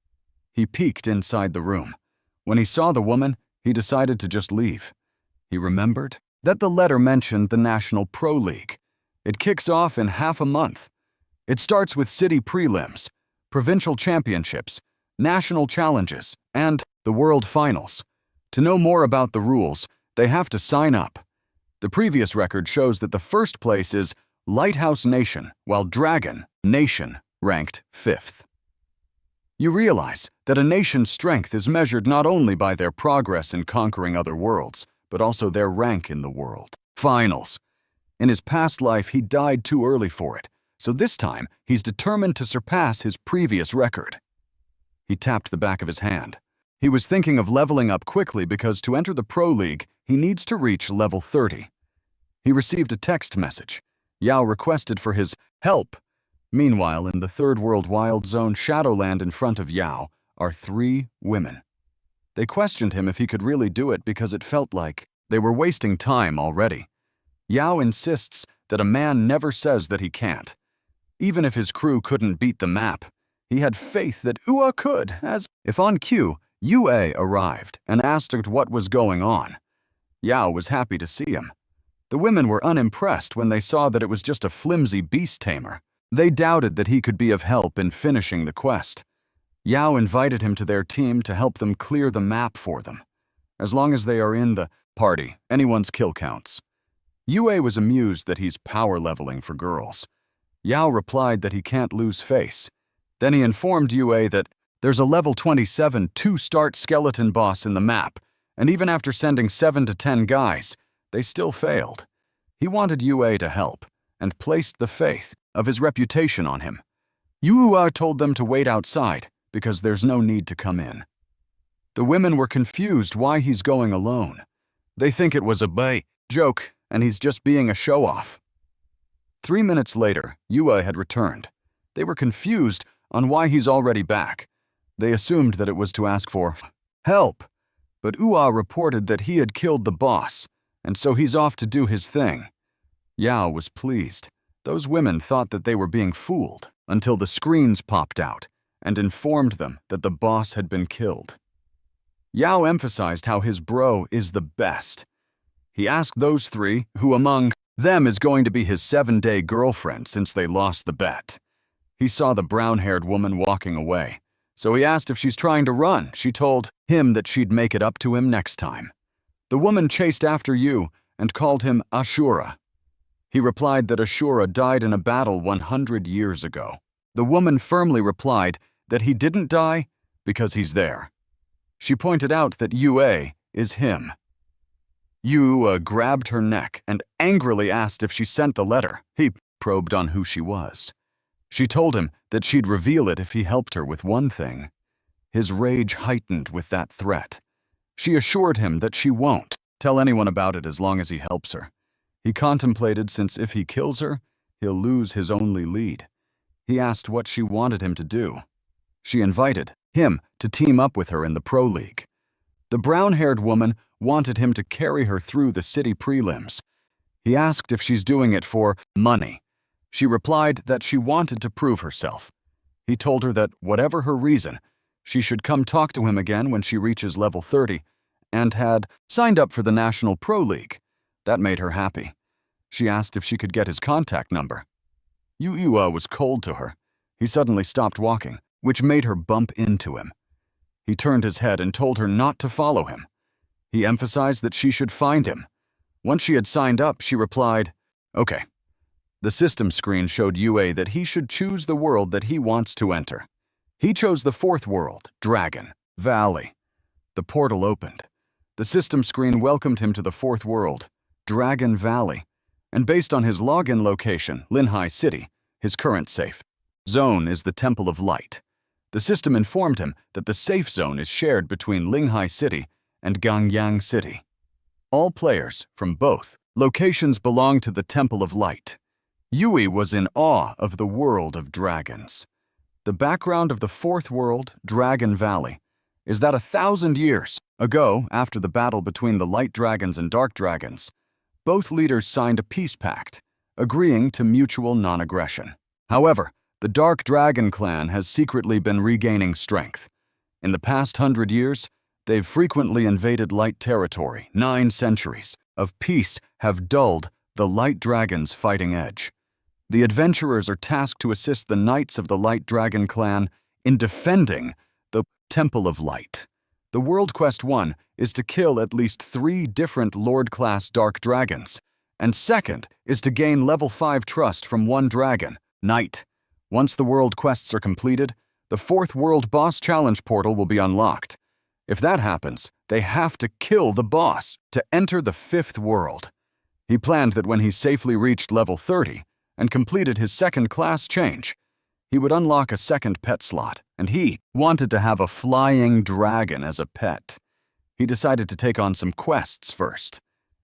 A: He peeked inside the room. When he saw the woman, he decided to just leave. He remembered that the letter mentioned the National Pro League. It kicks off in half a month. It starts with city prelims, provincial championships, national challenges, and the world finals. To know more about the rules, they have to sign up. The previous record shows that the first place is Lighthouse Nation, while Dragon Nation ranked 5th. You realize that a nation's strength is measured not only by their progress in conquering other worlds, but also their rank in the world. Finals. In his past life, he died too early for it, so this time he's determined to surpass his previous record. He tapped the back of his hand. He was thinking of leveling up quickly because to enter the Pro League, he needs to reach level 30. He received a text message. Yao requested for his help. Meanwhile, in the Third World Wild Zone Shadowland in front of Yao are 3 women. They questioned him if he could really do it because it felt like they were wasting time already. Yao insists that a man never says that he can't. Even if his crew couldn't beat the map, he had faith that Ua could, as if on cue, Yue arrived and asked what was going on. Yao was happy to see him. The women were unimpressed when they saw that it was just a flimsy beast tamer. They doubted that he could be of help in finishing the quest. Yao invited him to their team to help them clear the map for them. As long as they are in the party, anyone's kill counts. Yue was amused that he's power leveling for girls. Yao replied that he can't lose face. Then he informed Yue that there's a level 27 2-start skeleton boss in the map, and even after sending 7 to 10 guys, they still failed. He wanted Yue to help, and placed the faith of his reputation on him. Yu told them to wait outside because there's no need to come in. The women were confused why he's going alone. They think it was a joke and he's just being a show-off. 3 minutes later, Yu had returned. They were confused on why he's already back. They assumed that it was to ask for help, but Ua reported that he had killed the boss, and so he's off to do his thing. Yao was pleased. Those women thought that they were being fooled until the screens popped out and informed them that the boss had been killed. Yao emphasized how his bro is the best. He asked those three who among them is going to be his 7-day girlfriend since they lost the bet. He saw the brown-haired woman walking away, so he asked if she's trying to run. She told him that she'd make it up to him next time. The woman chased after Yu and called him Ashura. He replied that Ashura died in a battle 100 years ago. The woman firmly replied that he didn't die because he's there. She pointed out that Yue is him. Yu grabbed her neck and angrily asked if she sent the letter. He probed on who she was. She told him that she'd reveal it if he helped her with one thing. His rage heightened with that threat. She assured him that she won't tell anyone about it as long as he helps her. He contemplated since if he kills her, he'll lose his only lead. He asked what she wanted him to do. She invited him to team up with her in the Pro League. The brown-haired woman wanted him to carry her through the city prelims. He asked if she's doing it for money. She replied that she wanted to prove herself. He told her that whatever her reason, she should come talk to him again when she reaches level 30 and had signed up for the National Pro League. That made her happy. She asked if she could get his contact number. Yu was cold to her. He suddenly stopped walking, which made her bump into him. He turned his head and told her not to follow him. He emphasized that she should find him. Once she had signed up, she replied, "Okay." The system screen showed Yue that he should choose the world that he wants to enter. He chose the 4th world, Dragon Valley. The portal opened. The system screen welcomed him to the 4th world, Dragon Valley, and based on his login location, Linhai City, his current safe zone is the Temple of Light. The system informed him that the safe zone is shared between Linhai City and Gangyang City. All players from both locations belong to the Temple of Light. Yui was in awe of the world of dragons. The background of the 4th world, Dragon Valley, is that 1,000 years ago, after the battle between the light dragons and dark dragons, both leaders signed a peace pact, agreeing to mutual non-aggression. However, the Dark Dragon clan has secretly been regaining strength. In the past 100 years, they've frequently invaded light territory. 9 centuries of peace have dulled the light dragon's fighting edge. The adventurers are tasked to assist the knights of the Light Dragon clan in defending the Temple of Light. The World Quest 1 is to kill at least 3 different Lord-class Dark Dragons, and second is to gain level 5 trust from 1 dragon, Knight. Once the World Quests are completed, the 4th World Boss Challenge portal will be unlocked. If that happens, they have to kill the boss to enter the 5th world. He planned that when he safely reached level 30 and completed his 2nd class change, he would unlock a 2nd pet slot, and he wanted to have a flying dragon as a pet. He decided to take on some quests first.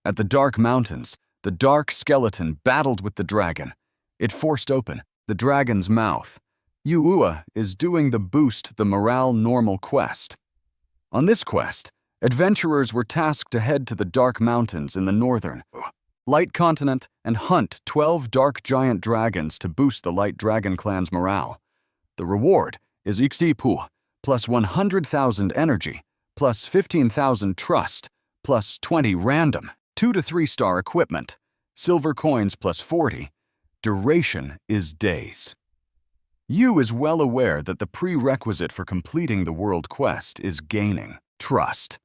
A: At the Dark Mountains, the dark skeleton battled with the dragon. It forced open the dragon's mouth. Yuua is doing the Boost the Morale Normal quest. On this quest, adventurers were tasked to head to the Dark Mountains in the northern Light Continent and hunt 12 dark giant dragons to boost the Light Dragon clan's morale. The reward is XP plus 100,000 energy, plus 15,000 trust, plus 20 random 2 to 3 star equipment, silver coins plus 40. Duration is days. Yu is well aware that the prerequisite for completing the world quest is gaining trust.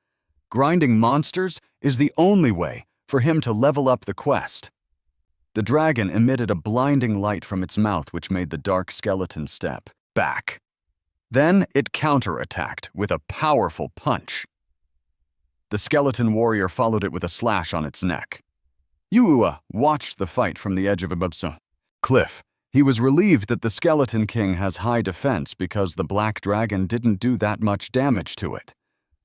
A: Grinding monsters is the only way for him to level up the quest. The dragon emitted a blinding light from its mouth which made the dark skeleton step back. Then it counterattacked with a powerful punch. The skeleton warrior followed it with a slash on its neck. Yua watched the fight from the edge of a cliff. He was relieved that the Skeleton King has high defense because the Black Dragon didn't do that much damage to it.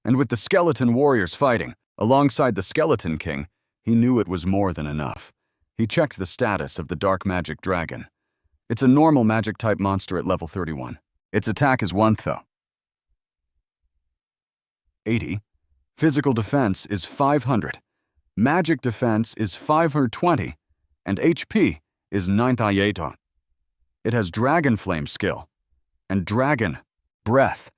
A: And with the skeleton warriors fighting alongside the Skeleton King, he knew it was more than enough. He checked the status of the Dark Magic Dragon. It's a normal magic-type monster at level 31. Its attack is 1 though. 80. Physical defense is 500. Magic defense is 520. And HP is 98. It has Dragon Flame skill and Dragon Breath.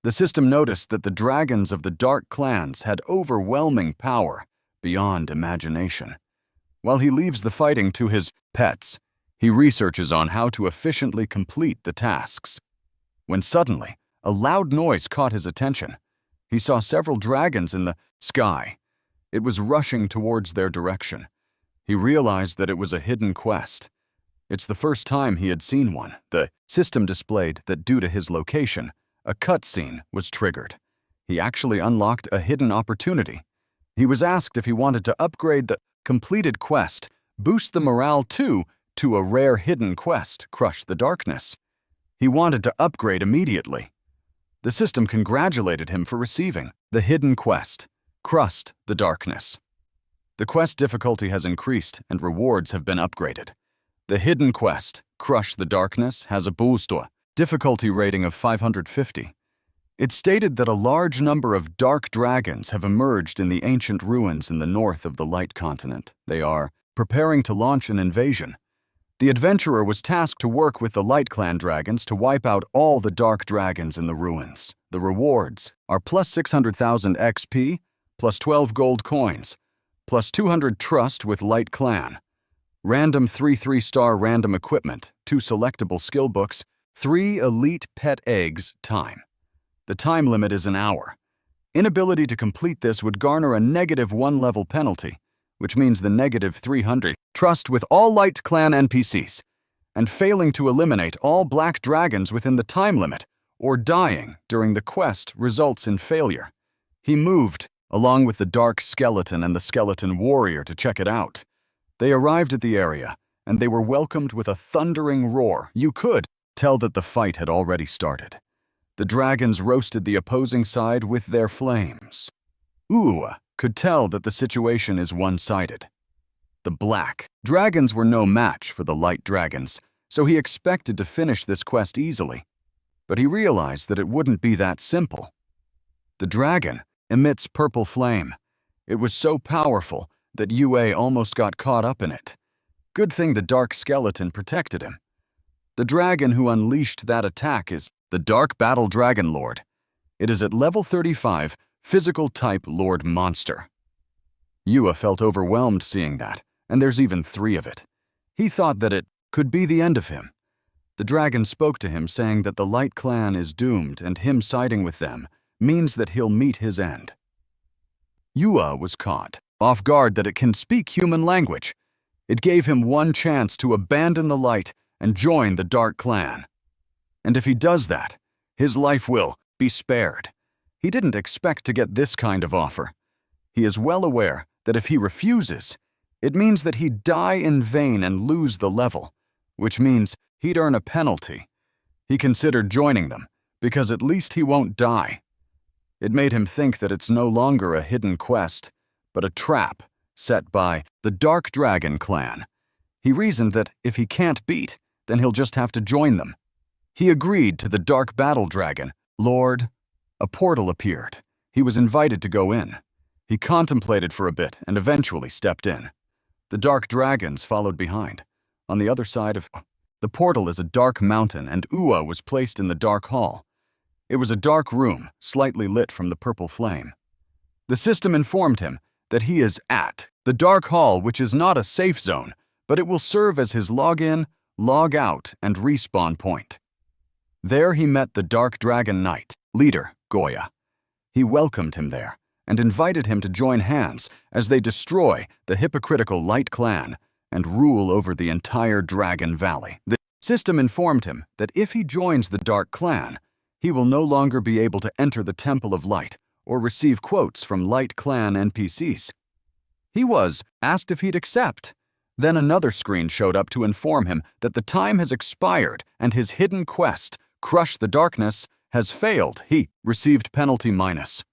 A: The system noticed that the dragons of the Dark Clans had overwhelming power beyond imagination. While he leaves the fighting to his pets, he researches on how to efficiently complete the tasks. When suddenly, a loud noise caught his attention. He saw several dragons in the sky. It was rushing towards their direction. He realized that it was a hidden quest. It's the first time he had seen one. The system displayed that due to his location, a cutscene was triggered. He actually unlocked a hidden opportunity. He was asked if he wanted to upgrade the completed quest, boost the morale to a rare hidden quest, Crush the Darkness. He wanted to upgrade immediately. The system congratulated him for receiving the hidden quest, Crush the Darkness. The quest difficulty has increased and rewards have been upgraded. The hidden quest, Crush the Darkness, has a boost difficulty rating of 550. It stated that a large number of dark dragons have emerged in the ancient ruins in the north of the Light Continent. They are preparing to launch an invasion. The adventurer was tasked to work with the Light Clan dragons to wipe out all the dark dragons in the ruins. The rewards are plus 600,000 XP, plus 12 gold coins, plus 200 trust with Light Clan, random 3-3-star random equipment, 2 selectable skill books, 3 elite pet eggs, time. The time limit is an hour. Inability to complete this would garner a -1 level penalty, which means the -300 trust with all Light Clan NPCs, and failing to eliminate all black dragons within the time limit or dying during the quest results in failure. He moved along with the Dark Skeleton and the Skeleton Warrior to check it out. They arrived at the area, and they were welcomed with a thundering roar. You could tell that the fight had already started. The dragons roasted the opposing side with their flames. Uwa could tell that the situation is one-sided. The black dragons were no match for the light dragons, so he expected to finish this quest easily. But he realized that it wouldn't be that simple. The dragon emits purple flame. It was so powerful that Yue almost got caught up in it. Good thing the Dark Skeleton protected him. The dragon who unleashed that attack is the Dark Battle Dragon Lord. It is at level 35, physical type Lord Monster. Yue felt overwhelmed seeing that, and there's even 3 of it. He thought that it could be the end of him. The dragon spoke to him saying that the Light Clan is doomed and him siding with them means that he'll meet his end. Yue was caught off guard that it can speak human language. It gave him one chance to abandon the light and join the Dark Clan. And if he does that, his life will be spared. He didn't expect to get this kind of offer. He is well aware that if he refuses, it means that he'd die in vain and lose the level, which means he'd earn a penalty. He considered joining them, because at least he won't die. It made him think that it's no longer a hidden quest, but a trap set by the Dark Dragon Clan. He reasoned that if he can't beat, then he'll just have to join them. He agreed to the Dark Battle Dragon Lord. A portal appeared. He was invited to go in. He contemplated for a bit and eventually stepped in. The dark dragons followed behind. On the other side of the portal is a dark mountain, and Uwa was placed in the dark hall. It was a dark room, slightly lit from the purple flame. The system informed him that he is at the dark hall, which is not a safe zone, but it will serve as his login, log out, and respawn point. There he met the Dark Dragon Knight, leader Goya. He welcomed him there and invited him to join hands as they destroy the hypocritical Light Clan and rule over the entire Dragon Valley. The system informed him that if he joins the Dark Clan, he will no longer be able to enter the Temple of Light or receive quotes from Light Clan NPCs. He was asked if he'd accept. Then another screen showed up to inform him that the time has expired and his hidden quest, Crush the Darkness, has failed. He received penalty minus.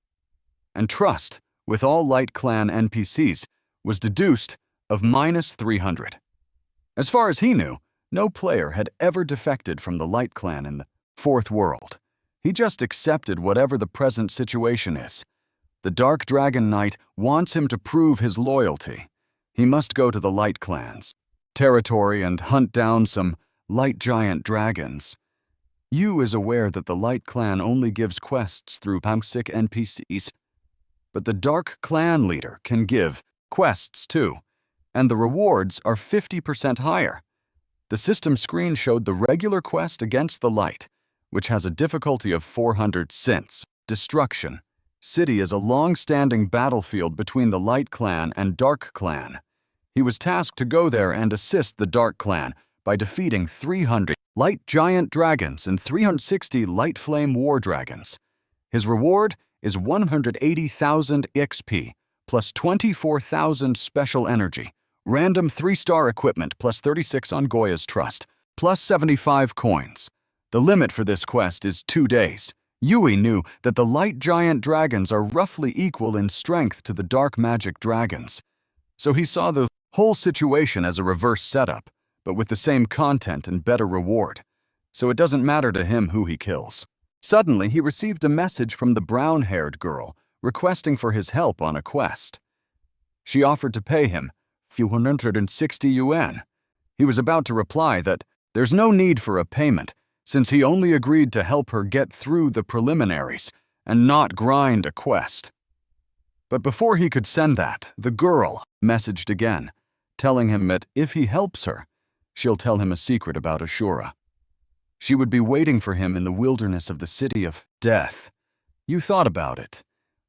A: And trust, with all Light Clan NPCs, was deduced of minus 300. As far as he knew, no player had ever defected from the Light Clan in the Fourth World. He just accepted whatever the present situation is. The Dark Dragon Knight wants him to prove his loyalty. He must go to the Light Clan's territory and hunt down some light giant dragons. Yu is aware that the Light Clan only gives quests through Pamsic NPCs, but the Dark Clan leader can give quests too, and the rewards are 50% higher. The system screen showed the regular quest against the Light, which has a difficulty of 400 since. Destruction. City is a long-standing battlefield between the Light Clan and Dark Clan. He was tasked to go there and assist the Dark Clan by defeating 300 light giant dragons and 360 light flame war dragons. His reward is 180,000 XP plus 24,000 special energy, random 3-star equipment plus 36 on Goya's trust, plus 75 coins. The limit for this quest is 2 days. Yui knew that the light giant dragons are roughly equal in strength to the dark magic dragons, so he saw the whole situation as a reverse setup, but with the same content and better reward, so it doesn't matter to him who he kills. Suddenly, he received a message from the brown-haired girl requesting for his help on a quest. She offered to pay him few 160 yuan. He was about to reply that there's no need for a payment, since he only agreed to help her get through the preliminaries and not grind a quest. But before he could send that, the girl messaged again, telling him that if he helps her, she'll tell him a secret about Ashura. She would be waiting for him in the wilderness of the City of Death. You thought about it.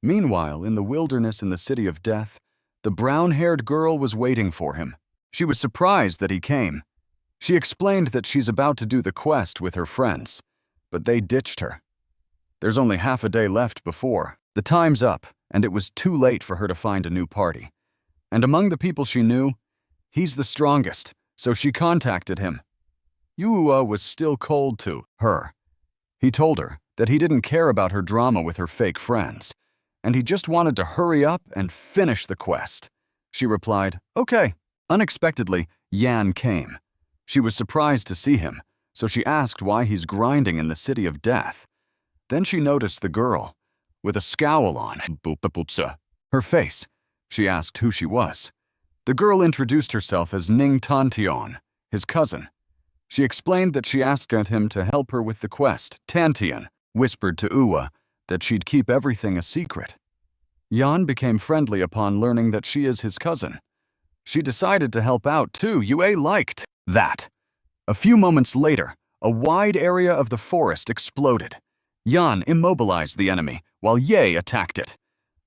A: Meanwhile, in the wilderness in the City of Death, the brown-haired girl was waiting for him. She was surprised that he came. She explained that she's about to do the quest with her friends, but they ditched her. There's only half a day left before. The time's up, and it was too late for her to find a new party. And among the people she knew, he's the strongest, so she contacted him. Yuua was still cold to her. He told her that he didn't care about her drama with her fake friends, and he just wanted to hurry up and finish the quest. She replied, "Okay." Unexpectedly, Yan came. She was surprised to see him, so she asked why he's grinding in the City of Death. Then she noticed the girl, with a scowl on her face. She asked who she was. The girl introduced herself as Ning Tantion, his cousin. She explained that she asked him to help her with the quest. Tantian whispered to Uwa that she'd keep everything a secret. Yan became friendly upon learning that she is his cousin. She decided to help out too. Yue liked that. A few moments later, a wide area of the forest exploded. Yan immobilized the enemy, while Ye attacked it.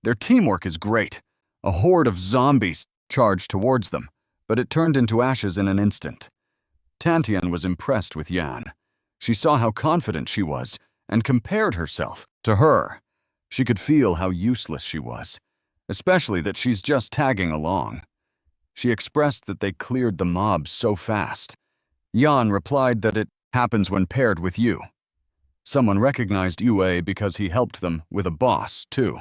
A: Their teamwork is great. A horde of zombies charged towards them, but it turned into ashes in an instant. Tantian was impressed with Yan. She saw how confident she was and compared herself to her. She could feel how useless she was, especially that she's just tagging along. She expressed that they cleared the mob so fast. Yan replied that it happens when paired with you. Someone recognized Yue because he helped them with a boss, too.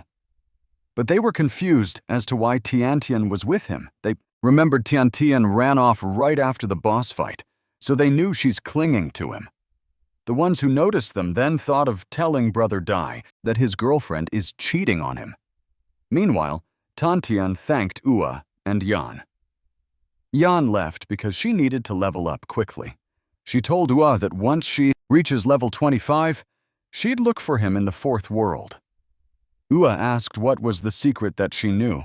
A: But they were confused as to why Tiantian was with him. They remembered Tiantian ran off right after the boss fight, so they knew she's clinging to him. The ones who noticed them then thought of telling Brother Dai that his girlfriend is cheating on him. Meanwhile, Tantian thanked Ua and Yan. Yan left because she needed to level up quickly. She told Ua that once she reaches level 25, she'd look for him in the Fourth World. Ua asked what was the secret that she knew.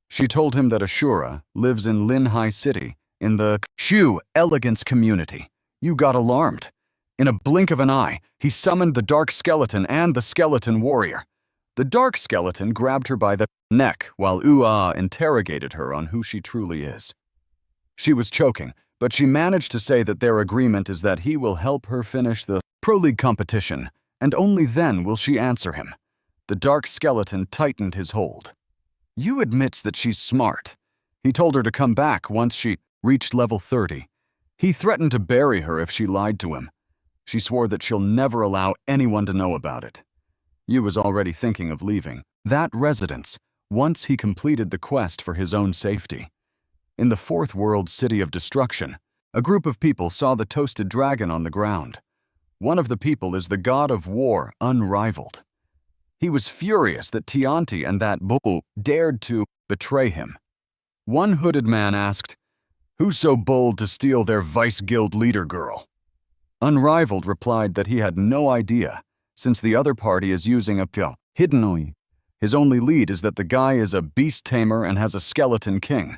A: She told him that Ashura lives in Linhai City, in the Shu Elegance community. You got alarmed. In a blink of an eye, he summoned the Dark Skeleton and the Skeleton Warrior. The Dark Skeleton grabbed her by the neck while Ua interrogated her on who she truly is. She was choking, but she managed to say that their agreement is that he will help her finish the Pro League competition, and only then will she answer him. The Dark Skeleton tightened his hold. Yu admits that she's smart. He told her to come back once she reached level 30. He threatened to bury her if she lied to him. She swore that she'll never allow anyone to know about it. Yu was already thinking of leaving that residence once he completed the quest for his own safety. In the fourth world city of destruction, a group of people saw the toasted dragon on the ground. One of the people is the god of war, Unrivaled. He was furious that Tianti and that bull dared to betray him. One hooded man asked, "Who's so bold to steal their vice guild leader girl?" Unrivaled replied that he had no idea, since the other party is using a hidden. His only lead is that the guy is a beast tamer and has a skeleton king.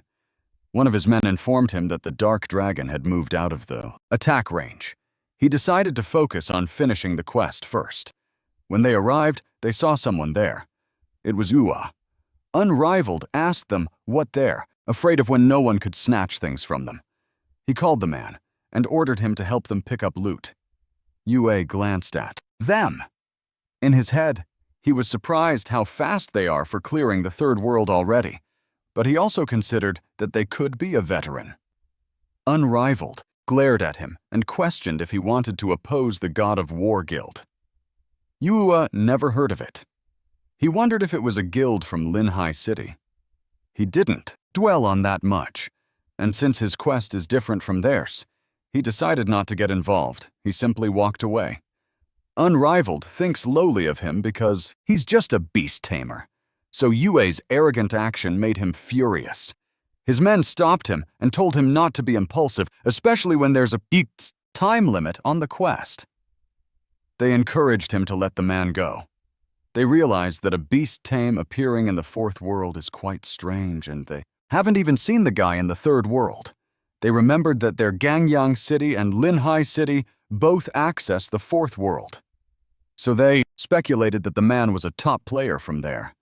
A: One of his men informed him that the dark dragon had moved out of the attack range. He decided to focus on finishing the quest first. When they arrived, they saw someone there. It was Ua. Unrivaled asked them what there, afraid of when no one could snatch things from them. He called the man and ordered him to help them pick up loot. Yue glanced at them. In his head, he was surprised how fast they are for clearing the third world already, but he also considered that they could be a veteran. Unrivaled glared at him and questioned if he wanted to oppose the God of War Guild. Yue never heard of it. He wondered if it was a guild from Linhai City. He didn't dwell on that much, and since his quest is different from theirs, he decided not to get involved. He simply walked away. Unrivaled thinks lowly of him because he's just a beast tamer, so Yue's arrogant action made him furious. His men stopped him and told him not to be impulsive, especially when there's a time limit on the quest. They encouraged him to let the man go. They realized that a beast tame appearing in the fourth world is quite strange, and they haven't even seen the guy in the third world. They remembered that their Gangyang City and Linhai City both access the fourth world. So they speculated that the man was a top player from there.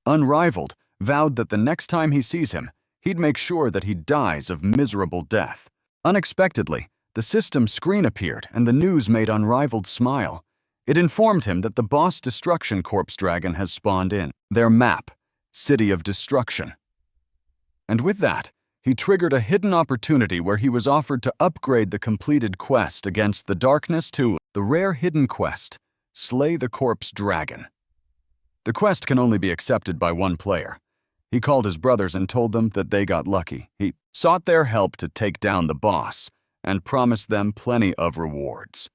A: Unrivaled vowed that the next time he sees him, he'd make sure that he dies of miserable death. Unexpectedly, the system screen appeared and the news made Unrivaled smile. It informed him that the boss Destruction Corpse Dragon has spawned in their map, City of Destruction. And with that, he triggered a hidden opportunity where he was offered to upgrade the completed quest against the darkness to the rare hidden quest, Slay the Corpse Dragon. The quest can only be accepted by one player. He called his brothers and told them that they got lucky. He sought their help to take down the boss and promised them plenty of rewards.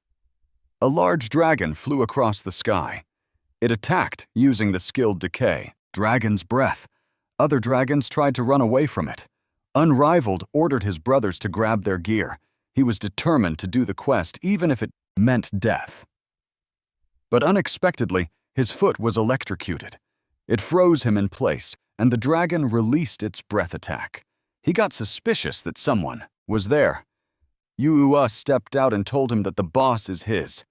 A: A large dragon flew across the sky. It attacked using the skilled Decay, Dragon's Breath. Other dragons tried to run away from it. Unrivaled ordered his brothers to grab their gear. He was determined to do the quest even if it meant death. But unexpectedly, his foot was electrocuted. It froze him in place, and the dragon released its breath attack. He got suspicious that someone was there. Yu stepped out and told him that the boss is his.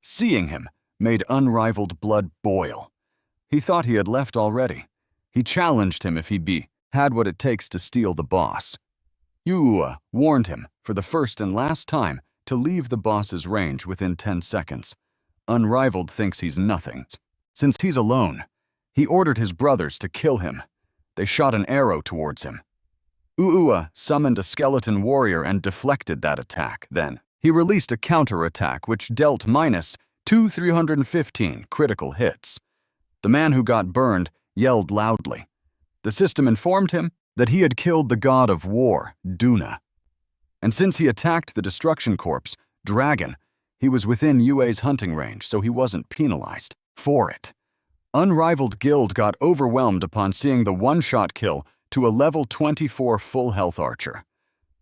A: Seeing him made Unrivaled blood boil. He thought he had left already. He challenged him if he had what it takes to steal the boss. Yu warned him, for the first and last time, to leave the boss's range within 10 seconds. Unrivaled thinks he's nothing. Since he's alone, he ordered his brothers to kill him. They shot an arrow towards him. Uua summoned a skeleton warrior and deflected that attack. Then, he released a counterattack which dealt -2,315 critical hits. The man who got burned yelled loudly. The system informed him that he had killed the god of war, Duna. And since he attacked the Destruction Corpse, Dragon, he was within Yue's hunting range, so he wasn't penalized for it. Unrivaled Guild got overwhelmed upon seeing the one-shot kill to a level 24 full health archer.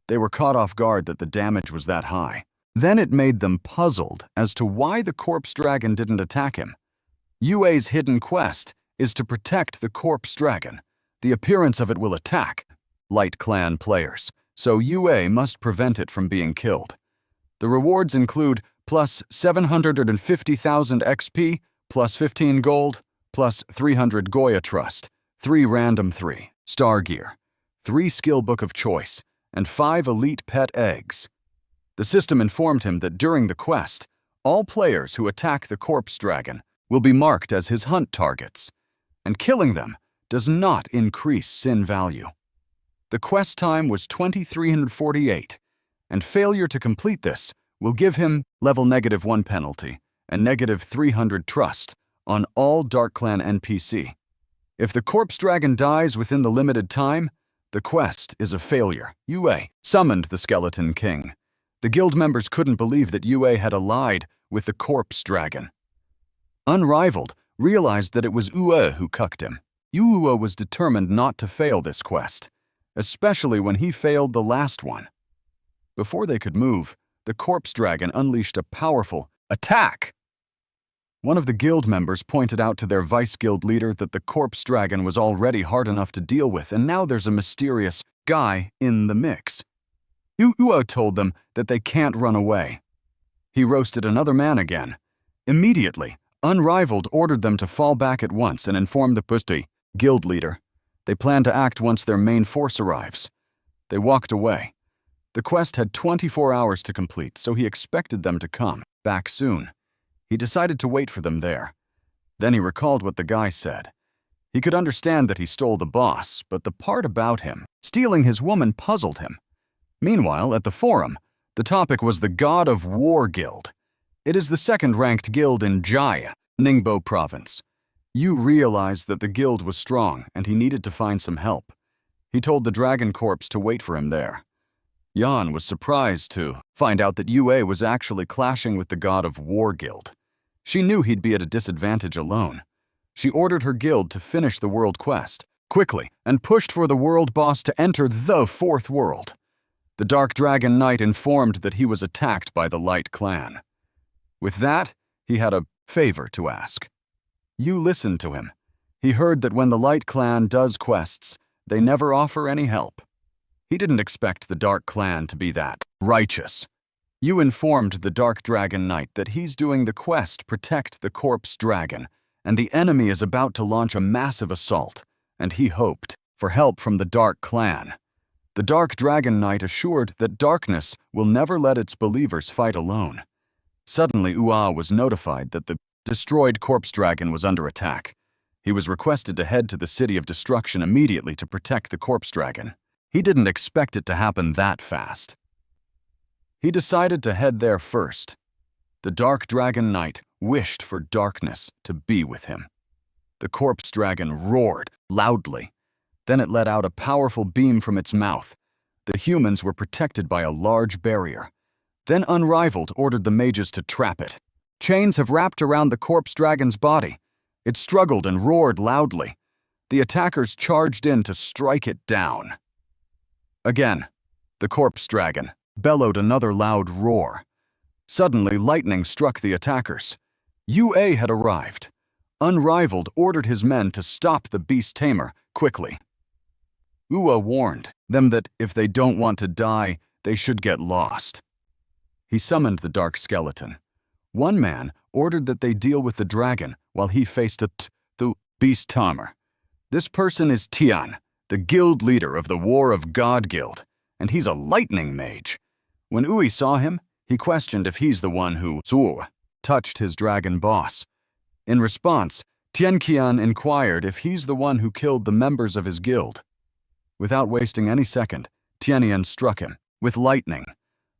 A: They were caught off guard that the damage was that high. Then it made them puzzled as to why the corpse dragon didn't attack him. Yue's hidden quest is to protect the corpse dragon. The appearance of it will attack Light Clan players, so Yue must prevent it from being killed. The rewards include plus 750,000 XP, plus 15 gold, plus 300 Goya Trust, 3 random 3-star gear, 3 skill book of choice, and 5 elite pet eggs. The system informed him that during the quest, all players who attack the corpse dragon will be marked as his hunt targets, and killing them does not increase sin value. The quest time was 2348, and failure to complete this will give him level -1 penalty and -300 trust on all Dark Clan NPC. If the corpse dragon dies within the limited time, the quest is a failure. Yue summoned the Skeleton King. The guild members couldn't believe that Yue had allied with the corpse dragon. Unrivaled realized that it was Ue who cucked him. Ue was determined not to fail this quest, especially when he failed the last one. Before they could move, the corpse dragon unleashed a powerful attack. One of the guild members pointed out to their vice guild leader that the corpse dragon was already hard enough to deal with, and now there's a mysterious guy in the mix. Ue told them that they can't run away. He roasted another man again. Immediately, Unrivaled ordered them to fall back at once and inform the Pusti guild leader. They plan to act once their main force arrives. They walked away. The quest had 24 hours to complete, so he expected them to come back soon. He decided to wait for them there. Then he recalled what the guy said. He could understand that he stole the boss, but the part about him stealing his woman puzzled him. Meanwhile, at the forum, the topic was the God of War Guild. It is the second-ranked guild in Jaya, Ningbo province. Yu realized that the guild was strong and he needed to find some help. He told the Dragon Corps to wait for him there. Yan was surprised to find out that Yue was actually clashing with the God of War Guild. She knew he'd be at a disadvantage alone. She ordered her guild to finish the world quest quickly and pushed for the world boss to enter the fourth world. The Dark Dragon Knight informed that he was attacked by the Light Clan. With that, he had a favor to ask. Yu listened to him. He heard that when the Light Clan does quests, they never offer any help. He didn't expect the Dark Clan to be that righteous. Yu informed the Dark Dragon Knight that he's doing the quest Protect the Corpse Dragon, and the enemy is about to launch a massive assault, and he hoped for help from the Dark Clan. The Dark Dragon Knight assured that darkness will never let its believers fight alone. Suddenly, Ua was notified that the destroyed corpse dragon was under attack. He was requested to head to the City of Destruction immediately to protect the corpse dragon. He didn't expect it to happen that fast. He decided to head there first. The Dark Dragon Knight wished for darkness to be with him. The corpse dragon roared loudly. Then it let out a powerful beam from its mouth. The humans were protected by a large barrier. Then Unrivaled ordered the mages to trap it. Chains have wrapped around the corpse dragon's body. It struggled and roared loudly. The attackers charged in to strike it down. Again, the corpse dragon bellowed another loud roar. Suddenly, lightning struck the attackers. Yue had arrived. Unrivaled ordered his men to stop the beast tamer quickly. Ua warned them that if they don't want to die, they should get lost. He summoned the dark skeleton. One man ordered that they deal with the dragon while he faced the beast tamer. This person is Tian, the guild leader of the War of God Guild, and he's a lightning mage. When Ui saw him, he questioned if he's the one who touched his dragon boss. In response, Tianqian inquired if he's the one who killed the members of his guild. Without wasting any second, Tianqian struck him with lightning.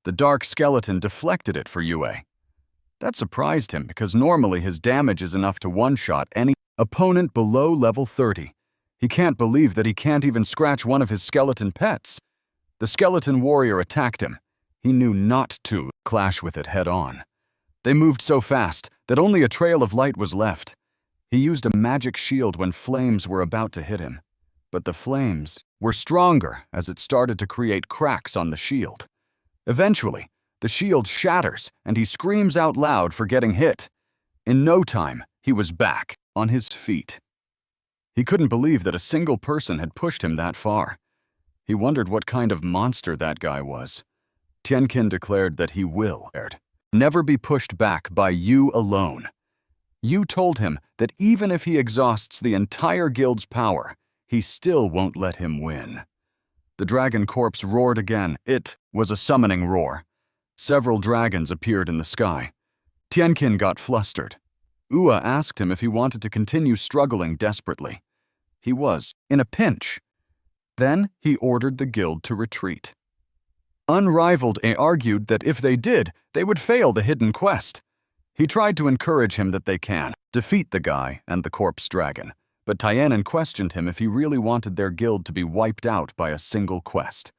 A: The dark skeleton deflected it for Yue. That surprised him because normally his damage is enough to one-shot any opponent below level 30. He can't believe that he can't even scratch one of his skeleton pets. The skeleton warrior attacked him. He knew not to clash with it head-on. They moved so fast that only a trail of light was left. He used a magic shield when flames were about to hit him. But the flames were stronger as it started to create cracks on the shield. Eventually, the shield shatters and he screams out loud for getting hit. In no time, he was back on his feet. He couldn't believe that a single person had pushed him that far. He wondered what kind of monster that guy was. Tianqian declared that he will never be pushed back by you alone. You told him that even if he exhausts the entire guild's power, he still won't let him win. The dragon corpse roared again. It was a summoning roar. Several dragons appeared in the sky. Tianqian got flustered. Ua asked him if he wanted to continue struggling desperately. He was in a pinch. Then he ordered the guild to retreat. Unrivaled argued that if they did, they would fail the hidden quest. He tried to encourage him that they can defeat the guy and the corpse dragon, but Tianan questioned him if he really wanted their guild to be wiped out by a single quest.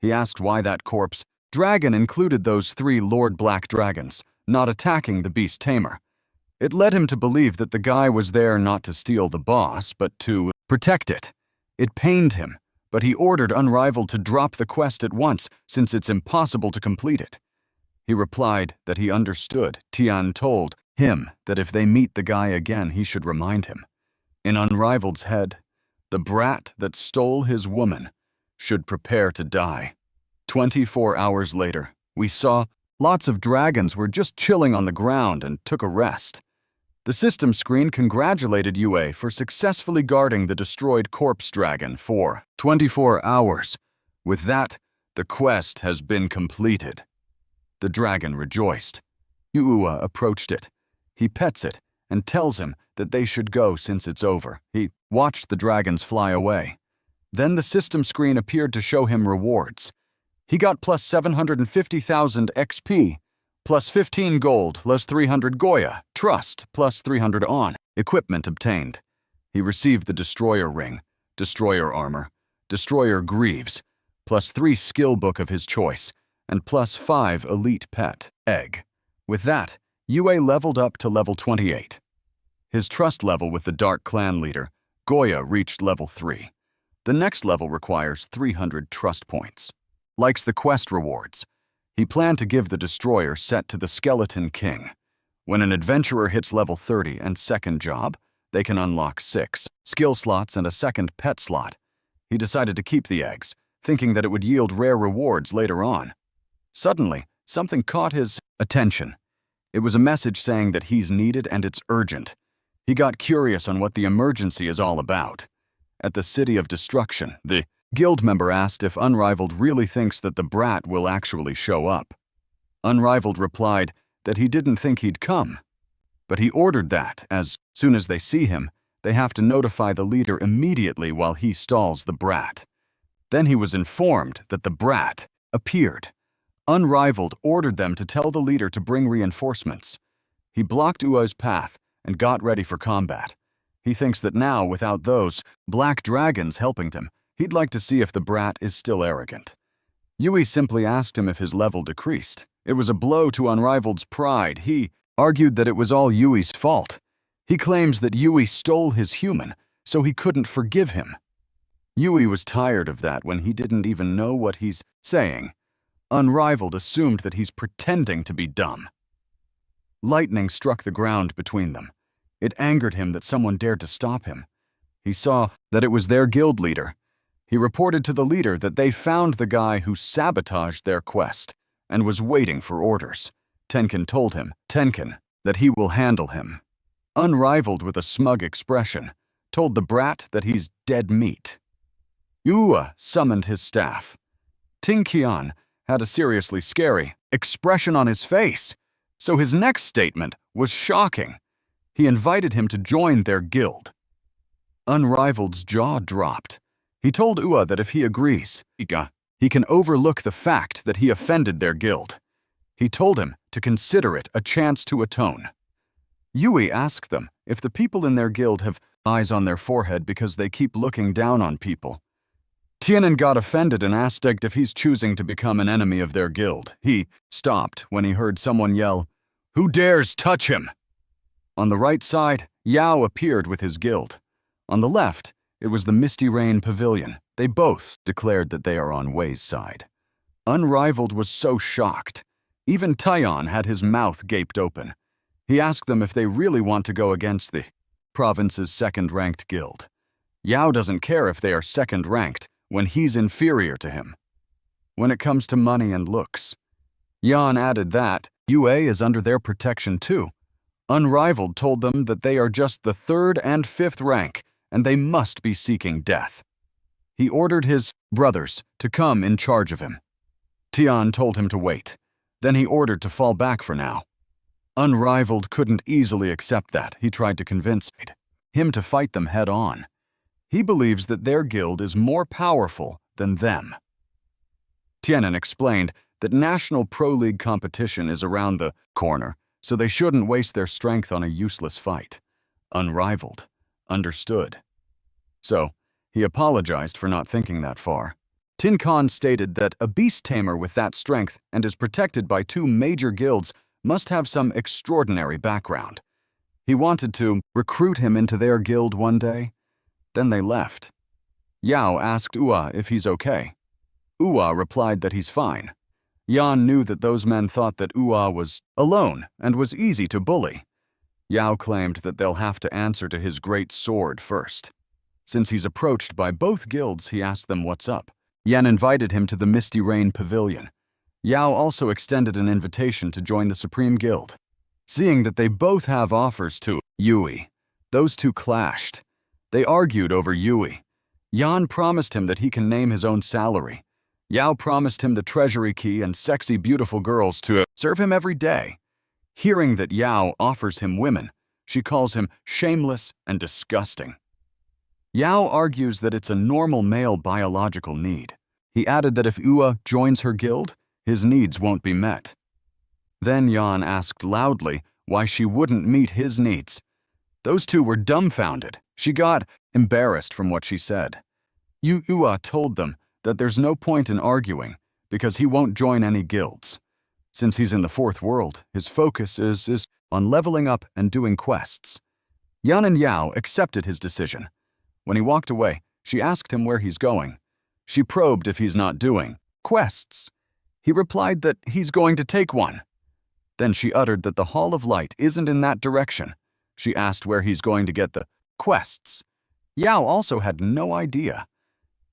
A: He asked why that corpse dragon included those 3 Lord Black Dragons, not attacking the beast tamer. It led him to believe that the guy was there not to steal the boss, but to protect it. It pained him, but he ordered Unrivaled to drop the quest at once since it's impossible to complete it. He replied that he understood. Tian told him that if they meet the guy again, he should remind him. In Unrivaled's head, the brat that stole his woman should prepare to die. 24 hours later, we saw lots of dragons were just chilling on the ground and took a rest. The system screen congratulated Yue for successfully guarding the destroyed corpse dragon for 24 hours. With that, the quest has been completed. The dragon rejoiced. Yue approached it. He pets it and tells him that they should go since it's over. He watched the dragons fly away. Then the system screen appeared to show him rewards. He got plus 750,000 XP, plus 15 gold, plus 300 Goya, trust, plus 300 on, equipment obtained. He received the destroyer ring, destroyer armor, destroyer greaves, plus 3 skill book of his choice, and plus 5 elite pet egg. With that, Yue leveled up to level 28. His trust level with the Dark Clan leader, Goya, reached level 3. The next level requires 300 trust points. Likes the quest rewards. He planned to give the destroyer set to the Skeleton King. When an adventurer hits level 30 and second job, they can unlock 6 skill slots and a second pet slot. He decided to keep the eggs, thinking that it would yield rare rewards later on. Suddenly, something caught his attention. It was a message saying that he's needed and it's urgent. He got curious on what the emergency is all about. At the City of Destruction, the guild member asked if Unrivaled really thinks that the brat will actually show up. Unrivaled replied that he didn't think he'd come, but he ordered that, as soon as they see him, they have to notify the leader immediately while he stalls the brat. Then he was informed that the brat appeared. Unrivaled ordered them to tell the leader to bring reinforcements. He blocked Uo's path and got ready for combat. He thinks that now, without those black dragons helping him, he'd like to see if the brat is still arrogant. Yue simply asked him if his level decreased. It was a blow to Unrivaled's pride. He argued that it was all Yui's fault. He claims that Yue stole his human, so he couldn't forgive him. Yue was tired of that when he didn't even know what he's saying. Unrivaled assumed that he's pretending to be dumb. Lightning struck the ground between them. It angered him that someone dared to stop him. He saw that it was their guild leader. He reported to the leader that they found the guy who sabotaged their quest and was waiting for orders. Tenkin told him, that he will handle him. Unrivaled with a smug expression, told the brat that he's dead meat. Yue summoned his staff. Ting Qian had a seriously scary expression on his face, so his next statement was shocking. He invited him to join their guild. Unrivaled's jaw dropped. He told Ua that if he agrees, he can overlook the fact that he offended their guild. He told him to consider it a chance to atone. Yue asked them if the people in their guild have eyes on their forehead because they keep looking down on people. Tianan got offended and asked if he's choosing to become an enemy of their guild. He stopped when he heard someone yell, "Who dares touch him?" On the right side, Yao appeared with his guild. On the left, it was the Misty Rain Pavilion. They both declared that they are on Wei's side. Unrivaled was so shocked. Even Taion had his mouth gaped open. He asked them if they really want to go against the province's second-ranked guild. Yao doesn't care if they are second-ranked when he's inferior to him. When it comes to money and looks. Yan added that Yue is under their protection too. Unrivaled told them that they are just the 3rd and 5th rank, and they must be seeking death. He ordered his brothers to come in charge of him. Tian told him to wait. Then he ordered to fall back for now. Unrivaled couldn't easily accept that. He tried to convince him to fight them head on. He believes that their guild is more powerful than them. Tian'an explained that national pro league competition is around the corner, so they shouldn't waste their strength on a useless fight. Unrivaled. Understood. So, he apologized for not thinking that far. Tin Khan stated that a beast tamer with that strength and is protected by two major guilds must have some extraordinary background. He wanted to recruit him into their guild one day. Then they left. Yao asked Ua if he's okay. Ua replied that he's fine. Yan knew that those men thought that Ua was alone and was easy to bully. Yao claimed that they'll have to answer to his great sword first. Since he's approached by both guilds, he asked them what's up. Yan invited him to the Misty Rain Pavilion. Yao also extended an invitation to join the Supreme Guild. Seeing that they both have offers to Yui, those two clashed. They argued over Yui. Yan promised him that he can name his own salary. Yao promised him the treasury key and sexy beautiful girls to serve him every day. Hearing that Yao offers him women, she calls him shameless and disgusting. Yao argues that it's a normal male biological need. He added that if Ua joins her guild, his needs won't be met. Then Yan asked loudly why she wouldn't meet his needs. Those two were dumbfounded. She got embarrassed from what she said. Ua told them that there's no point in arguing because he won't join any guilds. Since he's in the fourth world, his focus is on leveling up and doing quests. Yan and Yao accepted his decision. When he walked away, she asked him where he's going. She probed if he's not doing quests. He replied that he's going to take one. Then she uttered that the Hall of Light isn't in that direction. She asked where he's going to get the quests. Yao also had no idea.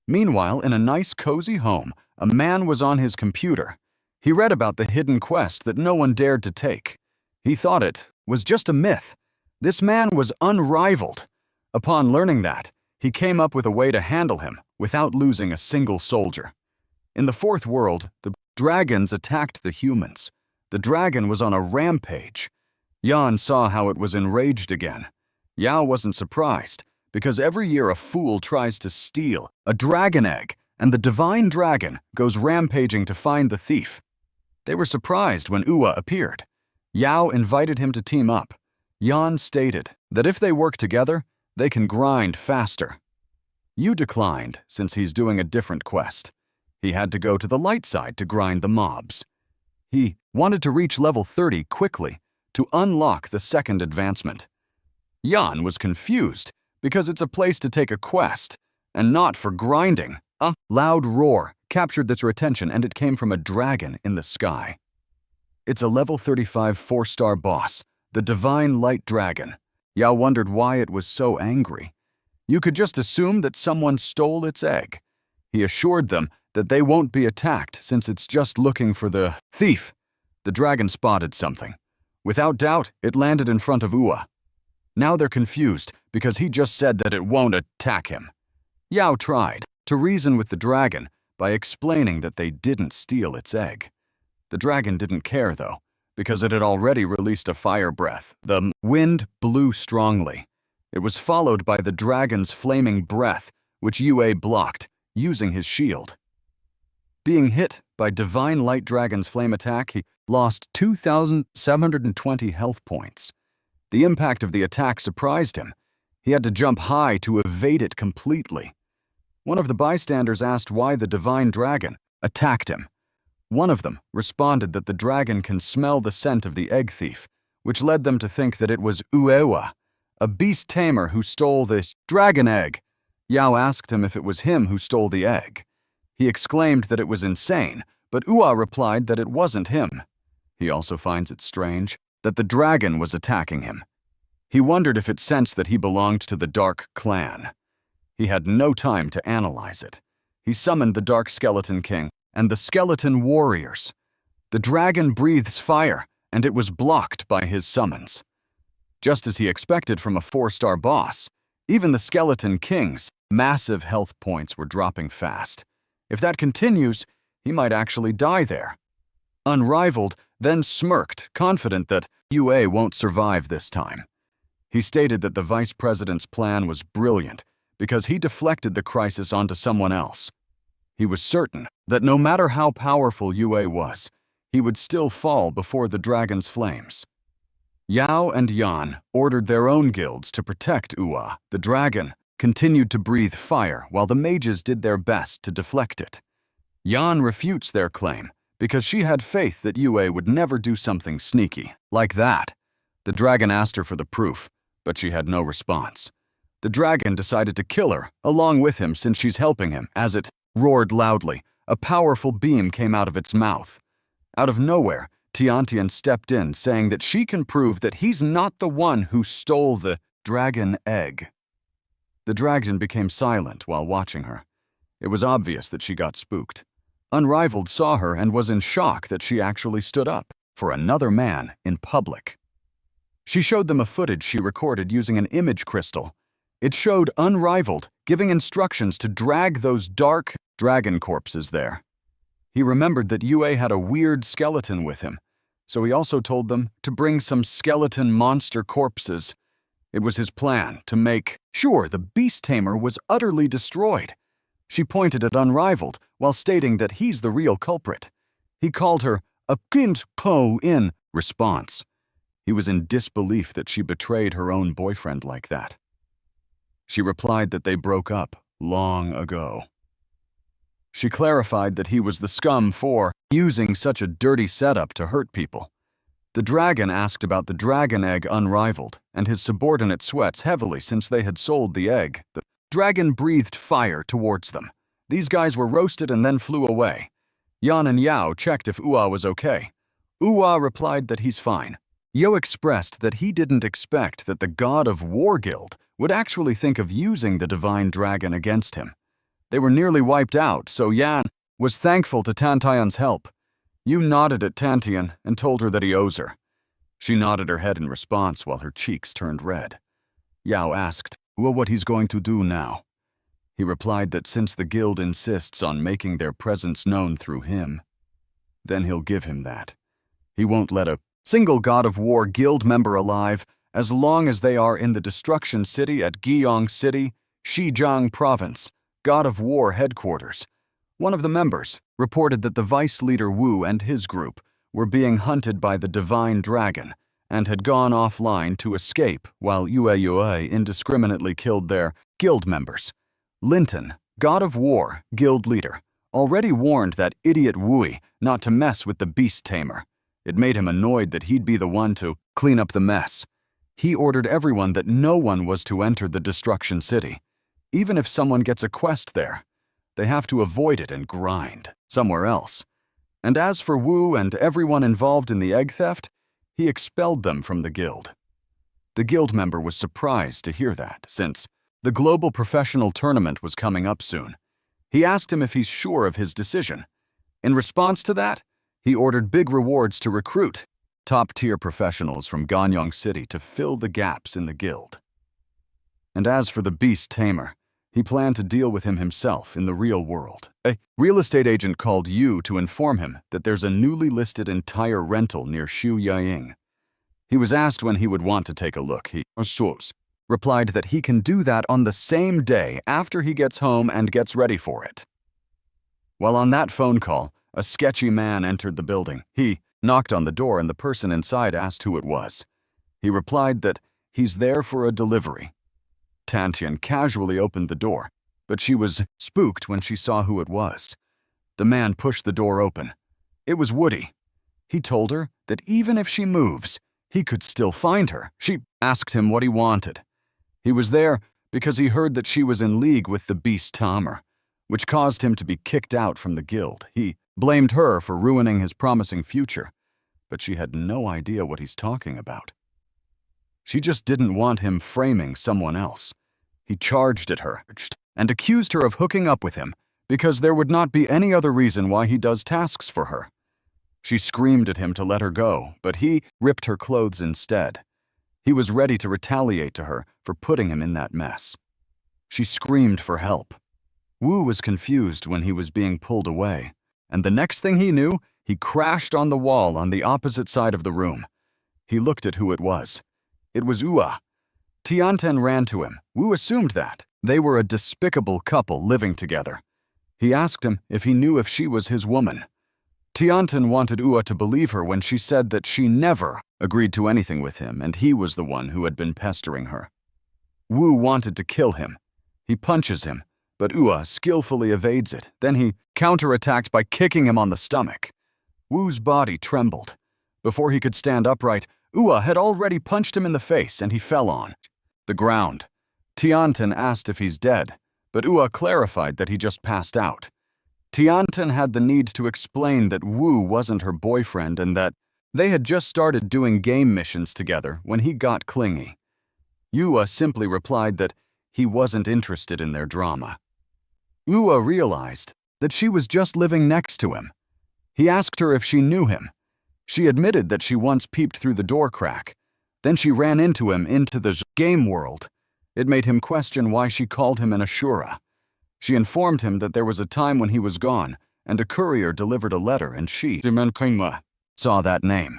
A: Meanwhile, in a nice, cozy home, a man was on his computer. He read about the hidden quest that no one dared to take. He thought it was just a myth. This man was unrivaled. Upon learning that, he came up with a way to handle him without losing a single soldier. In the fourth world, the dragons attacked the humans. The dragon was on a rampage. Yan saw how it was enraged again. Yao wasn't surprised, because every year a fool tries to steal a dragon egg, and the divine dragon goes rampaging to find the thief. They were surprised when Ua appeared. Yao invited him to team up. Yan stated that if they work together, they can grind faster. Yu declined since he's doing a different quest. He had to go to the light side to grind the mobs. He wanted to reach level 30 quickly to unlock the second advancement. Yan was confused because it's a place to take a quest and not for grinding. A loud roar captured their attention, and it came from a dragon in the sky. It's a level 35 4-star boss, the Divine Light Dragon. Yao wondered why it was so angry. You could just assume that someone stole its egg. He assured them that they won't be attacked since it's just looking for the thief. The dragon spotted something. Without doubt, it landed in front of Ua. Now they're confused because he just said that it won't attack him. Yao tried to reason with the dragon by explaining that they didn't steal its egg. The dragon didn't care, though, because it had already released a fire breath. The wind blew strongly. It was followed by the dragon's flaming breath, which Yue blocked, using his shield. Being hit by Divine Light Dragon's flame attack, he lost 2,720 health points. The impact of the attack surprised him. He had to jump high to evade it completely. One of the bystanders asked why the Divine Dragon attacked him. One of them responded that the dragon can smell the scent of the egg thief, which led them to think that it was Uewa, a beast tamer who stole the dragon egg. Yao asked him if it was him who stole the egg. He exclaimed that it was insane, but Ua replied that it wasn't him. He also finds it strange that the dragon was attacking him. He wondered if it sensed that he belonged to the Dark Clan. He had no time to analyze it. He summoned the Dark Skeleton King and the Skeleton Warriors. The dragon breathes fire, and it was blocked by his summons. Just as he expected from a 4-star boss, even the Skeleton King's massive health points were dropping fast. If that continues, he might actually die there. Unrivaled then smirked, confident that Yue won't survive this time. He stated that the vice president's plan was brilliant because he deflected the crisis onto someone else. He was certain that no matter how powerful Yue was, he would still fall before the dragon's flames. Yao and Yan ordered their own guilds to protect Ua. The dragon continued to breathe fire while the mages did their best to deflect it. Yan refutes their claim because she had faith that Yue would never do something sneaky like that. The dragon asked her for the proof, but she had no response. The dragon decided to kill her along with him since she's helping him. As it roared loudly, a powerful beam came out of its mouth. Out of nowhere, Tiantian stepped in, saying that she can prove that he's not the one who stole the dragon egg. The dragon became silent while watching her. It was obvious that she got spooked. Unrivaled saw her and was in shock that she actually stood up for another man in public. She showed them a footage she recorded using an image crystal. It showed Unrivaled giving instructions to drag those dark dragon corpses there. He remembered that Yue had a weird skeleton with him, so he also told them to bring some skeleton monster corpses. It was his plan to make sure the beast tamer was utterly destroyed. She pointed at Unrivaled while stating that he's the real culprit. He called her a kind po in response. He was in disbelief that she betrayed her own boyfriend like that. She replied that they broke up long ago. She clarified that he was the scum for using such a dirty setup to hurt people. The dragon asked about the dragon egg Unrivaled, and his subordinate sweats heavily since they had sold the egg. The dragon breathed fire towards them. These guys were roasted and then flew away. Yan and Yao checked if Ua was okay. Ua replied that he's fine. Yo expressed that he didn't expect that the god of War Guild would actually think of using the divine dragon against him. They were nearly wiped out, so Yan was thankful to Tantian's help. Yu nodded at Tantian and told her that he owes her. She nodded her head in response while her cheeks turned red. Yao asked Ua what he's going to do now. He replied that since the guild insists on making their presence known through him, then he'll give him that. He won't let a single God of War guild member alive as long as they are in the Destruction City at Guiyang City, Xizang Province, God of War headquarters. One of the members reported that the vice leader Wu and his group were being hunted by the divine dragon and had gone offline to escape while Yue indiscriminately killed their guild members. Linton, God of War guild leader, already warned that idiot Wui not to mess with the beast tamer. It made him annoyed that he'd be the one to clean up the mess. He ordered everyone that no one was to enter the Destruction City. Even if someone gets a quest there, they have to avoid it and grind somewhere else. And as for Wu and everyone involved in the egg theft, he expelled them from the guild. The guild member was surprised to hear that, since the global professional tournament was coming up soon. He asked him if he's sure of his decision. In response to that, he ordered big rewards to recruit top-tier professionals from Ganyang City to fill the gaps in the guild. And as for the beast tamer, he planned to deal with him himself in the real world. A real estate agent called Yu to inform him that there's a newly listed entire rental near Shu Yaying. He was asked when he would want to take a look. He replied that he can do that on the same day after he gets home and gets ready for it. While on that phone call, a sketchy man entered the building. He knocked on the door and the person inside asked who it was. He replied that he's there for a delivery. Tantian casually opened the door, but she was spooked when she saw who it was. The man pushed the door open. It was Woody. He told her that even if she moves, he could still find her. She asked him what he wanted. He was there because he heard that she was in league with the beast tamer, which caused him to be kicked out from the guild. He blamed her for ruining his promising future, but she had no idea what he's talking about. She just didn't want him framing someone else. He charged at her and accused her of hooking up with him because there would not be any other reason why he does tasks for her. She screamed at him to let her go, but he ripped her clothes instead. He was ready to retaliate to her for putting him in that mess. She screamed for help. Wu was confused when he was being pulled away, and the next thing he knew, he crashed on the wall on the opposite side of the room. He looked at who it was. It was Ua. Tianten ran to him. Wu assumed that. They were a despicable couple living together. He asked him if he knew if she was his woman. Tiantan wanted Ua to believe her when she said that she never agreed to anything with him and he was the one who had been pestering her. Wu wanted to kill him. He punches him, but Ua skillfully evades it. Then he counterattacked by kicking him on the stomach. Wu's body trembled. Before he could stand upright, Ua had already punched him in the face and he fell on the ground. Tiantan asked if he's dead, but Ua clarified that he just passed out. Tiantan had the need to explain that Wu wasn't her boyfriend and that they had just started doing game missions together when he got clingy. Ua simply replied that he wasn't interested in their drama. Ua realized that she was just living next to him. He asked her if she knew him. She admitted that she once peeped through the door crack. Then she ran into him into the game world. It made him question why she called him an Ashura. She informed him that there was a time when he was gone, and a courier delivered a letter and she saw that name.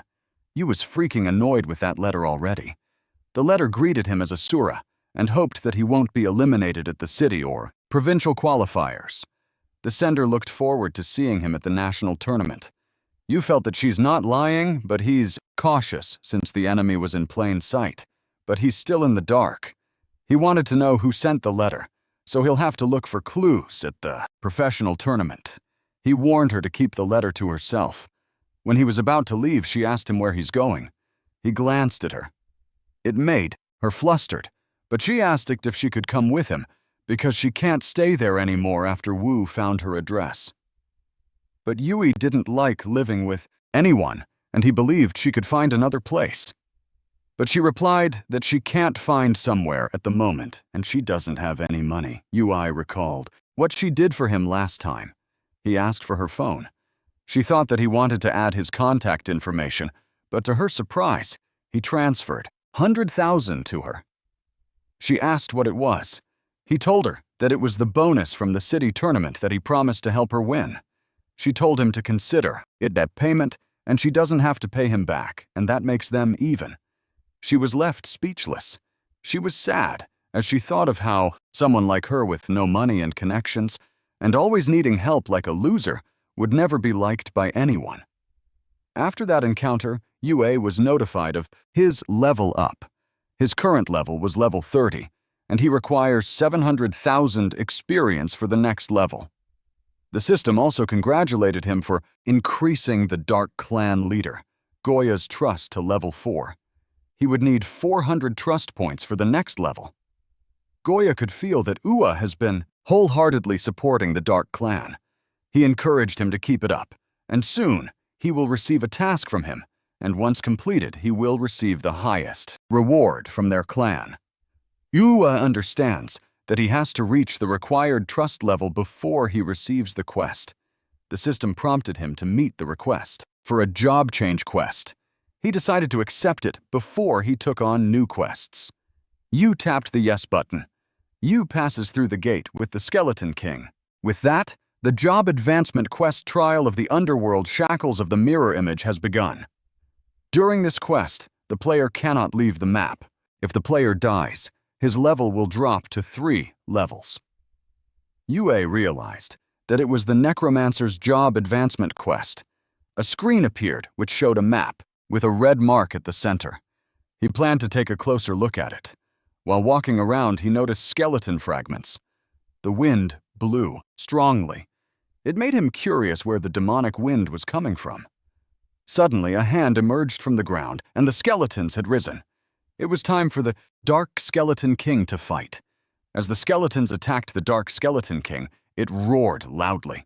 A: He was freaking annoyed with that letter already. The letter greeted him as Asura and hoped that he won't be eliminated at the city or provincial qualifiers. The sender looked forward to seeing him at the national tournament. You felt that she's not lying, but he's cautious since the enemy was in plain sight. But he's still in the dark. He wanted to know who sent the letter, so he'll have to look for clues at the professional tournament. He warned her to keep the letter to herself. When he was about to leave, she asked him where he's going. He glanced at her. It made her flustered, but she asked if she could come with him because she can't stay there anymore after Wu found her address. But Yui didn't like living with anyone, and he believed she could find another place. But she replied that she can't find somewhere at the moment, and she doesn't have any money. Yui recalled what she did for him last time. He asked for her phone. She thought that he wanted to add his contact information, but to her surprise, he transferred 100,000 to her. She asked what it was. He told her that it was the bonus from the city tournament that he promised to help her win. She told him to consider it that payment, and she doesn't have to pay him back, and that makes them even. She was left speechless. She was sad as she thought of how someone like her with no money and connections, and always needing help like a loser, would never be liked by anyone. After that encounter, Yue was notified of his level up. His current level was level 30, and he requires 700,000 experience for the next level. The system also congratulated him for increasing the Dark Clan leader, Goya's trust to level 4. He would need 400 trust points for the next level. Goya could feel that Ua has been wholeheartedly supporting the Dark Clan. He encouraged him to keep it up, and soon he will receive a task from him, and once completed, he will receive the highest reward from their clan. Ua understands that he has to reach the required trust level before he receives the quest. The system prompted him to meet the request for a job change quest. He decided to accept it before he took on new quests. Yu tapped the yes button. Yu passes through the gate with the Skeleton King. With that, the job advancement quest trial of the underworld shackles of the mirror image has begun. During this quest, the player cannot leave the map. If the player dies, his level will drop to 3 levels. Yue realized that it was the Necromancer's job advancement quest. A screen appeared which showed a map with a red mark at the center. He planned to take a closer look at it. While walking around, he noticed skeleton fragments. The wind blew strongly. It made him curious where the demonic wind was coming from. Suddenly, a hand emerged from the ground, and the skeletons had risen. It was time for the Dark Skeleton King to fight. As the skeletons attacked the Dark Skeleton King, it roared loudly.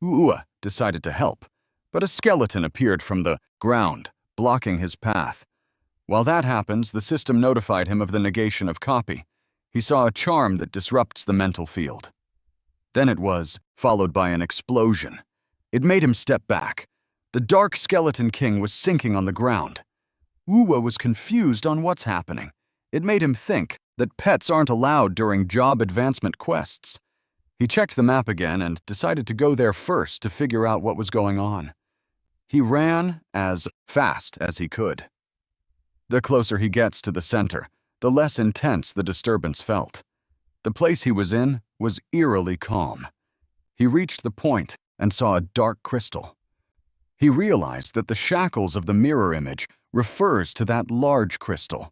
A: Ua decided to help, but a skeleton appeared from the ground, blocking his path. While that happens, the system notified him of the negation of copy. He saw a charm that disrupts the mental field. Then it was followed by an explosion. It made him step back. The Dark Skeleton King was sinking on the ground. Ua was confused on what's happening. It made him think that pets aren't allowed during job advancement quests. He checked the map again and decided to go there first to figure out what was going on. He ran as fast as he could. The closer he gets to the center, the less intense the disturbance felt. The place he was in was eerily calm. He reached the point and saw a dark crystal. He realized that the shackles of the mirror image refers to that large crystal.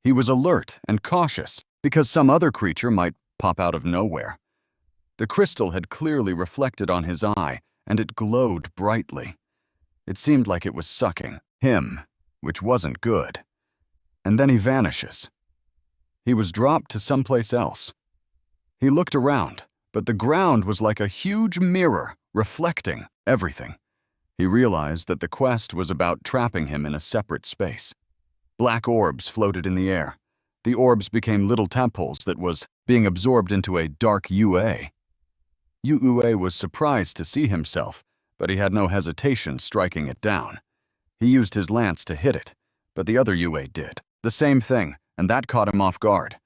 A: He was alert and cautious because some other creature might pop out of nowhere. The crystal had clearly reflected on his eye, and it glowed brightly. It seemed like it was sucking him, which wasn't good. And then he vanishes. He was dropped to someplace else. He looked around, but the ground was like a huge mirror reflecting everything. He realized that the quest was about trapping him in a separate space. Black orbs floated in the air. The orbs became little tadpoles that was being absorbed into a dark UA. UA was surprised to see himself, but he had no hesitation striking it down. He used his lance to hit it, but the other UA did the same thing, and that caught him off guard.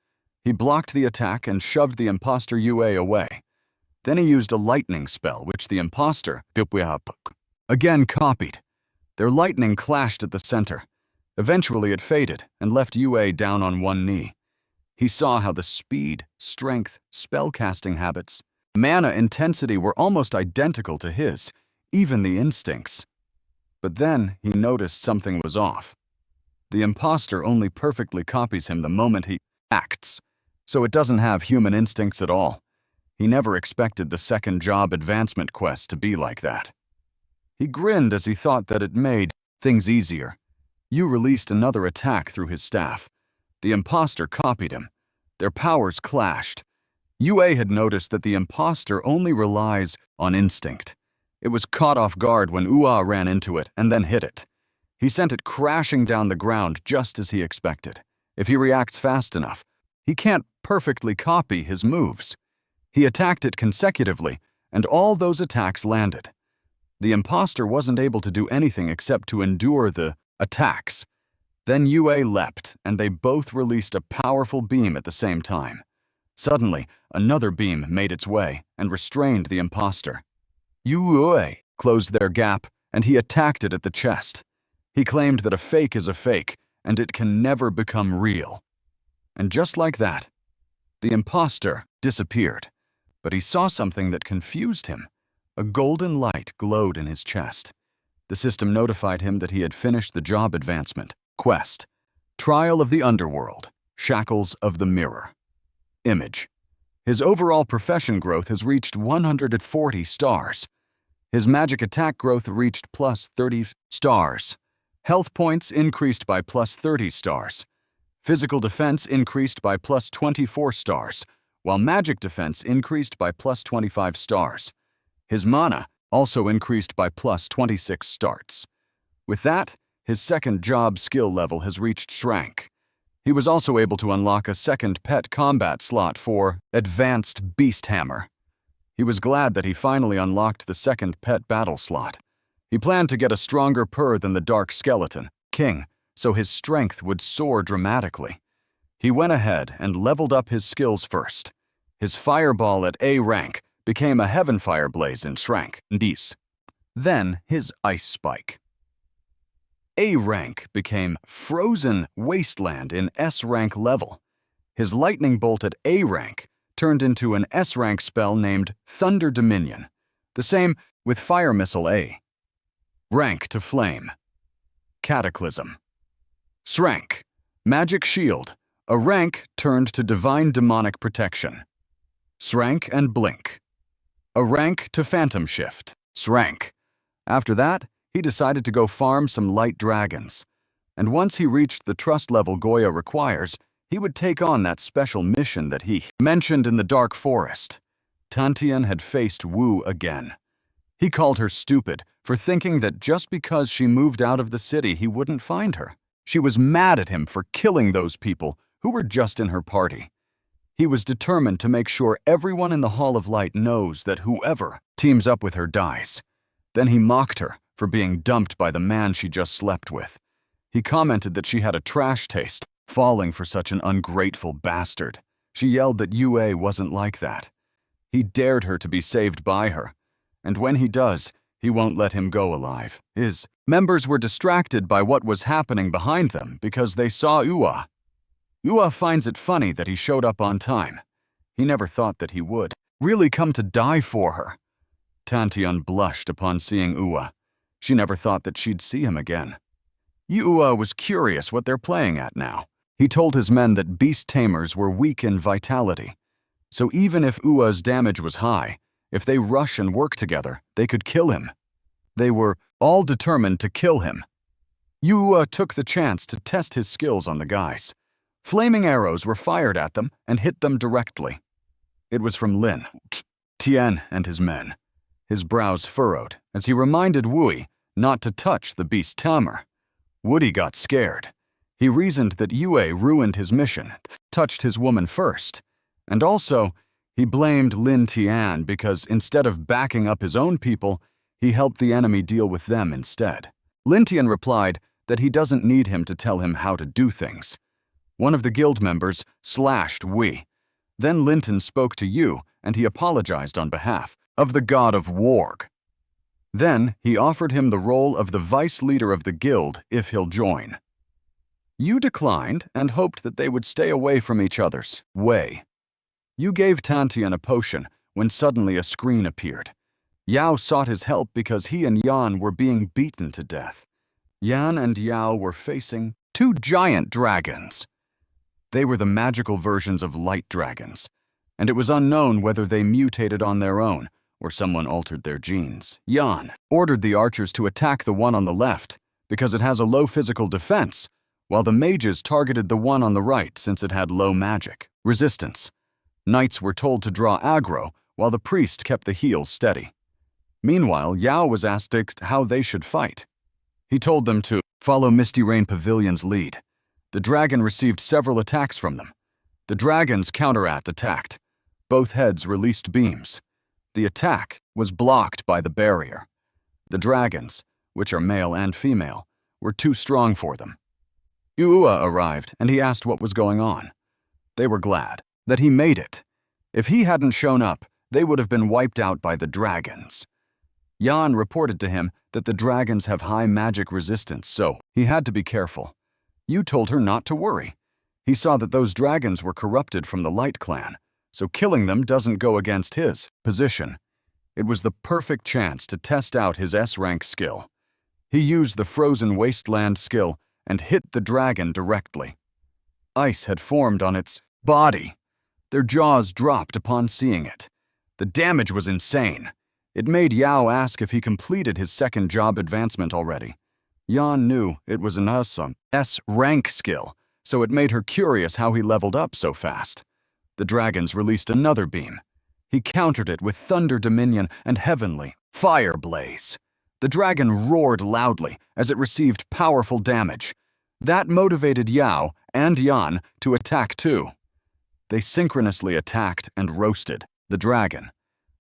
A: He blocked the attack and shoved the imposter UA away. Then he used a lightning spell, which the imposter again copied. Their lightning clashed at the center. Eventually it faded and left UA down on one knee. He saw how the speed, strength, spellcasting habits, mana intensity were almost identical to his, even the instincts. But then he noticed something was off. The imposter only perfectly copies him the moment he acts, so it doesn't have human instincts at all. He never expected the second job advancement quest to be like that. He grinned as he thought that it made things easier. Yu released another attack through his staff. The imposter copied him. Their powers clashed. UA had noticed that the imposter only relies on instinct. It was caught off guard when Ua ran into it and then hit it. He sent it crashing down the ground just as he expected. If he reacts fast enough, he can't perfectly copy his moves. He attacked it consecutively, and all those attacks landed. The imposter wasn't able to do anything except to endure the attacks. Then UA leapt, and they both released a powerful beam at the same time. Suddenly, another beam made its way and restrained the imposter. UA closed their gap, and he attacked it at the chest. He claimed that a fake is a fake, and it can never become real. And just like that, the imposter disappeared. But he saw something that confused him. A golden light glowed in his chest. The system notified him that he had finished the job advancement quest. Trial of the Underworld, Shackles of the Mirror. Image. His overall profession growth has reached 140 stars. His magic attack growth reached plus 30 stars. Health points increased by plus 30 stars. Physical defense increased by plus 24 stars, while magic defense increased by plus 25 stars. His mana also increased by plus 26 starts. With that, his second job skill level has reached Shrank. He was also able to unlock a second pet combat slot for Advanced Beast Hammer. He was glad that he finally unlocked the second pet battle slot. He planned to get a stronger purr than the Dark Skeleton King, so his strength would soar dramatically. He went ahead and leveled up his skills first. His Fireball at A rank became a Heaven Fire Blaze in Shrank. Then his Ice Spike. A rank became Frozen Wasteland in S rank level. His Lightning Bolt at A rank turned into an S rank spell named Thunder Dominion. The same with Fire Missile A. Rank to Flame. Cataclysm. Shrank. Magic Shield. A rank turned to Divine Demonic Protection. Shrank and Blink. A rank to Phantom Shift. Shrank. After that, he decided to go farm some light dragons. And once he reached the trust level Goya requires, he would take on that special mission that he mentioned in the Dark Forest. Tantian had faced Wu again. He called her stupid for thinking that just because she moved out of the city he wouldn't find her. She was mad at him for killing those people who were just in her party. He was determined to make sure everyone in the Hall of Light knows that whoever teams up with her dies. Then he mocked her for being dumped by the man she just slept with. He commented that she had a trash taste, falling for such an ungrateful bastard. She yelled that UA wasn't like that. He dared her to be saved by her, and when he does, he won't let him go alive. His members were distracted by what was happening behind them because they saw Ua. Ua finds it funny that he showed up on time. He never thought that he would really come to die for her. Tantian blushed upon seeing Ua. She never thought that she'd see him again. Ua was curious what they're playing at now. He told his men that beast tamers were weak in vitality. So even if Ua's damage was high, if they rush and work together, they could kill him. They were all determined to kill him. Ua took the chance to test his skills on the guys. Flaming arrows were fired at them and hit them directly. It was from Lin, Tian, and his men. His brows furrowed as he reminded Wui not to touch the beast tamer. Woody got scared. He reasoned that Yue ruined his mission, touched his woman first. And also, he blamed Lin Tian because instead of backing up his own people, he helped the enemy deal with them instead. Lin Tian replied that he doesn't need him to tell him how to do things. One of the guild members slashed Wei. Then Linton spoke to Yu, and he apologized on behalf of the god of Warg. Then he offered him the role of the vice leader of the guild if he'll join. Yu declined and hoped that they would stay away from each other's way. Yu gave Tantian a potion when suddenly a screen appeared. Yao sought his help because he and Yan were being beaten to death. Yan and Yao were facing 2 giant dragons. They were the magical versions of light dragons, and it was unknown whether they mutated on their own or someone altered their genes. Yan ordered the archers to attack the one on the left because it has a low physical defense, while the mages targeted the one on the right since it had low magic resistance. Knights were told to draw aggro, while the priest kept the heals steady. Meanwhile, Yao was asked how they should fight. He told them to follow Misty Rain Pavilion's lead. The dragon received several attacks from them. The dragons attacked. Both heads released beams. The attack was blocked by the barrier. The dragons, which are male and female, were too strong for them. Ua arrived, and he asked what was going on. They were glad that he made it. If he hadn't shown up, they would have been wiped out by the dragons. Yan reported to him that the dragons have high magic resistance, so he had to be careful. Yu told her not to worry. He saw that those dragons were corrupted from the Light Clan, so killing them doesn't go against his position. It was the perfect chance to test out his S-rank skill. He used the Frozen Wasteland skill and hit the dragon directly. Ice had formed on its body. Their jaws dropped upon seeing it. The damage was insane. It made Yao ask if he completed his second job advancement already. Yan knew it was an awesome S-rank skill, so it made her curious how he leveled up so fast. The dragons released another beam. He countered it with Thunder Dominion and Heavenly Fire Blaze. The dragon roared loudly as it received powerful damage. That motivated Yao and Yan to attack too. They synchronously attacked and roasted the dragon.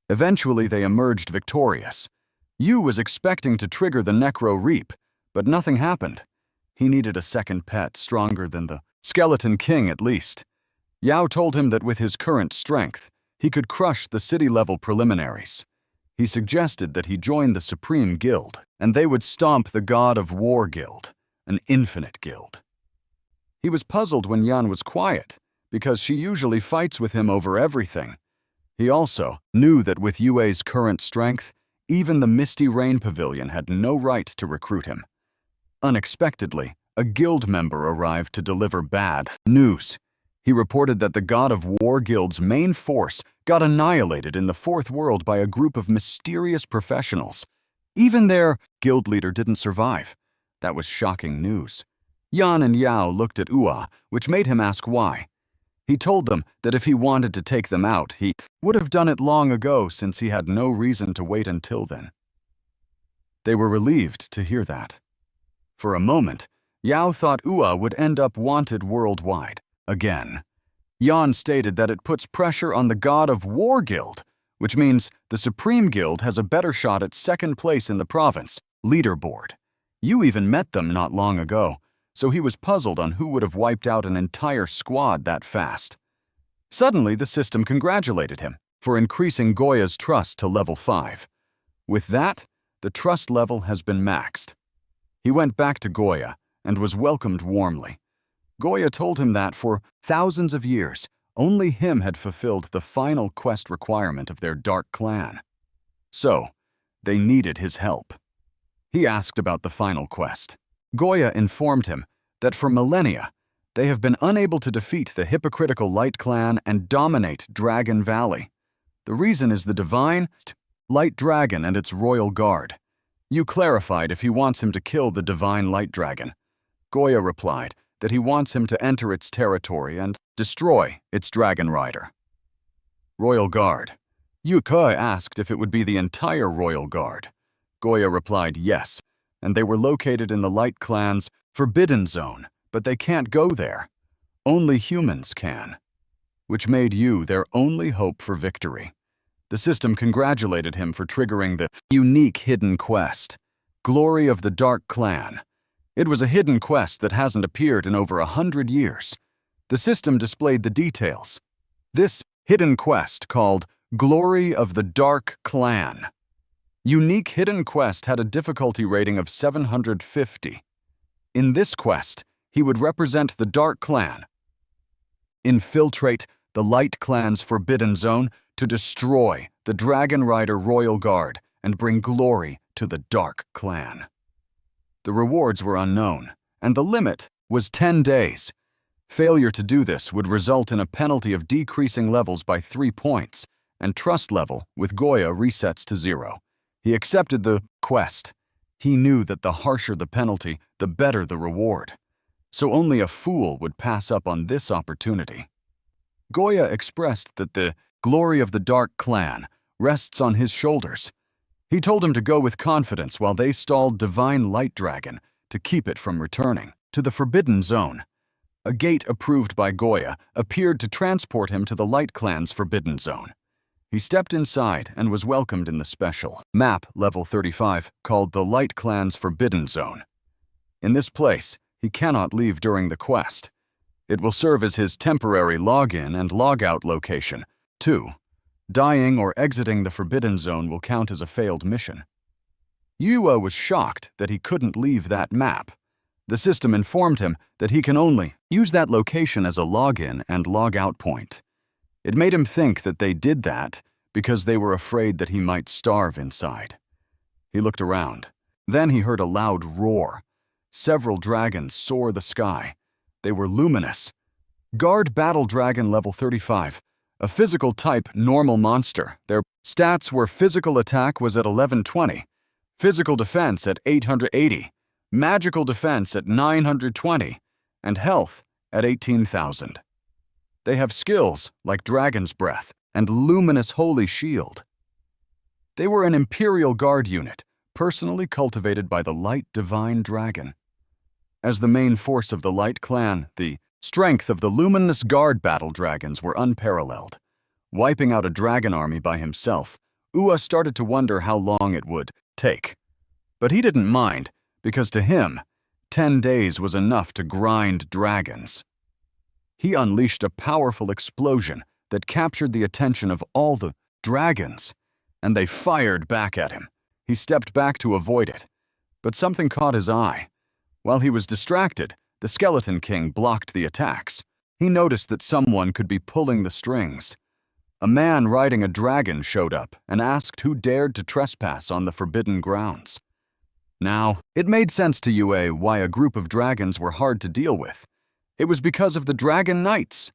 A: Eventually, they emerged victorious. Yu was expecting to trigger the Necro Reap, but nothing happened. He needed a second pet stronger than the Skeleton King at least. Yao told him that with his current strength, he could crush the city-level preliminaries. He suggested that he join the Supreme Guild, and they would stomp the God of War Guild, an infinite guild. He was puzzled when Yan was quiet, because she usually fights with him over everything. He also knew that with Yue's current strength, even the Misty Rain Pavilion had no right to recruit him. Unexpectedly, a guild member arrived to deliver bad news. He reported that the God of War Guild's main force got annihilated in the Fourth World by a group of mysterious professionals. Even their guild leader didn't survive. That was shocking news. Yan and Yao looked at Ua, which made him ask why. He told them that if he wanted to take them out, he would have done it long ago since he had no reason to wait until then. They were relieved to hear that. For a moment, Yao thought Ua would end up wanted worldwide again. Yan stated that it puts pressure on the God of War Guild, which means the Supreme Guild has a better shot at second place in the province leaderboard. You even met them not long ago, so he was puzzled on who would have wiped out an entire squad that fast. Suddenly, the system congratulated him for increasing Goya's trust to level 5. With that, the trust level has been maxed. He went back to Goya and was welcomed warmly. Goya told him that for thousands of years, Only him had fulfilled the final quest requirement of their dark clan. So, they needed his help. He asked about the final quest. Goya informed him that for millennia, they have been unable to defeat the hypocritical Light Clan and dominate Dragon Valley. The reason is the divine Light Dragon and its royal guard. Yu clarified if he wants him to kill the divine Light Dragon. Goya replied that he wants him to enter its territory and destroy its dragon rider. Royal Guard. Yu Ke asked if it would be the entire Royal Guard. Goya replied yes, and they were located in the Light Clan's Forbidden Zone, but they can't go there. Only humans can, which made Yu their only hope for victory. The system congratulated him for triggering the unique hidden quest, Glory of the Dark Clan. It was a hidden quest that hasn't appeared in over 100 years. The system displayed the details. This hidden quest, called Glory of the Dark Clan. Unique hidden quest had a difficulty rating of 750. In this quest, he would represent the Dark Clan, infiltrate the Light Clan's Forbidden Zone to destroy the Dragon Rider Royal Guard and bring glory to the Dark Clan. The rewards were unknown, and the limit was 10 days. Failure to do this would result in a penalty of decreasing levels by 3 points, and trust level with Goya resets to 0. He accepted the quest. He knew that the harsher the penalty, the better the reward. So only a fool would pass up on this opportunity. Goya expressed that the glory of the Dark Clan rests on his shoulders. He told him to go with confidence while they stalled Divine Light Dragon to keep it from returning to the Forbidden Zone. A gate approved by Goya appeared to transport him to the Light Clan's Forbidden Zone. He stepped inside and was welcomed in the special map level 35 called the Light Clan's Forbidden Zone. In this place, he cannot leave during the quest. It will serve as his temporary login and logout location. 2. Dying or exiting the Forbidden Zone will count as a failed mission. Yua was shocked that he couldn't leave that map. The system informed him that he can only use that location as a login and logout point. It made him think that they did that because they were afraid that he might starve inside. He looked around. Then he heard a loud roar. Several dragons soar the sky. They were luminous. Guard Battle Dragon level 35, a physical type normal monster. Their stats were physical attack was at 1120, physical defense at 880, magical defense at 920, and health at 18,000. They have skills like Dragon's Breath and Luminous Holy Shield. They were an Imperial Guard unit, personally cultivated by the Light Divine Dragon. As the main force of the Light Clan, the strength of the Luminous Guard Battle Dragons were unparalleled. Wiping out a dragon army by himself, Ua started to wonder how long it would take. But he didn't mind, because to him, 10 days was enough to grind dragons. He unleashed a powerful explosion that captured the attention of all the dragons, and they fired back at him. He stepped back to avoid it, but something caught his eye. While he was distracted, the Skeleton King blocked the attacks. He noticed that someone could be pulling the strings. A man riding a dragon showed up and asked who dared to trespass on the forbidden grounds. Now, it made sense to Yue why a group of dragons were hard to deal with. It was because of the Dragon Knights.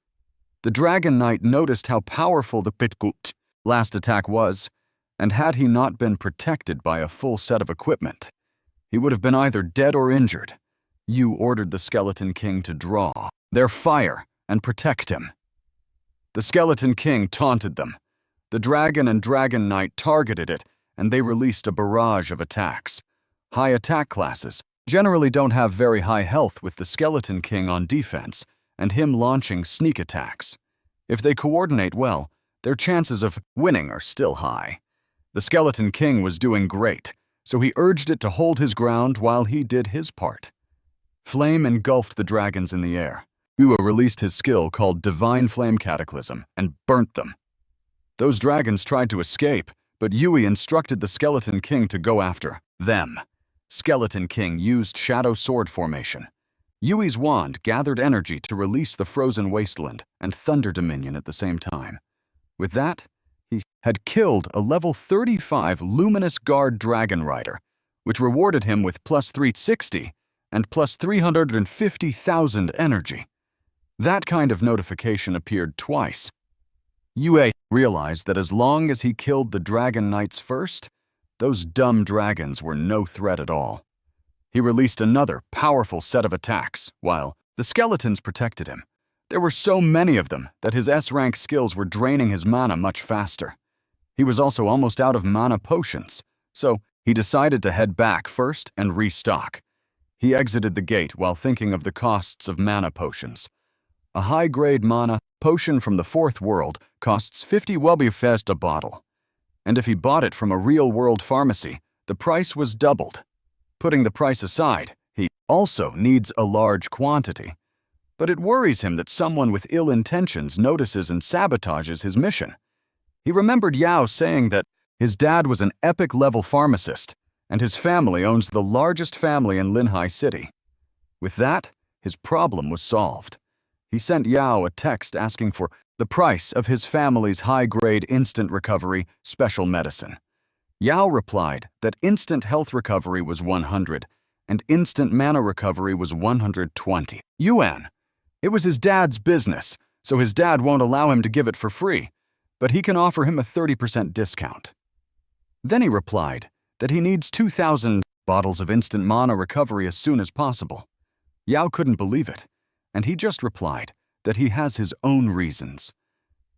A: The Dragon Knight noticed how powerful the Pitkut last attack was, and had he not been protected by a full set of equipment, he would have been either dead or injured. Yu ordered the Skeleton King to draw their fire and protect him. The Skeleton King taunted them. The Dragon and Dragon Knight targeted it, and they released a barrage of attacks. High attack classes generally don't have very high health with the Skeleton King on defense and him launching sneak attacks. If they coordinate well, their chances of winning are still high. The Skeleton King was doing great, so he urged it to hold his ground while he did his part. Flame engulfed the dragons in the air. Ua released his skill called Divine Flame Cataclysm and burnt them. Those dragons tried to escape, but Yui instructed the Skeleton King to go after them. Skeleton King used Shadow Sword formation. Yui's wand gathered energy to release the frozen wasteland and Thunder Dominion at the same time. With that, he had killed a level 35 Luminous Guard Dragon Rider, which rewarded him with plus 360 and plus 350,000 energy. That kind of notification appeared twice. Yue realized that as long as he killed the Dragon Knights first, those dumb dragons were no threat at all. He released another powerful set of attacks, while the skeletons protected him. There were so many of them that his S-rank skills were draining his mana much faster. He was also almost out of mana potions, so he decided to head back first and restock. He exited the gate while thinking of the costs of mana potions. A high-grade mana potion from the Fourth World costs 50 Wubifest a bottle, and if he bought it from a real-world pharmacy, the price was doubled. Putting the price aside, he also needs a large quantity. But it worries him that someone with ill intentions notices and sabotages his mission. He remembered Yao saying that his dad was an epic-level pharmacist, and his family owns the largest family in Linhai City. With that, his problem was solved. He sent Yao a text asking for the price of his family's high-grade instant recovery special medicine. Yao replied that instant health recovery was 100 and instant mana recovery was 120 yuan. It was his dad's business, so his dad won't allow him to give it for free, but he can offer him a 30% discount. Then he replied that he needs 2,000 bottles of instant mana recovery as soon as possible. Yao couldn't believe it, and he just replied that he has his own reasons.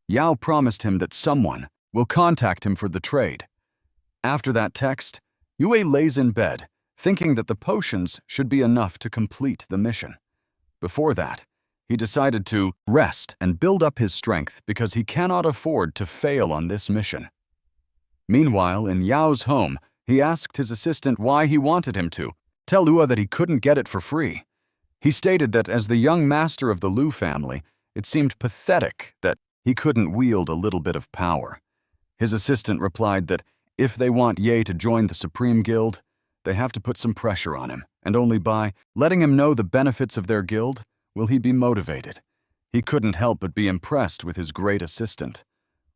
A: Yao promised him that someone will contact him for the trade. After that text, Yue lays in bed, thinking that the potions should be enough to complete the mission. Before that, he decided to rest and build up his strength because he cannot afford to fail on this mission. Meanwhile, in Yao's home, he asked his assistant why he wanted him to tell Lua that he couldn't get it for free. He stated that as the young master of the Lu family, it seemed pathetic that he couldn't wield a little bit of power. His assistant replied that if they want Ye to join the Supreme Guild, they have to put some pressure on him, and only by letting him know the benefits of their guild will he be motivated. He couldn't help but be impressed with his great assistant.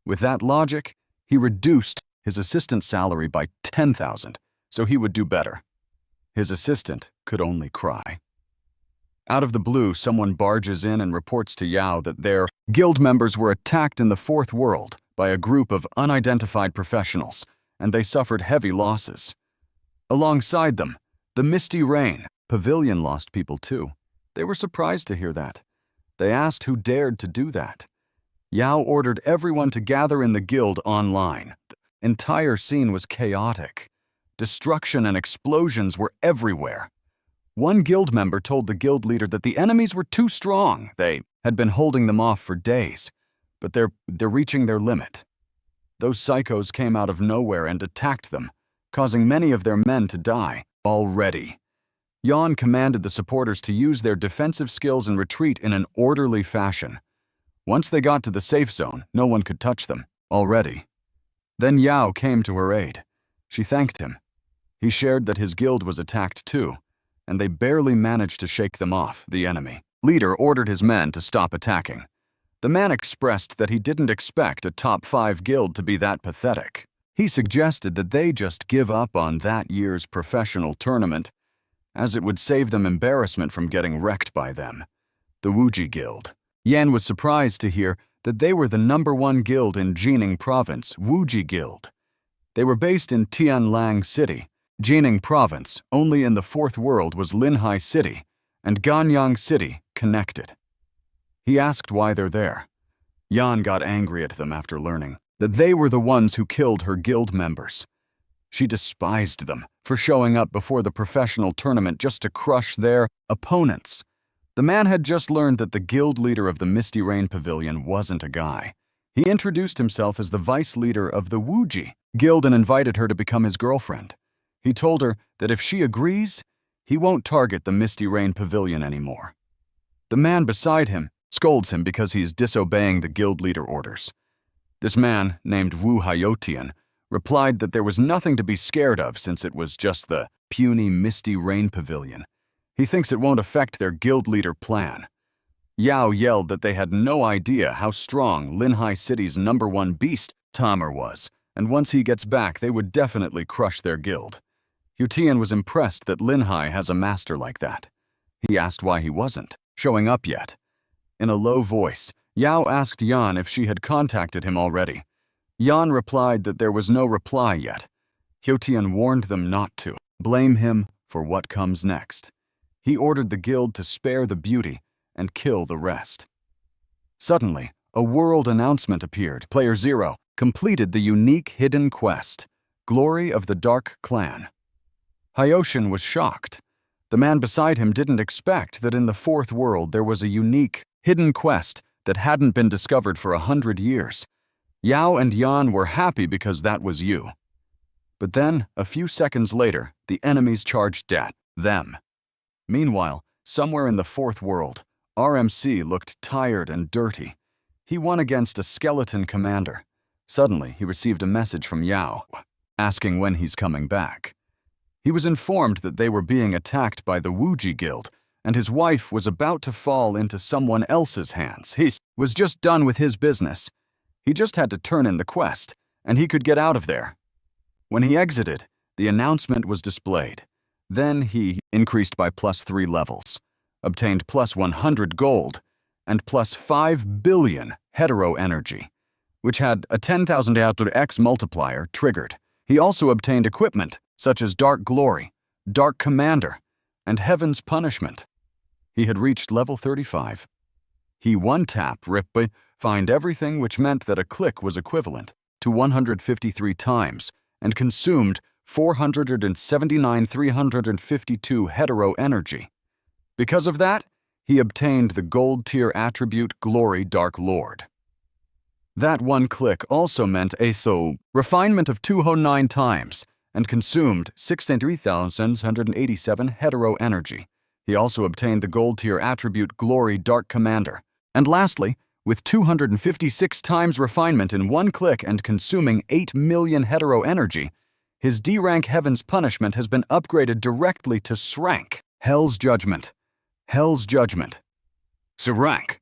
A: With that logic, he reduced his assistant's salary by 10,000, so he would do better. His assistant could only cry. Out of the blue, someone barges in and reports to Yao that their guild members were attacked in the Fourth World by a group of unidentified professionals, and they suffered heavy losses. Alongside them, the Misty Rain Pavilion lost people too. They were surprised to hear that. They asked who dared to do that. Yao ordered everyone to gather in the guild online. The entire scene was chaotic. Destruction and explosions were everywhere. One guild member told the guild leader that the enemies were too strong. They had been holding them off for days, but they're reaching their limit. Those psychos came out of nowhere and attacked them, causing many of their men to die already. Yan commanded the supporters to use their defensive skills and retreat in an orderly fashion. Once they got to the safe zone, no one could touch them already. Then Yao came to her aid. She thanked him. He shared that his guild was attacked too, and they barely managed to shake them off, the enemy. Leader ordered his men to stop attacking. The man expressed that he didn't expect a top 5 guild to be that pathetic. He suggested that they just give up on that year's professional tournament, as it would save them embarrassment from getting wrecked by them. The Wuji Guild. Yan was surprised to hear that they were the #1 guild in Jining Province, Wuji Guild. They were based in Tianlang City. Jining Province, only in the Fourth World, was Linhai City, and Ganyang City connected. He asked why they're there. Yan got angry at them after learning that they were the ones who killed her guild members. She despised them for showing up before the professional tournament just to crush their opponents. The man had just learned that the guild leader of the Misty Rain Pavilion wasn't a guy. He introduced himself as the vice leader of the Wuji Guild and invited her to become his girlfriend. He told her that if she agrees, he won't target the Misty Rain Pavilion anymore. The man beside him scolds him because he's disobeying the guild leader orders. This man, named Wu Hayotian, replied that there was nothing to be scared of since it was just the puny Misty Rain Pavilion. He thinks it won't affect their guild leader plan. Yao yelled that they had no idea how strong Linhai City's #1 beast, Tamer, was, and once he gets back, they would definitely crush their guild. Tian was impressed that Linhai has a master like that. He asked why he wasn't showing up yet. In a low voice, Yao asked Yan if she had contacted him already. Yan replied that there was no reply yet. Tian warned them not to blame him for what comes next. He ordered the guild to spare the beauty and kill the rest. Suddenly, a world announcement appeared. Player 0 completed the unique hidden quest, Glory of the Dark Clan. Hyoshin was shocked. The man beside him didn't expect that in the fourth world there was a unique, hidden quest that hadn't been discovered for 100 years. Yao and Yan were happy because that was you. But then, a few seconds later, the enemies charged at them. Meanwhile, somewhere in the fourth world, RMC looked tired and dirty. He won against a skeleton commander. Suddenly, he received a message from Yao, asking when he's coming back. He was informed that they were being attacked by the Wuji Guild, and his wife was about to fall into someone else's hands. He was just done with his business. He just had to turn in the quest, and he could get out of there. When he exited, the announcement was displayed. Then he increased by +3 levels, obtained +100 gold, and +5 billion hetero energy, which had a 10,000 X multiplier triggered. He also obtained equipment such as Dark Glory, Dark Commander, and Heaven's Punishment. He had reached level 35. He one-tap Rippe find everything, which meant that a click was equivalent to 153 times and consumed 479,352 hetero energy. Because of that, he obtained the gold tier attribute Glory Dark Lord. That one click also meant a refinement of 209 times and consumed 63,187 hetero energy. He also obtained the gold tier attribute Glory Dark Commander. And lastly, with 256 times refinement in one click and consuming 8 million hetero energy, his D-rank Heaven's Punishment has been upgraded directly to SRank. Hell's Judgment. Hell's Judgment. SRank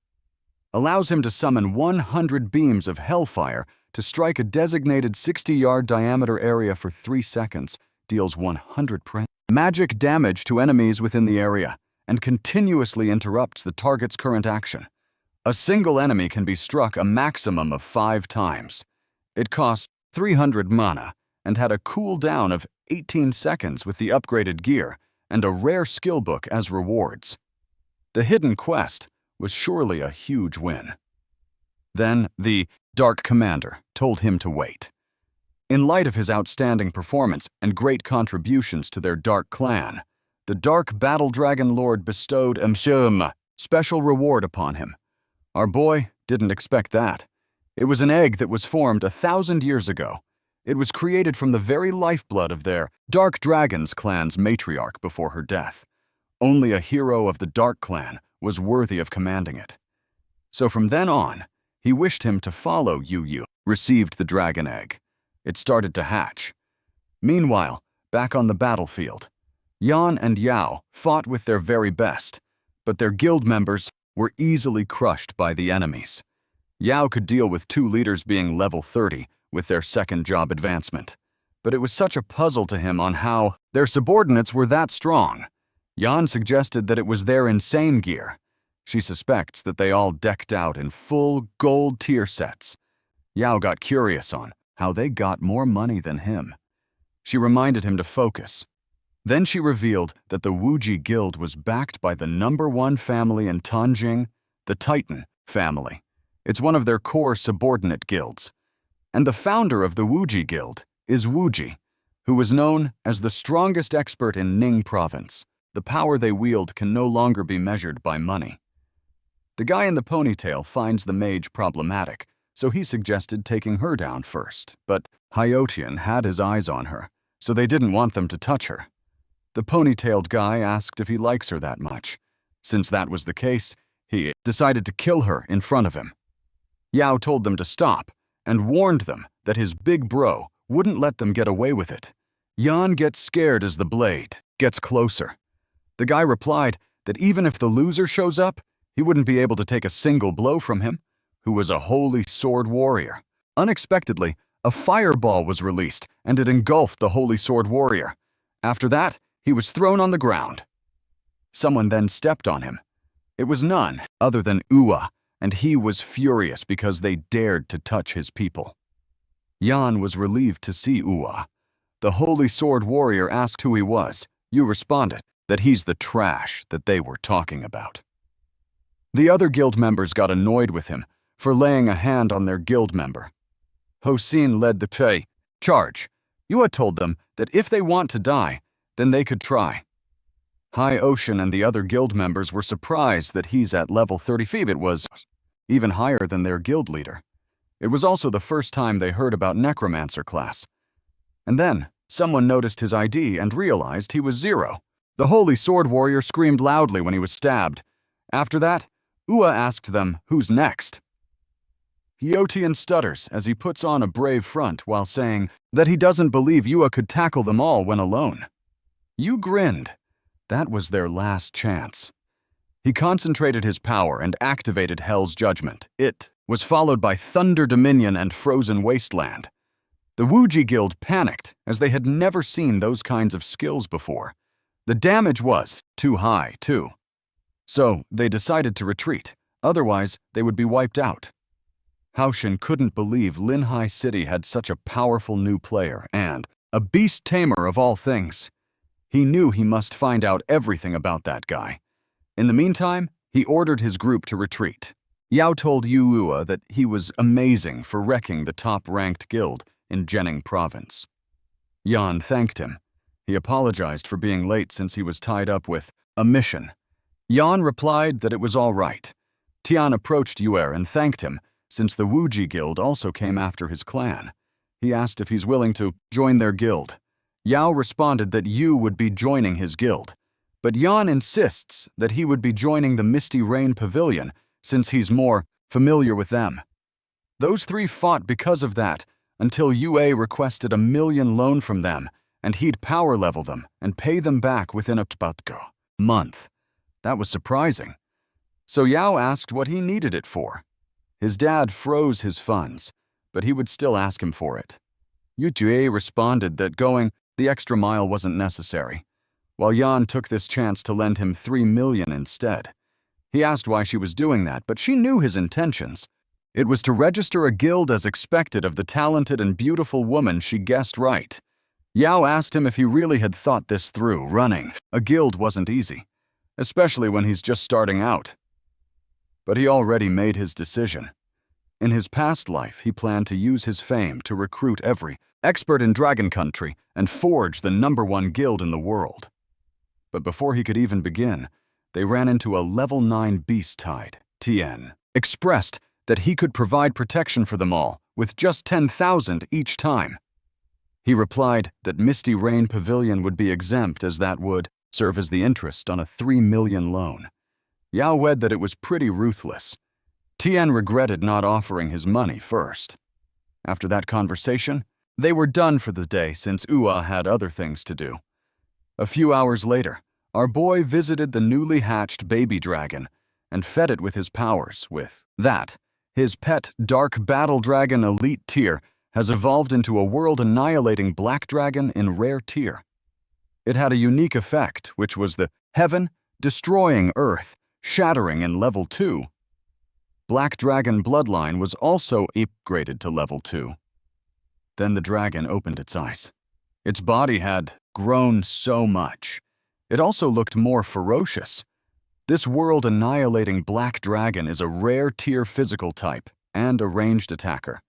A: allows him to summon 100 beams of hellfire to strike a designated 60-yard diameter area for 3 seconds, deals 100% magic damage to enemies within the area, and continuously interrupts the target's current action. A single enemy can be struck a maximum of 5 times. It costs 300 mana and had a cooldown of 18 seconds with the upgraded gear and a rare skill book as rewards. The hidden quest was surely a huge win. Then the Dark Commander told him to wait. In light of his outstanding performance and great contributions to their Dark Clan, the Dark Battle Dragon Lord bestowed a special reward upon him. Our boy didn't expect that. It was an egg that was formed 1,000 years ago. It was created from the very lifeblood of their Dark Dragons clan's matriarch before her death. Only a hero of the Dark Clan was worthy of commanding it. So from then on, he wished him to follow Yu, received the dragon egg. It started to hatch. Meanwhile, back on the battlefield, Yan and Yao fought with their very best, but their guild members were easily crushed by the enemies. Yao could deal with 2 leaders being level 30 with their second job advancement, but it was such a puzzle to him on how their subordinates were that strong. Yan suggested that it was their insane gear. She suspects that they all decked out in full gold tier sets. Yao got curious on how they got more money than him. She reminded him to focus. Then she revealed that the Wuji Guild was backed by the #1 family in Tanjing, the Titan family. It's one of their core subordinate guilds. And the founder of the Wuji Guild is Wuji, who was known as the strongest expert in Ning Province. The power they wield can no longer be measured by money. The guy in the ponytail finds the mage problematic, so he suggested taking her down first, but Hyotian had his eyes on her, so they didn't want them to touch her. The ponytailed guy asked if he likes her that much. Since that was the case, he decided to kill her in front of him. Yao told them to stop and warned them that his big bro wouldn't let them get away with it. Yan gets scared as the blade gets closer. The guy replied that even if the loser shows up, he wouldn't be able to take a single blow from him, who was a holy sword warrior. Unexpectedly, a fireball was released, and it engulfed the holy sword warrior. After that, he was thrown on the ground. Someone then stepped on him. It was none other than Ua, and he was furious because they dared to touch his people. Jan was relieved to see Ua. The holy sword warrior asked who he was. Yu responded that he's the trash that they were talking about. The other guild members got annoyed with him for laying a hand on their guild member. Hosin led the charge. Ua told them that if they want to die, then they could try. High Ocean and the other guild members were surprised that he's at level 35. It was even higher than their guild leader. It was also the first time they heard about Necromancer class. And then, someone noticed his ID and realized he was 0. The holy sword warrior screamed loudly when he was stabbed. After that, Ua asked them who's next. Hyotian stutters as he puts on a brave front while saying that he doesn't believe Ua could tackle them all when alone. Yu grinned. That was their last chance. He concentrated his power and activated Hell's Judgment. It was followed by Thunder Dominion and Frozen Wasteland. The Wuji Guild panicked as they had never seen those kinds of skills before. The damage was too high, too. So they decided to retreat, otherwise they would be wiped out. Haoshin couldn't believe Linhai City had such a powerful new player and a beast tamer of all things. He knew he must find out everything about that guy. In the meantime, he ordered his group to retreat. Yao told Ua that he was amazing for wrecking the top-ranked guild in Jining province. Yan thanked him. He apologized for being late since he was tied up with a mission. Yan replied that it was all right. Tian approached Yuer and thanked him, since the Wuji Guild also came after his clan. He asked if he's willing to join their guild. Yao responded that Yu would be joining his guild, but Yan insists that he would be joining the Misty Rain Pavilion since he's more familiar with them. Those three fought because of that until Yue requested a 1 million loan from them, and he'd power level them and pay them back within a month. That was surprising. So Yao asked what he needed it for. His dad froze his funds, but he would still ask him for it. Yutue responded that going the extra mile wasn't necessary, while Yan took this chance to lend him 3 million instead. He asked why she was doing that, but she knew his intentions. It was to register a guild as expected of the talented and beautiful woman she guessed right. Yao asked him if he really had thought this through. Running a guild wasn't easy, especially when he's just starting out. But he already made his decision. In his past life, he planned to use his fame to recruit every expert in Dragon Country and forge the #1 guild in the world. But before he could even begin, they ran into a level 9 beast tide. Tien expressed that he could provide protection for them all with just 10,000 each time. He replied that Misty Rain Pavilion would be exempt as that would serve as the interest on a 3 million loan. Yao wed that it was pretty ruthless. Tien regretted not offering his money first. After that conversation, they were done for the day since Ua had other things to do. A few hours later, our boy visited the newly hatched baby dragon and fed it with his powers. With that, his pet Dark Battle Dragon Elite tier has evolved into a world-annihilating black dragon in rare tier. It had a unique effect, which was the heaven destroying earth, shattering in level 2. Black Dragon Bloodline was also upgraded to level 2. Then the dragon opened its eyes. Its body had grown so much. It also looked more ferocious. This world-annihilating black dragon is a rare tier physical type and a ranged attacker.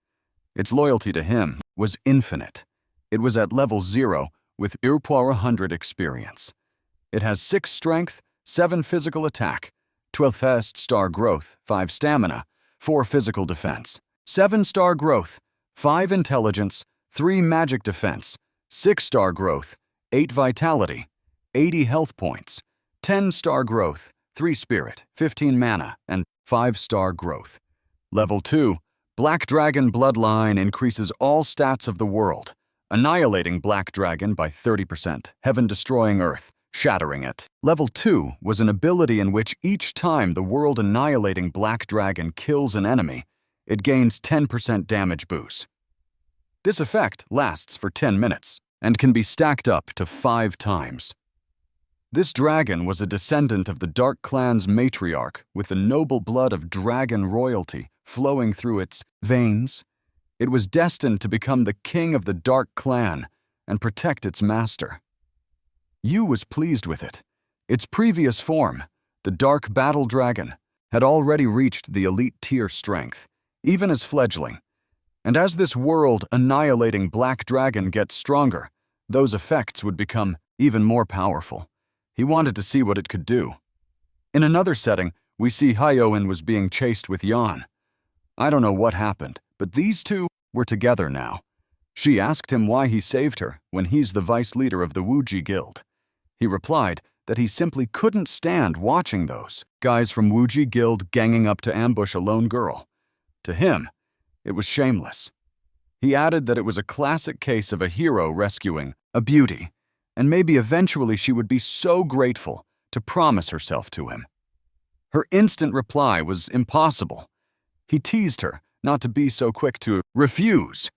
A: Its loyalty to him was infinite. It was at level 0 with Irpoir 100 experience. It has 6 strength, 7 physical attack, 12 star growth, 5 stamina, 4 physical defense, 7 star growth, 5 intelligence, 3 magic defense, 6 star growth, 8 vitality, 80 health points, 10 star growth, 3 spirit, 15 mana, and 5 star growth. Level 2, Black Dragon Bloodline increases all stats of the world, annihilating Black Dragon by 30%, heaven destroying earth, shattering it. Level 2 was an ability in which each time the world-annihilating black dragon kills an enemy, it gains 10% damage boost. This effect lasts for 10 minutes and can be stacked up to 5 times. This dragon was a descendant of the Dark Clan's matriarch with the noble blood of dragon royalty flowing through its veins. It was destined to become the king of the Dark Clan and protect its master. Yu was pleased with it. Its previous form, the Dark Battle Dragon, had already reached the elite tier strength, even as fledgling. And as this world-annihilating black dragon gets stronger, those effects would become even more powerful. He wanted to see what it could do. In another setting, we see Hyoin was being chased with Yan. I don't know what happened, but these two were together now. She asked him why he saved her when he's the vice leader of the Wuji Guild. He replied that he simply couldn't stand watching those guys from Wuji Guild ganging up to ambush a lone girl. To him, it was shameless. He added that it was a classic case of a hero rescuing a beauty, and maybe eventually she would be so grateful to promise herself to him. Her instant reply was impossible. He teased her not to be so quick to refuse.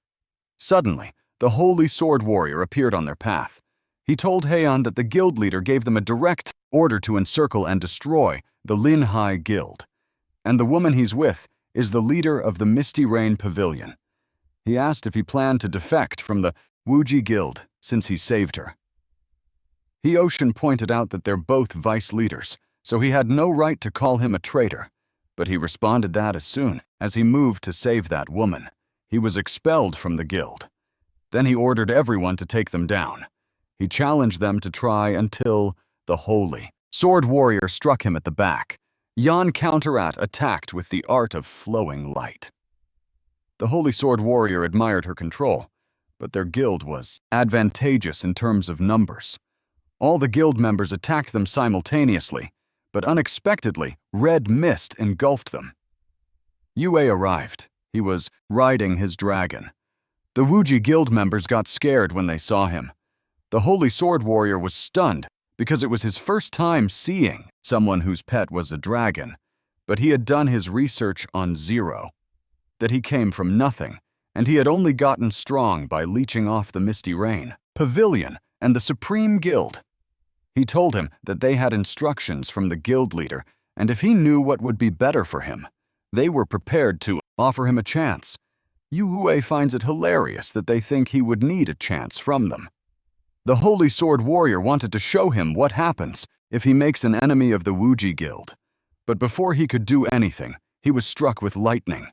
A: Suddenly, the Holy Sword Warrior appeared on their path. He told Heian that the guild leader gave them a direct order to encircle and destroy the Linhai Guild, and the woman he's with is the leader of the Misty Rain Pavilion. He asked if he planned to defect from the Wuji Guild since he saved her. Hyoshin pointed out that they're both vice leaders, so he had no right to call him a traitor, but he responded that as soon as he moved to save that woman, he was expelled from the guild. Then he ordered everyone to take them down. He challenged them to try until the Holy Sword Warrior struck him at the back. Yan attacked with the art of flowing light. The Holy Sword Warrior admired her control, but their guild was advantageous in terms of numbers. All the guild members attacked them simultaneously, but unexpectedly, red mist engulfed them. Yue arrived. He was riding his dragon. The Wuji Guild members got scared when they saw him. The Holy Sword Warrior was stunned because it was his first time seeing someone whose pet was a dragon, but he had done his research on Zero, that he came from nothing, and he had only gotten strong by leeching off the Misty Rain Pavilion and the Supreme Guild. He told him that they had instructions from the guild leader, and if he knew what would be better for him, they were prepared to offer him a chance. Yue finds it hilarious that they think he would need a chance from them. The Holy Sword Warrior wanted to show him what happens if he makes an enemy of the Wuji Guild, but before he could do anything, he was struck with lightning.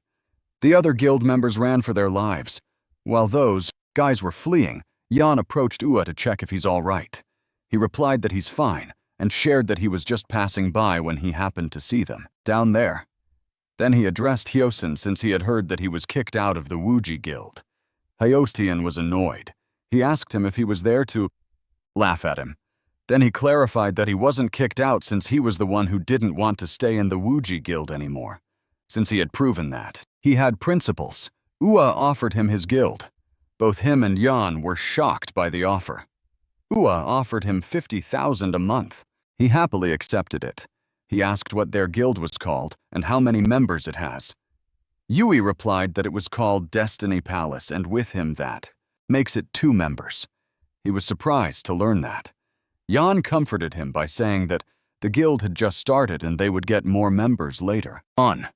A: The other guild members ran for their lives. While those guys were fleeing, Yan approached Ua to check if he's all right. He replied that he's fine, and shared that he was just passing by when he happened to see them, down there. Then he addressed Hyosin since he had heard that he was kicked out of the Wuji Guild. Hyosin was annoyed. He asked him if he was there to laugh at him. Then he clarified that he wasn't kicked out since he was the one who didn't want to stay in the Wuji Guild anymore. Since he had proven that he had principles, Ua offered him his guild. Both him and Yan were shocked by the offer. Ua offered him 50,000 a month. He happily accepted it. He asked what their guild was called and how many members it has. Yui replied that it was called Destiny Palace, and with him that makes it 2 members. He was surprised to learn that. Yan comforted him by saying that the guild had just started and they would get more members later on.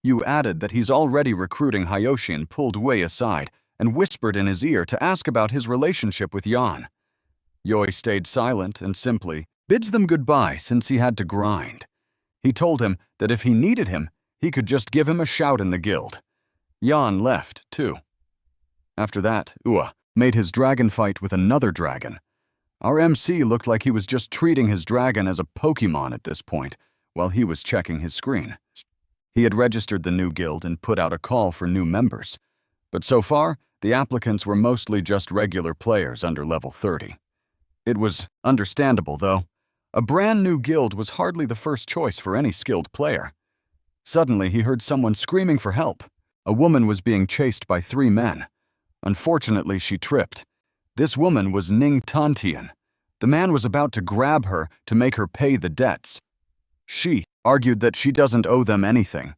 A: Yu added that he's already recruiting. Hyoshin pulled Wei aside and whispered in his ear to ask about his relationship with Yan. Yui stayed silent and simply bids them goodbye since he had to grind. He told him that if he needed him, he could just give him a shout in the guild. Yan left, too. After that, Ua made his dragon fight with another dragon. Our MC looked like he was just treating his dragon as a Pokemon at this point, while he was checking his screen. He had registered the new guild and put out a call for new members. But so far, the applicants were mostly just regular players under level 30. It was understandable, though. A brand new guild was hardly the first choice for any skilled player. Suddenly, he heard someone screaming for help. A woman was being chased by 3 men. Unfortunately, she tripped. This woman was Ning Tantian, The man was about to grab her to make her pay the debts. She argued that she doesn't owe them anything.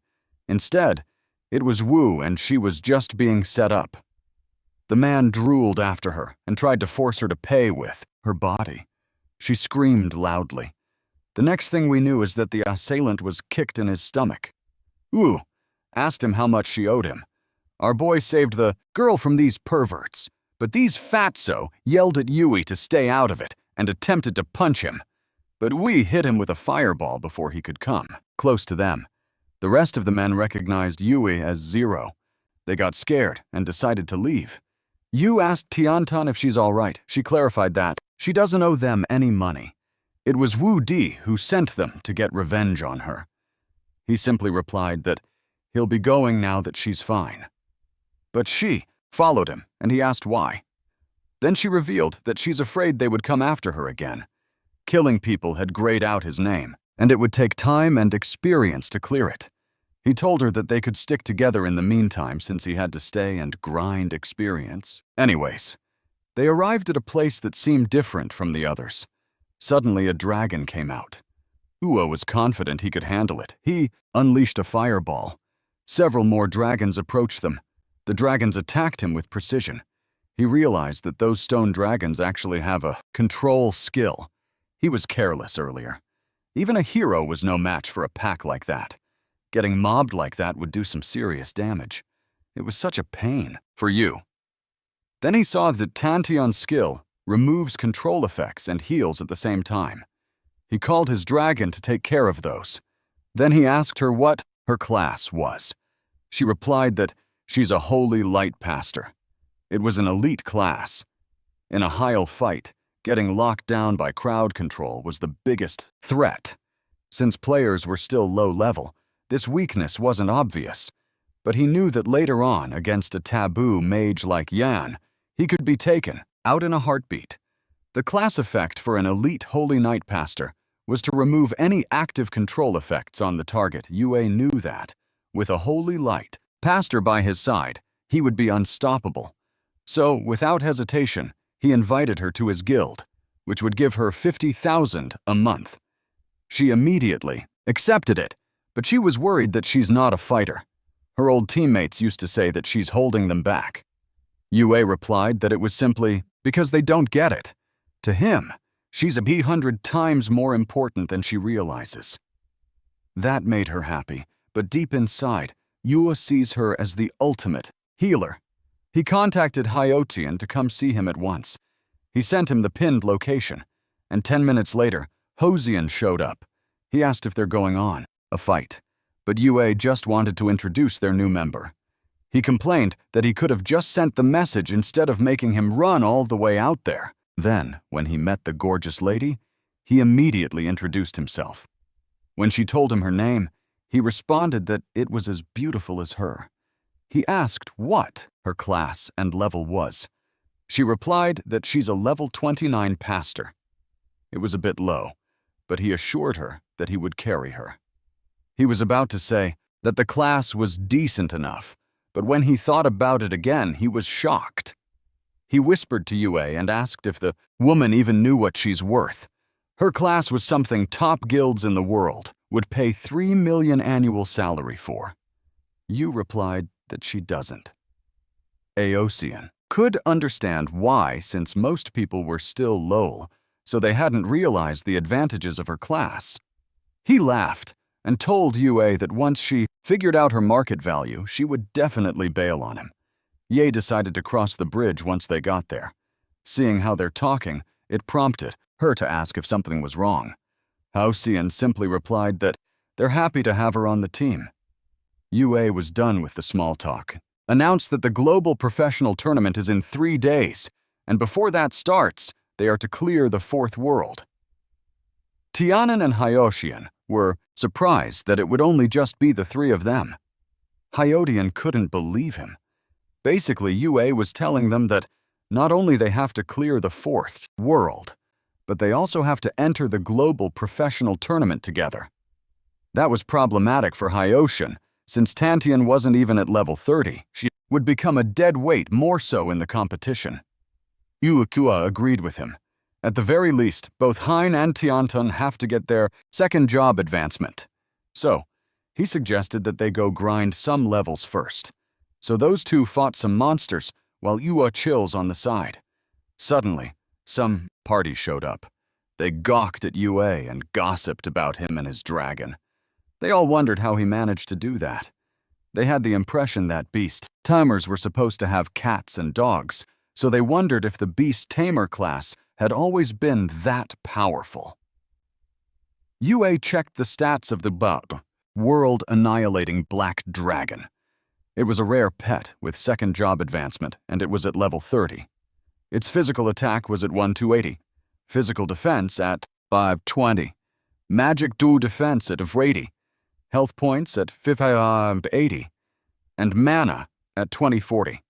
A: Instead, it was Wu and she was just being set up. The man drooled after her and tried to force her to pay with her body. She screamed loudly. The next thing we knew is that the assailant was kicked in his stomach. Wu asked him how much she owed him. Our boy saved the girl from these perverts, but these fatso yelled at Yui to stay out of it and attempted to punch him. But we hit him with a fireball before he could come close to them. The rest of the men recognized Yui as Zero. They got scared and decided to leave. Yu asked Tiantan if she's all right. She clarified that she doesn't owe them any money. It was Wu Di who sent them to get revenge on her. He simply replied that he'll be going now that she's fine. But she followed him, and he asked why. Then she revealed that she's afraid they would come after her again. Killing people had grayed out his name, and it would take time and experience to clear it. He told her that they could stick together in the meantime since he had to stay and grind experience. Anyways, they arrived at a place that seemed different from the others. Suddenly, a dragon came out. Uo was confident he could handle it. He unleashed a fireball. Several more dragons approached them. The dragons attacked him with precision. He realized that those stone dragons actually have a control skill. He was careless earlier. Even a hero was no match for a pack like that. Getting mobbed like that would do some serious damage. It was such a pain for you. Then he saw that Tantion's skill removes control effects and heals at the same time. He called his dragon to take care of those. Then he asked her what her class was. She replied that she's a holy light pastor. It was an elite class. In a Heil fight, getting locked down by crowd control was the biggest threat. Since players were still low level, this weakness wasn't obvious. But he knew that later on, against a taboo mage like Yan, he could be taken out in a heartbeat. The class effect for an elite Holy Knight Pastor was to remove any active control effects on the target. Yue knew that. With a Holy Light Pastor by his side, he would be unstoppable. So, without hesitation, he invited her to his guild, which would give her 50,000 a month. She immediately accepted it, but she was worried that she's not a fighter. Her old teammates used to say that she's holding them back. Yue replied that it was simply because they don't get it. To him, she's 100 times more important than she realizes. That made her happy, but deep inside, Yue sees her as the ultimate healer. He contacted Hyotian to come see him at once. He sent him the pinned location, and 10 minutes later, Hosian showed up. He asked if they're going on a fight, but Yue just wanted to introduce their new member. He complained that he could have just sent the message instead of making him run all the way out there. Then, when he met the gorgeous lady, he immediately introduced himself. When she told him her name, he responded that it was as beautiful as her. He asked what her class and level was. She replied that she's a level 29 pastor. It was a bit low, but he assured her that he would carry her. He was about to say that the class was decent enough, but when he thought about it again, he was shocked. He whispered to Yue and asked if the woman even knew what she's worth. Her class was something top guilds in the world would pay 3 million annual salary for. Yu replied that she doesn't. Aosian could understand why, since most people were still low, so they hadn't realized the advantages of her class. He laughed and told Yue that once she figured out her market value, she would definitely bail on him. Ye decided to cross the bridge once they got there. Seeing how they're talking, it prompted her to ask if something was wrong. Haosian simply replied that they're happy to have her on the team. Yue was done with the small talk, announced that the global professional tournament is in 3 days, and before that starts, they are to clear the 4th world. Tianan and Hyoshian were surprised that it would only just be the 3 of them. Hyodian couldn't believe him. Basically, Yue was telling them that not only they have to clear the 4th world, but they also have to enter the global professional tournament together. That was problematic for Hyoshian, since Tantian wasn't even at level 30. She would become a dead weight more so in the competition. Uekua agreed with him, At the very least, both Hein and Tiantan have to get their second job advancement. So, he suggested that they go grind some levels first. So those two fought some monsters while Yua chills on the side. Suddenly, some party showed up. They gawked at Yue and gossiped about him and his dragon. They all wondered how he managed to do that. They had the impression that beast tamers were supposed to have cats and dogs, so they wondered if the beast tamer class had always been that powerful. Yue checked the stats of the world-annihilating black dragon. It was a rare pet with second job advancement, and it was at level 30. Its physical attack was at 1280, physical defense at 520, magic dual defense at 80, health points at 580, and mana at 2040.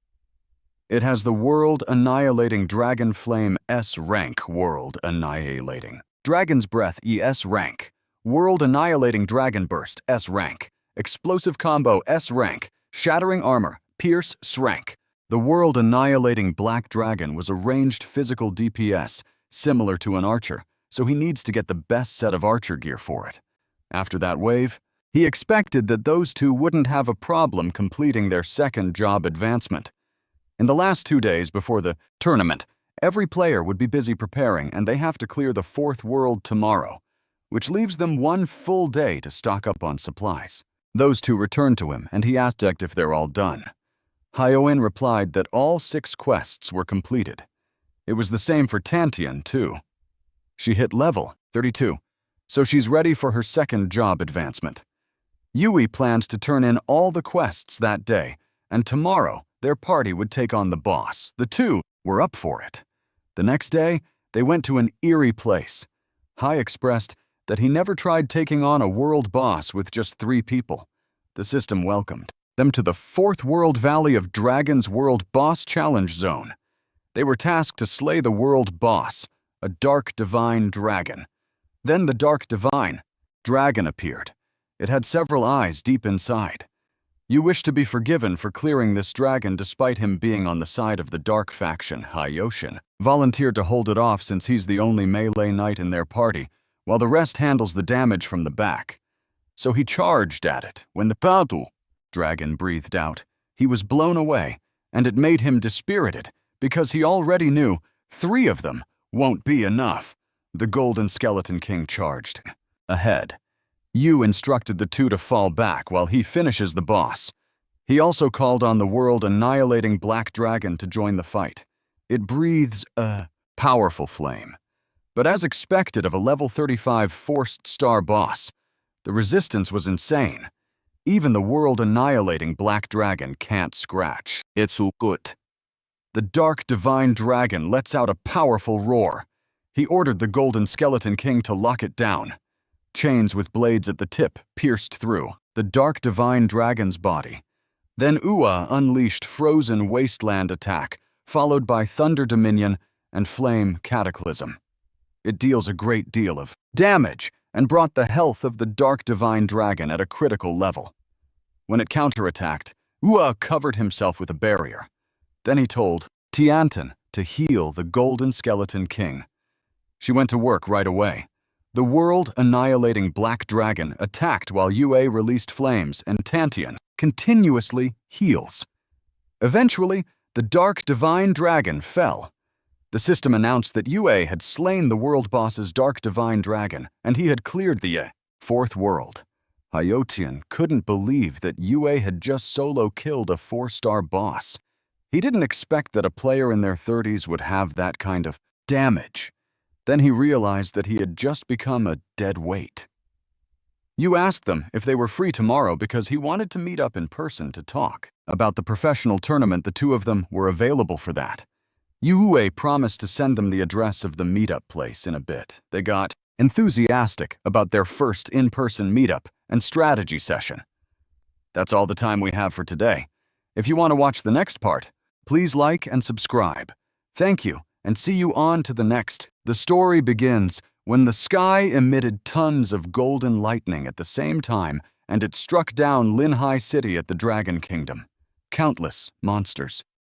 A: It has the World-Annihilating Dragon Flame S rank World-Annihilating. Dragon's Breath ES rank. World-Annihilating Dragon Burst S rank. Explosive Combo S rank. Shattering Armor Pierce S rank. The World-Annihilating Black Dragon was a ranged physical DPS, similar to an archer, so he needs to get the best set of archer gear for it. After that wave, he expected that those two wouldn't have a problem completing their second job advancement. In the last 2 days before the tournament, every player would be busy preparing, and they have to clear the fourth world tomorrow, which leaves them 1 full day to stock up on supplies. Those two returned to him, and he asked if they're all done. Hyoin replied that all 6 quests were completed. It was the same for Tantian, too. She hit level 32, so she's ready for her second job advancement. Yui planned to turn in all the quests that day, and tomorrow their party would take on the boss. The two were up for it. The next day, they went to an eerie place. Hai expressed that he never tried taking on a world boss with just 3 people. The system welcomed them to the 4th World Valley of Dragons World Boss Challenge Zone. They were tasked to slay the world boss, a dark divine dragon. Then the dark divine dragon appeared. It had several eyes deep inside. You wish to be forgiven for clearing this dragon despite him being on the side of the dark faction. Hyoshin volunteered to hold it off since he's the only melee knight in their party, while the rest handles the damage from the back. So he charged at it. When the Padu dragon breathed out, he was blown away, and it made him dispirited because he already knew 3 of them won't be enough. The Golden Skeleton King charged ahead. Yu instructed the two to fall back while he finishes the boss. He also called on the world-annihilating Black Dragon to join the fight. It breathes a powerful flame. But as expected of a level 35 forced star boss, the resistance was insane. Even the world-annihilating Black Dragon can't scratch. It's good. The Dark Divine Dragon lets out a powerful roar. He ordered the Golden Skeleton King to lock it down. Chains with blades at the tip pierced through the Dark Divine Dragon's body. Then Ua unleashed Frozen Wasteland attack, followed by Thunder Dominion and Flame Cataclysm. It deals a great deal of damage and brought the health of the Dark Divine Dragon at a critical level. When it counterattacked, Ua covered himself with a barrier. Then he told Tiantan to heal the Golden Skeleton King. She went to work right away. The world-annihilating Black Dragon attacked while Yue released flames, and Tantian continuously heals. Eventually, the Dark Divine Dragon fell. The system announced that Yue had slain the world boss's Dark Divine Dragon, and he had cleared the 4th world. Hyotian couldn't believe that Yue had just solo killed a 4-star boss. He didn't expect that a player in their 30s would have that kind of damage. Then he realized that he had just become a dead weight. Yu asked them if they were free tomorrow because he wanted to meet up in person to talk about the professional tournament. The 2 of them were available for that. Yue promised to send them the address of the meetup place in a bit. They got enthusiastic about their first in-person meetup and strategy session. That's all the time we have for today. If you want to watch the next part, please like and subscribe. Thank you, and see you on to the next. The story begins when the sky emitted tons of golden lightning at the same time, and it struck down Linhai City at the Dragon Kingdom. Countless monsters